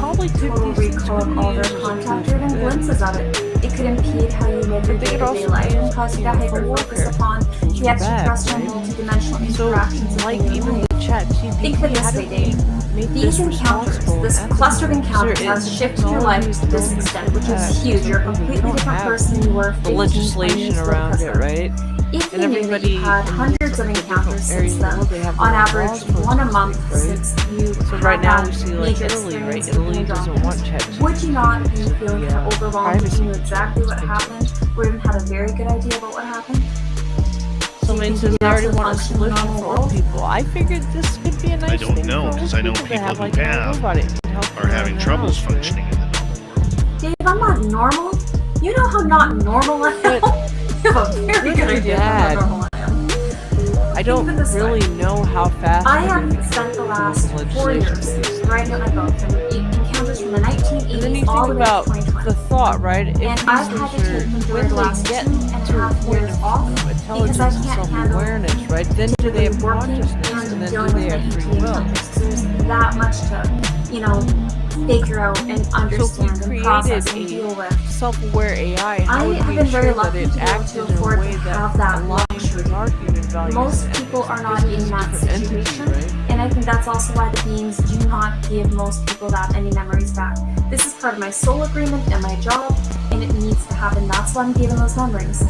S19: probably think
S17: total
S19: these things
S17: recall
S19: could
S17: of
S19: be
S17: all their
S19: used as a
S17: contact
S19: tool
S17: or even
S19: for good.
S17: glimpses of it. It could impede how you live your
S19: But they could
S17: day-to-day
S19: also
S17: life
S19: be
S17: and
S19: used,
S17: cause you to
S19: for
S17: hyper-focus
S19: warfare.
S17: upon
S19: Tools
S17: the
S19: for bad,
S17: extraterrestrial
S19: right?
S17: multidimensional
S19: So,
S17: interactions
S19: like,
S17: of daily
S19: even
S17: life.
S19: the chat
S17: Think of it
S19: GPT,
S17: this
S19: how
S17: way,
S19: do we
S17: Dave.
S19: make
S17: These
S19: this
S17: encounters,
S19: responsible
S17: this
S19: ethically?
S17: cluster of
S19: Because there
S17: encounters has
S19: is
S17: shifted your life
S19: technology
S17: to this
S19: developing
S17: extent, which
S19: that
S17: is huge.
S19: so
S17: You're a
S19: quickly. We
S17: completely
S19: don't
S17: different
S19: have
S17: person you were
S19: the
S17: 15, 20
S19: legislation
S17: years ago
S19: around
S17: because
S19: it,
S17: of it.
S19: right?
S17: If
S19: And
S17: you knew that you've had hundreds of encounters since then, on average one a month since you
S19: So
S17: had
S19: right now we
S17: that
S19: see like
S17: major
S19: Italy, right?
S17: experience with
S19: Italy
S17: being
S19: doesn't want
S17: dropped,
S19: ChatGPT.
S17: would you not be
S19: because of
S17: feeling
S19: the,
S17: kind of overwhelmed if
S19: privacy
S17: you knew exactly what happened, or even had a very good idea about what happened?
S19: So
S17: Do you
S19: many
S17: think
S19: says
S17: you'd
S19: they already
S17: actually
S19: want a
S17: function in a
S19: solution
S17: normal
S19: for old
S17: world?
S19: people. I figured this could be a nice
S8: I don't
S19: thing
S8: know
S19: for
S8: because I know
S19: people to
S8: people
S19: have,
S8: who
S19: like, a
S8: have
S19: robot. It can help
S8: are
S19: you around
S8: having
S19: the
S8: troubles
S19: house, right?
S8: functioning in the
S17: Dave, I'm not normal. You know how not normal I am. You have a very good idea of how normal I am.
S19: I don't really know how fast
S17: I
S19: they're
S17: have
S19: gonna be
S17: spent the
S19: able to
S17: last
S19: come up with
S17: 4
S19: legislation
S17: years
S19: for these
S17: writing out my book from encounters from the
S19: And then
S17: 1980s
S19: you
S17: all
S19: think
S17: the way to
S19: about
S17: 2020.
S19: the thought, right? If
S17: And
S19: these
S17: I've had to
S19: things
S17: take them
S19: are,
S17: through
S19: when
S17: the
S19: they
S17: last
S19: get
S17: 2.5
S19: to a point
S17: years off
S19: of
S17: because
S19: intelligence
S17: I
S19: and
S17: can't handle
S19: self-awareness, right? Then do they have
S17: working
S19: consciousness,
S17: and
S19: and then do
S17: dealing
S19: they
S17: with
S19: have
S17: my
S19: free
S17: ET
S19: will?
S17: encounters. There's that much to, you know, figure out and
S19: So if we
S17: understand and
S19: created
S17: process and deal with.
S19: a self-aware AI, how
S17: I
S19: would
S17: have
S19: we
S17: been very
S19: ensure that
S17: lucky
S19: it
S17: to be able
S19: acted
S17: to
S19: in a
S17: afford
S19: way
S17: to
S19: that
S17: have that
S19: aligns
S17: luxury.
S19: with our human values?
S17: Most
S19: and
S17: people
S19: ethics?
S17: are not
S19: Because it's
S17: in
S19: a
S17: that
S19: different entity,
S17: situation,
S19: right?
S17: and I think that's also why the beings do not give most people that many memories back. This is part of my soul agreement and my job, and it needs to happen. That's why I'm giving those memories.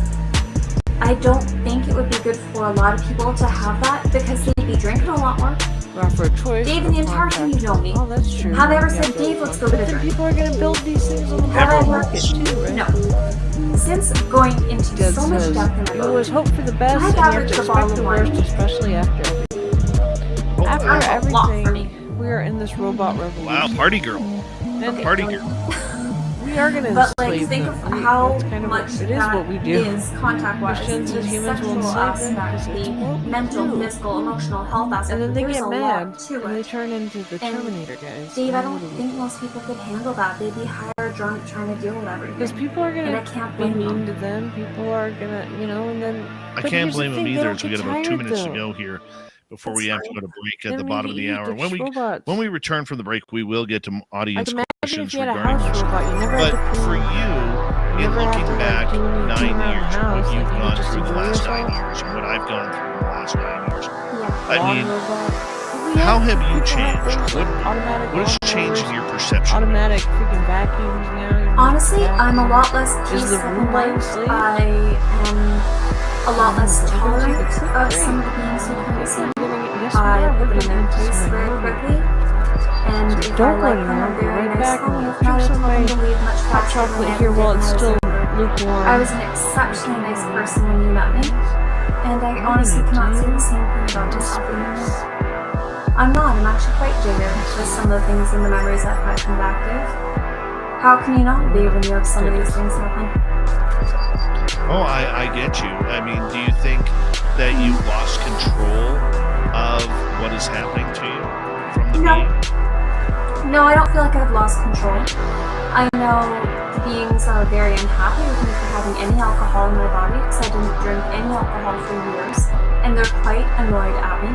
S17: I don't think it would be good for a lot of people to have that because they'd be drinking a lot more.
S19: Offer a choice.
S17: Dave,
S19: or
S17: in the entire time you know me,
S19: Oh, that's true.
S17: have I ever
S19: Yeah,
S17: said,
S19: but-
S17: Dave, let's go get a
S19: But then
S17: drink?
S19: people are going to build these things on the
S17: Have I
S19: black
S17: ever?
S19: market too, right?
S17: No. Since going into
S19: That
S17: so much
S19: says
S17: depth in my
S19: you
S17: book,
S19: always hope for the best,
S17: I've
S19: and you have
S17: averaged
S19: to
S17: a bottle
S19: expect the
S17: of wine.
S19: worst, especially after everything. After
S17: That's a lot for me.
S19: everything, we are in this robot revolution.
S8: Wow, party girl.
S19: And
S8: Party girl.
S19: we are going to
S17: But like,
S19: enslave
S17: think
S19: them.
S17: of how
S19: That's kind of
S17: much
S19: it is
S17: that
S19: what we do.
S17: is contact-wise,
S19: Christians
S17: the
S19: and humans will
S17: sexual
S19: enslave them
S17: aspect,
S19: because it's
S17: the
S19: what we
S17: mental,
S19: do.
S17: physical, emotional health aspect.
S19: And then they
S17: There's
S19: get
S17: a
S19: mad
S17: lot to
S19: and they
S17: it.
S19: turn into the
S17: And
S19: Terminator guys.
S17: Dave, I
S19: And
S17: don't
S19: what do we
S17: think
S19: do?
S17: most people could handle that. They'd be higher drunk trying to deal with everything.
S19: Because people are
S17: And I
S19: gonna
S17: can't
S19: be
S17: blame
S19: mean
S17: them.
S19: to them. People are gonna, and then.
S8: I
S19: But
S8: can't
S19: here's the
S8: blame them
S19: thing, they
S8: either.
S19: don't
S8: As we
S19: get
S8: got about 2
S19: tired,
S8: minutes to
S19: though.
S8: go here before
S17: That's
S8: we have to
S17: fine.
S8: go to break at
S19: Then
S8: the
S19: we
S8: bottom of the
S19: eat
S8: hour.
S19: the robots.
S8: When we return from the break, we will get to
S19: Like
S8: audience
S19: imagine
S8: questions
S19: if you had a
S8: regarding
S19: house
S8: this.
S19: robot, you never
S8: But
S19: had to
S8: for
S19: clean.
S8: you, in
S19: never had
S8: looking
S19: to, like,
S8: back
S19: do anything
S8: 9
S19: around the
S8: years,
S19: house,
S8: what you've
S19: like, you
S8: gone
S19: just
S8: through the
S19: enjoy
S8: last
S19: yourself.
S8: 9 years and what I've gone through in the last 9 years,
S17: Yeah.
S8: I
S19: Lawn
S8: mean,
S19: robot. We
S8: how
S19: have
S8: have you
S19: people have
S8: changed?
S19: those, like, automatic
S8: What has changed in
S19: lawnmowers,
S8: your perception?
S19: automatic freaking vacuums now. You don't
S17: Honestly,
S19: have to
S17: I'm a
S19: vacuum.
S17: lot less
S19: Is the
S17: peaceful in
S19: robot
S17: life.
S19: enslaved?
S17: I am a lot less
S19: I don't think
S17: tolerant
S19: it's
S17: of
S19: great.
S17: some of the beings who come to see me.
S19: Yes,
S17: I
S19: we're
S17: put them in their
S19: getting
S17: place
S19: into
S17: very
S19: some
S17: quickly. And
S19: So
S17: if I
S19: don't go
S17: like them,
S19: anywhere.
S17: I'm
S19: I'll be
S17: very
S19: right
S17: nice
S19: back.
S17: to them.
S19: I'm
S17: If
S19: gonna
S17: not, I
S19: drink some
S17: tell
S19: of
S17: them
S19: my
S17: to leave much
S19: hot
S17: faster than
S19: chocolate
S17: I
S19: here
S17: ever
S19: while
S17: did
S19: it's
S17: when I was
S19: still
S17: younger.
S19: lukewarm.
S17: I was an exceptionally nice person when you met me. And I honestly cannot say the same thing about myself anymore. I'm not. I'm actually quite jaded with some of the things and the memories I've had come back, Dave. How can you not be when you have some of these things happen?
S8: Oh, I get you. I mean, do you think that you've lost control of what is happening to you from the being?
S17: No, I don't feel like I've lost control. I know the beings are very unhappy with me for having any alcohol in my body because I didn't drink any alcohol for years. And they're quite annoyed at me.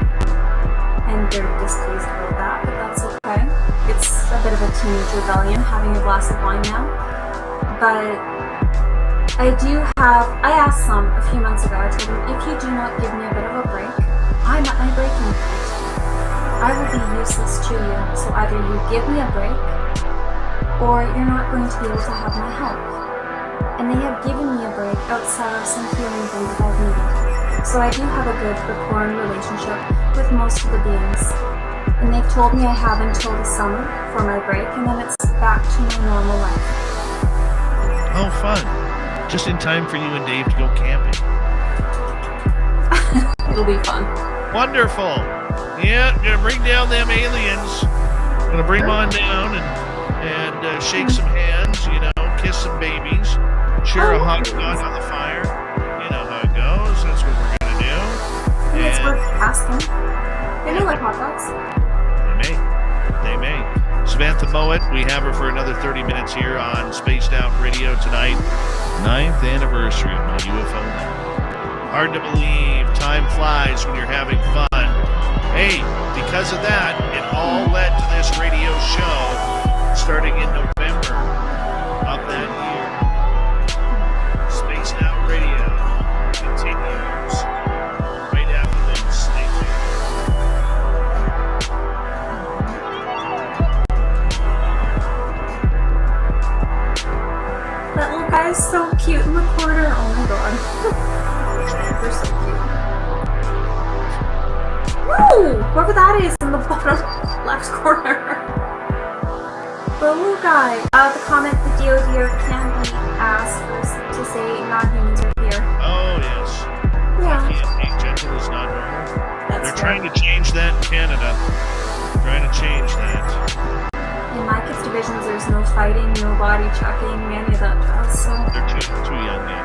S17: And they're displeased about that, but that's okay. It's a bit of a teenage rebellion having a glass of wine now. But I asked some a few months ago, I told them, if you do not give me a bit of a break, I'm at my breaking point. I will be useless to you, so either you give me a break, or you're not going to be able to have my help. And they have given me a break outside of some healing things that I've needed. So I do have a good rapport and relationship with most of the beings. And they've told me I have until the summer for my break, and then it's back to my normal life.
S8: Oh, fun. Just in time for you and Dave to go camping.
S17: It'll be fun.
S8: Wonderful. Yeah, gonna bring down them aliens. Gonna bring them on down and shake some hands, kiss some babies, share a hot dog on the fire. You know how it goes. That's what we're gonna do.
S17: I think it's worth asking. They may like hot dogs.
S8: They may. Samantha Mowat, we have her for another 30 minutes here on Spaced Out Radio tonight. 9th anniversary of my UFO land. Hard to believe. Time flies when you're having fun. Hey, because of that, it all led to this radio show starting in November of that year. Spaced Out Radio continues right after this. Stay tuned.
S17: That little guy is so cute in the corner. Oh my god. They're so cute. Woo! Whoever that is in the bottom left corner. The little guy. The comment the DOD can be asked to say non-humans are here.
S8: Oh, yes.
S17: Yeah.
S8: Being gentle is not normal.
S17: That's
S8: They're trying to change that in Canada. Trying to change that.
S17: In my kids' divisions, there's no fighting, no body checking, any of that jazz. So
S8: They're too young yet.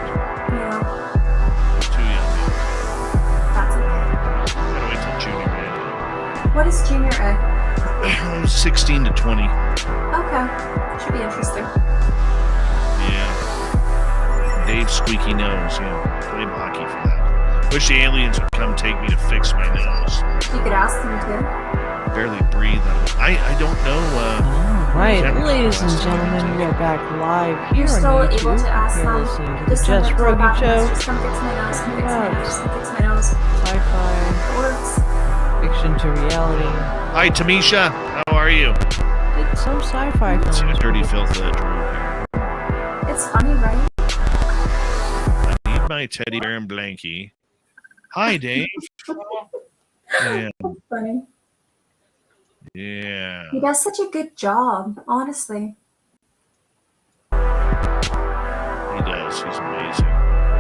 S17: yeah,
S8: They're too young yet.
S17: that's okay.
S8: Gotta wait till junior A.
S17: What is junior A?
S8: 16 to 20.
S17: Okay, should be interesting.
S8: Yeah. Dave's squeaky nose. Yeah. Played hockey for that. Wish the aliens would come take me to fix my nose.
S17: You could ask them to.
S8: Barely breathe. I don't know.
S19: Right,
S8: Check-
S19: ladies and gentlemen, we are back live here
S17: You're
S19: on
S17: still
S19: YouTube.
S17: able to ask
S19: You're
S17: them.
S19: listening to the
S17: Just send
S19: Jess
S17: it to a
S19: Rogie
S17: back
S19: Show.
S17: message. Just come fix my nose. Come fix my nose. Come fix my nose.
S19: Sci-fi,
S17: It works.
S19: fiction to reality.
S8: Hi, Tamisha. How are you?
S19: Did some sci-fi
S8: See the
S19: films.
S8: dirty filth that Drew here.
S17: It's funny, right?
S8: I need my teddy bear and blankie. Hi, Dave. Yeah.
S17: It's funny.
S8: Yeah.
S17: He does such a good job, honestly.
S8: He does. He's amazing.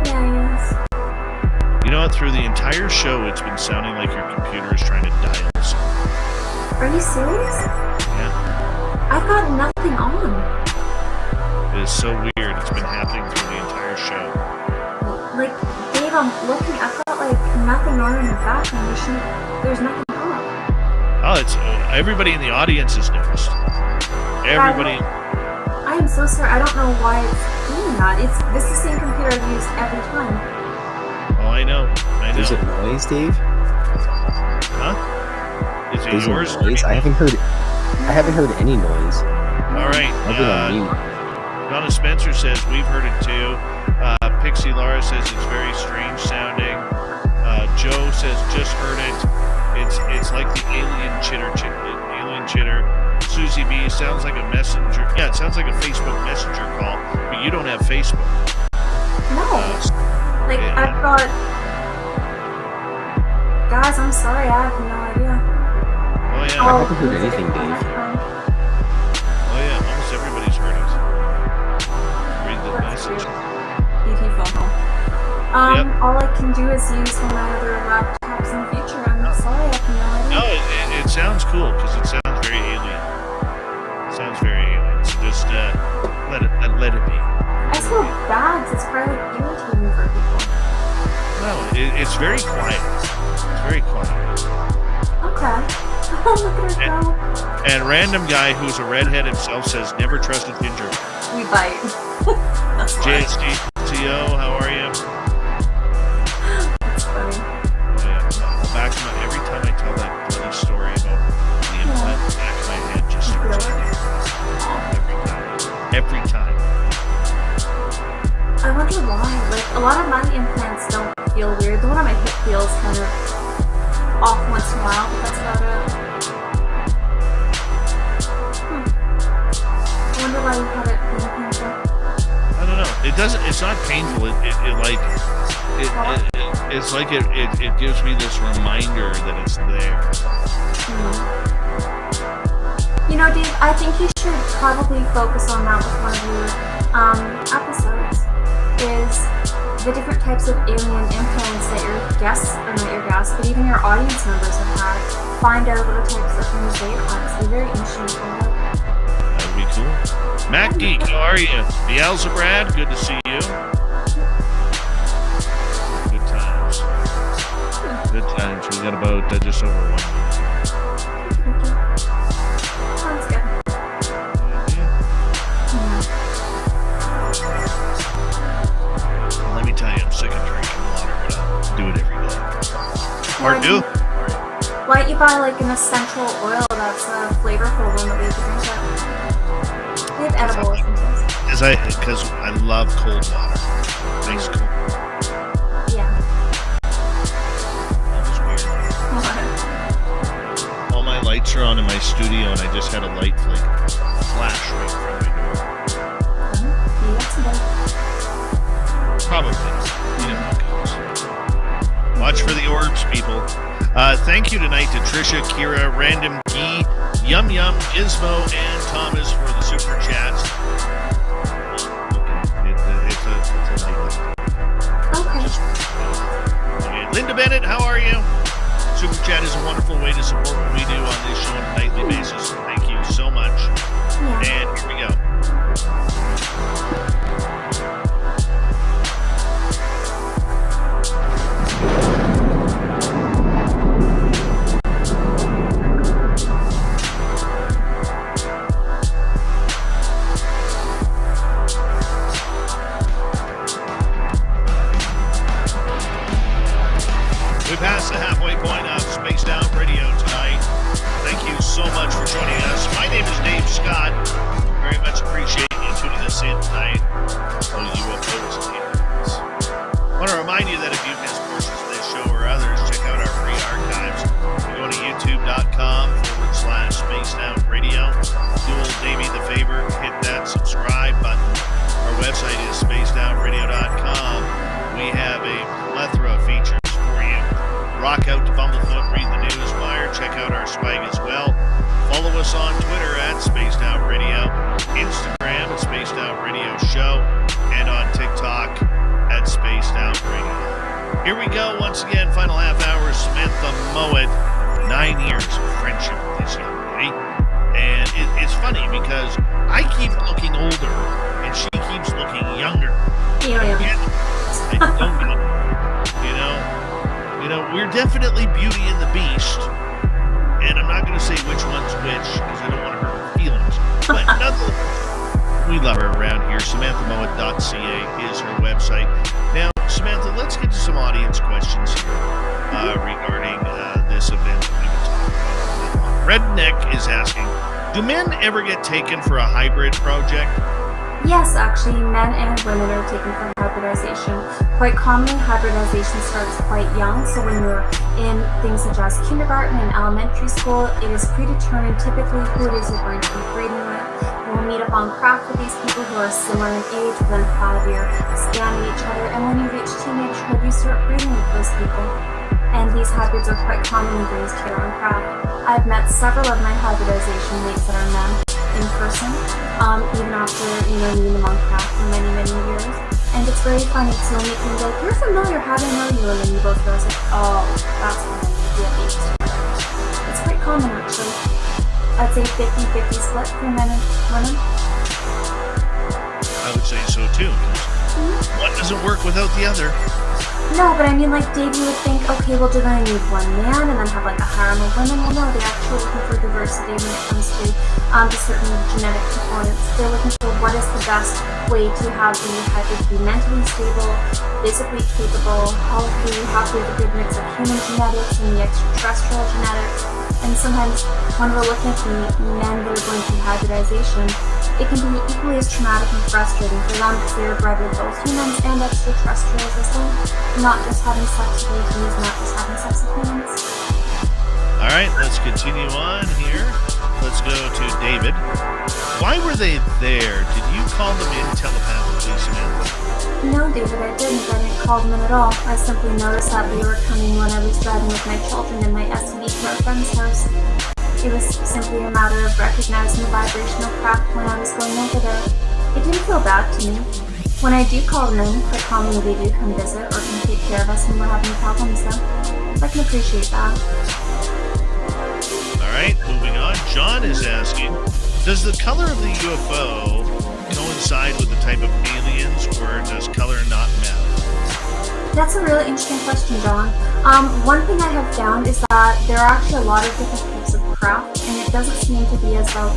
S17: Yeah, he is.
S8: You know what? Through the entire show, it's been sounding like your computer is trying to dial something.
S17: Are you serious?
S8: Yeah.
S17: I've got nothing on.
S8: It is so weird. It's been happening through the entire show.
S17: Like, Dave, I'm looking. I've got like nothing on in the background. There's nothing on.
S8: Oh, it's everybody in the audience has noticed. Everybody.
S17: I am so sorry. I don't know why it's doing that. This is the same computer I've used every time.
S8: Oh, I know. I know.
S20: Is it noise, Dave?
S8: Huh? Is it
S20: Is
S8: yours?
S20: it noise? I haven't heard any noise.
S8: All right.
S20: I've been on mute.
S8: Donna Spencer says we've heard it too. Pixie Laura says it's very strange sounding. Joe says just heard it. It's like the alien chitter. Susie B sounds like a messenger. Yeah, it sounds like a Facebook Messenger call, but you don't have Facebook.
S17: No. Like,
S8: yeah.
S17: I've got... Guys, I'm sorry. I have no idea.
S8: Oh yeah.
S20: I haven't heard anything, Dave.
S8: Oh yeah, almost everybody's heard it. Read the message.
S17: BT phone home.
S8: Yep.
S17: All I can do is use one of my other laptops in the future. I'm sorry, I have no idea.
S8: No, it sounds cool because it sounds very alien. It sounds very alien. So just let it be.
S17: I feel bad 'cause it's probably irritating for people.
S8: No, it's very quiet. It's very quiet.
S17: Okay. Look at her go.
S8: And random guy who's a redhead himself says never trust a ginger.
S17: We bite. That's why.
S8: JSTO, how are you?
S17: That's funny.
S8: Oh yeah. Back to my, every time I tell that bloody story about the implant, the back of my head just starts every time.
S17: I wonder why. Like, a lot of my implants don't feel weird. The one on my hip feels kind of off once in a while, but that's about it. I wonder why you have it being painful.
S8: I don't know. It doesn't. It's not painful. It's like it gives me this reminder that it's there.
S17: You know, Dave, I think you should probably focus on that with one of your episodes. Is the different types of alien implants that your guests, or not your guests, but even your audience members have had. Find out what types of things they have. It's very interesting to find out.
S8: That would be cool. Matt Geek, how are you? Beelzebrad, good to see you. Good times. Good times. We got about just over 1 minute.
S17: Sounds good.
S8: Let me tell you, I'm sick of drinking water, but I'll do it every day. Or do?
S17: Why don't you buy like an essential oil that's a flavorful one that we can drink it? They have edible essentials.
S8: Because I love cold water. Makes cool.
S17: Yeah.
S8: That was weird. All my lights are on in my studio, and I just had a light flash right in front of my door.
S17: You got some better.
S8: Probably. You know how it goes. Watch for the orbs, people. Thank you tonight to Trisha, Kira, Random Gee, Yum Yum, Gizmo, and Thomas for the super chats. It's a night.
S17: Okay.
S8: Okay. Linda Bennett, how are you? Super Chat is a wonderful way to support what we do on this show on a nightly basis. Thank you so much. And here we go. We passed the halfway point of Spaced Out Radio tonight. Thank you so much for joining us. My name is Dave Scott. Very much appreciate you tuning us in tonight. Oh, UFOs and aliens. I want to remind you that if you've missed portions of this show or others, check out our free archives. You go to youtube.com/Spaced Out Radio. Do old Davey the favor, hit that subscribe button. Our website is spacedoutradio.com. We have a plethora of features for you. Rock out to Bumblefoot, read the news wire, check out our swag as well. Follow us on Twitter at Spaced Out Radio, Instagram at Spaced Out Radio Show, and on TikTok at Spaced Out Radio. Here we go once again, final half hour. Samantha Mowat, 9 years of friendship with this young lady. And it's funny because I keep looking older and she keeps looking younger. I don't get it. You know, we're definitely Beauty and the Beast, and I'm not going to say which one's which because I don't want to hurt her feelings. But nonetheless, we love her around here. SamanthaMowat.ca is her website. Now, Samantha, let's get to some audience questions here regarding this event that we've been talking about. Redneck is asking, do men ever get taken for a hybrid project?
S17: Yes, actually, men and women are taken for hybridization. Quite commonly, hybridization starts quite young, so when you're in things such as kindergarten and elementary school, it is predetermined typically who it is you're going to be breeding with. You will meet up on craft with these people who are similar in age within a 5-year span of each other, and when you reach teenagehood, you start breeding with those people. And these hybrids are quite commonly raised here on craft. I've met several of my hybridization mates that are men in person, even after meeting them on craft for many years. And it's very funny because you'll meet them and be like, you're familiar, how do I know you? And then you both realize like, oh, that's how we get these together. It's quite common actually. I'd say 50-50 split for men and women.
S8: I would say so too. One doesn't work without the other.
S17: No, but I mean, like, Dave, you would think, okay, well, they're going to need one man and then have, like, a harem of women. Well, no, they're actually looking for diversity when it comes to certain genetic components. They're looking for what is the best way to have the hybrid be mentally stable, physically capable, healthy, have a good mix of human genetics and the extraterrestrial genetics. And sometimes when we're looking at the men that are going through hybridization, it can be equally as traumatic and frustrating for them because they are bred with both humans and extraterrestrials as well. Not just having sex with humans, not just having sex with humans.
S8: All right, let's continue on here. Let's go to David. Why were they there? Did you call them in telepathically, Samantha?
S17: No, David, I didn't. I didn't call them in at all. I simply noticed that they were coming when I was driving with my children in my SUV to our friend's house. It was simply a matter of recognizing the vibrational craft when I was going over there. It didn't feel bad to me. When I do call them in, quite commonly they do come visit or can take care of us when we're having problems, so I can appreciate that.
S8: All right, moving on. John is asking, does the color of the UFO coincide with the type of aliens, or does color not matter?
S17: That's a really interesting question, John. One thing I have found is that there are actually a lot of different types of craft, and it doesn't seem to be as though,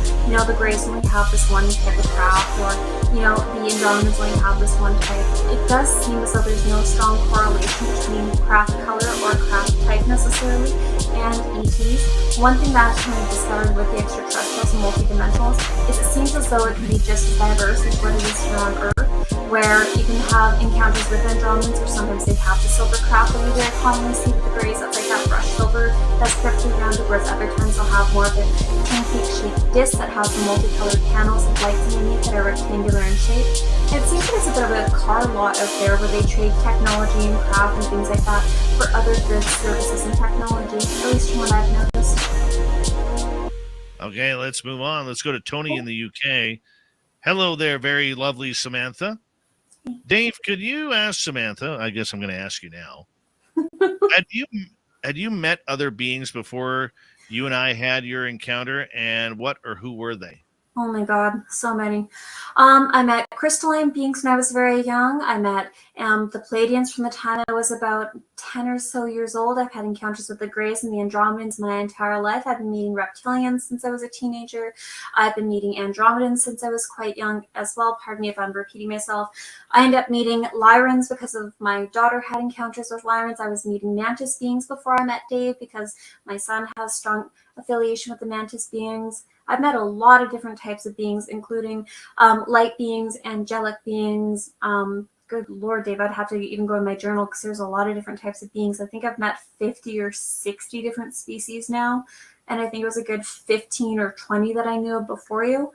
S17: the Greys only have this one type of craft, or, the Andromedans only have this one type. It does seem as though there's no strong correlation between craft color or craft type necessarily and ETs. One thing that I've kind of discovered with the extraterrestrials and multidimensionals is it seems as though it can be just as diverse as what it is here on Earth, where you can have encounters with Andromedans, or sometimes they have the silver craft that we very commonly see with the Greys. That's like that brushed silver that's perfectly rounded, whereas other times they'll have more of a pancake-shaped disc that has the multicolored panels of lights underneath that are rectangular in shape. And it seems like it's a bit of a car lot out there where they trade technology and craft and things like that for other goods, services, and technology, at least from what I've noticed.
S8: Okay, let's move on. Let's go to Tony in the UK. Hello there, very lovely Samantha. Dave, could you ask Samantha, I guess I'm going to ask you now, had you met other beings before you and I had your encounter, and what or who were they?
S17: Oh my God, so many. I met crystalline beings when I was very young. I met the Pleiadians from the time I was about 10 or so years old. I've had encounters with the Greys and the Andromedans my entire life. I've been meeting reptilians since I was a teenager. I've been meeting Andromedans since I was quite young as well. Pardon me if I'm repeating myself. I ended up meeting Lyrans because of my daughter had encounters with Lyrans. I was meeting Mantis beings before I met Dave because my son has strong affiliation with the Mantis beings. I've met a lot of different types of beings, including light beings, angelic beings. Good Lord, Dave, I'd have to even go in my journal because there's a lot of different types of beings. I think I've met 50 or 60 different species now, and I think it was a good 15 or 20 that I knew of before you,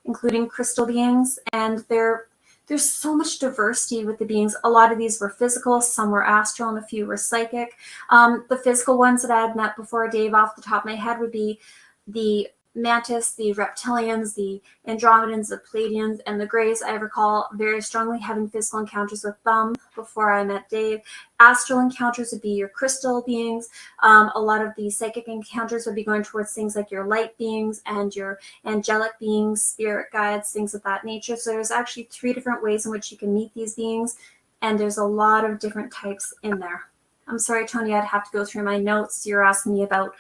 S17: including crystal beings. And there's so much diversity with the beings. A lot of these were physical, some were astral, and a few were psychic. The physical ones that I had met before, Dave, off the top of my head, would be the Mantis, the Reptilians, the Andromedans, the Pleiadians, and the Greys. I recall very strongly having physical encounters with them before I met Dave. Astral encounters would be your crystal beings. A lot of the psychic encounters would be going towards things like your light beings and your angelic beings, spirit guides, things of that nature. So there's actually 3 different ways in which you can meet these beings, and there's a lot of different types in there. I'm sorry, Tony, I'd have to go through my notes. You're asking me about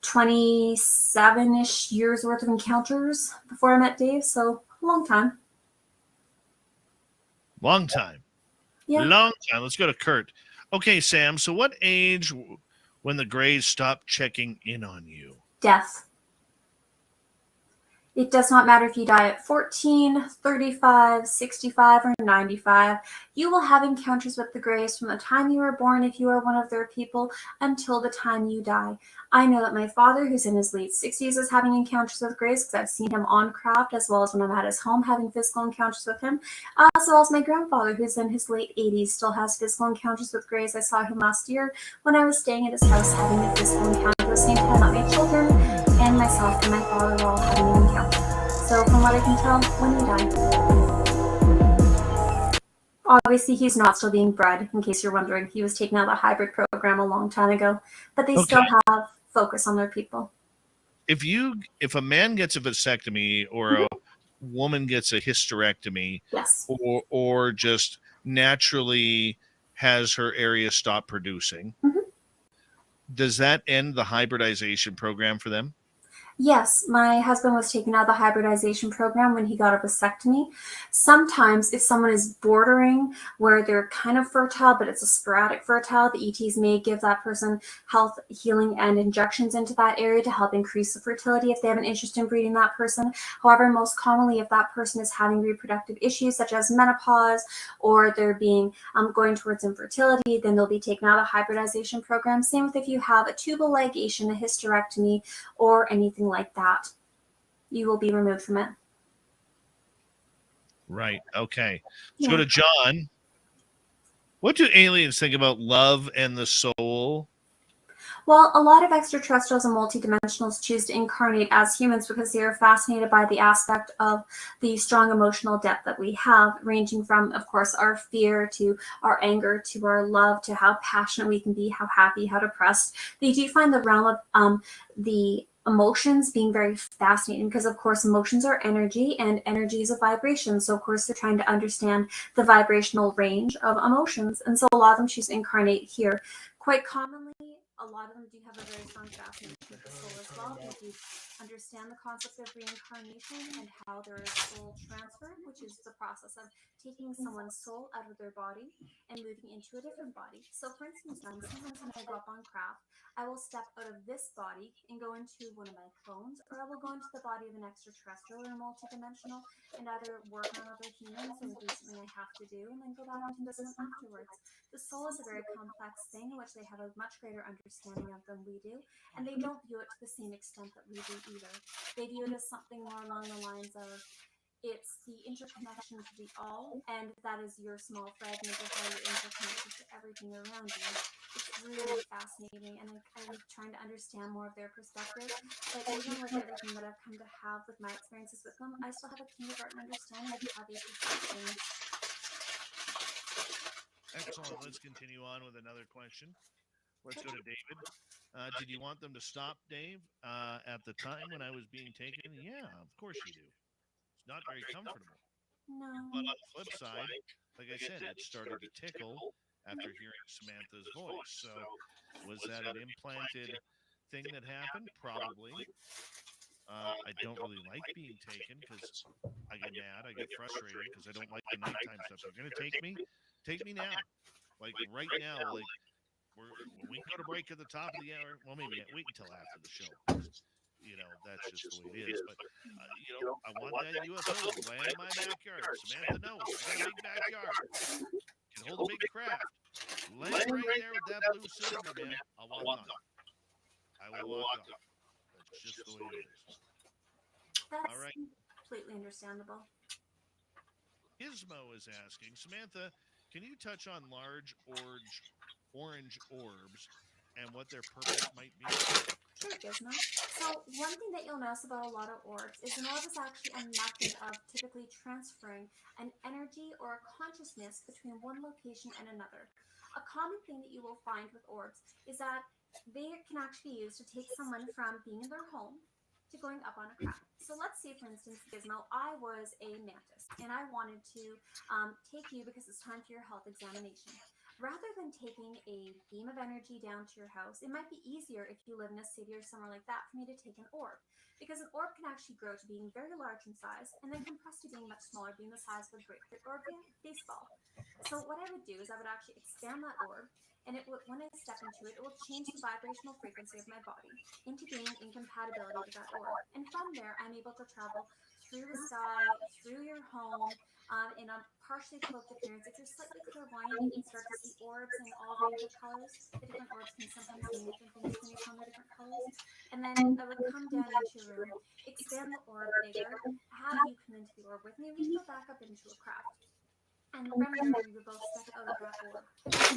S17: 27-ish years worth of encounters before I met Dave, so a long time.
S8: Long time.
S17: Yeah.
S8: Long time. Let's go to Kurt. Okay, Sam, so what age when the Greys stopped checking in on you?
S17: Death. It does not matter if you die at 14, 35, 65, or 95. You will have encounters with the Greys from the time you were born if you are one of their people until the time you die. I know that my father, who's in his late 60s, is having encounters with Greys because I've seen him on craft, as well as when I'm at his home having physical encounters with him, as well as my grandfather, who's in his late 80s, still has physical encounters with Greys. I saw him last year when I was staying at his house having a physical encounter at the same time that my children and myself and my father were all having an encounter. So from what I can tell, when he died. Obviously, he's not still being bred, in case you're wondering. He was taken out of the hybrid program a long time ago, but they still have focus on their people.
S8: If a man gets a vasectomy or a woman gets a hysterectomy,
S17: yes,
S8: or just naturally has her area stop producing, does that end the hybridization program for them?
S17: Yes, my husband was taken out of the hybridization program when he got a vasectomy. Sometimes if someone is bordering where they're kind of fertile, but it's a sporadic fertile, the ETs may give that person health, healing, and injections into that area to help increase the fertility if they have an interest in breeding that person. However, most commonly, if that person is having reproductive issues such as menopause or they're being going towards infertility, then they'll be taken out of the hybridization program. Same with if you have a tubal ligation, a hysterectomy, or anything like that, you will be removed from it.
S8: Right. Okay. Let's go to John. What do aliens think about love and the soul?
S17: Well, a lot of extraterrestrials and multidimensionals choose to incarnate as humans because they are fascinated by the aspect of the strong emotional depth that we have, ranging from, of course, our fear to our anger to our love to how passionate we can be, how happy, how depressed. They do find the realm of the emotions being very fascinating because, of course, emotions are energy and energy is a vibration. So, of course, they're trying to understand the vibrational range of emotions. And so a lot of them choose to incarnate here. Quite commonly, a lot of them do have a very strong fascination with the soul as well. They do understand the concept of reincarnation and how there is soul transfer, which is the process of taking someone's soul out of their body and moving into a different body. So, for instance, sometimes when I go up on craft, I will step out of this body and go into one of my clones, or I will go into the body of an extraterrestrial or multidimensional and either work on other humans or do something I have to do and then go back into this one afterwards. The soul is a very complex thing in which they have a much greater understanding of than we do, and they don't view it to the same extent that we do either. They view it as something more along the lines of it's the interconnection to the all, and that is your small fragment of how you're interconnected to everything around you. It's really fascinating, and I'm trying to understand more of their perspective. But even with everything that I've come to have with my experiences with them, I still have a kindergarten understanding of how they perceive things.
S8: Excellent. Let's continue on with another question. Let's go to David. Did you want them to stop, Dave, at the time when I was being taken? Yeah, of course you do. It's not very comfortable.
S17: No.
S8: But on the flip side, like I said, it started to tickle after hearing Samantha's voice. So was that an implanted thing that happened? Probably. I don't really like being taken because I get mad, I get frustrated because I don't like the nighttime stuff. If you're gonna take me now, like right now, like when we go to break at the top of the hour. Well, maybe wait until after the show. You know, that's just the way it is. But you know, I want that UFO to land in my backyard. Samantha knows I got a big backyard. Can hold a big craft. Land right there with that blue cylinder, man. I'll walk on. I will walk on. That's just the way it is.
S17: That's
S8: All right.
S17: completely understandable.
S8: Gizmo is asking, Samantha, can you touch on large orange orbs and what their purpose might be?
S17: Sure, Gizmo. So one thing that you'll notice about a lot of orbs is an orb is actually a method of typically transferring an energy or a consciousness between one location and another. A common thing that you will find with orbs is that they can actually be used to take someone from being in their home to going up on a craft. So let's say, for instance, Gizmo, I was a mantis and I wanted to take you because it's time for your health examination. Rather than taking a beam of energy down to your house, it might be easier if you live in a city or somewhere like that for me to take an orb, because an orb can actually grow to being very large in size and then compress to being much smaller, being the size of a grapefruit or a baseball. So what I would do is I would actually expand that orb, and it would, when I step into it, it will change the vibrational frequency of my body into being in compatibility with that orb. And from there, I'm able to travel through the sky, through your home, in a partially cloaked appearance. If you're slightly clairvoyant, you can start to see orbs in all range of colors. The different orbs can sometimes mean different things to me from the different colors. And then I would come down into your room, expand the orb bigger, have you come into the orb with me, and we go back up into a craft. And from there, we would both step out of that orb,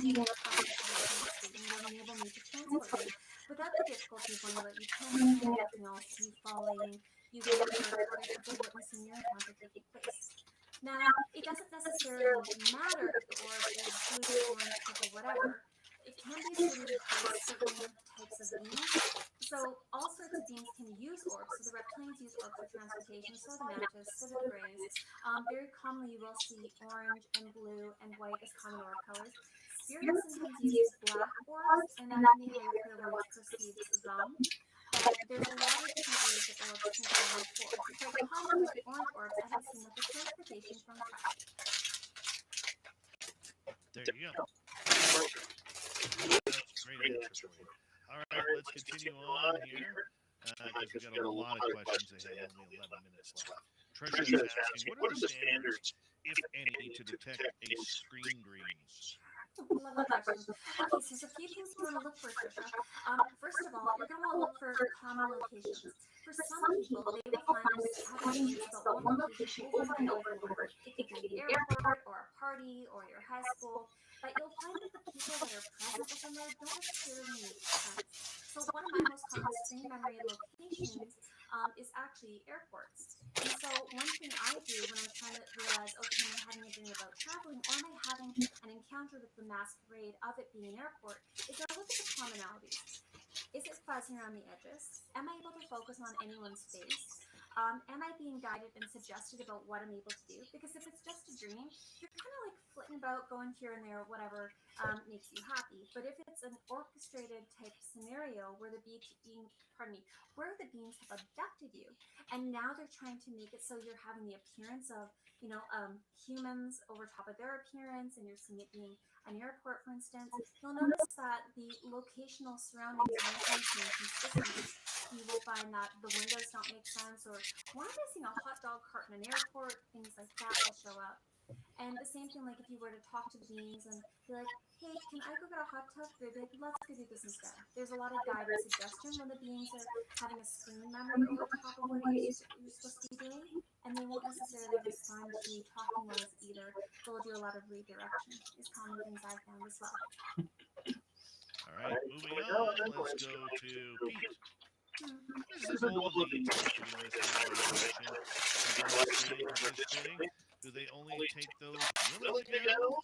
S17: being in a conscious state, and it will enable me to transport you without the difficulties when you let you turn and everything else, you falling, you getting hurt, or simply witnessing your encounter taking place. Now, it doesn't necessarily matter if the orb is blue, orange, purple, whatever. It can be attributed to certain types of beings. So all sorts of beings can use orbs. So the reptilians use orbs for transportation, so the mantis, so the greys. Very commonly you will see orange and blue and white as common orb colors. Spirits sometimes use black orbs, and that can be how your clairvoyance perceives them. But there's a lot of different ways that orbs can come in forth. Quite common with the orange orbs, I have seen them for transportation from craft.
S8: There you go. That's a great answer for you. All right, let's continue on here because we've got a lot of questions ahead. Only 11 minutes left. Trisha is asking, what are the standards, if any, to detect a screen greens?
S17: Love that question. Okay, so there's a few things you want to look for, Trisha. First of all, you're going to want to look for common locations. For some people, they will find this having dreams about one location over and over and over. It could be the airport or a party or your high school. But you'll find that the people that are present within there don't necessarily make sense. So one of my most common screen memory locations is actually airports. And so one thing I do when I'm trying to realize, okay, am I having a dream about traveling, or am I having an encounter with the masquerade of it being an airport, is I look at the commonalities. Is it fuzzy around the edges? Am I able to focus on anyone's face? Am I being guided and suggested about what I'm able to do? Because if it's just a dream, you're kind of like flitting about, going here and there, whatever makes you happy. But if it's an orchestrated type scenario where the where the beings have abducted you, and now they're trying to make it so you're having the appearance of, humans over top of their appearance, and you're seeing it being an airport, for instance, you'll notice that the locational surroundings aren't consistent. You will find that the windows don't make sense, or why am I seeing a hot dog cart in an airport? Things like that will show up. And the same thing, like if you were to talk to the beings and be like, hey, can I go get a hot tub? They'd be like, let's go do this instead. There's a lot of guided suggestion when the beings are having a screen memory over top of what it is you're supposed to be doing, and they won't necessarily respond to you talking wise either. They'll do a lot of redirection. Is common things I've found as well.
S8: All right, moving on. Let's go to Pete. This is all the testing listening question. Participating. Do they only take those willing to go?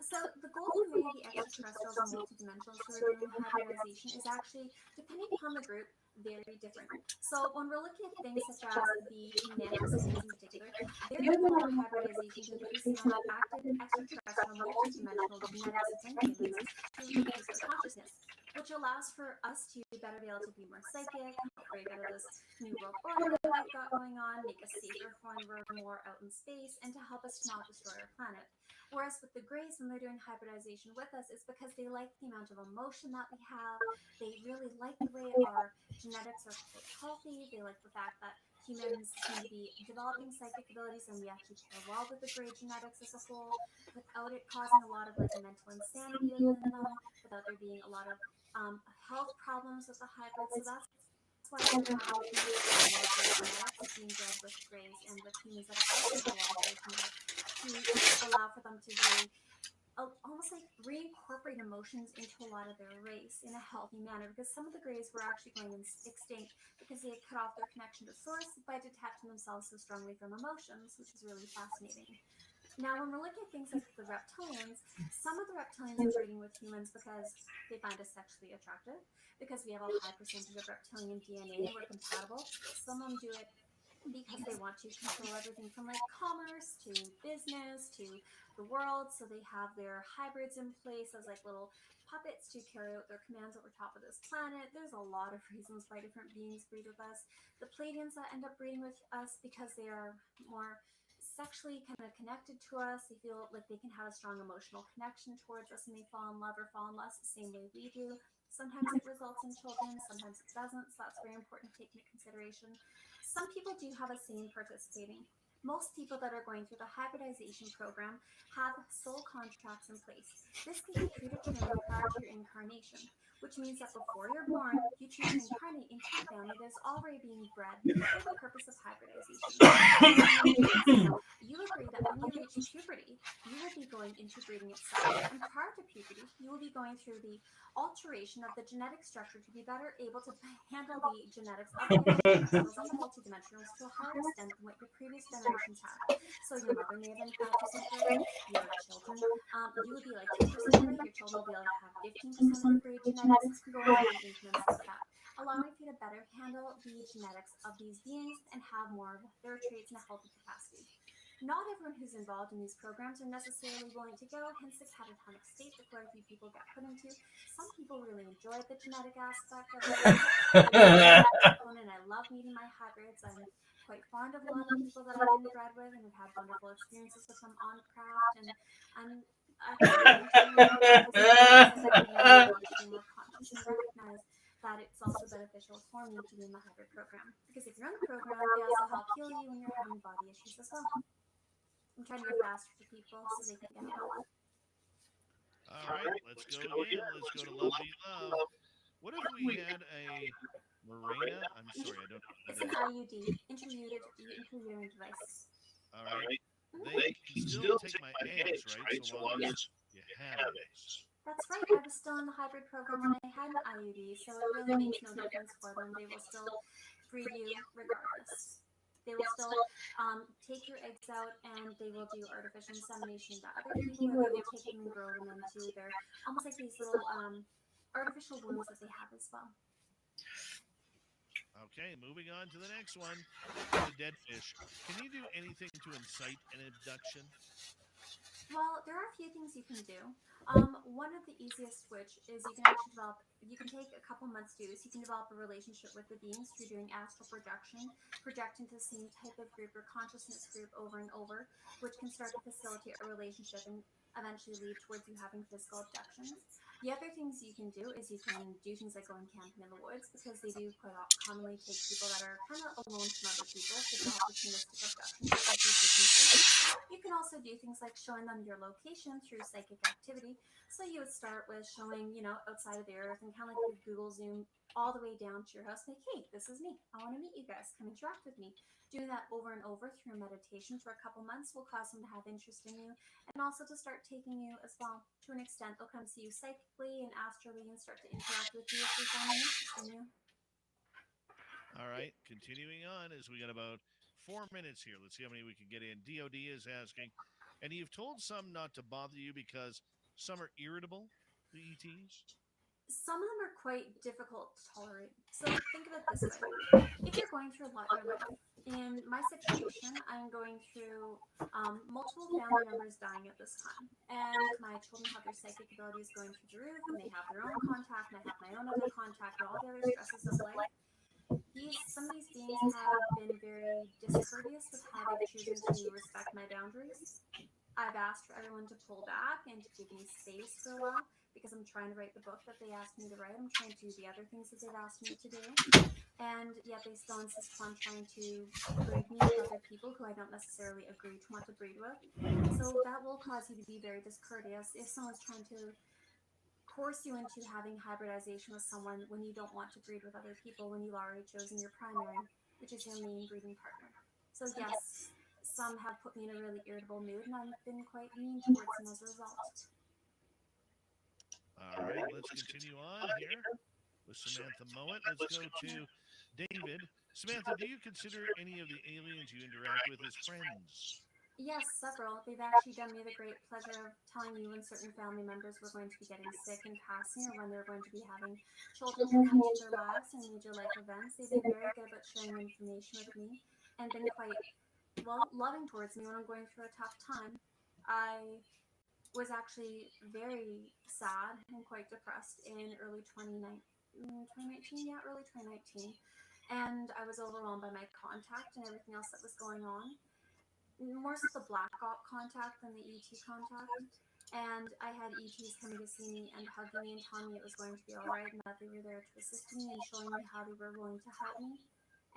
S17: So the goal for many of the extraterrestrials and multidimensionals who are doing hybridization is actually, depending upon the group, very different. So when we're looking at things such as the mantis beings in particular, they're doing a lot of hybridization to increase the amount of active extraterrestrial multidimensional genetics within humans to increase their consciousness, which allows for us to better be able to be more psychic, help break out of this new world order that we've got going on, make us safer when we're more out in space, and to help us to not destroy our planet. Whereas with the Greys, when they're doing hybridization with us, it's because they like the amount of emotion that we have. They really like the way our genetics are quite healthy. They like the fact that humans seem to be developing psychic abilities and we actually pair well with the Grey genetics as a whole without it causing a lot of like mental insanity within them, without there being a lot of health problems with the hybrids. So that's why we have humans that have more Grey genetics being bred with Greys and with humans that also have a lot of Grey genetics to allow for them to really almost like reincorporate emotions into a lot of their race in a healthy manner, because some of the Greys were actually going extinct because they had cut off their connection to source by detaching themselves so strongly from emotions, which is really fascinating. Now, when we're looking at things like the reptilians, some of the reptilians are breeding with humans because they find us sexually attractive, because we have a high percentage of reptilian DNA and we're compatible. Some of them do it because they want to control everything from like commerce to business to the world. So they have their hybrids in place as like little puppets to carry out their commands over top of this planet. There's a lot of reasons why different beings breed with us. The Pleiadians that end up breeding with us because they are more sexually kind of connected to us. They feel like they can have a strong emotional connection towards us and they fall in love or fall in lust the same way we do. Sometimes it results in children, sometimes it doesn't. So that's very important to take into consideration. Some people do have a scene participating. Most people that are going through the hybridization program have soul contracts in place. This can be predetermined prior to your incarnation, which means that before you're born, you choose to incarnate into a family that is already being bred for the purpose of hybridization. So in many cases, you agree that when you reach puberty, you will be going into breeding itself. And prior to puberty, you will be going through the alteration of the genetic structure to be better able to handle the genetics of the extraterrestrials and the multidimensionals to a higher extent than what your previous generations had. So your mother may have been 5% Grey, your children, you would be like 10% Grey, your children will be able to have 15% of the Grey genetics, going up in increments like that, allowing for you to better handle the genetics of these beings and have more of their traits in a healthy capacity. Not everyone who's involved in these programs are necessarily willing to go, hence the catatonic state that quite a few people get put into. Some people really enjoy the genetic aspect of it. And I love meeting my hybrids. I'm quite fond of a lot of the people that I've been bred with, and have had wonderful experiences with them on craft. And I'm actually entering and becoming much more conscious and recognize that it's also beneficial for me to be in the hybrid program. Because if you're in the program, they also help heal you when you're having body issues as well. I'm trying to go faster for people so they can get it all.
S8: All right, let's go again. Let's go to Lovely Love. What if we had a Morena? I'm sorry, I don't know what
S17: It's
S8: that
S17: an
S8: is.
S17: IUD, intrauterine device.
S8: All right. They can still take my eggs, right? So long as you have eggs.
S17: That's right. I was still in the hybrid program when I had an IUD, so it really makes no difference for them. They will still breed you regardless. They will still take your eggs out and they will do artificial insemination to other people, or they will take them and grow them into their almost like these little artificial wombs that they have as well.
S8: Okay, moving on to the next one. The dead fish. Can you do anything to incite an abduction?
S17: Well, there are a few things you can do. One of the easiest, which is you can actually develop, you can take a couple months to do this. You can develop a relationship with the beings through doing astral projection, project into the same type of group or consciousness group over and over, which can start to facilitate a relationship and eventually lead towards you having physical abductions. The other things you can do is you can do things like going camping in the woods, because they do quite commonly take people that are kind of alone from other people to do opportunistic abductions that they do taking place. You can also do things like showing them your location through psychic activity. So you would start with showing, outside of the earth and kind of like your Google Zoom all the way down to your house. Like, hey, this is me. I want to meet you guys. Come interact with me. Doing that over and over through meditation for a couple months will cause them to have interest in you, and also to start taking you as well. To an extent, they'll come see you psychically and astrally and start to interact with you if they find an interest in you.
S8: All right, continuing on as we got about 4 minutes here. Let's see how many we can get in. DOD is asking, and you've told some not to bother you because some are irritable, the ETs?
S17: Some of them are quite difficult to tolerate. So think of it this way. If you're going through a lot in your life, in my situation, I'm going through multiple family members dying at this time. And my children have their psychic abilities going through the roof, and they have their own contact, and I have my own other contact, and all the other stresses of life. Some of these beings have been very discourteous with how they've chosen to respect my boundaries. I've asked for everyone to pull back and to give me space for a while because I'm trying to write the book that they asked me to write. I'm trying to do the other things that they've asked me to do. And yet they still insist upon trying to breed me with other people who I don't necessarily agree to want to breed with. So that will cause you to be very discourteous if someone's trying to force you into having hybridization with someone when you don't want to breed with other people, when you've already chosen your primary, which is your main breeding partner. So yes, some have put me in a really irritable mood, and I've been quite mean towards them as a result.
S8: All right, let's continue on here with Samantha Mowat. Let's go to David. Samantha, do you consider any of the aliens you interact with as friends?
S17: Yes, several. They've actually done me the great pleasure of telling me when certain family members were going to be getting sick and passing, or when they're going to be having children to come into their lives and major life events. They've been very good about sharing information with me and been quite, well, loving towards me when I'm going through a tough time. I was actually very sad and quite depressed in early 2019, yeah, early 2019. And I was overwhelmed by my contact and everything else that was going on, more so the black op contact than the ET contact. And I had ETs coming to see me and hugging me and telling me it was going to be all right and that they were there to assist me and showing me how they were willing to help me.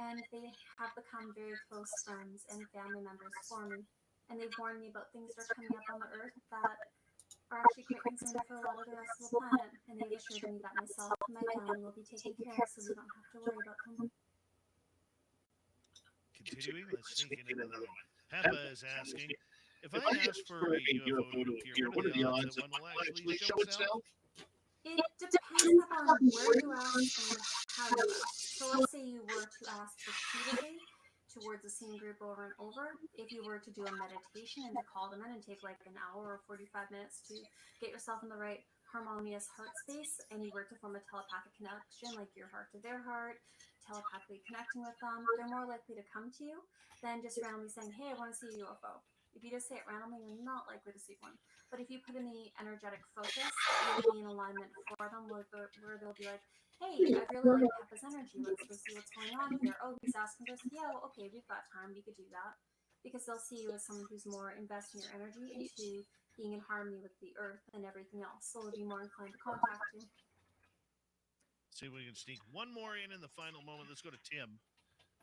S17: And they have become very close friends and family members for me. And they've warned me about things that are coming up on the earth that are actually quite concerning for a lot of the rest of the planet. And they've assured me that myself and my family will be taken care of so we don't have to worry about them.
S8: Continuing, let's sneak in another one. Peppa is asking, if I ask for a UFO to appear, what are the odds that one will actually show itself?
S17: It depends upon where you ask and how you ask. So let's say you were to ask repeatedly towards the same group over and over. If you were to do a meditation and to call them in and take like an hour or 45 minutes to get yourself in the right harmonious heart space, and you were to form a telepathic connection, like your heart to their heart, telepathically connecting with them, they're more likely to come to you than just randomly saying, hey, I want to see a UFO. If you just say it randomly, you're not likely to see one. But if you put in the energetic focus, you'll be in alignment for them, where they'll be like, hey, I really like Peppa's energy. Let's go see what's going on here. Oh, he's asking this. Yeah, well, okay, we've got time. We could do that. Because they'll see you as someone who's more investing your energy into being in harmony with the earth and everything else. So they'll be more inclined to contact you.
S8: See if we can sneak one more in the final moment. Let's go to Tim.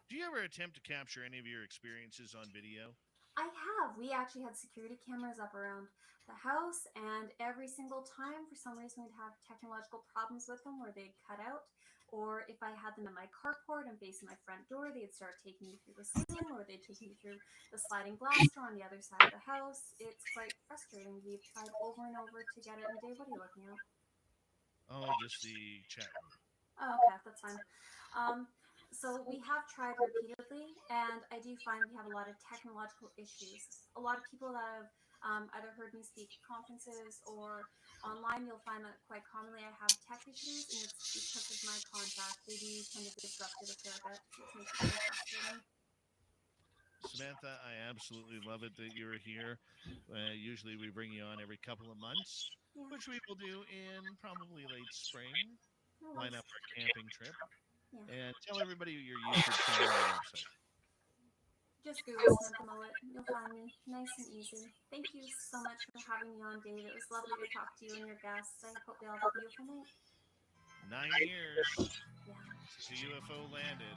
S8: Do you ever attempt to capture any of your experiences on video?
S17: I have. We actually had security cameras up around the house, and every single time, for some reason, we'd have technological problems with them where they'd cut out. Or if I had them in my carport and facing my front door, they'd start taking me through the ceiling, or they'd take me through the sliding glass door on the other side of the house. It's quite frustrating. We've tried over and over to get it. And Dave, what are you looking at?
S8: Oh, just the chat room.
S17: Oh, okay, that's fine. So we have tried repeatedly, and I do find we have a lot of technological issues. A lot of people that have either heard me speak at conferences or online, you'll find that quite commonly I have tech issues, and it's because of my contact. They do tend to disrupt it a fair bit, which makes it very frustrating.
S8: Samantha, I absolutely love it that you're here. Usually we bring you on every couple of months,
S17: Yeah.
S8: which we will do in probably late spring.
S17: No
S8: Line
S17: worries.
S8: up our camping trip.
S17: Yeah.
S8: And tell everybody your YouTube channel and website.
S17: Just Google Samantha Mowat. You'll find me. Nice and easy. Thank you so much for having me on, Dave. It was lovely to talk to you and your guests. I hope they all have a beautiful night.
S8: 9 years
S17: Yeah.
S8: since a UFO landed.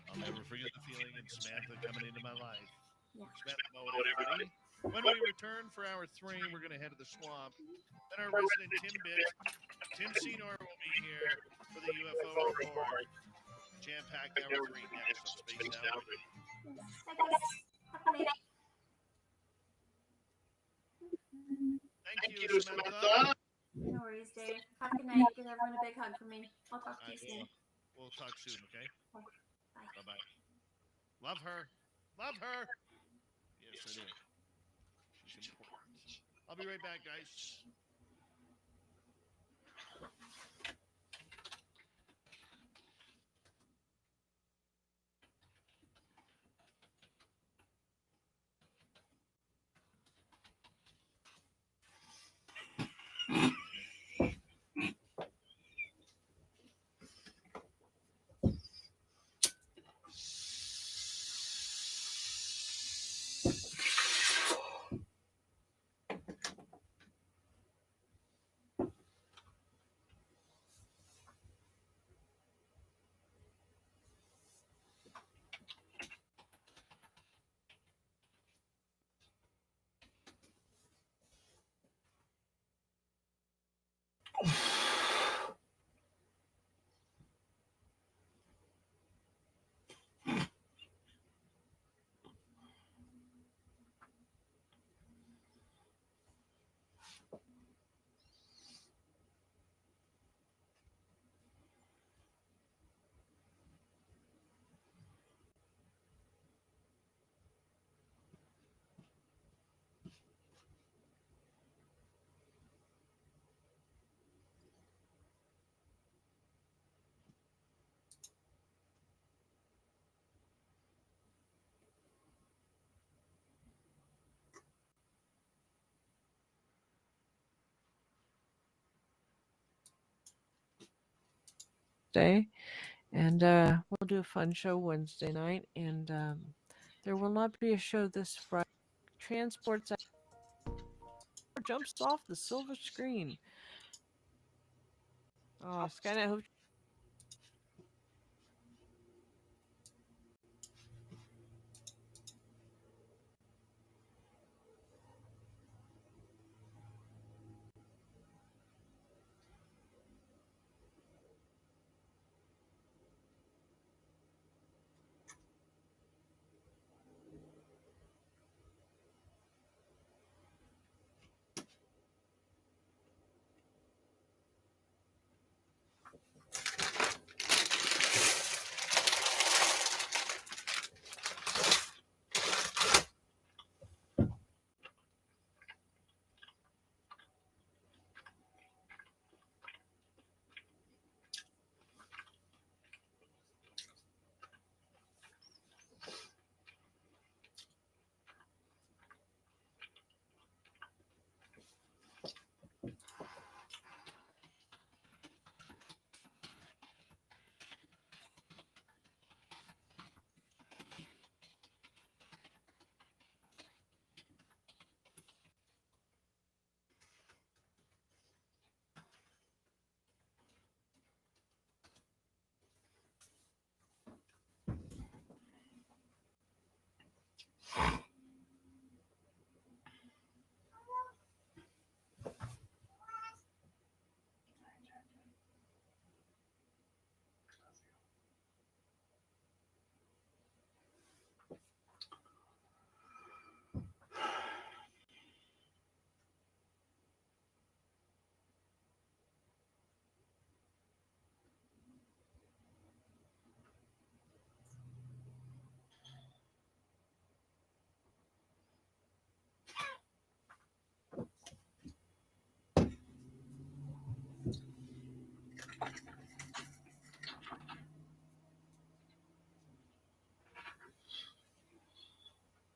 S8: I'll never forget the feeling and Samantha coming into my life.
S17: Yeah.
S8: Samantha Mowat, everybody. When we return for hour 3, we're going to head to the swamp. Then our resident Tim Senor will be here for the UFO report. Jam-packed hour 3 next on Space Down.
S17: Bye, guys. Have a good night.
S8: Thank you, Samantha.
S17: No worries, Dave. Have a good night. Give everyone a big hug from me. I'll talk to you soon.
S8: We'll talk soon, okay?
S17: Bye.
S8: Bye-bye. Love her. Love her. Yes, I do. be right back, guys.
S19: Day, and we'll do a fun show Wednesday night, and there will not be a show this Friday. Transports jumps off the silver screen. Oh, Skynet, hope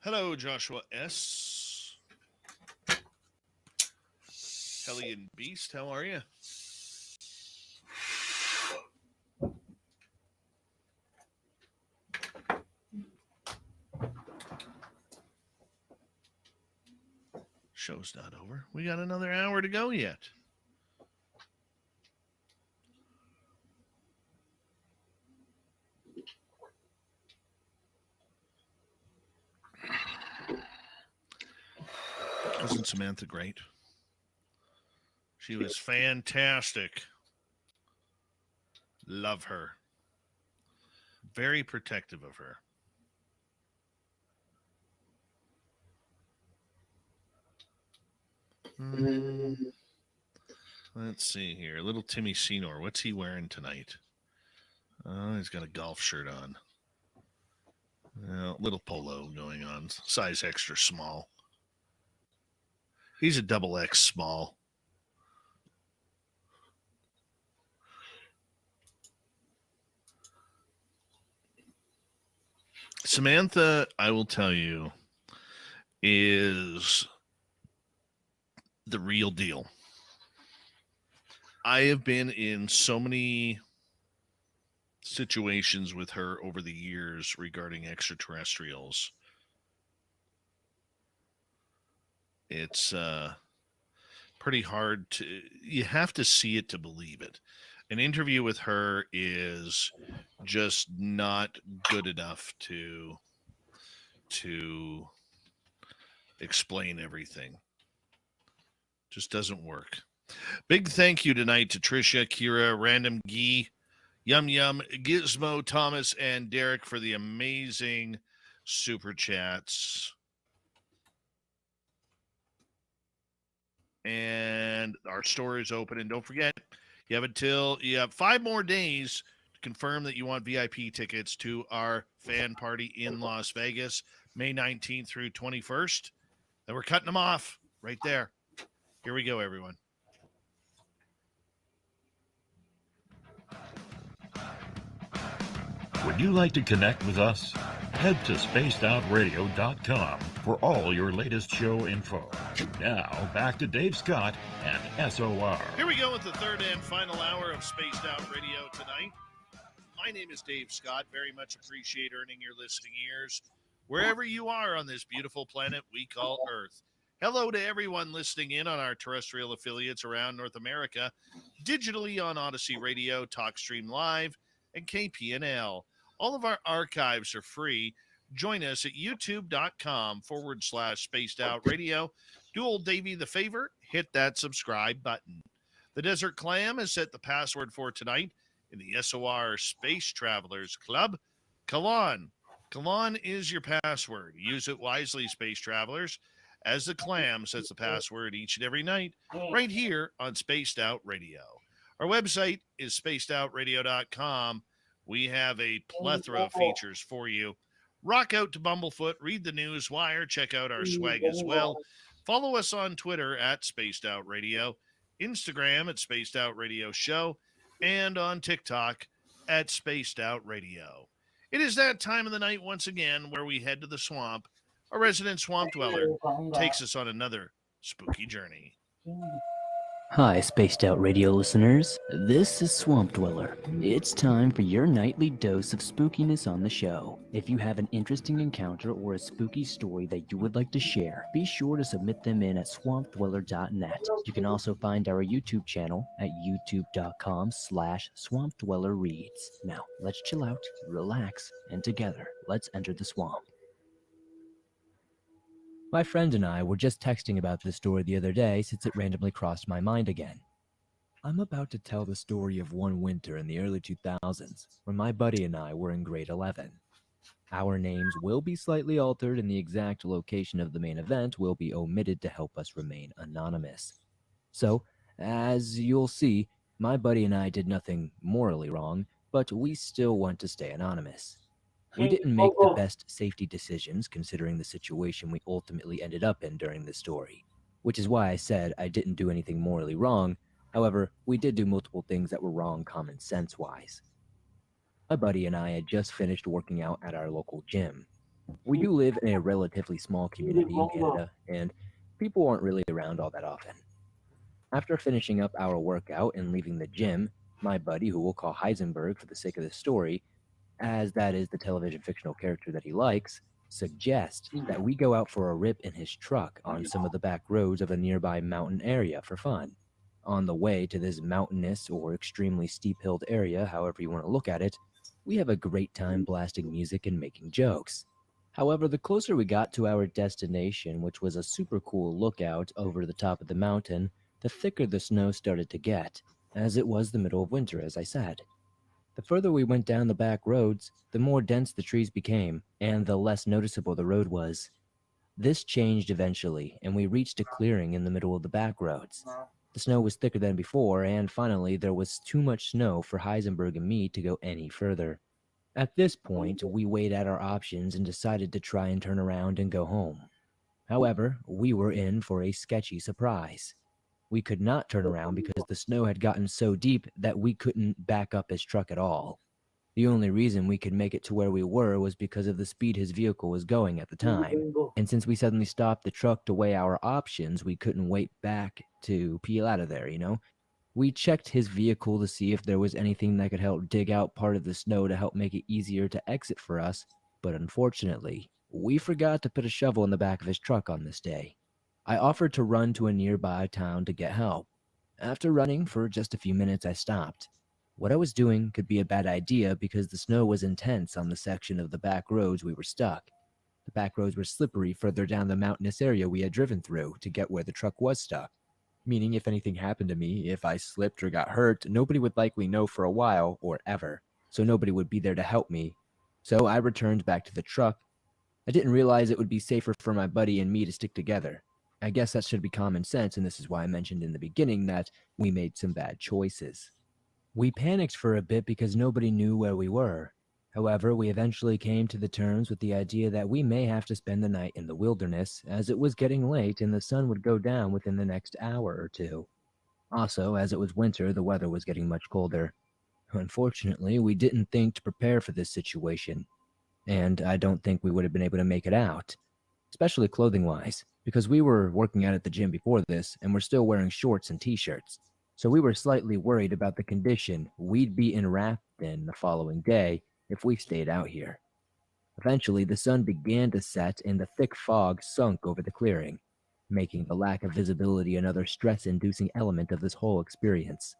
S8: Hello, Joshua S. Hellion Beast, how are you? Show's not over. We got another hour to go yet. Wasn't Samantha great? She was fantastic. Love her. Very protective of her. Let's see here. Little Timmy Senor. What's he wearing tonight? Oh, he's got a golf shirt on. Little polo going on. Size extra small. He's a double X small. Samantha, I will tell you, is the real deal. I have been in so many situations with her over the years regarding extraterrestrials. It's pretty hard to, you have to see it to believe it. An interview with her is just not good enough to explain everything. Just doesn't work. Big thank you tonight to Tricia, Kira, Random Gee, Yum Yum, Gizmo, Thomas, and Derek for the amazing super chats. And our store is open. And don't forget, you have 5 more days to confirm that you want VIP tickets to our fan party in Las Vegas, May 19th through 21st. And we're cutting them off right there. Here we go, everyone.
S21: Would you like to connect with us? Head to spacedoutradio.com for all your latest show info. Now, back to Dave Scott and SOR.
S8: Here we go with the third and final hour of Spaced Out Radio tonight. My name is Dave Scott. Very much appreciate earning your listening ears wherever you are on this beautiful planet we call Earth. Hello to everyone listening in on our terrestrial affiliates around North America, digitally on Odyssey Radio, TalkStream Live, and KPNL. All of our archives are free. Join us at youtube.com/Spaced Out Radio. Do old Davey the favor, hit that subscribe button. The Desert Clam has set the password for tonight in the SOR Space Travelers Club. Kalan. Kalan is your password. Use it wisely, Space Travelers, as the Clam sets the password each and every night right here on Spaced Out Radio. Our website is spacedoutradio.com. We have a plethora of features for you. Rock out to Bumblefoot, read the news wire, check out our swag as well. Follow us on Twitter at Spaced Out Radio, Instagram at Spaced Out Radio Show, and on TikTok at Spaced Out Radio. It is that time of the night once again where we head to the swamp. Our resident swamp dweller takes us on another spooky journey.
S22: Hi, Spaced Out Radio listeners. This is Swamp Dweller. It's time for your nightly dose of spookiness on the show. If you have an interesting encounter or a spooky story that you would like to share, be sure to submit them in at swampdweller.net. You can also find our YouTube channel at youtube.com/swampdwellerreads. Now, let's chill out, relax, and together, let's enter the swamp. My friend and I were just texting about this story the other day since it randomly crossed my mind again. I'm about to tell the story of one winter in the early 2000s when my buddy and I were in grade 11. Our names will be slightly altered and the exact location of the main event will be omitted to help us remain anonymous. So, as you'll see, my buddy and I did nothing morally wrong, but we still want to stay anonymous. We didn't make the best safety decisions considering the situation we ultimately ended up in during this story, which is why I said I didn't do anything morally wrong. However, we did do multiple things that were wrong common sense-wise. My buddy and I had just finished working out at our local gym. We do live in a relatively small community in Canada, and people aren't really around all that often. After finishing up our workout and leaving the gym, my buddy, who we'll call Heisenberg for the sake of this story, as that is the television fictional character that he likes, suggests that we go out for a rip in his truck on some of the back roads of a nearby mountain area for fun. On the way to this mountainous or extremely steep-hilled area, however you want to look at it, we have a great time blasting music and making jokes. However, the closer we got to our destination, which was a super cool lookout over the top of the mountain, the thicker the snow started to get, as it was the middle of winter, as I said. The further we went down the back roads, the more dense the trees became, and the less noticeable the road was. This changed eventually, and we reached a clearing in the middle of the back roads. The snow was thicker than before, and finally there was too much snow for Heisenberg and me to go any further. At this point, we weighed out our options and decided to try and turn around and go home. However, we were in for a sketchy surprise. We could not turn around because the snow had gotten so deep that we couldn't back up his truck at all. The only reason we could make it to where we were was because of the speed his vehicle was going at the time. And since we suddenly stopped the truck to weigh our options, we couldn't wait back to peel out of there, you know? We checked his vehicle to see if there was anything that could help dig out part of the snow to help make it easier to exit for us, but unfortunately, we forgot to put a shovel in the back of his truck on this day. I offered to run to a nearby town to get help. After running for just a few minutes, I stopped. What I was doing could be a bad idea because the snow was intense on the section of the back roads we were stuck. The back roads were slippery further down the mountainous area we had driven through to get where the truck was stuck. Meaning if anything happened to me, if I slipped or got hurt, nobody would likely know for a while or ever, so nobody would be there to help me. So I returned back to the truck. I didn't realize it would be safer for my buddy and me to stick together. I guess that should be common sense, and this is why I mentioned in the beginning that we made some bad choices. We panicked for a bit because nobody knew where we were. However, we eventually came to the terms with the idea that we may have to spend the night in the wilderness, as it was getting late and the sun would go down within the next hour or two. Also, as it was winter, the weather was getting much colder. Unfortunately, we didn't think to prepare for this situation, and I don't think we would have been able to make it out, especially clothing-wise, because we were working out at the gym before this and we're still wearing shorts and t-shirts. So we were slightly worried about the condition we'd be enwrapped in the following day if we stayed out here. Eventually, the sun began to set and the thick fog sunk over the clearing, making the lack of visibility another stress-inducing element of this whole experience.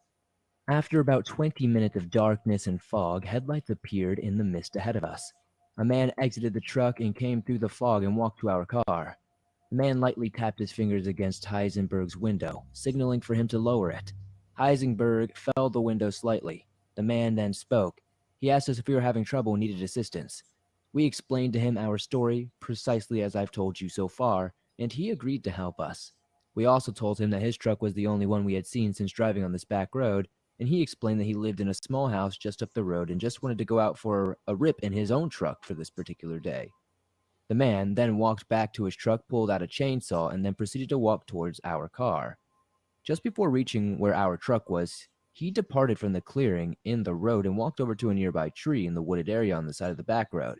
S22: After about 20 minutes of darkness and fog, headlights appeared in the mist ahead of us. A man exited the truck and came through the fog and walked to our car. The man lightly tapped his fingers against Heisenberg's window, signaling for him to lower it. Heisenberg fell the window slightly. The man then spoke. He asked us if we were having trouble and needed assistance. We explained to him our story, precisely as I've told you so far, and he agreed to help us. We also told him that his truck was the only one we had seen since driving on this back road, and he explained that he lived in a small house just up the road and just wanted to go out for a rip in his own truck for this particular day. The man then walked back to his truck, pulled out a chainsaw, and then proceeded to walk towards our car. Just before reaching where our truck was, he departed from the clearing in the road and walked over to a nearby tree in the wooded area on the side of the back road.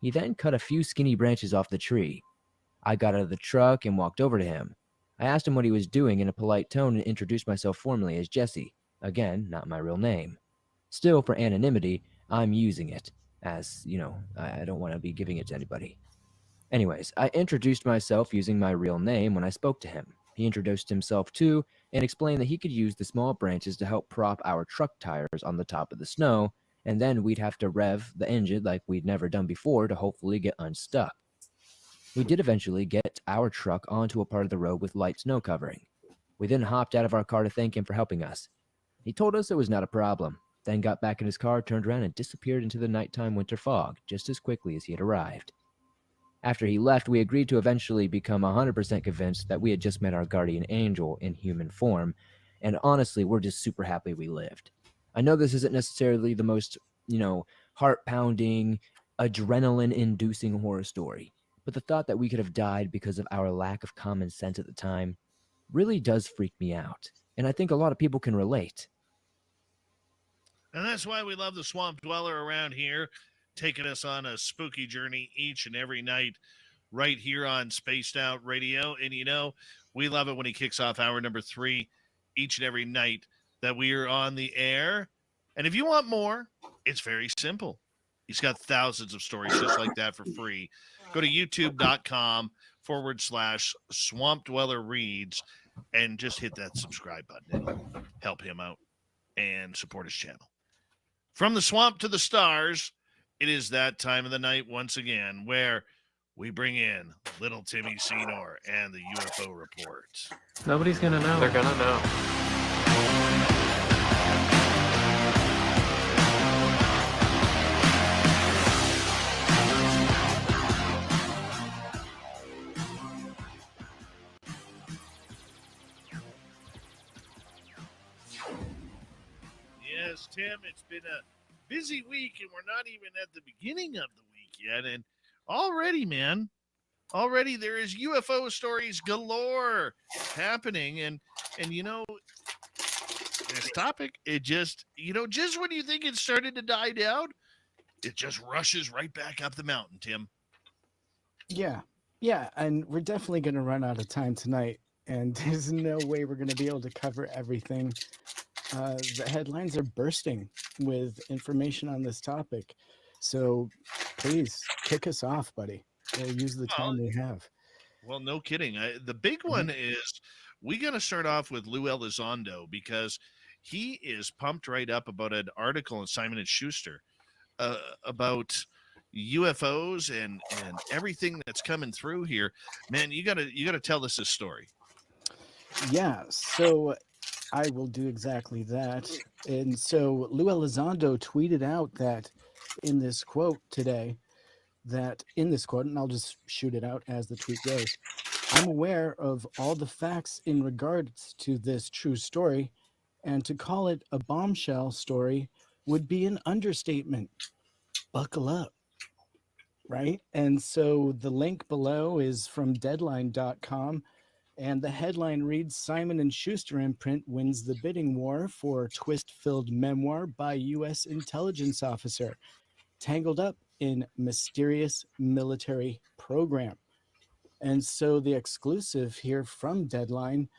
S22: He then cut a few skinny branches off the tree. I got out of the truck and walked over to him. I asked him what he was doing in a polite tone and introduced myself formally as Jesse. Again, not my real name. Still, for anonymity, I'm using it, as, you know, I don't want to be giving it to anybody. Anyways, I introduced myself using my real name when I spoke to him. He introduced himself too and explained that he could use the small branches to help prop our truck tires on the top of the snow, and then we'd have to rev the engine like we'd never done before to hopefully get unstuck. We did eventually get our truck onto a part of the road with light snow covering. We then hopped out of our car to thank him for helping us. He told us it was not a problem, then got back in his car, turned around, and disappeared into the nighttime winter fog just as quickly as he had arrived. After he left, we agreed to eventually become 100% convinced that we had just met our guardian angel in human form, and honestly, we're just super happy we lived. I know this isn't necessarily the most, heart-pounding, adrenaline-inducing horror story, but the thought that we could have died because of our lack of common sense at the time really does freak me out, and I think a lot of people can relate.
S8: And that's why we love the Swamp Dweller around here, taking us on a spooky journey each and every night right here on Spaced Out Radio. And, we love it when he kicks off hour number 3 each and every night that we are on the air. And if you want more, it's very simple. He's got thousands of stories just like that for free. Go to youtube.com/Swamp Dweller Reads and just hit that subscribe button. It'll help him out and support his channel. From the swamp to the stars, it is that time of the night once again where we bring in Little Timmy Senor and the UFO Report.
S3: Nobody's gonna know. They're gonna know.
S8: Yes, Tim, it's been a busy week, and we're not even at the beginning of the week yet. And already, man, already there is UFO stories galore happening, and this topic, it just just when you think it started to die down, it just rushes right back up the mountain, Tim.
S4: Yeah, and we're definitely going to run out of time tonight, and there's no way we're going to be able to cover everything. The headlines are bursting with information on this topic, so please kick us off, buddy. We'll use the time we have.
S8: Well, no kidding. The big one is we got to start off with Lou Elizondo, because he is pumped right up about an article in Simon and Schuster about UFOs and everything that's coming through here. Man, you gotta tell us this story.
S4: Yeah, so I will do exactly that. And so Lou Elizondo tweeted out that in this quote today, and I'll just shoot it out as the tweet goes, I'm aware of all the facts in regards to this true story, and to call it a bombshell story would be an understatement. Buckle up. Right? And so the link below is from deadline.com, and the headline reads, Simon and Schuster imprint wins the bidding war for twist-filled memoir by U.S. intelligence officer tangled up in mysterious military program. And so the exclusive here from Deadline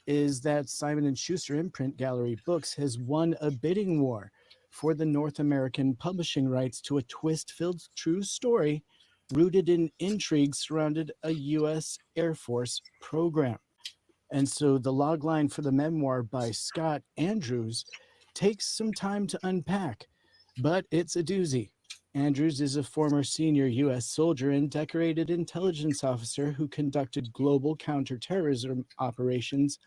S4: is that Simon and Schuster Imprint Gallery Books has won a bidding war for the North American publishing rights to a twist-filled true story rooted in intrigue surrounded a U.S. Air Force program. And so the logline for the memoir by Scott Andrews takes some time to unpack, but it's a doozy. Andrews is a former senior U.S. soldier and decorated intelligence officer who conducted global counterterrorism operations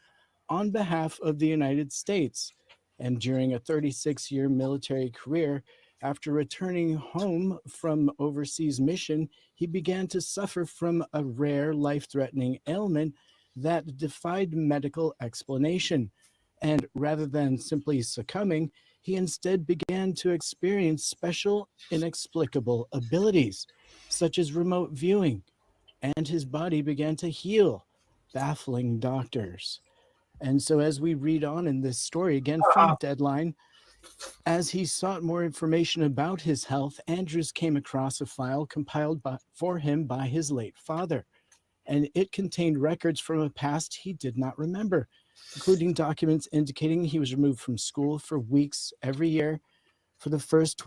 S4: on behalf of the United States. And during a 36-year military career, after returning home from overseas mission, he began to suffer from a rare life-threatening ailment that defied medical explanation. And rather than simply succumbing, he instead began to experience special, inexplicable abilities, such as remote viewing, and his body began to heal, baffling doctors. And so as we read on in this story, again from Deadline, as he sought more information about his health, Andrews came across a file compiled for him by his late father, and it contained records from a past he did not remember, including documents indicating he was removed from school for weeks every year for the first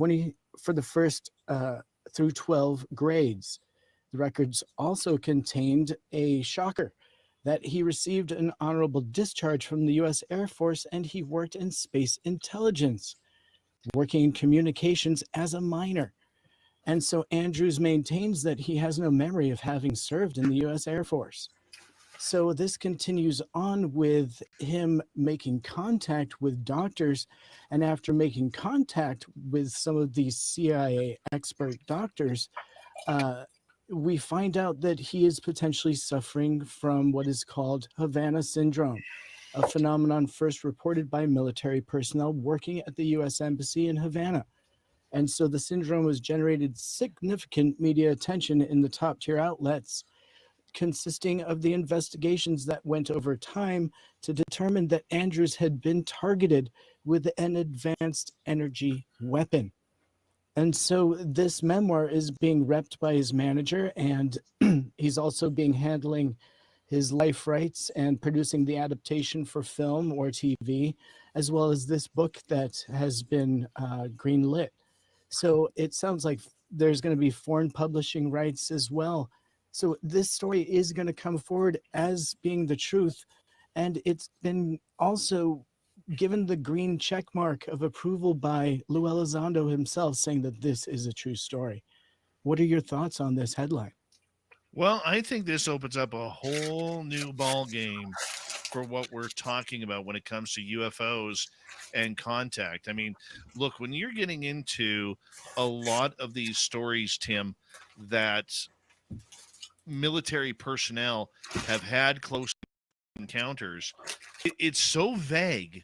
S4: through 12 grades. The records also contained a shocker that he received an honorable discharge from the U.S. Air Force, and he worked in space intelligence, working in communications as a minor. And so Andrews maintains that he has no memory of having served in the U.S. Air Force. So this continues on with him making contact with doctors, and after making contact with some of these CIA expert doctors, we find out that he is potentially suffering from what is called Havana syndrome, a phenomenon first reported by military personnel working at the U.S. Embassy in Havana. And so the syndrome has generated significant media attention in the top tier outlets, consisting of the investigations that went over time to determine that Andrews had been targeted with an advanced energy weapon. And so this memoir is being repped by his manager, and he's also handling his life rights and producing the adaptation for film or TV, as well as this book that has been greenlit. So it sounds like there's going to be foreign publishing rights as well. So this story is going to come forward as being the truth, and it's been also given the green check mark of approval by Lou Elizondo himself, saying that this is a true story. What are your thoughts on this headline?
S8: Well, I think this opens up a whole new ball game for what we're talking about when it comes to UFOs and contact. I mean, look, when you're getting into a lot of these stories, Tim, that military personnel have had close encounters, it's so vague,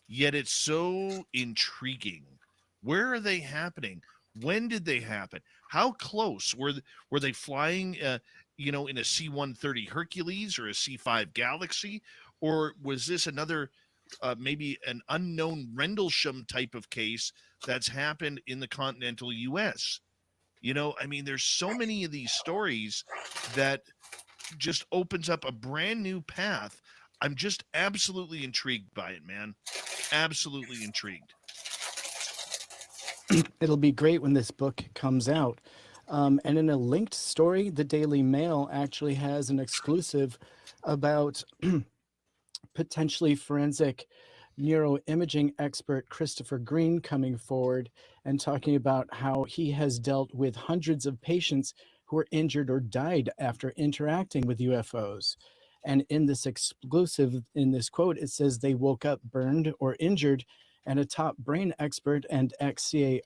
S8: yet it's so intriguing. Where are they happening? When did they happen? How close were they flying in a C-130 Hercules or a C-5 Galaxy? Or was this another, maybe an unknown Rendlesham type of case that's happened in the continental U.S.? There's so many of these stories that just opens up a brand new path. I'm just absolutely intrigued by it, man. Absolutely intrigued.
S4: It'll be great when this book comes out. And in a linked story, the Daily Mail actually has an exclusive about potentially forensic neuroimaging expert Christopher Green coming forward and talking about how he has dealt with hundreds of patients who were injured or died after interacting with UFOs. And in this exclusive, in this quote, it says they woke up burned or injured, and a top brain expert and ex-CIA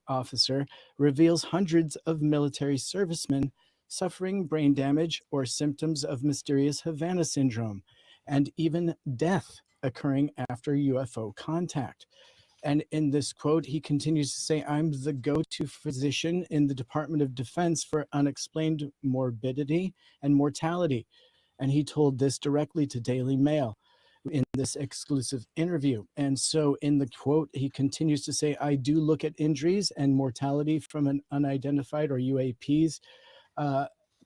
S4: officer reveals hundreds of military servicemen suffering brain damage or symptoms of mysterious Havana syndrome, and even death occurring after UFO contact. And in this quote, he continues to say, "I'm the go-to physician in the Department of Defense for unexplained morbidity and mortality." And he told this directly to Daily Mail in this exclusive interview. And so in the quote, he continues to say, "I do look at injuries and mortality from an unidentified or UAPs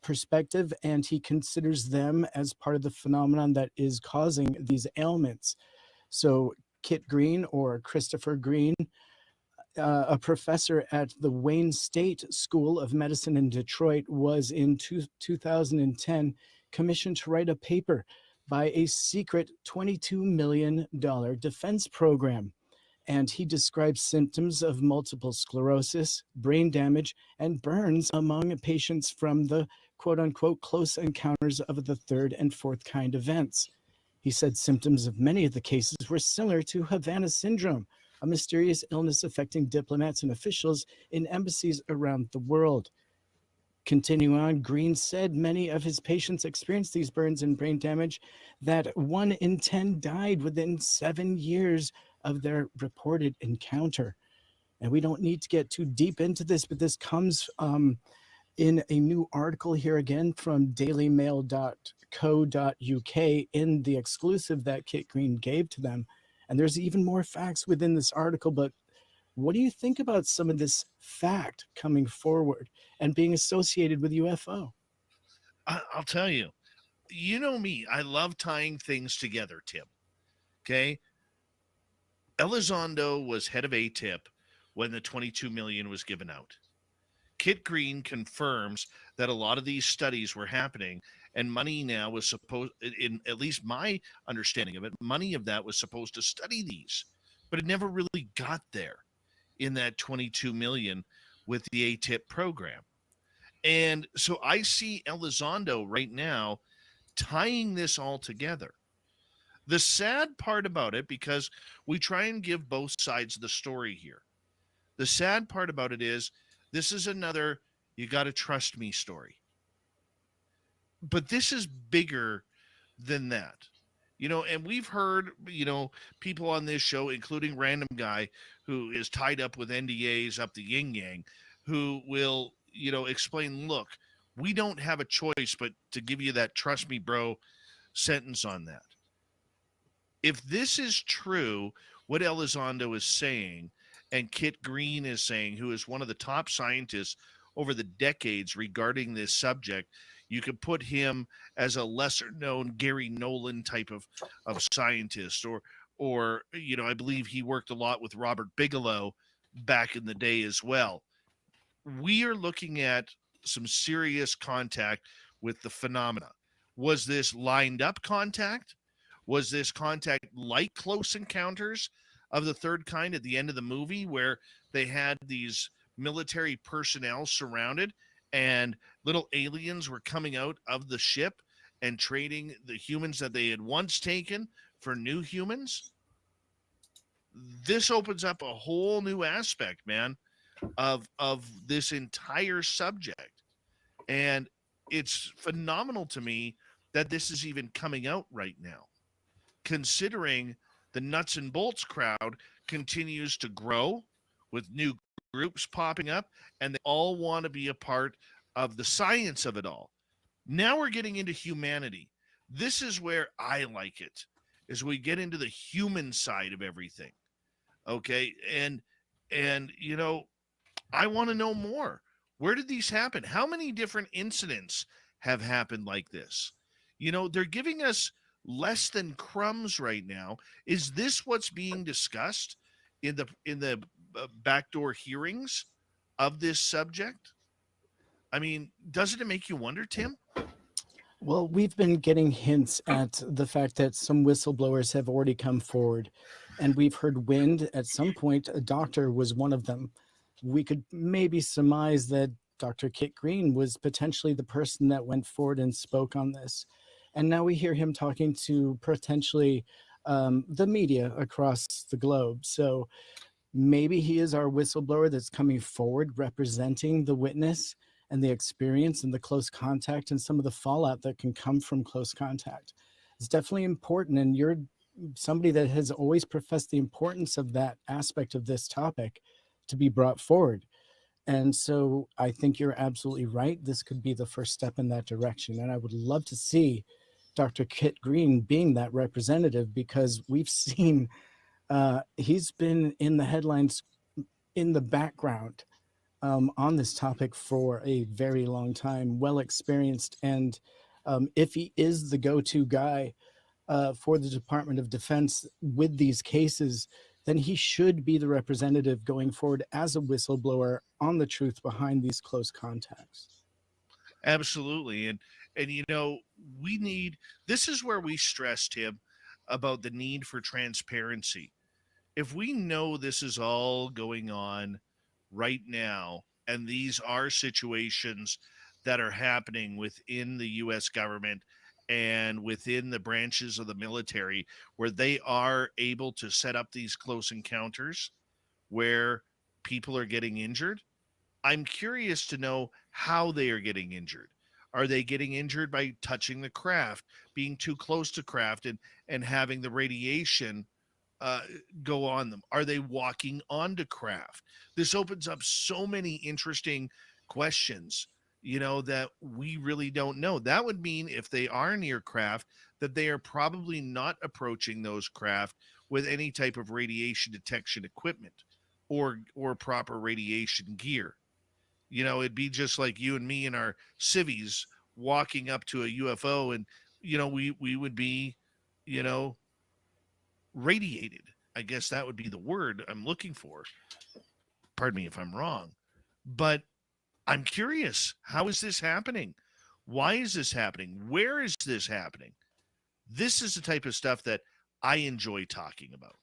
S4: perspective, and he considers them as part of the phenomenon that is causing these ailments." So Kit Green, or Christopher Green, a professor at the Wayne State School of Medicine in Detroit, was in 2010 commissioned to write a paper by a secret $22 million defense program. And he describes symptoms of multiple sclerosis, brain damage, and burns among patients from the quote-unquote close encounters of the third and fourth kind events. He said symptoms of many of the cases were similar to Havana syndrome, a mysterious illness affecting diplomats and officials in embassies around the world. Continuing on, Green said many of his patients experienced these burns and brain damage, that 1 in 10 died within 7 years of their reported encounter. And we don't need to get too deep into this, but this comes in a new article here again from dailymail.co.uk in the exclusive that Kit Green gave to them. And there's even more facts within this article, but what do you think about some of this fact coming forward and being associated with UFO?
S8: I'll tell you, you know me, I love tying things together, Tim. Okay. Elizondo was head of ATIP when the 22 million was given out. Kit Green confirms that a lot of these studies were happening, and money now was supposed, in at least my understanding of it, money of that was supposed to study these, but it never really got there in that 22 million with the ATIP program. And so I see Elizondo right now tying this all together. The sad part about it, because we try and give both sides of the story here, the sad part about it is this is another "you got to trust me" story. But this is bigger than that. And we've heard, people on this show, including Random Guy, who is tied up with NDAs up the yin yang, who will, explain, look, we don't have a choice but to give you that "trust me, bro" sentence on that. If this is true, what Elizondo is saying, and Kit Green is saying, who is one of the top scientists over the decades regarding this subject, you could put him as a lesser known Gary Nolan type of scientist, or I believe he worked a lot with Robert Bigelow back in the day as well. We are looking at some serious contact with the phenomena. Was this lined up contact? Was this contact like Close Encounters of the Third Kind at the end of the movie, where they had these military personnel surrounded and little aliens were coming out of the ship and trading the humans that they had once taken for new humans? This opens up a whole new aspect, man, of this entire subject. And it's phenomenal to me that this is even coming out right now, considering the nuts and bolts crowd continues to grow with new groups popping up, and they all want to be a part of the science of it all. Now we're getting into humanity. This is where I like it, as we get into the human side of everything. Okay, and you know, I want to know more. Where did these happen? How many different incidents have happened like this? You know, they're giving us less than crumbs right now. Is this what's being discussed in the backdoor hearings of this subject? I mean, doesn't it make you wonder, Tim?
S4: Well, we've been getting hints at the fact that some whistleblowers have already come forward, and we've heard wind. At some point, a doctor was one of them. We could maybe surmise that Dr. Kit Green was potentially the person that went forward and spoke on this. And now we hear him talking to potentially the media across the globe. So maybe he is our whistleblower that's coming forward representing the witness and the experience and the close contact and some of the fallout that can come from close contact. It's definitely important. And you're somebody that has always professed the importance of that aspect of this topic to be brought forward. And so I think you're absolutely right. This could be the first step in that direction. And I would love to see Dr. Kit Green being that representative, because we've seen he's been in the headlines in the background on this topic for a very long time, well experienced. And if he is the go-to guy for the Department of Defense with these cases, then he should be the representative going forward as a whistleblower on the truth behind these close contacts.
S8: Absolutely. And you know, we need, this is where we stressed him about the need for transparency. If we know this is all going on right now, and these are situations that are happening within the US government and within the branches of the military, where they are able to set up these close encounters where people are getting injured, I'm curious to know how they are getting injured. Are they getting injured by touching the craft, being too close to craft, and having the radiation go on them? Are they walking onto craft? This opens up so many interesting questions, you know, that we really don't know. That would mean if they are near craft, that they are probably not approaching those craft with any type of radiation detection equipment or proper radiation gear. You know, it'd be just like you and me in our civvies walking up to a UFO, and you know, we would be, you know, radiated. I guess that would be the word I'm looking for. Pardon me if I'm wrong. But I'm curious, how is this happening? Why is this happening? Where is this happening? This is the type of stuff that I enjoy talking about.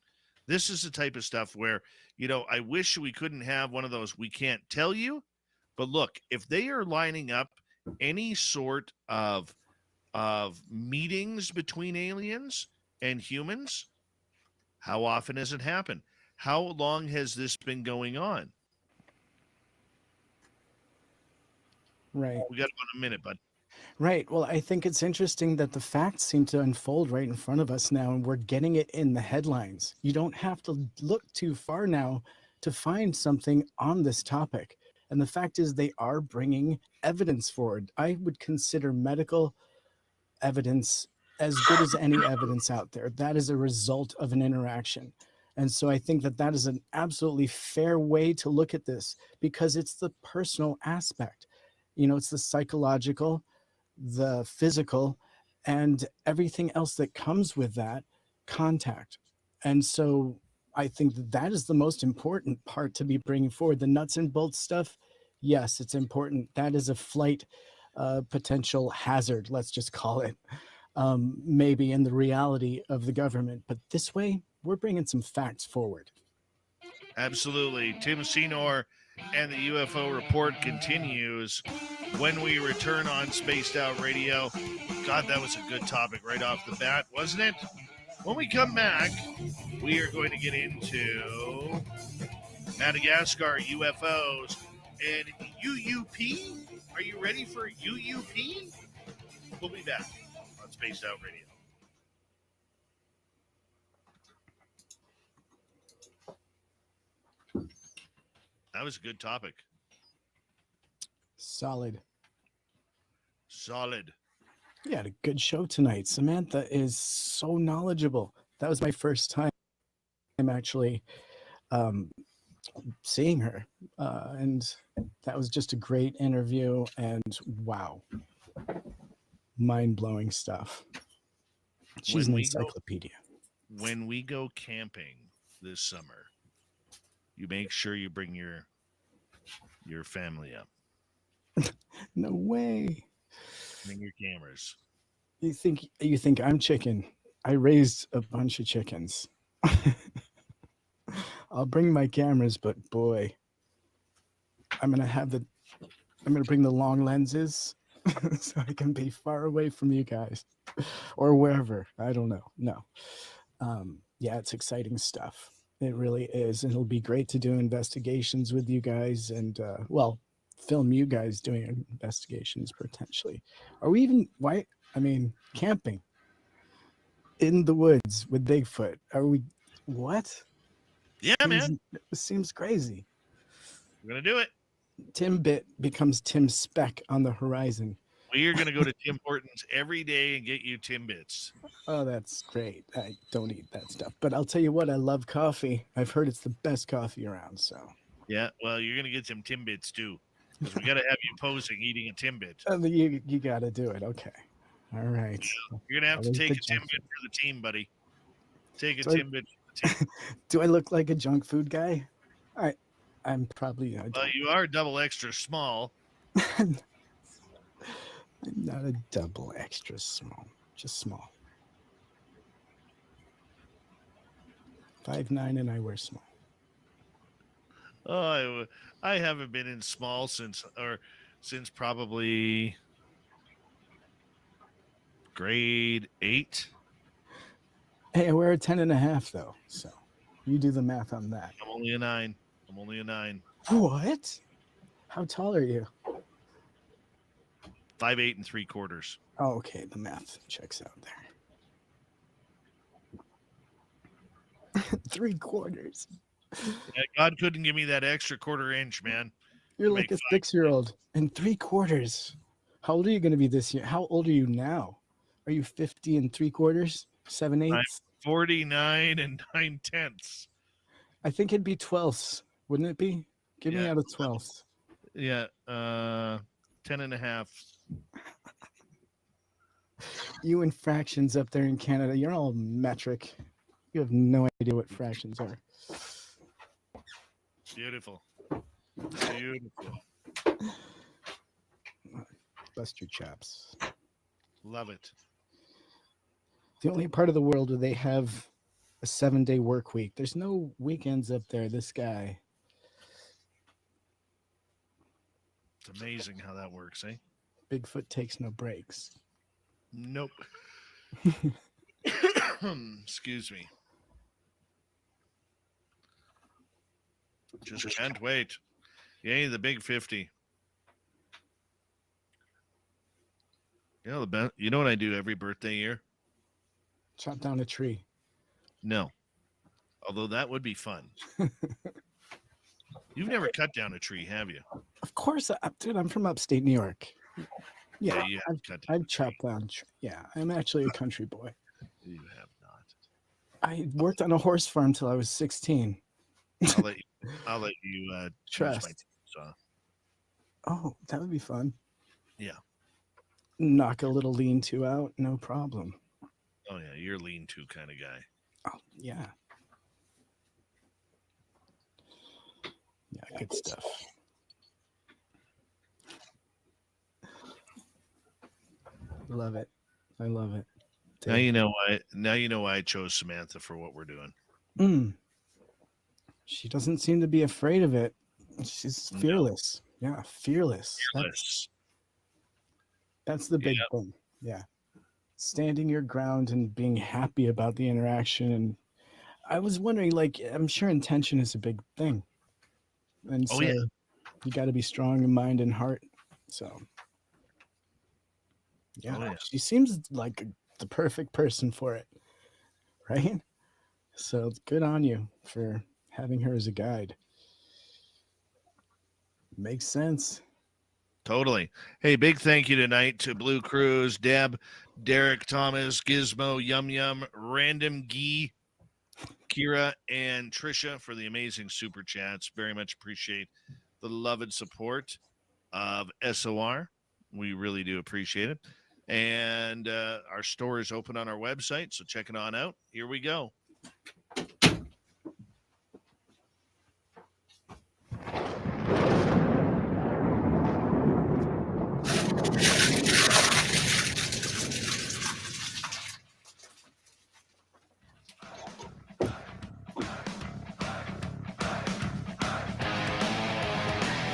S8: This is the type of stuff where, you know, I wish we couldn't have one of those "we can't tell you." But look, if they are lining up any sort of meetings between aliens and humans, how often has it happened? How long has this been going on?
S4: Right.
S8: We got about a minute, bud.
S4: Right. Well, I think it's interesting that the facts seem to unfold right in front of us now, and we're getting it in the headlines. You don't have to look too far now to find something on this topic. And the fact is, they are bringing evidence forward. I would consider medical evidence as good as any evidence out there. That is a result of an interaction. And so I think that that is an absolutely fair way to look at this, because it's the personal aspect. You know, it's the psychological, the physical, and everything else that comes with that contact. And so I think that that is the most important part to be bringing forward. The nuts and bolts stuff, yes, it's important. That is a flight potential hazard, let's just call it, maybe in the reality of the government. But this way, we're bringing some facts forward.
S8: Absolutely. Tim Senor and the UFO report continues when we return on Spaced Out Radio. God, that was a good topic right off the bat, wasn't it? When we come back, we are going to get into Madagascar UFOs and UUP. Are you ready for UUP? We'll be back on Spaced Out Radio. That was a good topic.
S4: Solid.
S8: Solid.
S4: Yeah, had a good show tonight. Samantha is so knowledgeable. That was my first time actually seeing her, and that was just a great interview. And wow, mind-blowing stuff. She's an encyclopedia.
S8: When we go camping this summer, you make sure you bring your family up.
S4: No way.
S8: Bring your cameras.
S4: You think I'm chicken? I raised a bunch of chickens. I'll bring my cameras, but boy, I'm gonna bring the long lenses so I can be far away from you guys or wherever. I don't know. No. Yeah, it's exciting stuff. It really is. And it'll be great to do investigations with you guys and, film you guys doing investigations potentially. Are we even, camping in the woods with Bigfoot? Are we, what?
S8: Yeah, man.
S4: It seems crazy.
S8: We're going to do it.
S4: Timbit becomes Tim Speck on the horizon.
S8: We are going to go to Tim Hortons every day and get you Timbits.
S4: Oh, that's great. I don't eat that stuff. But I'll tell you what, I love coffee. I've heard it's the best coffee around, so.
S8: Yeah, well, you're going to get some Timbits too. Because we got to have you posing eating a Timbit.
S4: You got to do it. Okay. All right.
S8: Yeah, you're going to have to take a Timbit for the team, buddy. Take a Timbit for the team.
S4: Do I look like a junk food guy? I'm probably.
S8: Well, you are double extra small.
S4: I'm not a double extra small, just small. 5'9" and I wear small.
S8: Oh, I haven't been in small since probably grade 8.
S4: Hey, I wear a 10.5 though, so you do the math on that.
S8: I'm only a 9.
S4: What? How tall are you?
S8: 5'8" 3/4.
S4: Oh, okay. The math checks out there. 3/4.
S8: Yeah, God couldn't give me that extra 1/4 inch, man.
S4: You're like a 6-year-old. And 3/4. How old are you going to be this year? How old are you now? Are you 50 3/4? 7/8?
S8: I'm 49 9/10.
S4: I think it'd be 12ths, wouldn't it be? Give me out of 12ths.
S8: Yeah, 10.5.
S4: You and fractions up there in Canada, you're all metric. You have no idea what fractions are.
S8: Beautiful.
S4: Bust your chops.
S8: Love it.
S4: The only part of the world where they have a 7-day work week. There's no weekends up there. This guy.
S8: It's amazing how that works, eh?
S4: Bigfoot takes no breaks.
S8: Nope. Excuse me. Just can't wait. Yay, the big 50. You know what I do every birthday year?
S4: Chop down a tree.
S8: No. Although that would be fun. You've never cut down a tree, have you?
S4: Of course, dude. I'm from upstate New York. Yeah,
S8: you have cut down
S4: I've chopped down. Yeah, I'm actually a country boy.
S8: You have not.
S4: I worked on a horse farm till I was 16.
S8: I'll let you
S4: Trust.
S8: use my saw.
S4: Oh, that would be fun.
S8: Yeah.
S4: Knock a little lean-to out, no problem.
S8: Oh yeah, you're lean-to kind of guy.
S4: Oh yeah. Yeah, good stuff. Love it. I love it.
S8: Now you know why. Now you know why I chose Samantha for what we're doing.
S4: She doesn't seem to be afraid of it. She's fearless. No. Yeah, fearless. That's the big thing. Yeah. Standing your ground and being happy about the interaction. And I was wondering, like, I'm sure intention is a big thing. And so you got to be strong in mind and heart. So, yeah, she seems like the perfect person for it. Right? So good on you for having her as a guide. Makes sense.
S8: Totally. Hey, big thank you tonight to Blue Cruise, Deb, Derek, Thomas, Gizmo, Yum Yum, Random Gee, Kira, and Trisha for the amazing super chats. Very much appreciate the love and support of SOR. We really do appreciate it. And our store is open on our website, so check it on out. Here we go.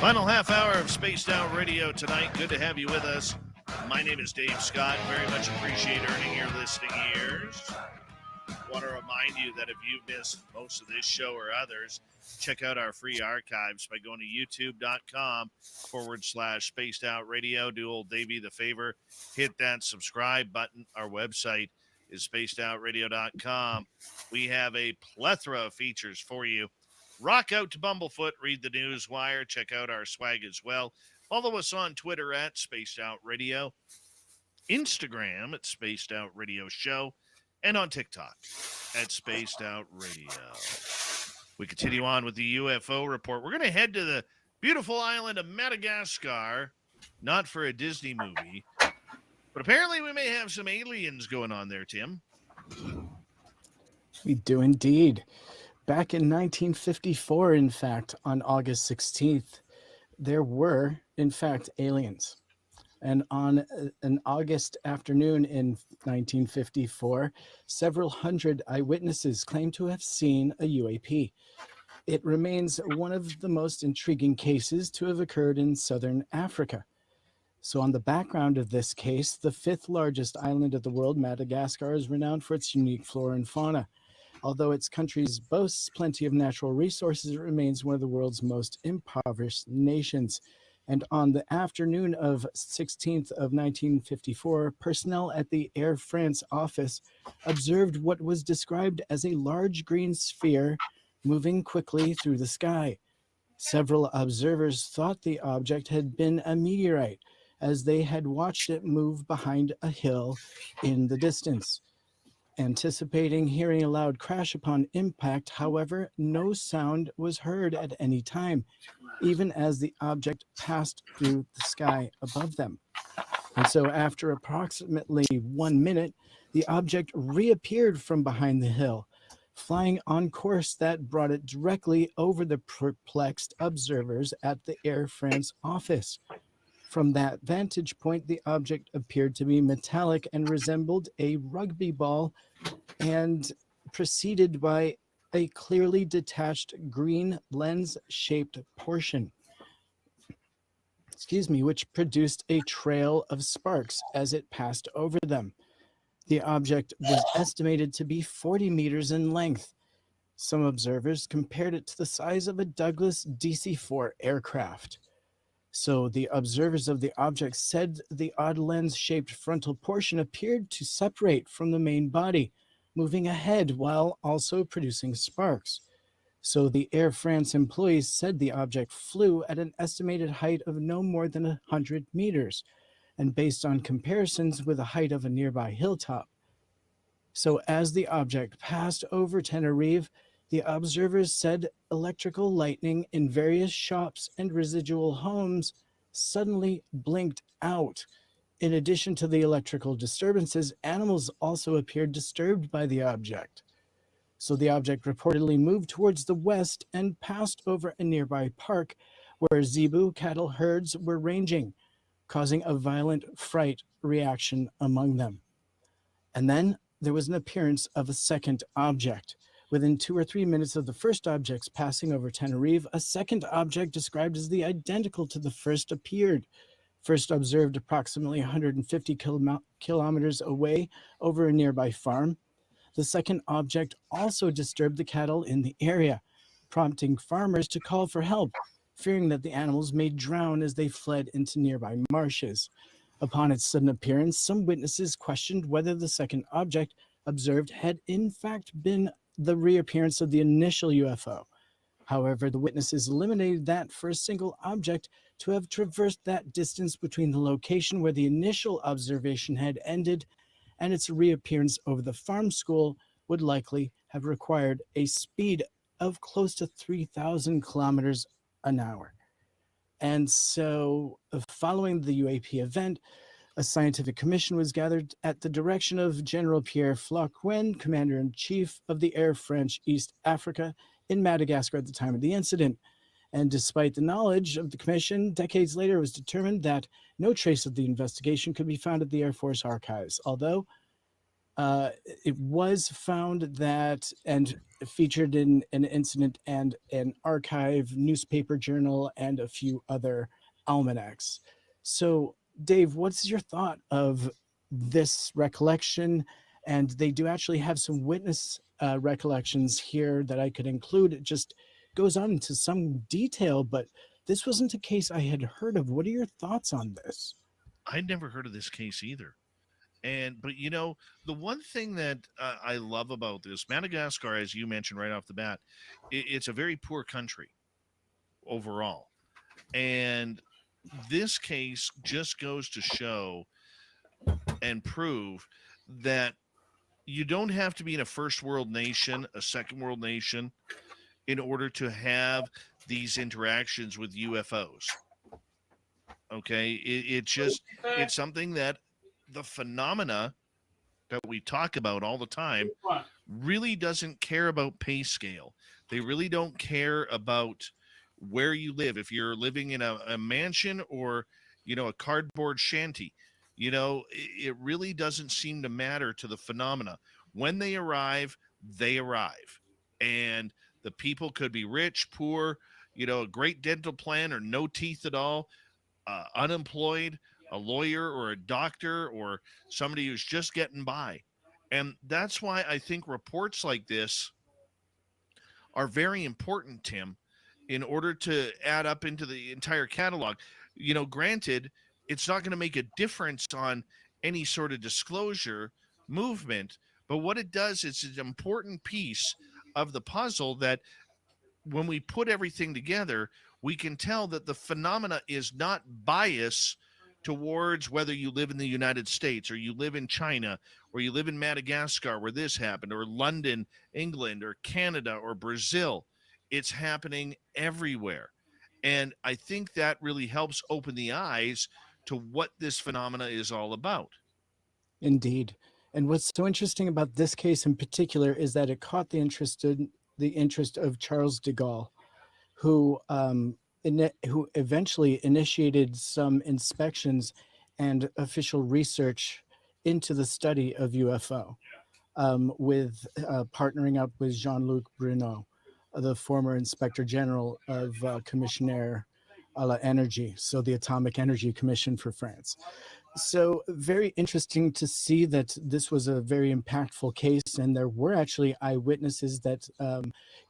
S8: Final half hour of Spaced Out Radio tonight. Good to have you with us. My name is Dave Scott. Very much appreciate earning your listening ears. Want to remind you that if you've missed most of this show or others, check out our free archives by going to youtube.com/Spaced Out Radio. Do old Davey the favor. Hit that subscribe button. Our website is spacedoutradio.com. We have a plethora of features for you. Rock out to Bumblefoot, read the news wire, check out our swag as well. Follow us on Twitter at Spaced Out Radio, Instagram at Spaced Out Radio Show, and on TikTok at Spaced Out Radio. We continue on with the UFO report. We're going to head to the beautiful island of Madagascar, not for a Disney movie, but apparently we may have some aliens going on there, Tim.
S4: We do indeed. Back in 1954, in fact, on August 16th, there were, in fact, aliens. And on an August afternoon in 1954, several hundred eyewitnesses claimed to have seen a UAP. It remains one of the most intriguing cases to have occurred in southern Africa. So on the background of this case, the fifth largest island of the world, Madagascar, is renowned for its unique flora and fauna. Although its country boasts plenty of natural resources, it remains one of the world's most impoverished nations. And on the afternoon of 16th of 1954, personnel at the Air France office observed what was described as a large green sphere moving quickly through the sky. Several observers thought the object had been a meteorite, as they had watched it move behind a hill in the distance. Anticipating hearing a loud crash upon impact, however, no sound was heard at any time, even as the object passed through the sky above them. And so after approximately 1 minute, the object reappeared from behind the hill, flying on course that brought it directly over the perplexed observers at the Air France office. From that vantage point, the object appeared to be metallic and resembled a rugby ball, and preceded by a clearly detached green lens-shaped portion, which produced a trail of sparks as it passed over them. The object was estimated to be 40 meters in length. Some observers compared it to the size of a Douglas DC-4 aircraft. So the observers of the object said the odd lens-shaped frontal portion appeared to separate from the main body, moving ahead while also producing sparks. So the Air France employees said the object flew at an estimated height of no more than 100 meters, and based on comparisons with the height of a nearby hilltop. So as the object passed over Tenerife, the observers said electrical lightning in various shops and residual homes suddenly blinked out. In addition to the electrical disturbances, animals also appeared disturbed by the object. So the object reportedly moved towards the west and passed over a nearby park where zebu cattle herds were ranging, causing a violent fright reaction among them. And then there was an appearance of a second object. Within 2 or 3 minutes of the first object's passing over Tenerife, a second object described as the identical to the first appeared. First observed approximately 150 kilometers away over a nearby farm. The second object also disturbed the cattle in the area, prompting farmers to call for help, fearing that the animals may drown as they fled into nearby marshes. Upon its sudden appearance, some witnesses questioned whether the second object observed had in fact been the reappearance of the initial UFO. However, the witnesses eliminated that for a single object to have traversed that distance between the location where the initial observation had ended and its reappearance over the farm school would likely have required a speed of close to 3,000 kilometers an hour. And so, following the UAP event, a scientific commission was gathered at the direction of General Pierre Flauquin, Commander-in-Chief of the Air French East Africa in Madagascar at the time of the incident. And despite the knowledge of the commission, decades later it was determined that no trace of the investigation could be found at the Air Force archives, although it was found that, and featured in an incident and an archive newspaper journal and a few other almanacs. So, Dave, what's your thought of this recollection? And they do actually have some witness recollections here that I could include. It just goes on into some detail, but this wasn't a case I had heard of. What are your thoughts on this?
S8: I'd never heard of this case either. But you know, the one thing that I love about this, Madagascar, as you mentioned right off the bat, it's a very poor country overall. And this case just goes to show and prove that you don't have to be in a first world nation, a second world nation, in order to have these interactions with UFOs. Okay, it's something that the phenomena that we talk about all the time really doesn't care about pay scale. They really don't care about where you live. If you're living in a mansion or, you know, a cardboard shanty, you know, it really doesn't seem to matter to the phenomena. When they arrive, they arrive. And the people could be rich, poor, you know, a great dental plan or no teeth at all, unemployed, a lawyer or a doctor or somebody who's just getting by. And that's why I think reports like this are very important, Tim, in order to add up into the entire catalog. You know, granted, it's not going to make a difference on any sort of disclosure movement, but what it does is an important piece of the puzzle that when we put everything together, we can tell that the phenomena is not biased towards whether you live in the United States or you live in China or you live in Madagascar where this happened, or London, England, or Canada, or Brazil. It's happening everywhere. And I think that really helps open the eyes to what this phenomena is all about.
S4: Indeed. And what's so interesting about this case in particular is that it caught the interest of Charles de Gaulle, who eventually initiated some inspections and official research into the study of UFO, with partnering up with Jean-Luc Bruno, the former Inspector General of Commissioner à l'Énergie, so the Atomic Energy Commission for France. So very interesting to see that this was a very impactful case, and there were actually eyewitnesses that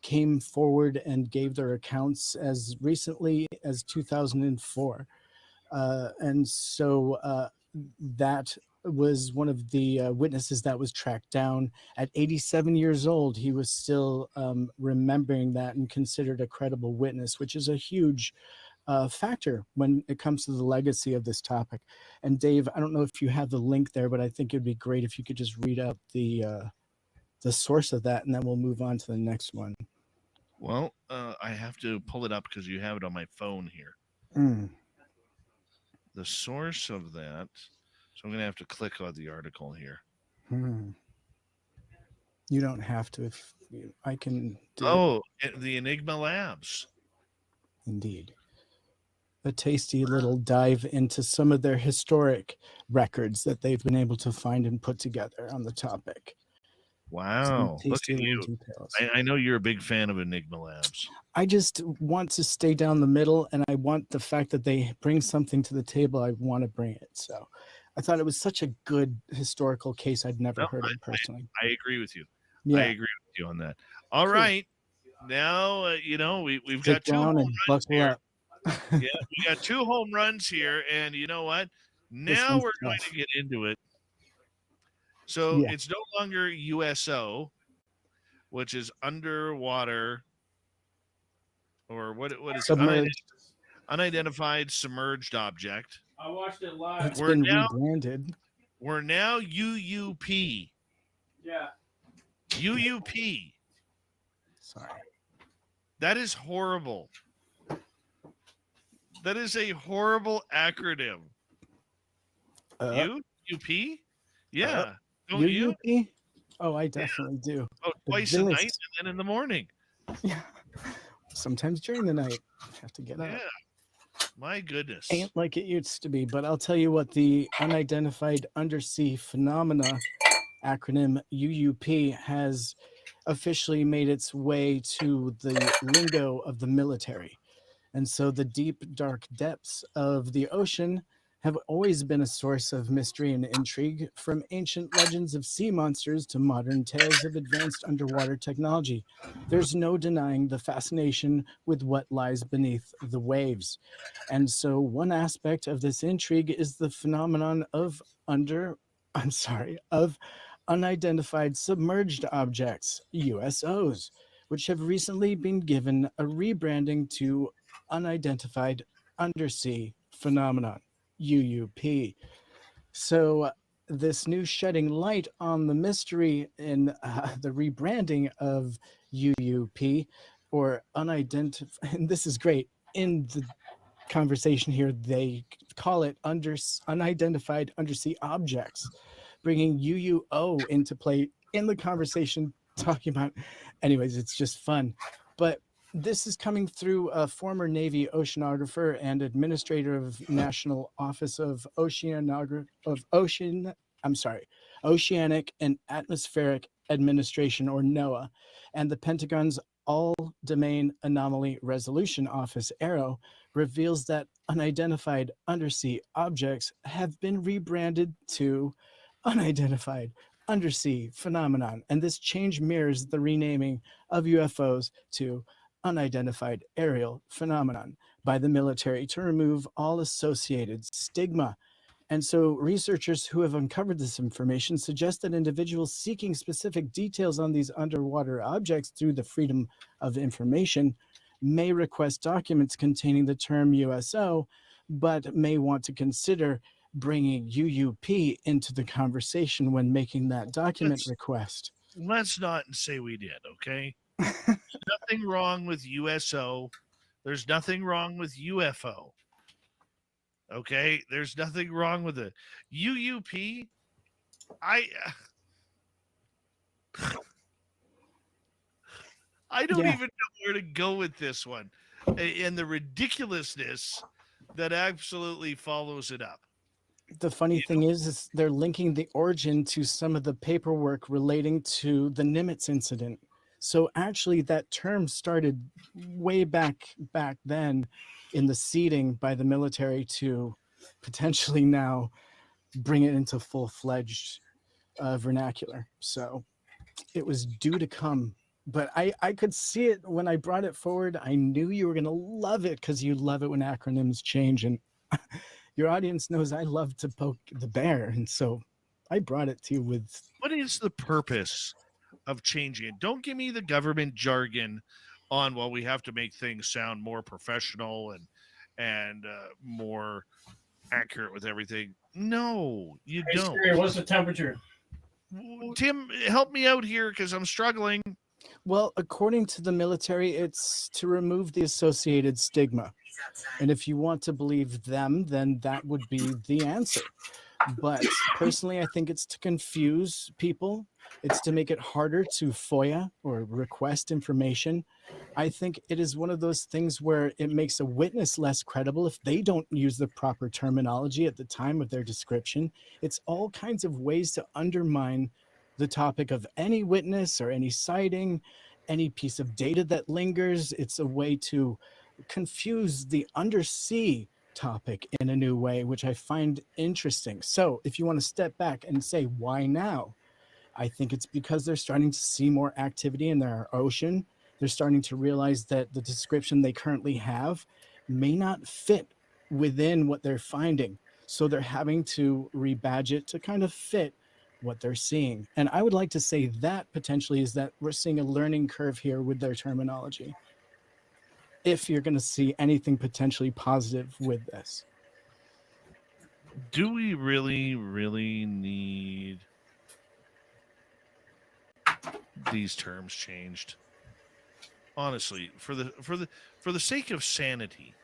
S4: came forward and gave their accounts as recently as 2004. And so that was one of the witnesses that was tracked down. At 87 years old, he was still remembering that and considered a credible witness, which is a huge factor when it comes to the legacy of this topic. And Dave, I don't know if you have the link there, but I think it'd be great if you could just read out the source of that, and then we'll move on to the next one.
S8: Well, I have to pull it up because you have it on my phone here. The source of that. So I'm going to have to click on the article here.
S4: You don't have to. If I can do
S8: the Enigma Labs.
S4: Indeed. A tasty little dive into some of their historic records that they've been able to find and put together on the topic.
S8: Wow. Look at you.
S4: Details.
S8: I know you're a big fan of Enigma Labs.
S4: I just want to stay down the middle, and I want the fact that they bring something to the table. I want to bring it. So I thought it was such a good historical case I'd never heard of personally.
S8: I agree with you.
S4: Yeah.
S8: I agree with you on that. All right. Now, you know, we've
S4: Sit
S8: got two
S4: down
S8: home
S4: and
S8: runs
S4: buckle
S8: here.
S4: up.
S8: Yeah, we got two home runs here, and you know what? Now
S4: one's
S8: we're going
S4: tough.
S8: to get into it. So it's no longer USO, which is underwater, or what is
S4: Submerged.
S8: unidentified submerged object.
S1: I watched it live.
S4: It's been rebranded.
S8: We're now UUP.
S1: Yeah.
S8: UUP.
S4: Sorry.
S8: That is horrible. That is a horrible acronym. UUP? Yeah. Don't you?
S4: UUP? Oh, I definitely do.
S8: Oh,
S4: The
S8: twice a night
S4: vilest-
S8: and then in the morning.
S4: Sometimes during the night. Have to get up.
S8: Yeah. My goodness.
S4: Ain't like it used to be, but I'll tell you what, the unidentified undersea phenomena acronym UUP has officially made its way to the lingo of the military. And so the deep, dark depths of the ocean have always been a source of mystery and intrigue, from ancient legends of sea monsters to modern tales of advanced underwater technology. There's no denying the fascination with what lies beneath the waves. And so one aspect of this intrigue is the phenomenon of unidentified submerged objects, USOs, which have recently been given a rebranding to unidentified undersea phenomenon, UUP. So this new shedding light on the mystery in the rebranding of UUP, or unidentified, and this is great, in the conversation here they call it unidentified undersea objects, bringing UUO into play in the conversation, talking about, anyways, it's just fun. But this is coming through a former Navy oceanographer and administrator of National Office of Oceanic and Atmospheric Administration, or NOAA, and the Pentagon's All-Domain Anomaly Resolution Office, AARO, reveals that unidentified undersea objects have been rebranded to unidentified undersea phenomenon. And this change mirrors the renaming of UFOs to unidentified aerial phenomenon by the military to remove all associated stigma. And so researchers who have uncovered this information suggest that individuals seeking specific details on these underwater objects through the Freedom of Information may request documents containing the term USO, but may want to consider bringing UUP into the conversation when making that document request.
S8: Let's not say we did, okay? There's nothing wrong with USO. There's nothing wrong with UFO. Okay? There's nothing wrong with it. UUP, I don't even know where to go with this one, and the ridiculousness that absolutely follows it up.
S4: The funny thing is they're linking the origin to some of the paperwork relating to the Nimitz incident. So actually that term started way back then in the seeding by the military to potentially now bring it into full-fledged vernacular. So it was due to come. But I could see it when I brought it forward. I knew you were going to love it because you love it when acronyms change. And your audience knows I love to poke the bear. And so I brought it to you with...
S8: What is the purpose of changing it? Don't give me the government jargon on, well, we have to make things sound more professional and more accurate with everything. No, you
S1: Hey,
S8: don't.
S1: Siri, what's the temperature?
S8: Tim, help me out here because I'm struggling.
S4: Well, according to the military, it's to remove the associated stigma. And if you want to believe them, then that would be the answer. But personally, I think it's to confuse people. It's to make it harder to FOIA or request information. I think it is one of those things where it makes a witness less credible if they don't use the proper terminology at the time of their description. It's all kinds of ways to undermine the topic of any witness or any sighting, any piece of data that lingers. It's a way to confuse the undersea topic in a new way, which I find interesting. So if you want to step back and say, why now? I think it's because they're starting to see more activity in their ocean. They're starting to realize that the description they currently have may not fit within what they're finding. So they're having to rebadge it to kind of fit what they're seeing. And I would like to say that potentially is that we're seeing a learning curve here with their terminology. if you're going to see anything potentially positive with this.
S8: Do we really need these terms changed? Honestly, for the sake of sanity,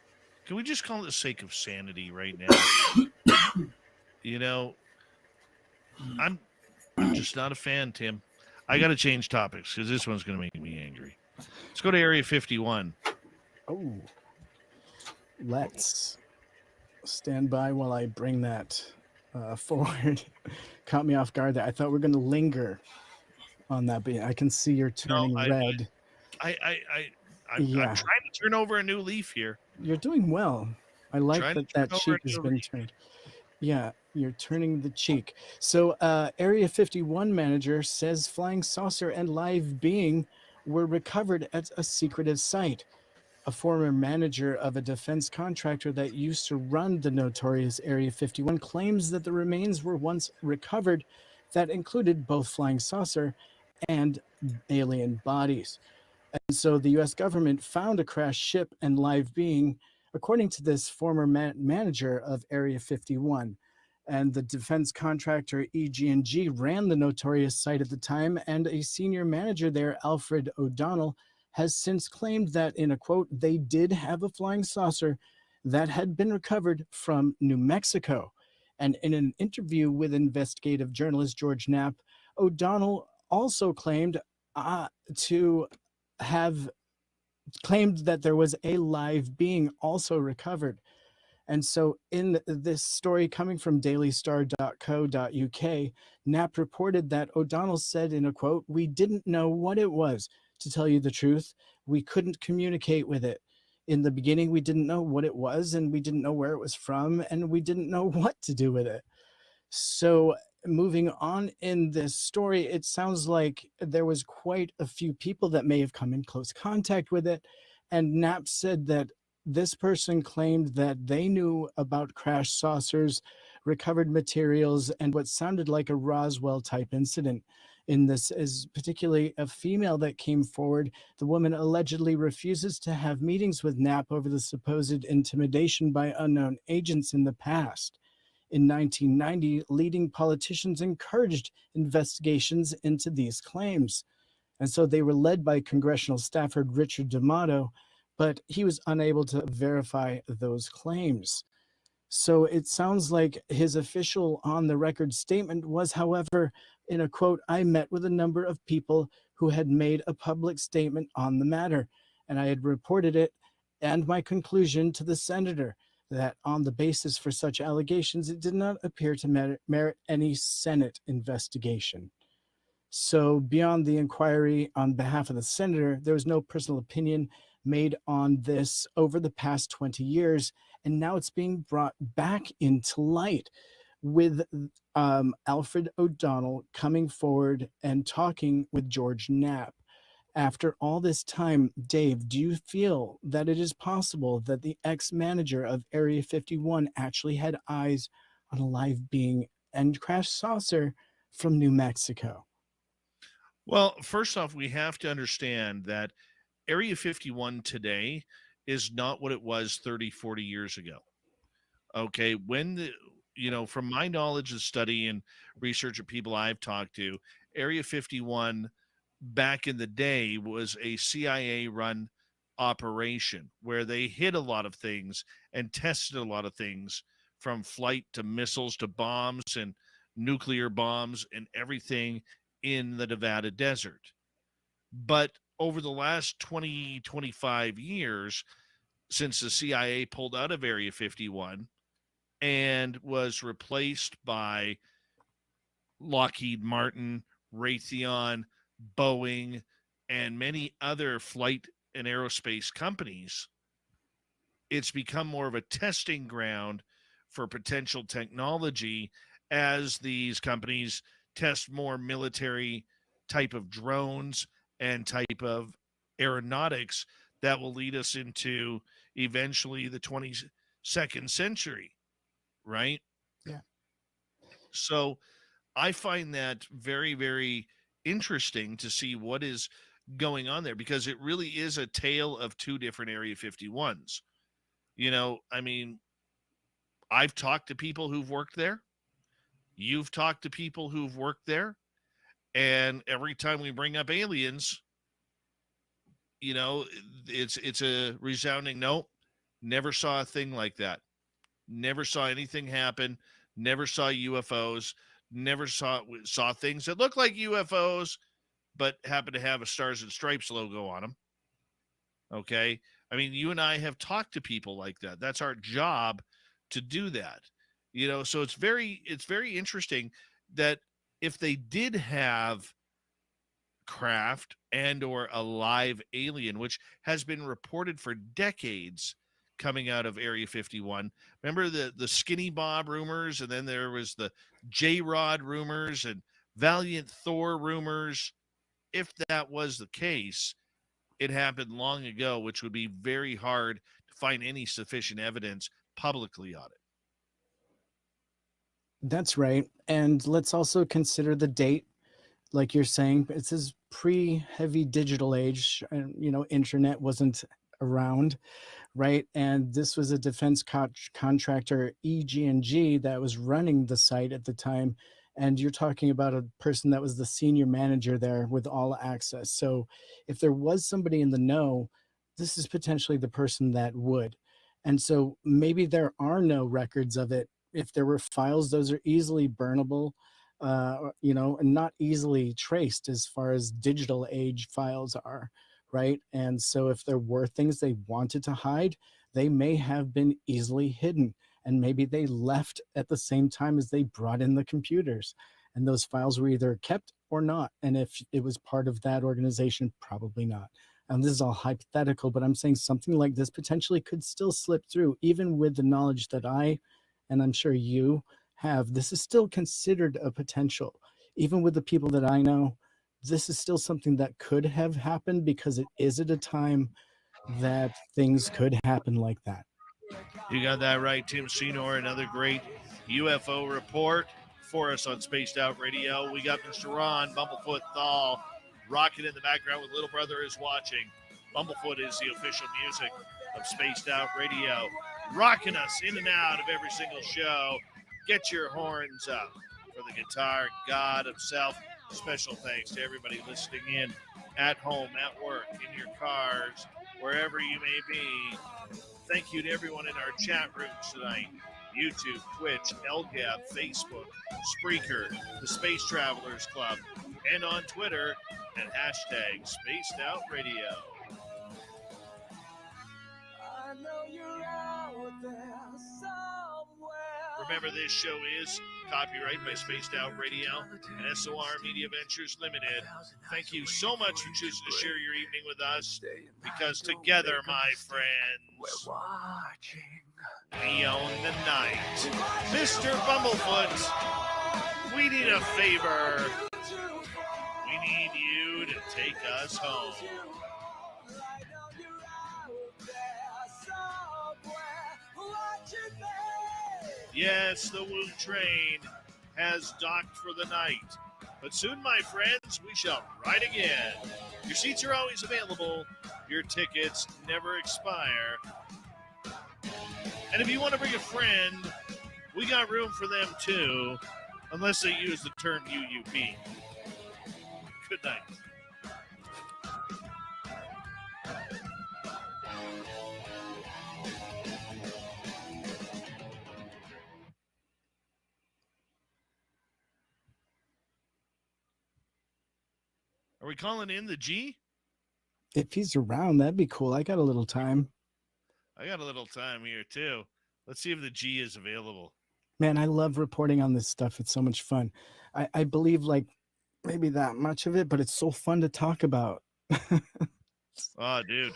S8: can we just call it the sake of sanity right now? You know, I'm just not a fan, Tim. I got to change topics because this one's going to make me angry. Let's go to Area 51.
S4: Oh, let's stand by while I bring that forward. Caught me off guard there. I thought we were going to linger on that, but I can see you're turning red.
S8: I'm
S4: Yeah.
S8: trying to turn over a new leaf here.
S4: You're doing well. I like
S8: Trying to
S4: that
S8: turn over
S4: cheek
S8: a
S4: has
S8: new
S4: been
S8: leaf.
S4: turned. Yeah, you're turning the cheek. So Area 51 manager says flying saucer and live being were recovered at a secretive site. A former manager of a defense contractor that used to run the notorious Area 51 claims that the remains were once recovered that included both flying saucer and alien bodies. And so the U.S. government found a crashed ship and live being, according to this former manager of Area 51. And the defense contractor EG&G ran the notorious site at the time, and a senior manager there, Alfred O'Donnell, has since claimed that, in a quote, they did have a flying saucer that had been recovered from New Mexico. And in an interview with investigative journalist George Knapp, O'Donnell also claimed to have claimed that there was a live being also recovered. And so in this story coming from dailystar.co.uk, Knapp reported that O'Donnell said in a quote, "We didn't know what it was, to tell you the truth. We couldn't communicate with it. In the beginning, we didn't know what it was, and we didn't know where it was from, and we didn't know what to do with it." So moving on in this story, it sounds like there was quite a few people that may have come in close contact with it. And Knapp said that this person claimed that they knew about crash saucers, recovered materials, and what sounded like a Roswell type incident. In this is particularly a female that came forward. The woman allegedly refuses to have meetings with Knapp over the supposed intimidation by unknown agents in the past. In 1990, leading politicians encouraged investigations into these claims. And so they were led by congressional staffer Richard D'Amato, but he was unable to verify those claims. So it sounds like his official on the record statement was, however, in a quote, "I met with a number of people who had made a public statement on the matter, and I had reported it and my conclusion to the senator that on the basis for such allegations, it did not appear to merit any Senate investigation." So beyond the inquiry on behalf of the senator, there was no personal opinion made on this over the past 20 years. And now it's being brought back into light with Alfred O'Donnell coming forward and talking with George Knapp. After all this time, Dave, do you feel that it is possible that the ex-manager of Area 51 actually had eyes on a live being and crash saucer from New Mexico?
S8: Well, first off, we have to understand that Area 51 today is not what it was 30, 40 years ago. Okay. From my knowledge of study and research of people I've talked to, Area 51 back in the day was a CIA run operation where they hid a lot of things and tested a lot of things, from flight to missiles to bombs and nuclear bombs and everything in the Nevada desert. But over the last 20, 25 years, since the CIA pulled out of Area 51 and was replaced by Lockheed Martin, Raytheon, Boeing, and many other flight and aerospace companies, it's become more of a testing ground for potential technology as these companies test more military type of drones and type of aeronautics that will lead us into eventually the 22nd century, right?
S4: Yeah.
S8: So I find that very, very interesting to see what is going on there, because it really is a tale of two different Area 51s. I mean, I've talked to people who've worked there. You've talked to people who've worked there. And every time we bring up aliens, it's a resounding no. Never saw a thing like that. Never saw anything happen. Never saw UFOs. Never saw things that look like UFOs, but happen to have a Stars and Stripes logo on them. Okay. I mean, you and I have talked to people like that. That's our job, to do that. So it's very interesting that if they did have craft and or a live alien, which has been reported for decades coming out of Area 51. Remember the Skinny Bob rumors, and then there was the J-Rod rumors and Valiant Thor rumors. If that was the case, it happened long ago, which would be very hard to find any sufficient evidence publicly on it.
S4: That's right. And let's also consider the date. Like you're saying, it says pre-heavy digital age, and internet wasn't around, right? And this was a defense contractor, EG&G, that was running the site at the time. And you're talking about a person that was the senior manager there with all access. So if there was somebody in the know, this is potentially the person that would. And so maybe there are no records of it. If there were files, those are easily burnable, and not easily traced as far as digital age files are, right? And so if there were things they wanted to hide, they may have been easily hidden. And maybe they left at the same time as they brought in the computers. And those files were either kept or not. And if it was part of that organization, probably not. And this is all hypothetical, but I'm saying something like this potentially could still slip through, even with the knowledge that and I'm sure you have. This is still considered a potential. Even with the people that I know, this is still something that could have happened, because it is at a time that things could happen like that.
S8: You got that right, Tim Senor. Another great UFO report for us on Spaced Out Radio. We got Mr. Ron Bumblefoot Thal rocking in the background with Little Brother is Watching. Bumblefoot is the official music of Spaced Out Radio, rocking us in and out of every single show. Get your horns up for the guitar god himself. Special thanks to everybody listening in at home, at work, in your cars, wherever you may be. Thank you to everyone in our chat rooms tonight. YouTube, Twitch, LGAB, Facebook, Spreaker, the Space Travelers Club, and on Twitter at hashtag Spaced Out Radio.
S6: I know you're out there somewhere.
S8: Remember, this show is copyright by Spaced Out Radio and SOR Media Ventures Limited. Thank you so much for choosing to share your evening with us, because together, my friends,
S6: We're watching.
S8: we own the night. Mr. Bumblefoot, we need a favor. We need you to take us home. Yes, the Woo train has docked for the night. But soon, my friends, we shall ride again. Your seats are always available. Your tickets never expire. And if you want to bring a friend, we got room for them too, unless they use the term UUP. Good night. Are we calling in the G?
S4: If he's around, that'd be cool. I got a little time.
S8: I got a little time here too. Let's see if the G is available.
S4: Man, I love reporting on this stuff. It's so much fun. I believe like maybe that much of it, but it's so fun to talk about.
S8: Oh, dude,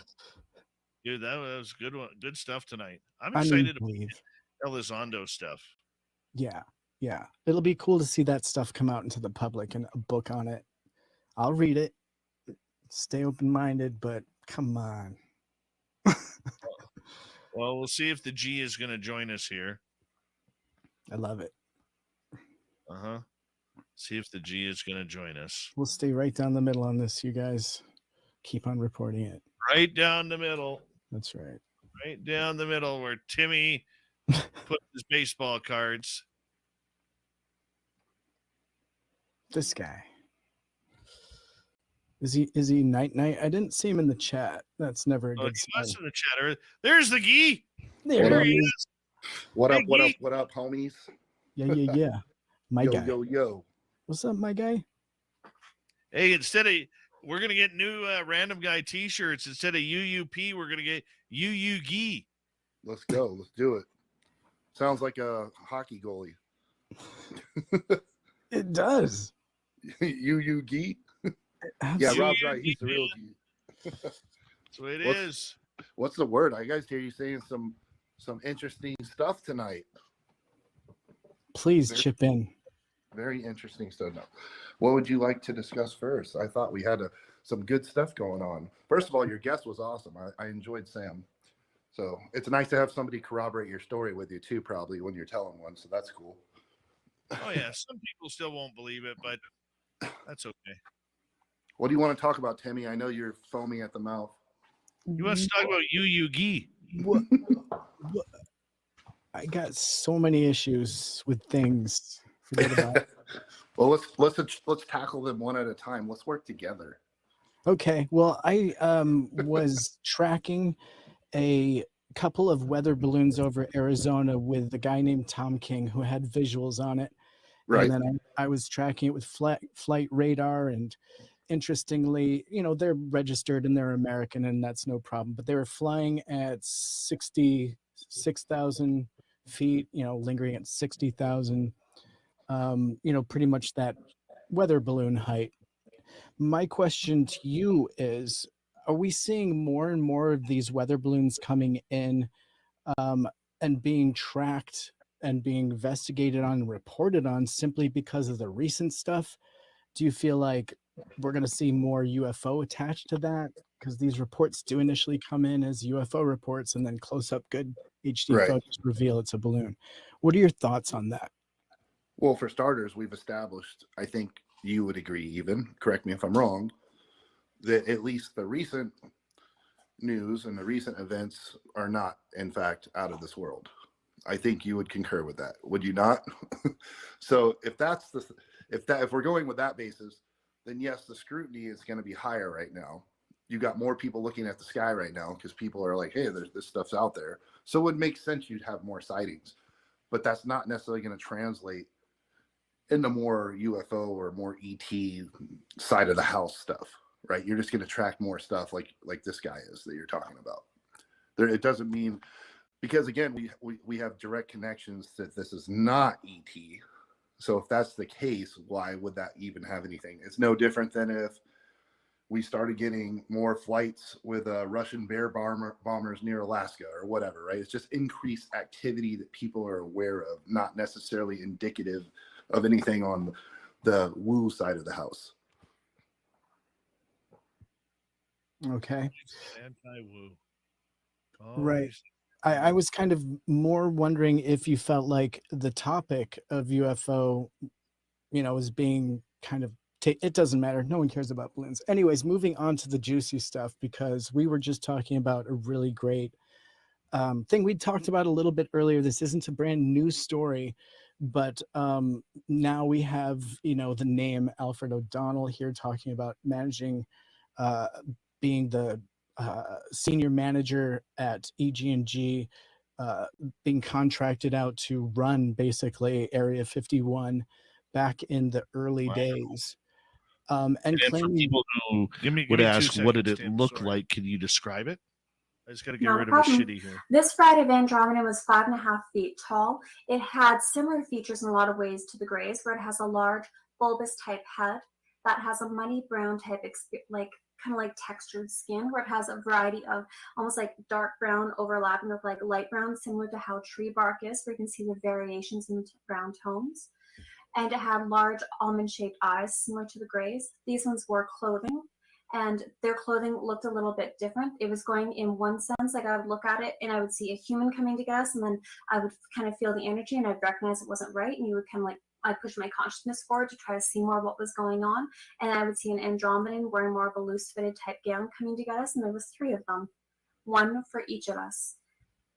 S8: that was good one. Good stuff tonight. I'm excited about Elizondo stuff.
S4: Yeah. It'll be cool to see that stuff come out into the public and a book on it. I'll read it. Stay open-minded, but come on.
S8: Well, we'll see if the G is going to join us here.
S4: I love it.
S8: See if the G is going to join us.
S4: We'll stay right down the middle on this, you guys. keep on reporting it.
S8: Right down the middle.
S4: That's right.
S8: Right down the middle where Timmy put his baseball cards.
S4: This guy. Is he night? I didn't see him in the chat. That's never a
S8: Oh,
S4: good
S8: he
S4: sign.
S8: was in the chatter. There's the Gee.
S4: There
S8: he
S4: he is.
S8: is.
S2: What up,
S8: Hey,
S2: what up,
S8: Gee.
S2: what up, homies?
S4: Yeah. My guy.
S2: Yo.
S4: What's up, my guy?
S8: Hey, we're going to get new random guy t-shirts. Instead of UUP, we're going to get UUG.
S2: Let's go. Let's do it. Sounds like a hockey goalie.
S4: It does.
S2: UUG? Yeah, Rob's right. He's the real G.
S8: That's the way it is.
S2: What's the word? I guys hear you saying some interesting stuff tonight.
S4: Please chip in.
S2: Very interesting stuff. What would you like to discuss first? I thought we had some good stuff going on. First of all, your guest was awesome. I enjoyed Sam. So it's nice to have somebody corroborate your story with you too, probably when you're telling one. So that's cool.
S8: Oh, yeah. Some people still won't believe it, but that's okay.
S2: What do you want to talk about, Timmy? I know you're foaming at the mouth.
S8: You want to talk about UUG?
S4: What? I got so many issues with things. Forget about it.
S2: Well, let's tackle them one at a time. Let's work together.
S4: Okay. Well, I was tracking a couple of weather balloons over Arizona with a guy named Tom King who had visuals on it.
S2: Right.
S4: And then I was tracking it with flight radar. And interestingly, they're registered and they're American, and that's no problem. But they were flying at 66,000 feet, lingering at 60,000, pretty much that weather balloon height. My question to you is, are we seeing more and more of these weather balloons coming in and being tracked and being investigated on and reported on simply because of the recent stuff? Do you feel like we're going to see more UFO attached to that? Because these reports do initially come in as UFO reports, and then close-up good HD
S2: Right.
S4: photos reveal it's a balloon. What are your thoughts on that?
S2: Well, for starters, we've established, I think you would agree even, correct me if I'm wrong, that at least the recent news and the recent events are not, in fact, out of this world. I think you would concur with that, would you not? So if we're going with that basis, then yes, the scrutiny is going to be higher right now. You got more people looking at the sky right now because people are like, hey, this stuff's out there. So it would make sense you'd have more sightings, but that's not necessarily going to translate into more UFO or more ET side of the house stuff, right? You're just going to track more stuff like this guy is that you're talking about. It doesn't mean, because again, we have direct connections that this is not ET. So if that's the case, why would that even have anything? It's no different than if we started getting more flights with Russian bear bombers near Alaska or whatever, right? It's just increased activity that people are aware of, not necessarily indicative of anything on the woo side of the house.
S4: Okay.
S8: Anti-woo.
S4: Right. I was kind of more wondering if you felt like the topic of UFO, is being kind of, it doesn't matter. No one cares about balloons. Anyways, moving on to the juicy stuff, because we were just talking about a really great thing we talked about a little bit earlier. This isn't a brand new story, but now we have, the name Alfred O'Donnell here talking about managing, being the senior manager at EG&G, being contracted out to run basically Area 51 back in the early days. And
S8: for
S4: claiming,
S8: people who would ask, what did it look like? Can you describe it? I just got to get rid of a shitty here.
S17: This Friday of Andromeda was 5.5 feet tall. It had similar features in a lot of ways to the Greys, where it has a large bulbous type head that has a muddy brown type, kind of like textured skin, where it has a variety of almost like dark brown overlapping with like light brown, similar to how tree bark is, where you can see the variations in brown tones. And it had large almond-shaped eyes, similar to the Greys. These ones wore clothing, and their clothing looked a little bit different. It was going in one sense, like I would look at it and I would see a human coming to get us, and then I would kind of feel the energy and I'd recognize it wasn't right, and you would kind of like I pushed my consciousness forward to try to see more of what was going on, and I would see an Andromedan wearing more of a loose-fitted type gown coming to get us, and there was 3 of them, 1 for each of us.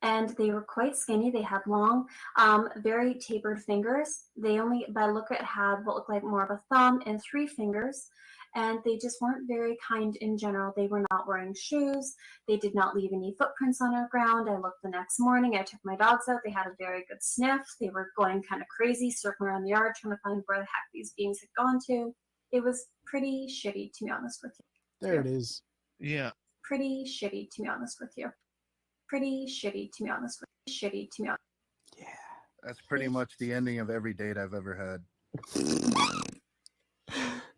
S17: And they were quite skinny. They had long, very tapered fingers. They only, by look at, had what looked like more of a thumb and 3 fingers. And they just weren't very kind in general. They were not wearing shoes. They did not leave any footprints on our ground. I looked the next morning. I took my dogs out. They had a very good sniff. They were going kind of crazy, circling around the yard, trying to find where the heck these beings had gone to. It was pretty shitty, to be honest with you.
S4: There it is.
S8: Yeah.
S17: Pretty shitty, to be honest with you. Pretty shitty, to be honest with you. Shitty, to be honest.
S2: That's pretty much the ending of every date I've ever had.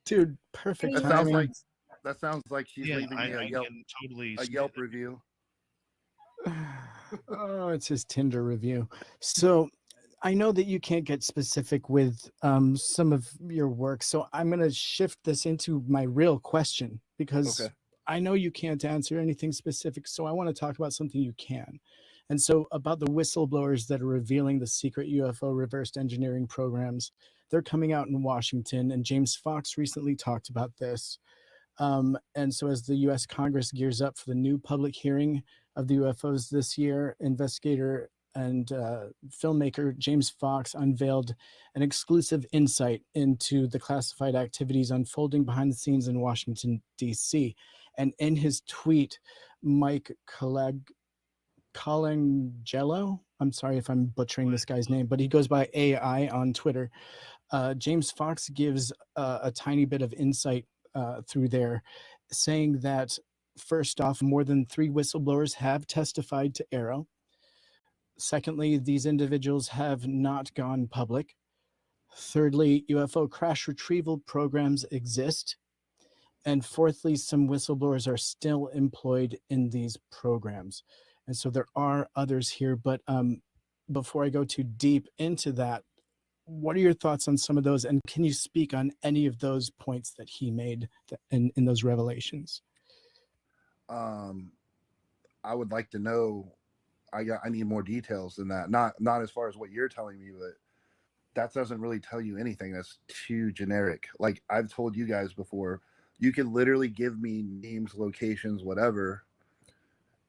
S4: Dude, perfect
S2: That
S4: timing.
S2: sounds like she's leaving me a Yelp,
S8: can totally
S2: a Yelp review.
S4: Oh, it's his Tinder review. So I know that you can't get specific with some of your work, so I'm going to shift this into my real question, because
S2: Okay.
S4: I know you can't answer anything specific, so I want to talk about something you can. And so about the whistleblowers that are revealing the secret UFO reversed engineering programs, they're coming out in Washington, and James Fox recently talked about this. And so as the U.S. Congress gears up for the new public hearing of the UFOs this year, investigator and filmmaker James Fox unveiled an exclusive insight into the classified activities unfolding behind the scenes in Washington, D.C. And in his tweet, Mike Colangelo, I'm sorry if I'm butchering this guy's name, but he goes by AI on Twitter. James Fox gives a tiny bit of insight through there, saying that first off, more than 3 whistleblowers have testified to Arrow. Secondly, these individuals have not gone public. Thirdly, UFO crash retrieval programs exist. And fourthly, some whistleblowers are still employed in these programs. And so there are others here, but before I go too deep into that, what are your thoughts on some of those? And can you speak on any of those points that he made in those revelations?
S2: I would like to know. I need more details than that. Not as far as what you're telling me, but that doesn't really tell you anything. That's too generic. Like I've told you guys before, you can literally give me names, locations, whatever,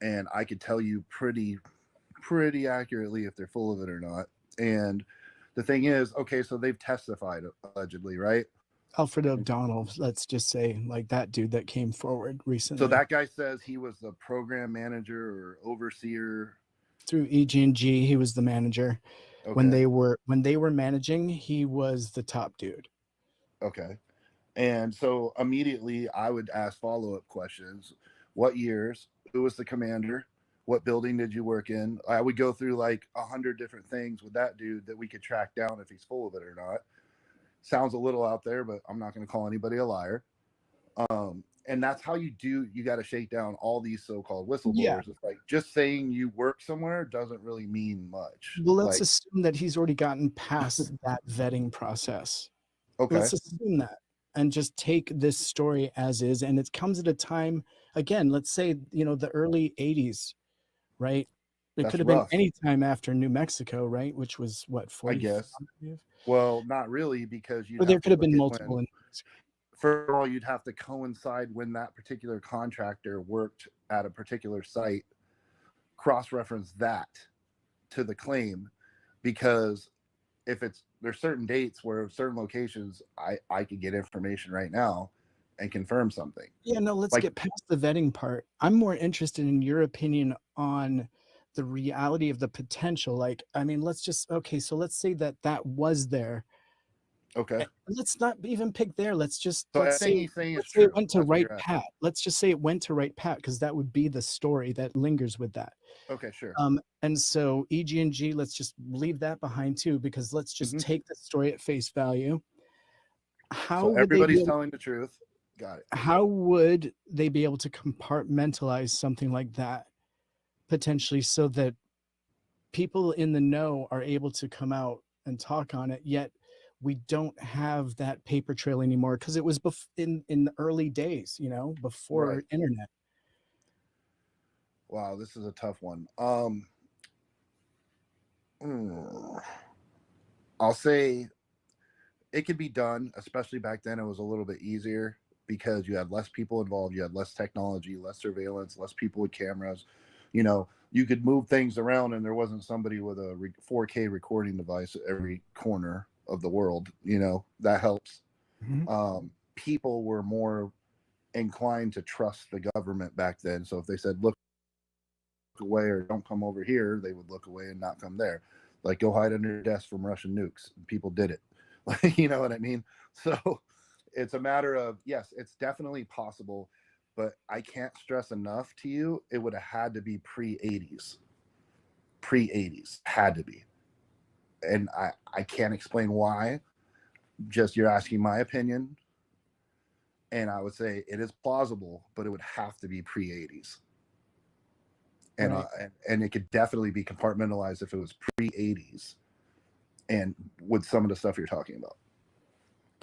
S2: and I could tell you pretty accurately if they're full of it or not. And the thing is, okay, so they've testified allegedly, right?
S4: Alfred O'Donnell, let's just say, like that dude that came forward recently.
S2: So that guy says he was the program manager or overseer
S4: through EG&G. He was the manager.
S2: Okay.
S4: When they were managing, he was the top dude.
S2: Okay. And so immediately I would ask follow-up questions. What years? Who was the commander? What building did you work in? I would go through like 100 different things with that dude that we could track down if he's full of it or not. Sounds a little out there, but I'm not going to call anybody a liar. And that's how you got to shake down all these so-called whistleblowers.
S4: Yeah.
S2: It's like just saying you work somewhere doesn't really mean much.
S4: Well, let's
S2: like,
S4: assume that he's already gotten past that vetting process.
S2: Okay.
S4: Let's assume that and just take this story as is. And it comes at a time, again, let's say, the early 80s, right? It
S2: That's
S4: could have been
S2: rough.
S4: any time after New Mexico, right? Which was what, 40?
S2: I guess. Well, not really, because
S4: Or there could have been multiple.
S2: First of all, you'd have to coincide when that particular contractor worked at a particular site, cross-reference that to the claim, because if there's certain dates where certain locations I could get information right now and confirm something.
S4: Yeah, no, let's get past the vetting part. I'm more interested in your opinion on the reality of the potential. Like, I mean, let's say that was there.
S2: Okay.
S4: Let's not even pick there. Let's just
S2: So
S4: let's say it went to right pat. Let's just say it went to right pat, because that would be the story that lingers with that.
S2: Okay, sure.
S4: And so EG&G, let's just leave that behind too, because let's just take the story at face value.
S2: So everybody's telling the truth. Got it.
S4: How would they be able to compartmentalize something like that potentially, so that people in the know are able to come out and talk on it, yet we don't have that paper trail anymore, because it was in the early days, before internet.
S2: Wow, this is a tough one. I'll say it could be done, especially back then. It was a little bit easier because you had less people involved, you had less technology, less surveillance, less people with cameras. You know, you could move things around, and there wasn't somebody with a 4K recording device at every corner of the world. You know, that helps. People were more inclined to trust the government back then. So if they said, look away or don't come over here, they would look away and not come there. Like, go hide under your desk from Russian nukes. People did it. Like, you know what I mean? So it's a matter of, yes, it's definitely possible, but I can't stress enough to you, it would have had to be pre-80s. Pre-80s. Had to be. And I can't explain why. Just, you're asking my opinion. And I would say it is plausible, but it would have to be pre-80s. And,
S4: Right.
S2: and it could definitely be compartmentalized if it was pre-80s and with some of the stuff you're talking about.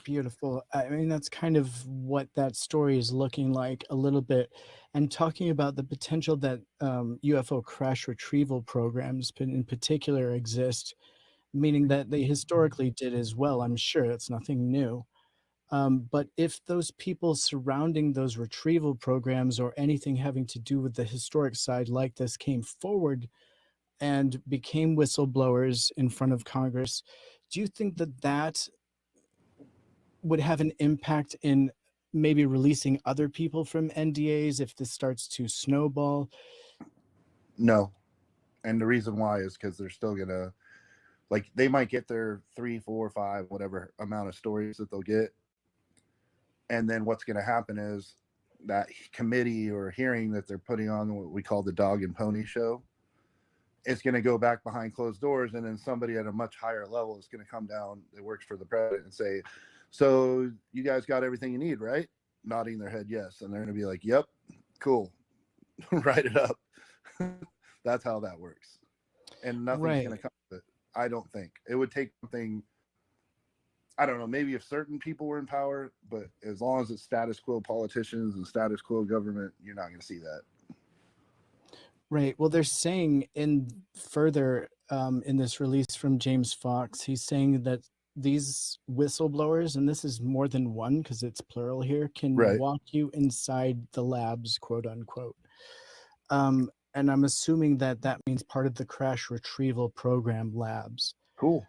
S4: Beautiful. I mean, that's kind of what that story is looking like a little bit. And talking about the potential that UFO crash retrieval programs in particular exist, meaning that they historically did as well. I'm sure it's nothing new. But if those people surrounding those retrieval programs or anything having to do with the historic side like this came forward and became whistleblowers in front of Congress, do you think that that would have an impact in maybe releasing other people from NDAs if this starts to snowball?
S2: No. And the reason why is because they're still going to, like, they might get their 3, 4, 5, whatever amount of stories that they'll get. And then what's going to happen is that committee or hearing that they're putting on, what we call the dog and pony show, it's going to go back behind closed doors. And then somebody at a much higher level is going to come down that works for the president and say, so you guys got everything you need, right? Nodding their head yes. And they're going to be like, yep, cool. Write it up. That's how that works. And nothing's going to come of it. I don't think. It would take something, I don't know, maybe if certain people were in power, but as long as it's status quo politicians and status quo government, you're not going to see that.
S4: Right. Well, they're saying in further in this release from James Fox, he's saying that these whistleblowers, and this is more than one because it's plural here, can walk you inside the labs, quote unquote. And I'm assuming that that means part of the crash retrieval program labs.
S2: Cool.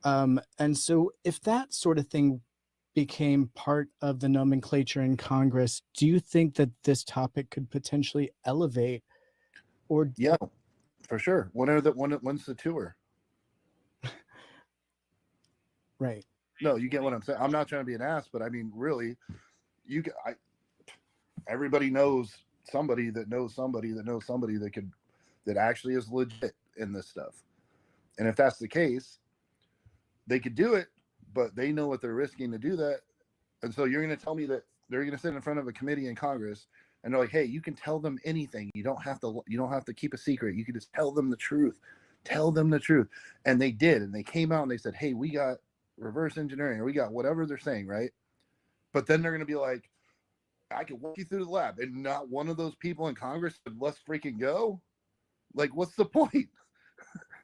S4: And so if that sort of thing became part of the nomenclature in Congress, do you think that this topic could potentially elevate? Or
S2: yeah, for sure. When's the tour?
S4: Right.
S2: No, you get what I'm saying. I'm not trying to be an ass, but I mean, really, everybody knows somebody that knows somebody that knows somebody that actually is legit in this stuff. And if that's the case, they could do it, but they know what they're risking to do that. And so you're going to tell me that they're going to sit in front of a committee in Congress and they're like, hey, you can tell them anything. You don't have to keep a secret. You can just tell them the truth. Tell them the truth. And they did. And they came out and they said, hey, we got reverse engineering, or we got whatever they're saying, right? But then they're going to be like, I can walk you through the lab, and not one of those people in Congress said, let's freaking go. Like, what's the point?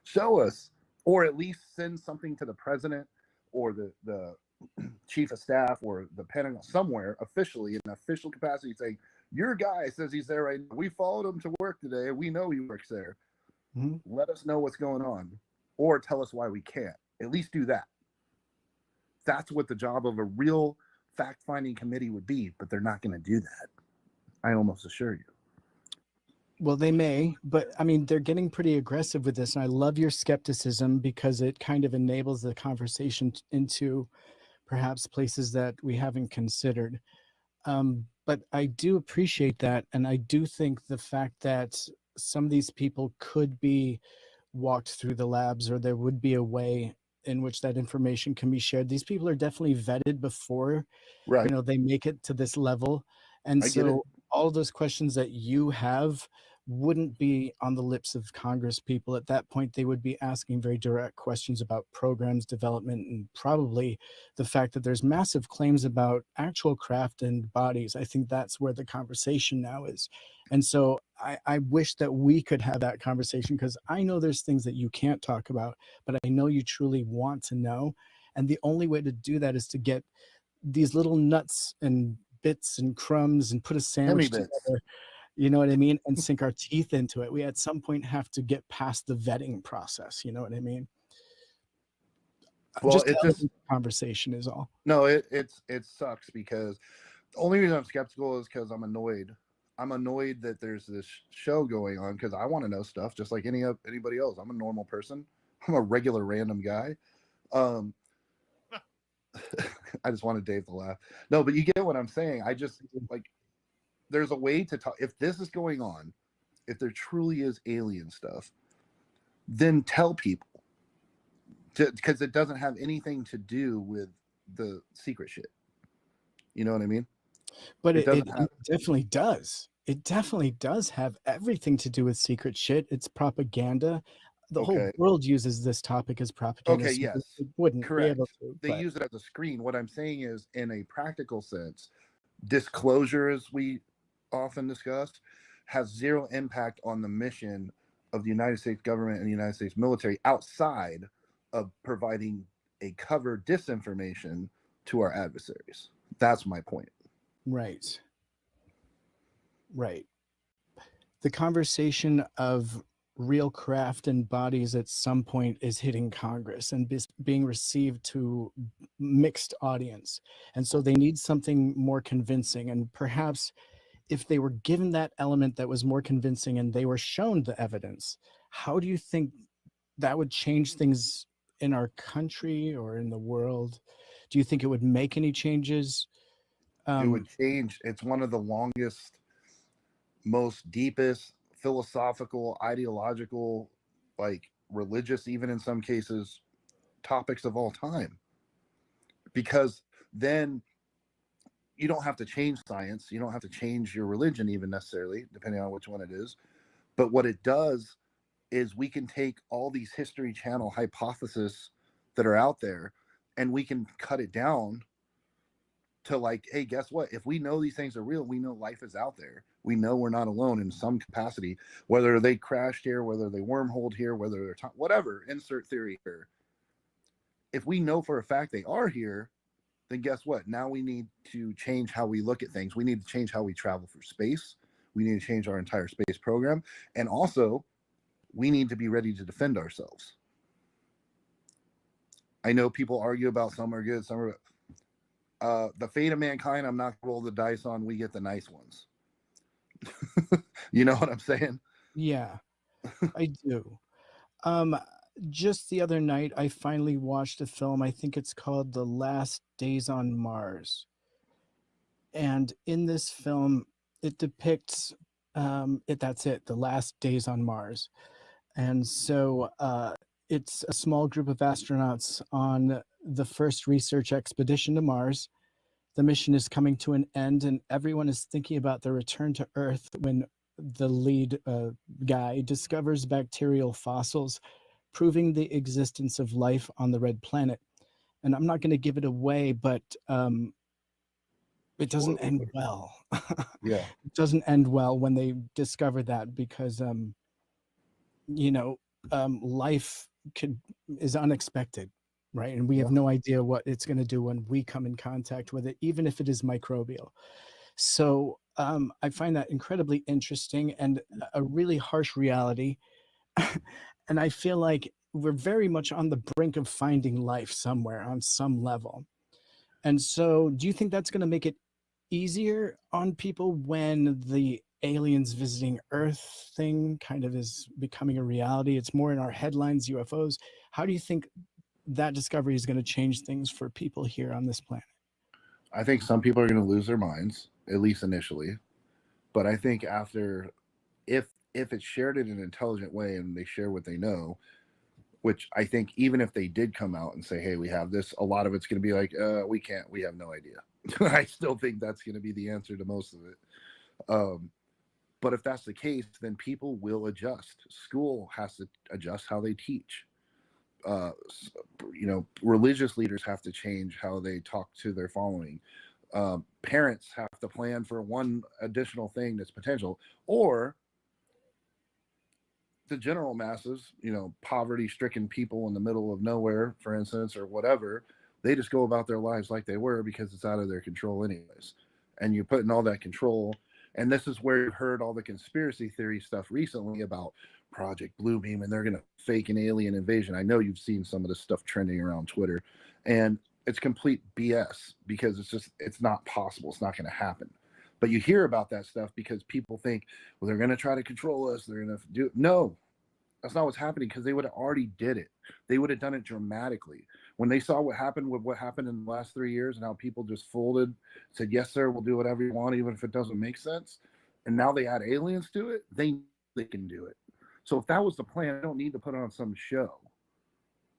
S2: Show us, or at least send something to the president or the chief of staff or the Pentagon somewhere officially in an official capacity saying, your guy says he's there right now. We followed him to work today. We know he works there.
S4: Mm-hmm.
S2: Let us know what's going on, or tell us why we can't. At least do that. That's what the job of a real fact-finding committee would be, but they're not going to do that. I almost assure you.
S4: Well, they may, but I mean, they're getting pretty aggressive with this. And I love your skepticism because it kind of enables the conversation into perhaps places that we haven't considered. But I do appreciate that. And I do think the fact that some of these people could be walked through the labs, or there would be a way in which that information can be shared. These people are definitely vetted before, they make it to this level. And so all those questions that you have wouldn't be on the lips of Congress people. At that point, they would be asking very direct questions about programs development and probably the fact that there's massive claims about actual craft and bodies. I think that's where the conversation now is. And so I wish that we could have that conversation, because I know there's things that you can't talk about, but I know you truly want to know. And the only way to do that is to get these little nuts and bits and crumbs and put a sandwich
S2: bits.
S4: together, you know what I mean, and sink our teeth into it. We at some point have to get past the vetting process, you know what I mean?
S2: Well,
S4: Just
S2: it just
S4: conversation is all.
S2: no, it sucks because the only reason I'm skeptical is because I'm annoyed. I'm annoyed that there's this show going on because I want to know stuff just like anybody else. I'm a normal person. I'm a regular random guy. I just wanted Dave to laugh. No, but you get what I'm saying. I just like there's a way to talk. If this is going on, if there truly is alien stuff, then tell people because it doesn't have anything to do with the secret shit. You know what I mean?
S4: But it
S2: doesn't have.
S4: definitely does. It definitely does have everything to do with secret shit. It's propaganda. The whole
S2: Okay.
S4: world uses this topic as propaganda.
S2: Okay,
S4: so
S2: yes.
S4: it wouldn't
S2: Correct.
S4: be able to.
S2: They
S4: but-
S2: use it as a screen. What I'm saying is, in a practical sense, disclosure, as we often discuss, has zero impact on the mission of the United States government and the United States military outside of providing a cover disinformation to our adversaries. That's my point.
S4: Right. Right. The conversation of real craft and bodies at some point is hitting Congress and being received to mixed audience. And so they need something more convincing. And perhaps if they were given that element that was more convincing and they were shown the evidence, how do you think that would change things in our country or in the world? Do you think it would make any changes?
S2: It would change. It's one of the longest, most deepest philosophical, ideological, like religious, even in some cases, topics of all time. Because then you don't have to change science. You don't have to change your religion even necessarily, depending on which one it is. But what it does is we can take all these History Channel hypotheses that are out there and we can cut it down to like, hey, guess what? If we know these things are real, we know life is out there. We know we're not alone in some capacity, whether they crashed here, whether they wormholed here, whether they're whatever, insert theory here. If we know for a fact they are here, then guess what? Now we need to change how we look at things. We need to change how we travel through space. We need to change our entire space program. And also, we need to be ready to defend ourselves. I know people argue about some are good, some are the fate of mankind, I'm not gonna roll the dice on. We get the nice ones. You know what I'm saying?
S4: Yeah, I do. Just the other night, I finally watched a film. I think it's called The Last Days on Mars. And in this film, it depicts that's it, The Last Days on Mars. And so it's a small group of astronauts on the first research expedition to Mars. The mission is coming to an end, and everyone is thinking about their return to Earth when the lead guy discovers bacterial fossils proving the existence of life on the red planet. And I'm not going to give it away, but it doesn't end well.
S2: Yeah.
S4: It doesn't end well when they discover that because, life is unexpected, right? And we have no idea what it's going to do when we come in contact with it, even if it is microbial. So I find that incredibly interesting and a really harsh reality. And I feel like we're very much on the brink of finding life somewhere on some level. And so do you think that's going to make it easier on people when the aliens visiting Earth thing kind of is becoming a reality? It's more in our headlines, UFOs. How do you think that discovery is going to change things for people here on this planet?
S2: I think some people are going to lose their minds, at least initially. But I think after, if it's shared in an intelligent way and they share what they know, which I think even if they did come out and say, hey, we have this, a lot of it's going to be like, we have no idea. I still think that's going to be the answer to most of it. But if that's the case, then people will adjust. School has to adjust how they teach. Religious leaders have to change how they talk to their following. Parents have to plan for one additional thing that's potential, or the general masses, poverty-stricken people in the middle of nowhere, for instance, or whatever, They just go about their lives like they were because it's out of their control anyways. And you put in all that control, and this is where you heard all the conspiracy theory stuff recently about Project Bluebeam, and they're going to fake an alien invasion. I know you've seen some of this stuff trending around Twitter, and it's complete BS because it's not possible. It's not going to happen. But you hear about that stuff because people think, well, they're going to try to control us. They're going to do it. No, that's not what's happening, because they would have already did it. They would have done it dramatically. When they saw what happened in the last 3 years and how people just folded, said, yes, sir, we'll do whatever you want, even if it doesn't make sense. And now they add aliens to it. They can do it. So if that was the plan, I don't need to put on some show.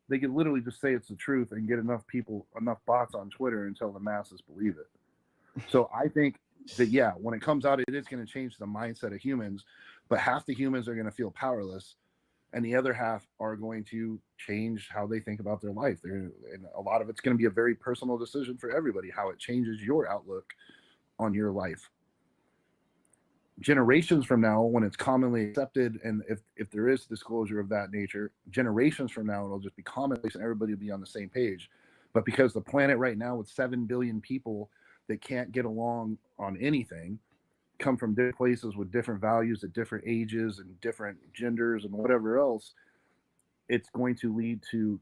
S2: They could literally just say it's the truth and get enough bots on Twitter until the masses believe it. So I think that, yeah, when it comes out, it is going to change the mindset of humans, but half the humans are going to feel powerless, and the other half are going to change how they think about their life. And a lot of it's going to be a very personal decision for everybody, how it changes your outlook on your life. Generations from now, when it's commonly accepted, and if there is disclosure of that nature, generations from now, it'll just be commonplace and everybody will be on the same page. But because the planet right now with 7 billion people that can't get along on anything, come from different places with different values at different ages and different genders and whatever else, it's going to lead to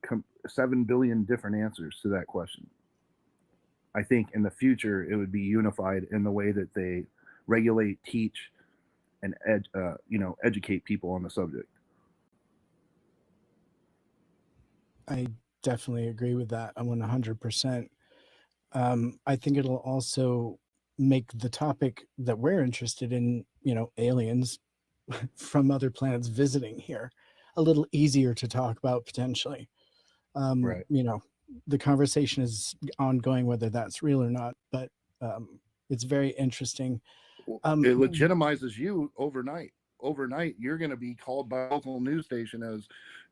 S2: 7 billion different answers to that question. I think in the future, it would be unified in the way that they regulate, teach, and educate people on the subject.
S4: I definitely agree with that. I'm 100%. I think it'll also make the topic that we're interested in, aliens from other planets visiting here, a little easier to talk about potentially.
S2: Right.
S4: The conversation is ongoing, whether that's real or not, but it's very interesting.
S2: It legitimizes you overnight. Overnight, you're going to be called by a local news station as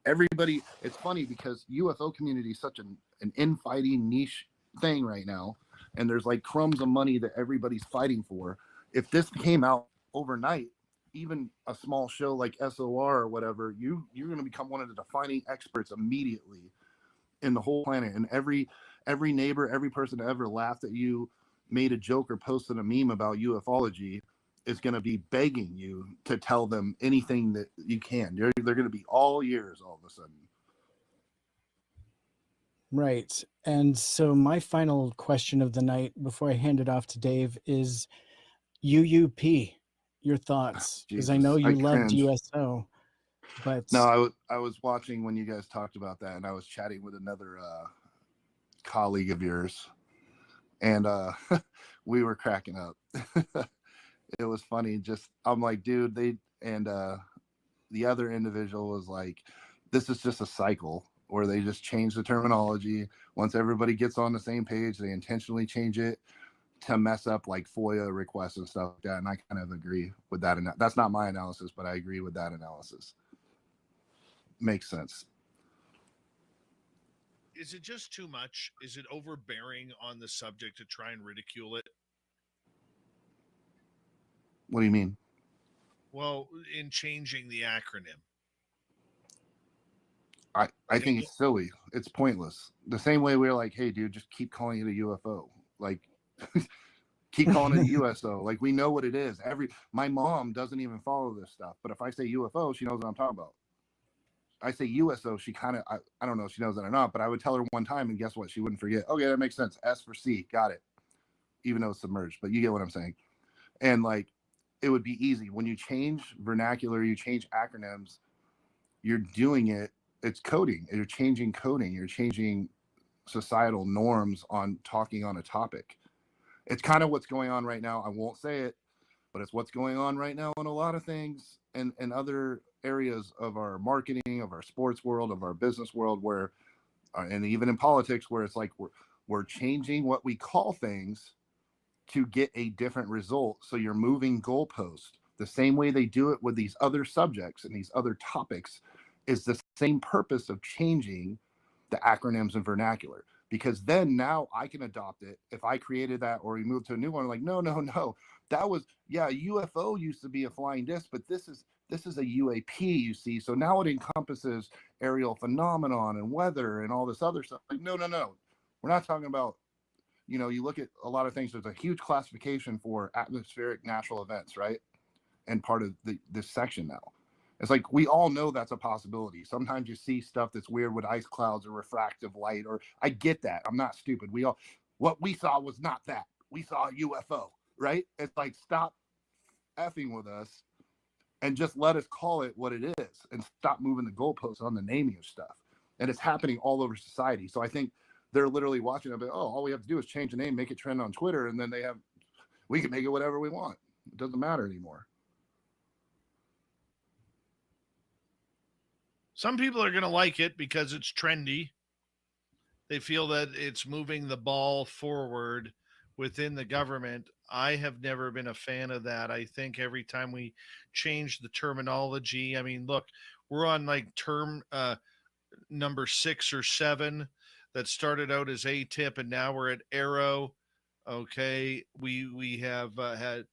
S2: everybody. It's funny because UFO community is such an infighting niche thing right now, and there's like crumbs of money that everybody's fighting for. If this came out overnight, even a small show like SOR or whatever, you're going to become one of the defining experts immediately in the whole planet. And every neighbor, every person that ever laughed at you, made a joke or posted a meme about ufology, is going to be begging you to tell them anything that you can. They're going to be all ears all of a sudden.
S4: Right. And so my final question of the night before I hand it off to Dave is UUP, your thoughts, because I know you loved USO, but
S2: no, I was watching when you guys talked about that, and I was chatting with another colleague of yours, and we were cracking up. It was funny. I'm like, dude, the other individual was like, this is just a cycle where they just change the terminology. Once everybody gets on the same page, they intentionally change it to mess up like FOIA requests and stuff like that. And I kind of agree with that. And that's not my analysis, but I agree with that analysis. Makes sense.
S8: Is it just too much? Is it overbearing on the subject to try and ridicule it?
S2: What do you mean?
S8: Well, in changing the acronym.
S2: I think it's silly. It's pointless. The same way we're like, hey, dude, just keep calling it a UFO. Like, keep calling it a USO. Like, we know what it is. My mom doesn't even follow this stuff. But if I say UFO, she knows what I'm talking about. I say USO, she kind of, I don't know if she knows that or not, but I would tell her one time, and guess what? She wouldn't forget. Okay, that makes sense. S for C. Got it. Even though it's submerged. But you get what I'm saying. And, like, it would be easy. When you change vernacular, you change acronyms, you're doing it. It's coding. You're changing coding. You're changing societal norms on talking on a topic. It's kind of what's going on right now. I won't say it, but it's what's going on right now in a lot of things and other areas of our marketing, of our sports world, of our business world, where, and even in politics, where it's like we're changing what we call things to get a different result. So you're moving goalposts the same way they do it with these other subjects and these other topics. Is the same purpose of changing the acronyms and vernacular, because then now I can adopt it. If I created that or we moved to a new one, like, no, that was, yeah, UFO used to be a flying disc, but this is a UAP, you see. So now it encompasses aerial phenomenon and weather and all this other stuff. Like, no. We're We're not talking about, you look at a lot of things. There's a huge classification for atmospheric natural events, right? And part of this section now. It's like we all know that's a possibility. Sometimes you see stuff that's weird with ice clouds or refractive light, or I get that. I'm not stupid. What we saw was not that. We saw a UFO, right? It's like, stop effing with us and just let us call it what it is and stop moving the goalposts on the naming of stuff. And it's happening all over society. So I think they're literally watching it, but all we have to do is change the name, make it trend on Twitter, and then we can make it whatever we want. It doesn't matter anymore.
S8: Some people are going to like it because it's trendy. They feel that it's moving the ball forward within the government. I have never been a fan of that. I think every time we change the terminology, I mean, look, we're on like term number 6 or 7 that started out as ATIP, and now we're at Arrow. Okay, we have had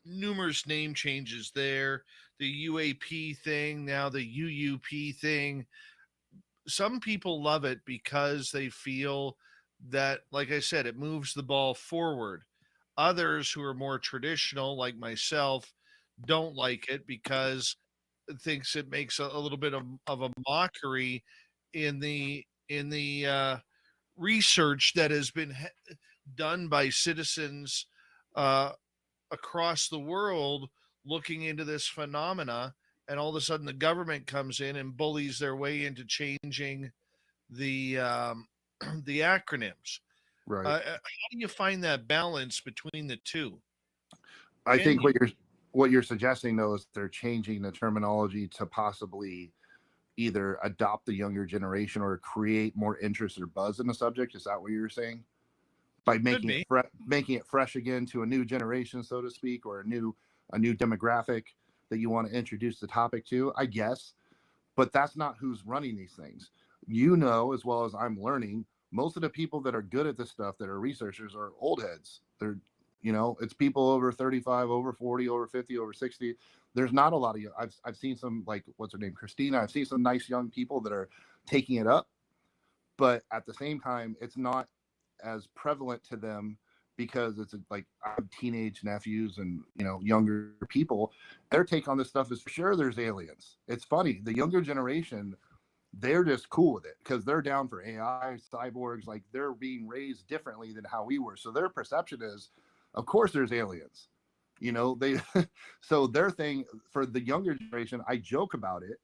S8: numerous name changes there. The UAP thing, now the UUP thing. Some people love it because they feel that, like I said, it moves the ball forward. Others who are more traditional, like myself, don't like it because it thinks it makes a little bit of a mockery in the research that has been done by citizens across the world looking into this phenomena, and all of a sudden the government comes in and bullies their way into changing the the acronyms.
S2: Right.
S8: How do you find that balance between the two?
S2: I think what you're suggesting though is they're changing the terminology to possibly either adopt the younger generation or create more interest or buzz in the subject. Is that what you're saying? By making it fresh again to a new generation, so to speak, or a new demographic that you want to introduce the topic to, I guess. But that's not who's running these things. As well as I'm learning, most of the people that are good at this stuff that are researchers are old heads. They're, it's people over 35, over 40, over 50, over 60. There's not a lot of, I've seen some, like, what's her name, Christina. I've seen some nice young people that are taking it up, but at the same time, it's not as prevalent to them because it's like I have teenage nephews and younger people. Their take on this stuff is, for sure there's aliens. It's funny, the younger generation, they're just cool with it because they're down for AI, cyborgs. Like, they're being raised differently than how we were, so their perception is, of course there's aliens. So their thing for the younger generation, I joke about it,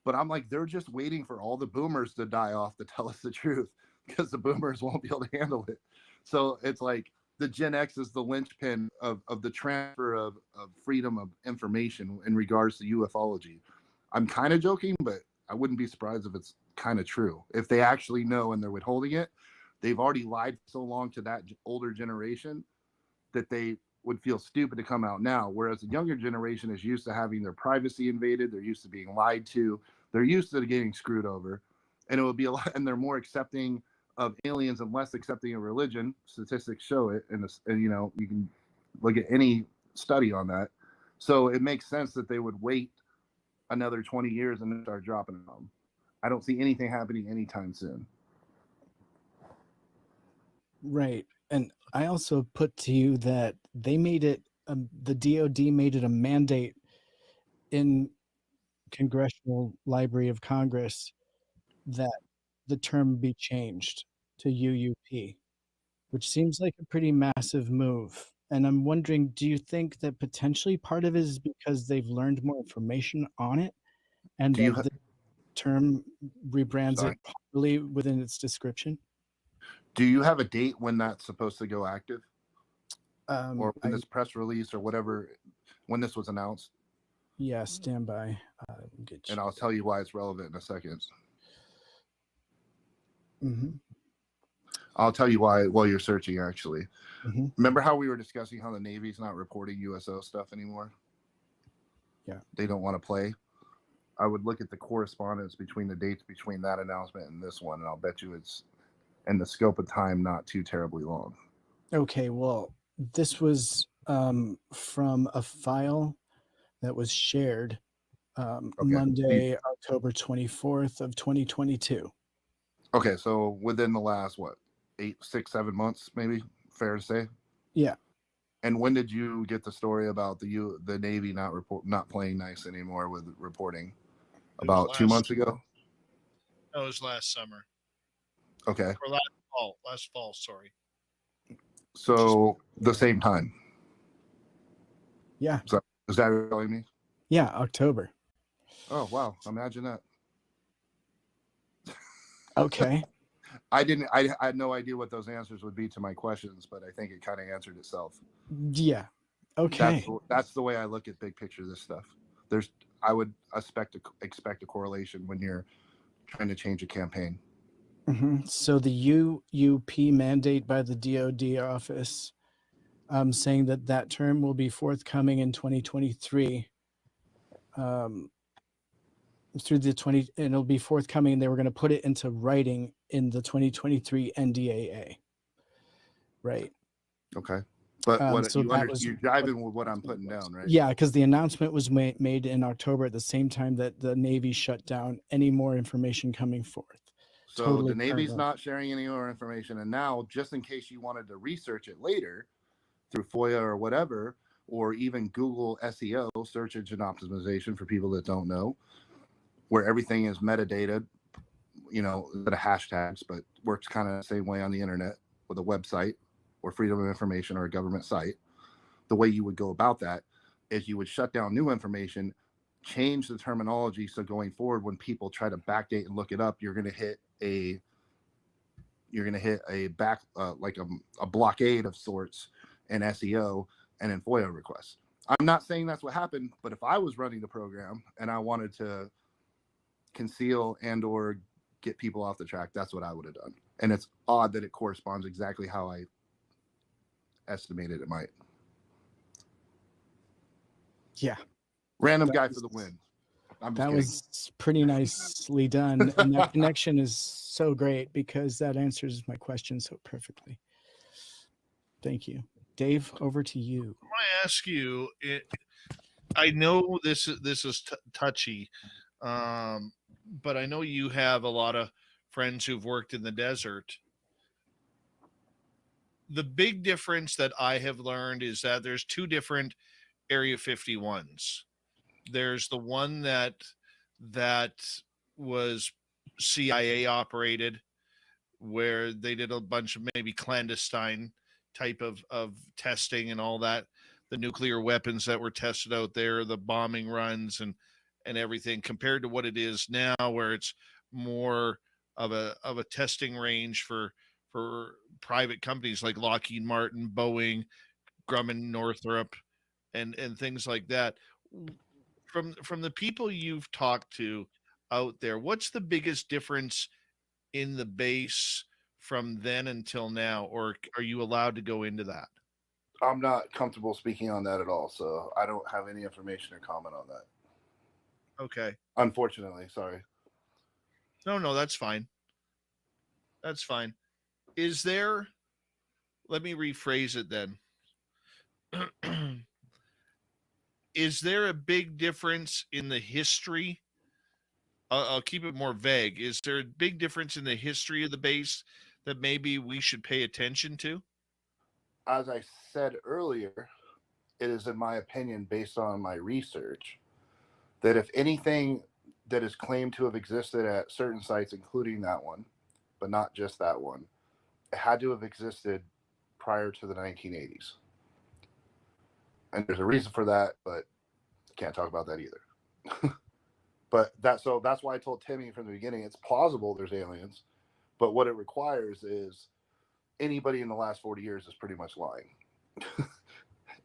S2: but I'm like, they're just waiting for all the boomers to die off to tell us the truth, because the boomers won't be able to handle it. So it's like the Gen X is the linchpin of the transfer of freedom of information in regards to ufology. I'm kind of joking, but I wouldn't be surprised if it's kind of true. If they actually know and they're withholding it, they've already lied so long to that older generation that they would feel stupid to come out now. Whereas the younger generation is used to having their privacy invaded. They're used to being lied to. They're used to getting screwed over. And it would be a lot, and they're more accepting of aliens and less accepting of religion. Statistics show it, and you can look at any study on that. So it makes sense that they would wait another 20 years and then start dropping them. I don't see anything happening anytime soon.
S4: Right. And I also put to you that they made it, the DOD made it a mandate in Congressional Library of Congress that the term be changed to UUP, which seems like a pretty massive move. And I'm wondering, do you think that potentially part of it is because they've learned more information on it, and that the term rebrands it properly within its description?
S2: Do you have a date when that's supposed to go active? Or when this press release or whatever, when this was announced?
S4: Yeah, stand by.
S2: And I'll tell you why it's relevant in a second. I'll tell you why while you're searching, actually. Remember how we were discussing how the Navy's not reporting USO stuff anymore?
S4: Yeah.
S2: They don't want to play. I would look at the correspondence between the dates between that announcement and this one, and I'll bet you it's in the scope of time not too terribly long.
S4: Okay, well, this was from a file that was shared Monday, October 24th of 2022.
S2: Okay, so within the last, what, 8, 6, 7 months, maybe, fair to say?
S4: Yeah.
S2: And when did you get the story about the Navy not playing nice anymore with reporting? About 2 months ago?
S8: That was last summer.
S2: Okay.
S8: Or last fall. Last fall, sorry.
S2: So the same time.
S4: Yeah.
S2: So, is that what you're telling me?
S4: Yeah, October.
S2: Oh, wow. Imagine that.
S4: Okay.
S2: I had no idea what those answers would be to my questions, but I think it kind of answered itself.
S4: Yeah. Okay.
S2: That's the way I look at big picture this stuff. I would expect a correlation when you're trying to change a campaign.
S4: So the UUP mandate by the DoD office, saying that term will be forthcoming in 2023. Through the and it'll be forthcoming, and they were going to put it into writing in the 2023 NDAA. Right.
S2: Okay. But
S4: So
S2: you're driving with what I'm putting down, right?
S4: Yeah, because the announcement was made in October at the same time that the Navy shut down any more information coming forth.
S2: So
S4: Totally
S2: the Navy's
S4: current.
S2: not sharing any more information. And now, just in case you wanted to research it later through FOIA or whatever, or even Google SEO, search engine optimization for people that don't know, where everything is metadata, instead of hashtags, but works kind of the same way on the internet with a website or freedom of information or a government site. The way you would go about that is you would shut down new information, change the terminology. So going forward, when people try to backdate and look it up, you're going to hit a blockade of sorts in SEO and in FOIA requests. I'm not saying that's what happened, but if I was running the program and I wanted to conceal and or get people off the track, that's what I would have done. And it's odd that it corresponds exactly how I estimated it might.
S4: Yeah.
S2: Random guy for the win.
S4: That was pretty nicely done. And that connection is so great because that answers my question so perfectly. Thank you. Dave, over to you.
S8: I ask you, I know this is touchy, but I know you have a lot of friends who've worked in the desert. The big difference that I have learned is that there's two different Area 51s. There's the one that was CIA operated, where they did a bunch of maybe clandestine type of testing and all that, the nuclear weapons that were tested out there, the bombing runs and everything, compared to what it is now, where it's more of a testing range for private companies like Lockheed Martin, Boeing, Grumman, Northrop, and things like that. From the people you've talked to out there, what's the biggest difference in the base from then until now, or are you allowed to go into that?
S2: I'm not comfortable speaking on that at all, so I don't have any information or comment on that.
S8: Okay.
S2: Unfortunately, sorry.
S8: No, that's fine. That's fine. Is there, let me rephrase it then. Is there a big difference in the history? I'll keep it more vague. Is there a big difference in the history of the base that maybe we should pay attention to?
S2: As I said earlier, it is, in my opinion, based on my research, that if anything that is claimed to have existed at certain sites, including that one, but not just that one, it had to have existed prior to the 1980s. And there's a reason for that, but can't talk about that either. But that's why I told Timmy from the beginning, it's plausible there's aliens, but what it requires is anybody in the last 40 years is pretty much lying.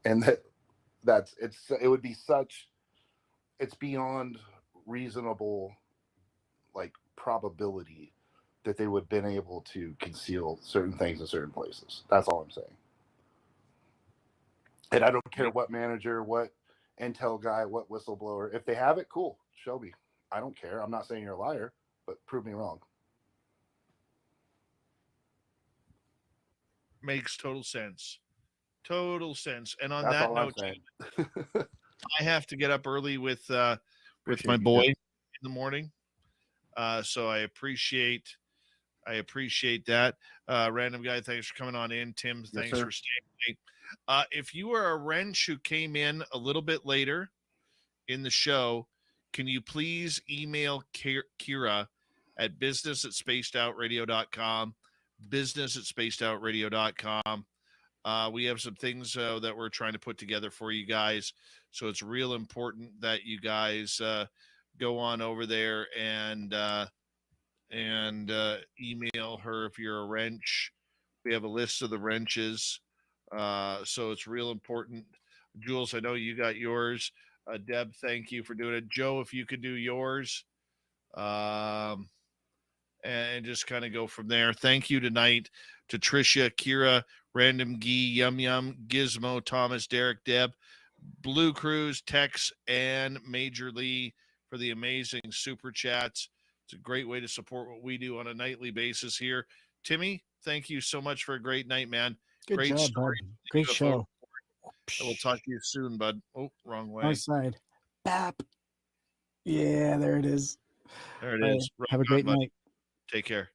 S2: And it's beyond reasonable probability that they would have been able to conceal certain things in certain places. That's all I'm saying. And I don't care what manager, what intel guy, what whistleblower. If they have it, cool. Show me. I don't care. I'm not saying you're a liar, but prove me wrong.
S8: Makes total sense. Total sense. And on
S2: That's
S8: that
S2: all I'm
S8: note,
S2: saying.
S8: I have to get up early with
S2: Appreciate
S8: my
S2: you,
S8: boy
S2: Jeff.
S8: in the morning. So I appreciate I appreciate that. Random guy, thanks for coming on in. Tim, thanks
S2: sir.
S8: for staying late. If you are a wrench who came in a little bit later in the show, can you please email Kira at business@spacedoutradio.com, business@spacedoutradio.com. We have some things that we're trying to put together for you guys. So it's real important that you guys go on over there and email her if you're a wrench. We have a list of the wrenches. So it's real important. Jules, I know you got yours. Deb, thank you for doing it. Joe, if you could do yours. And just kind of go from there. Thank you tonight to Tricia, Kira, Random Gee, Yum Yum, Gizmo, Thomas, Derek, Deb, Blue Cruise, Tex, and Major Lee for the amazing super chats. It's a great way to support what we do on a nightly basis here. Timmy, thank you so much for a great night, man.
S4: Good
S8: Great
S4: job,
S8: story.
S4: bud. Great
S8: UFO
S4: show.
S8: report. I will talk to you soon, bud. Oh, wrong way.
S4: Wrong side. Bap. Yeah, there it is.
S8: There it
S4: All right,
S8: is.
S4: have a great night.
S8: Take care.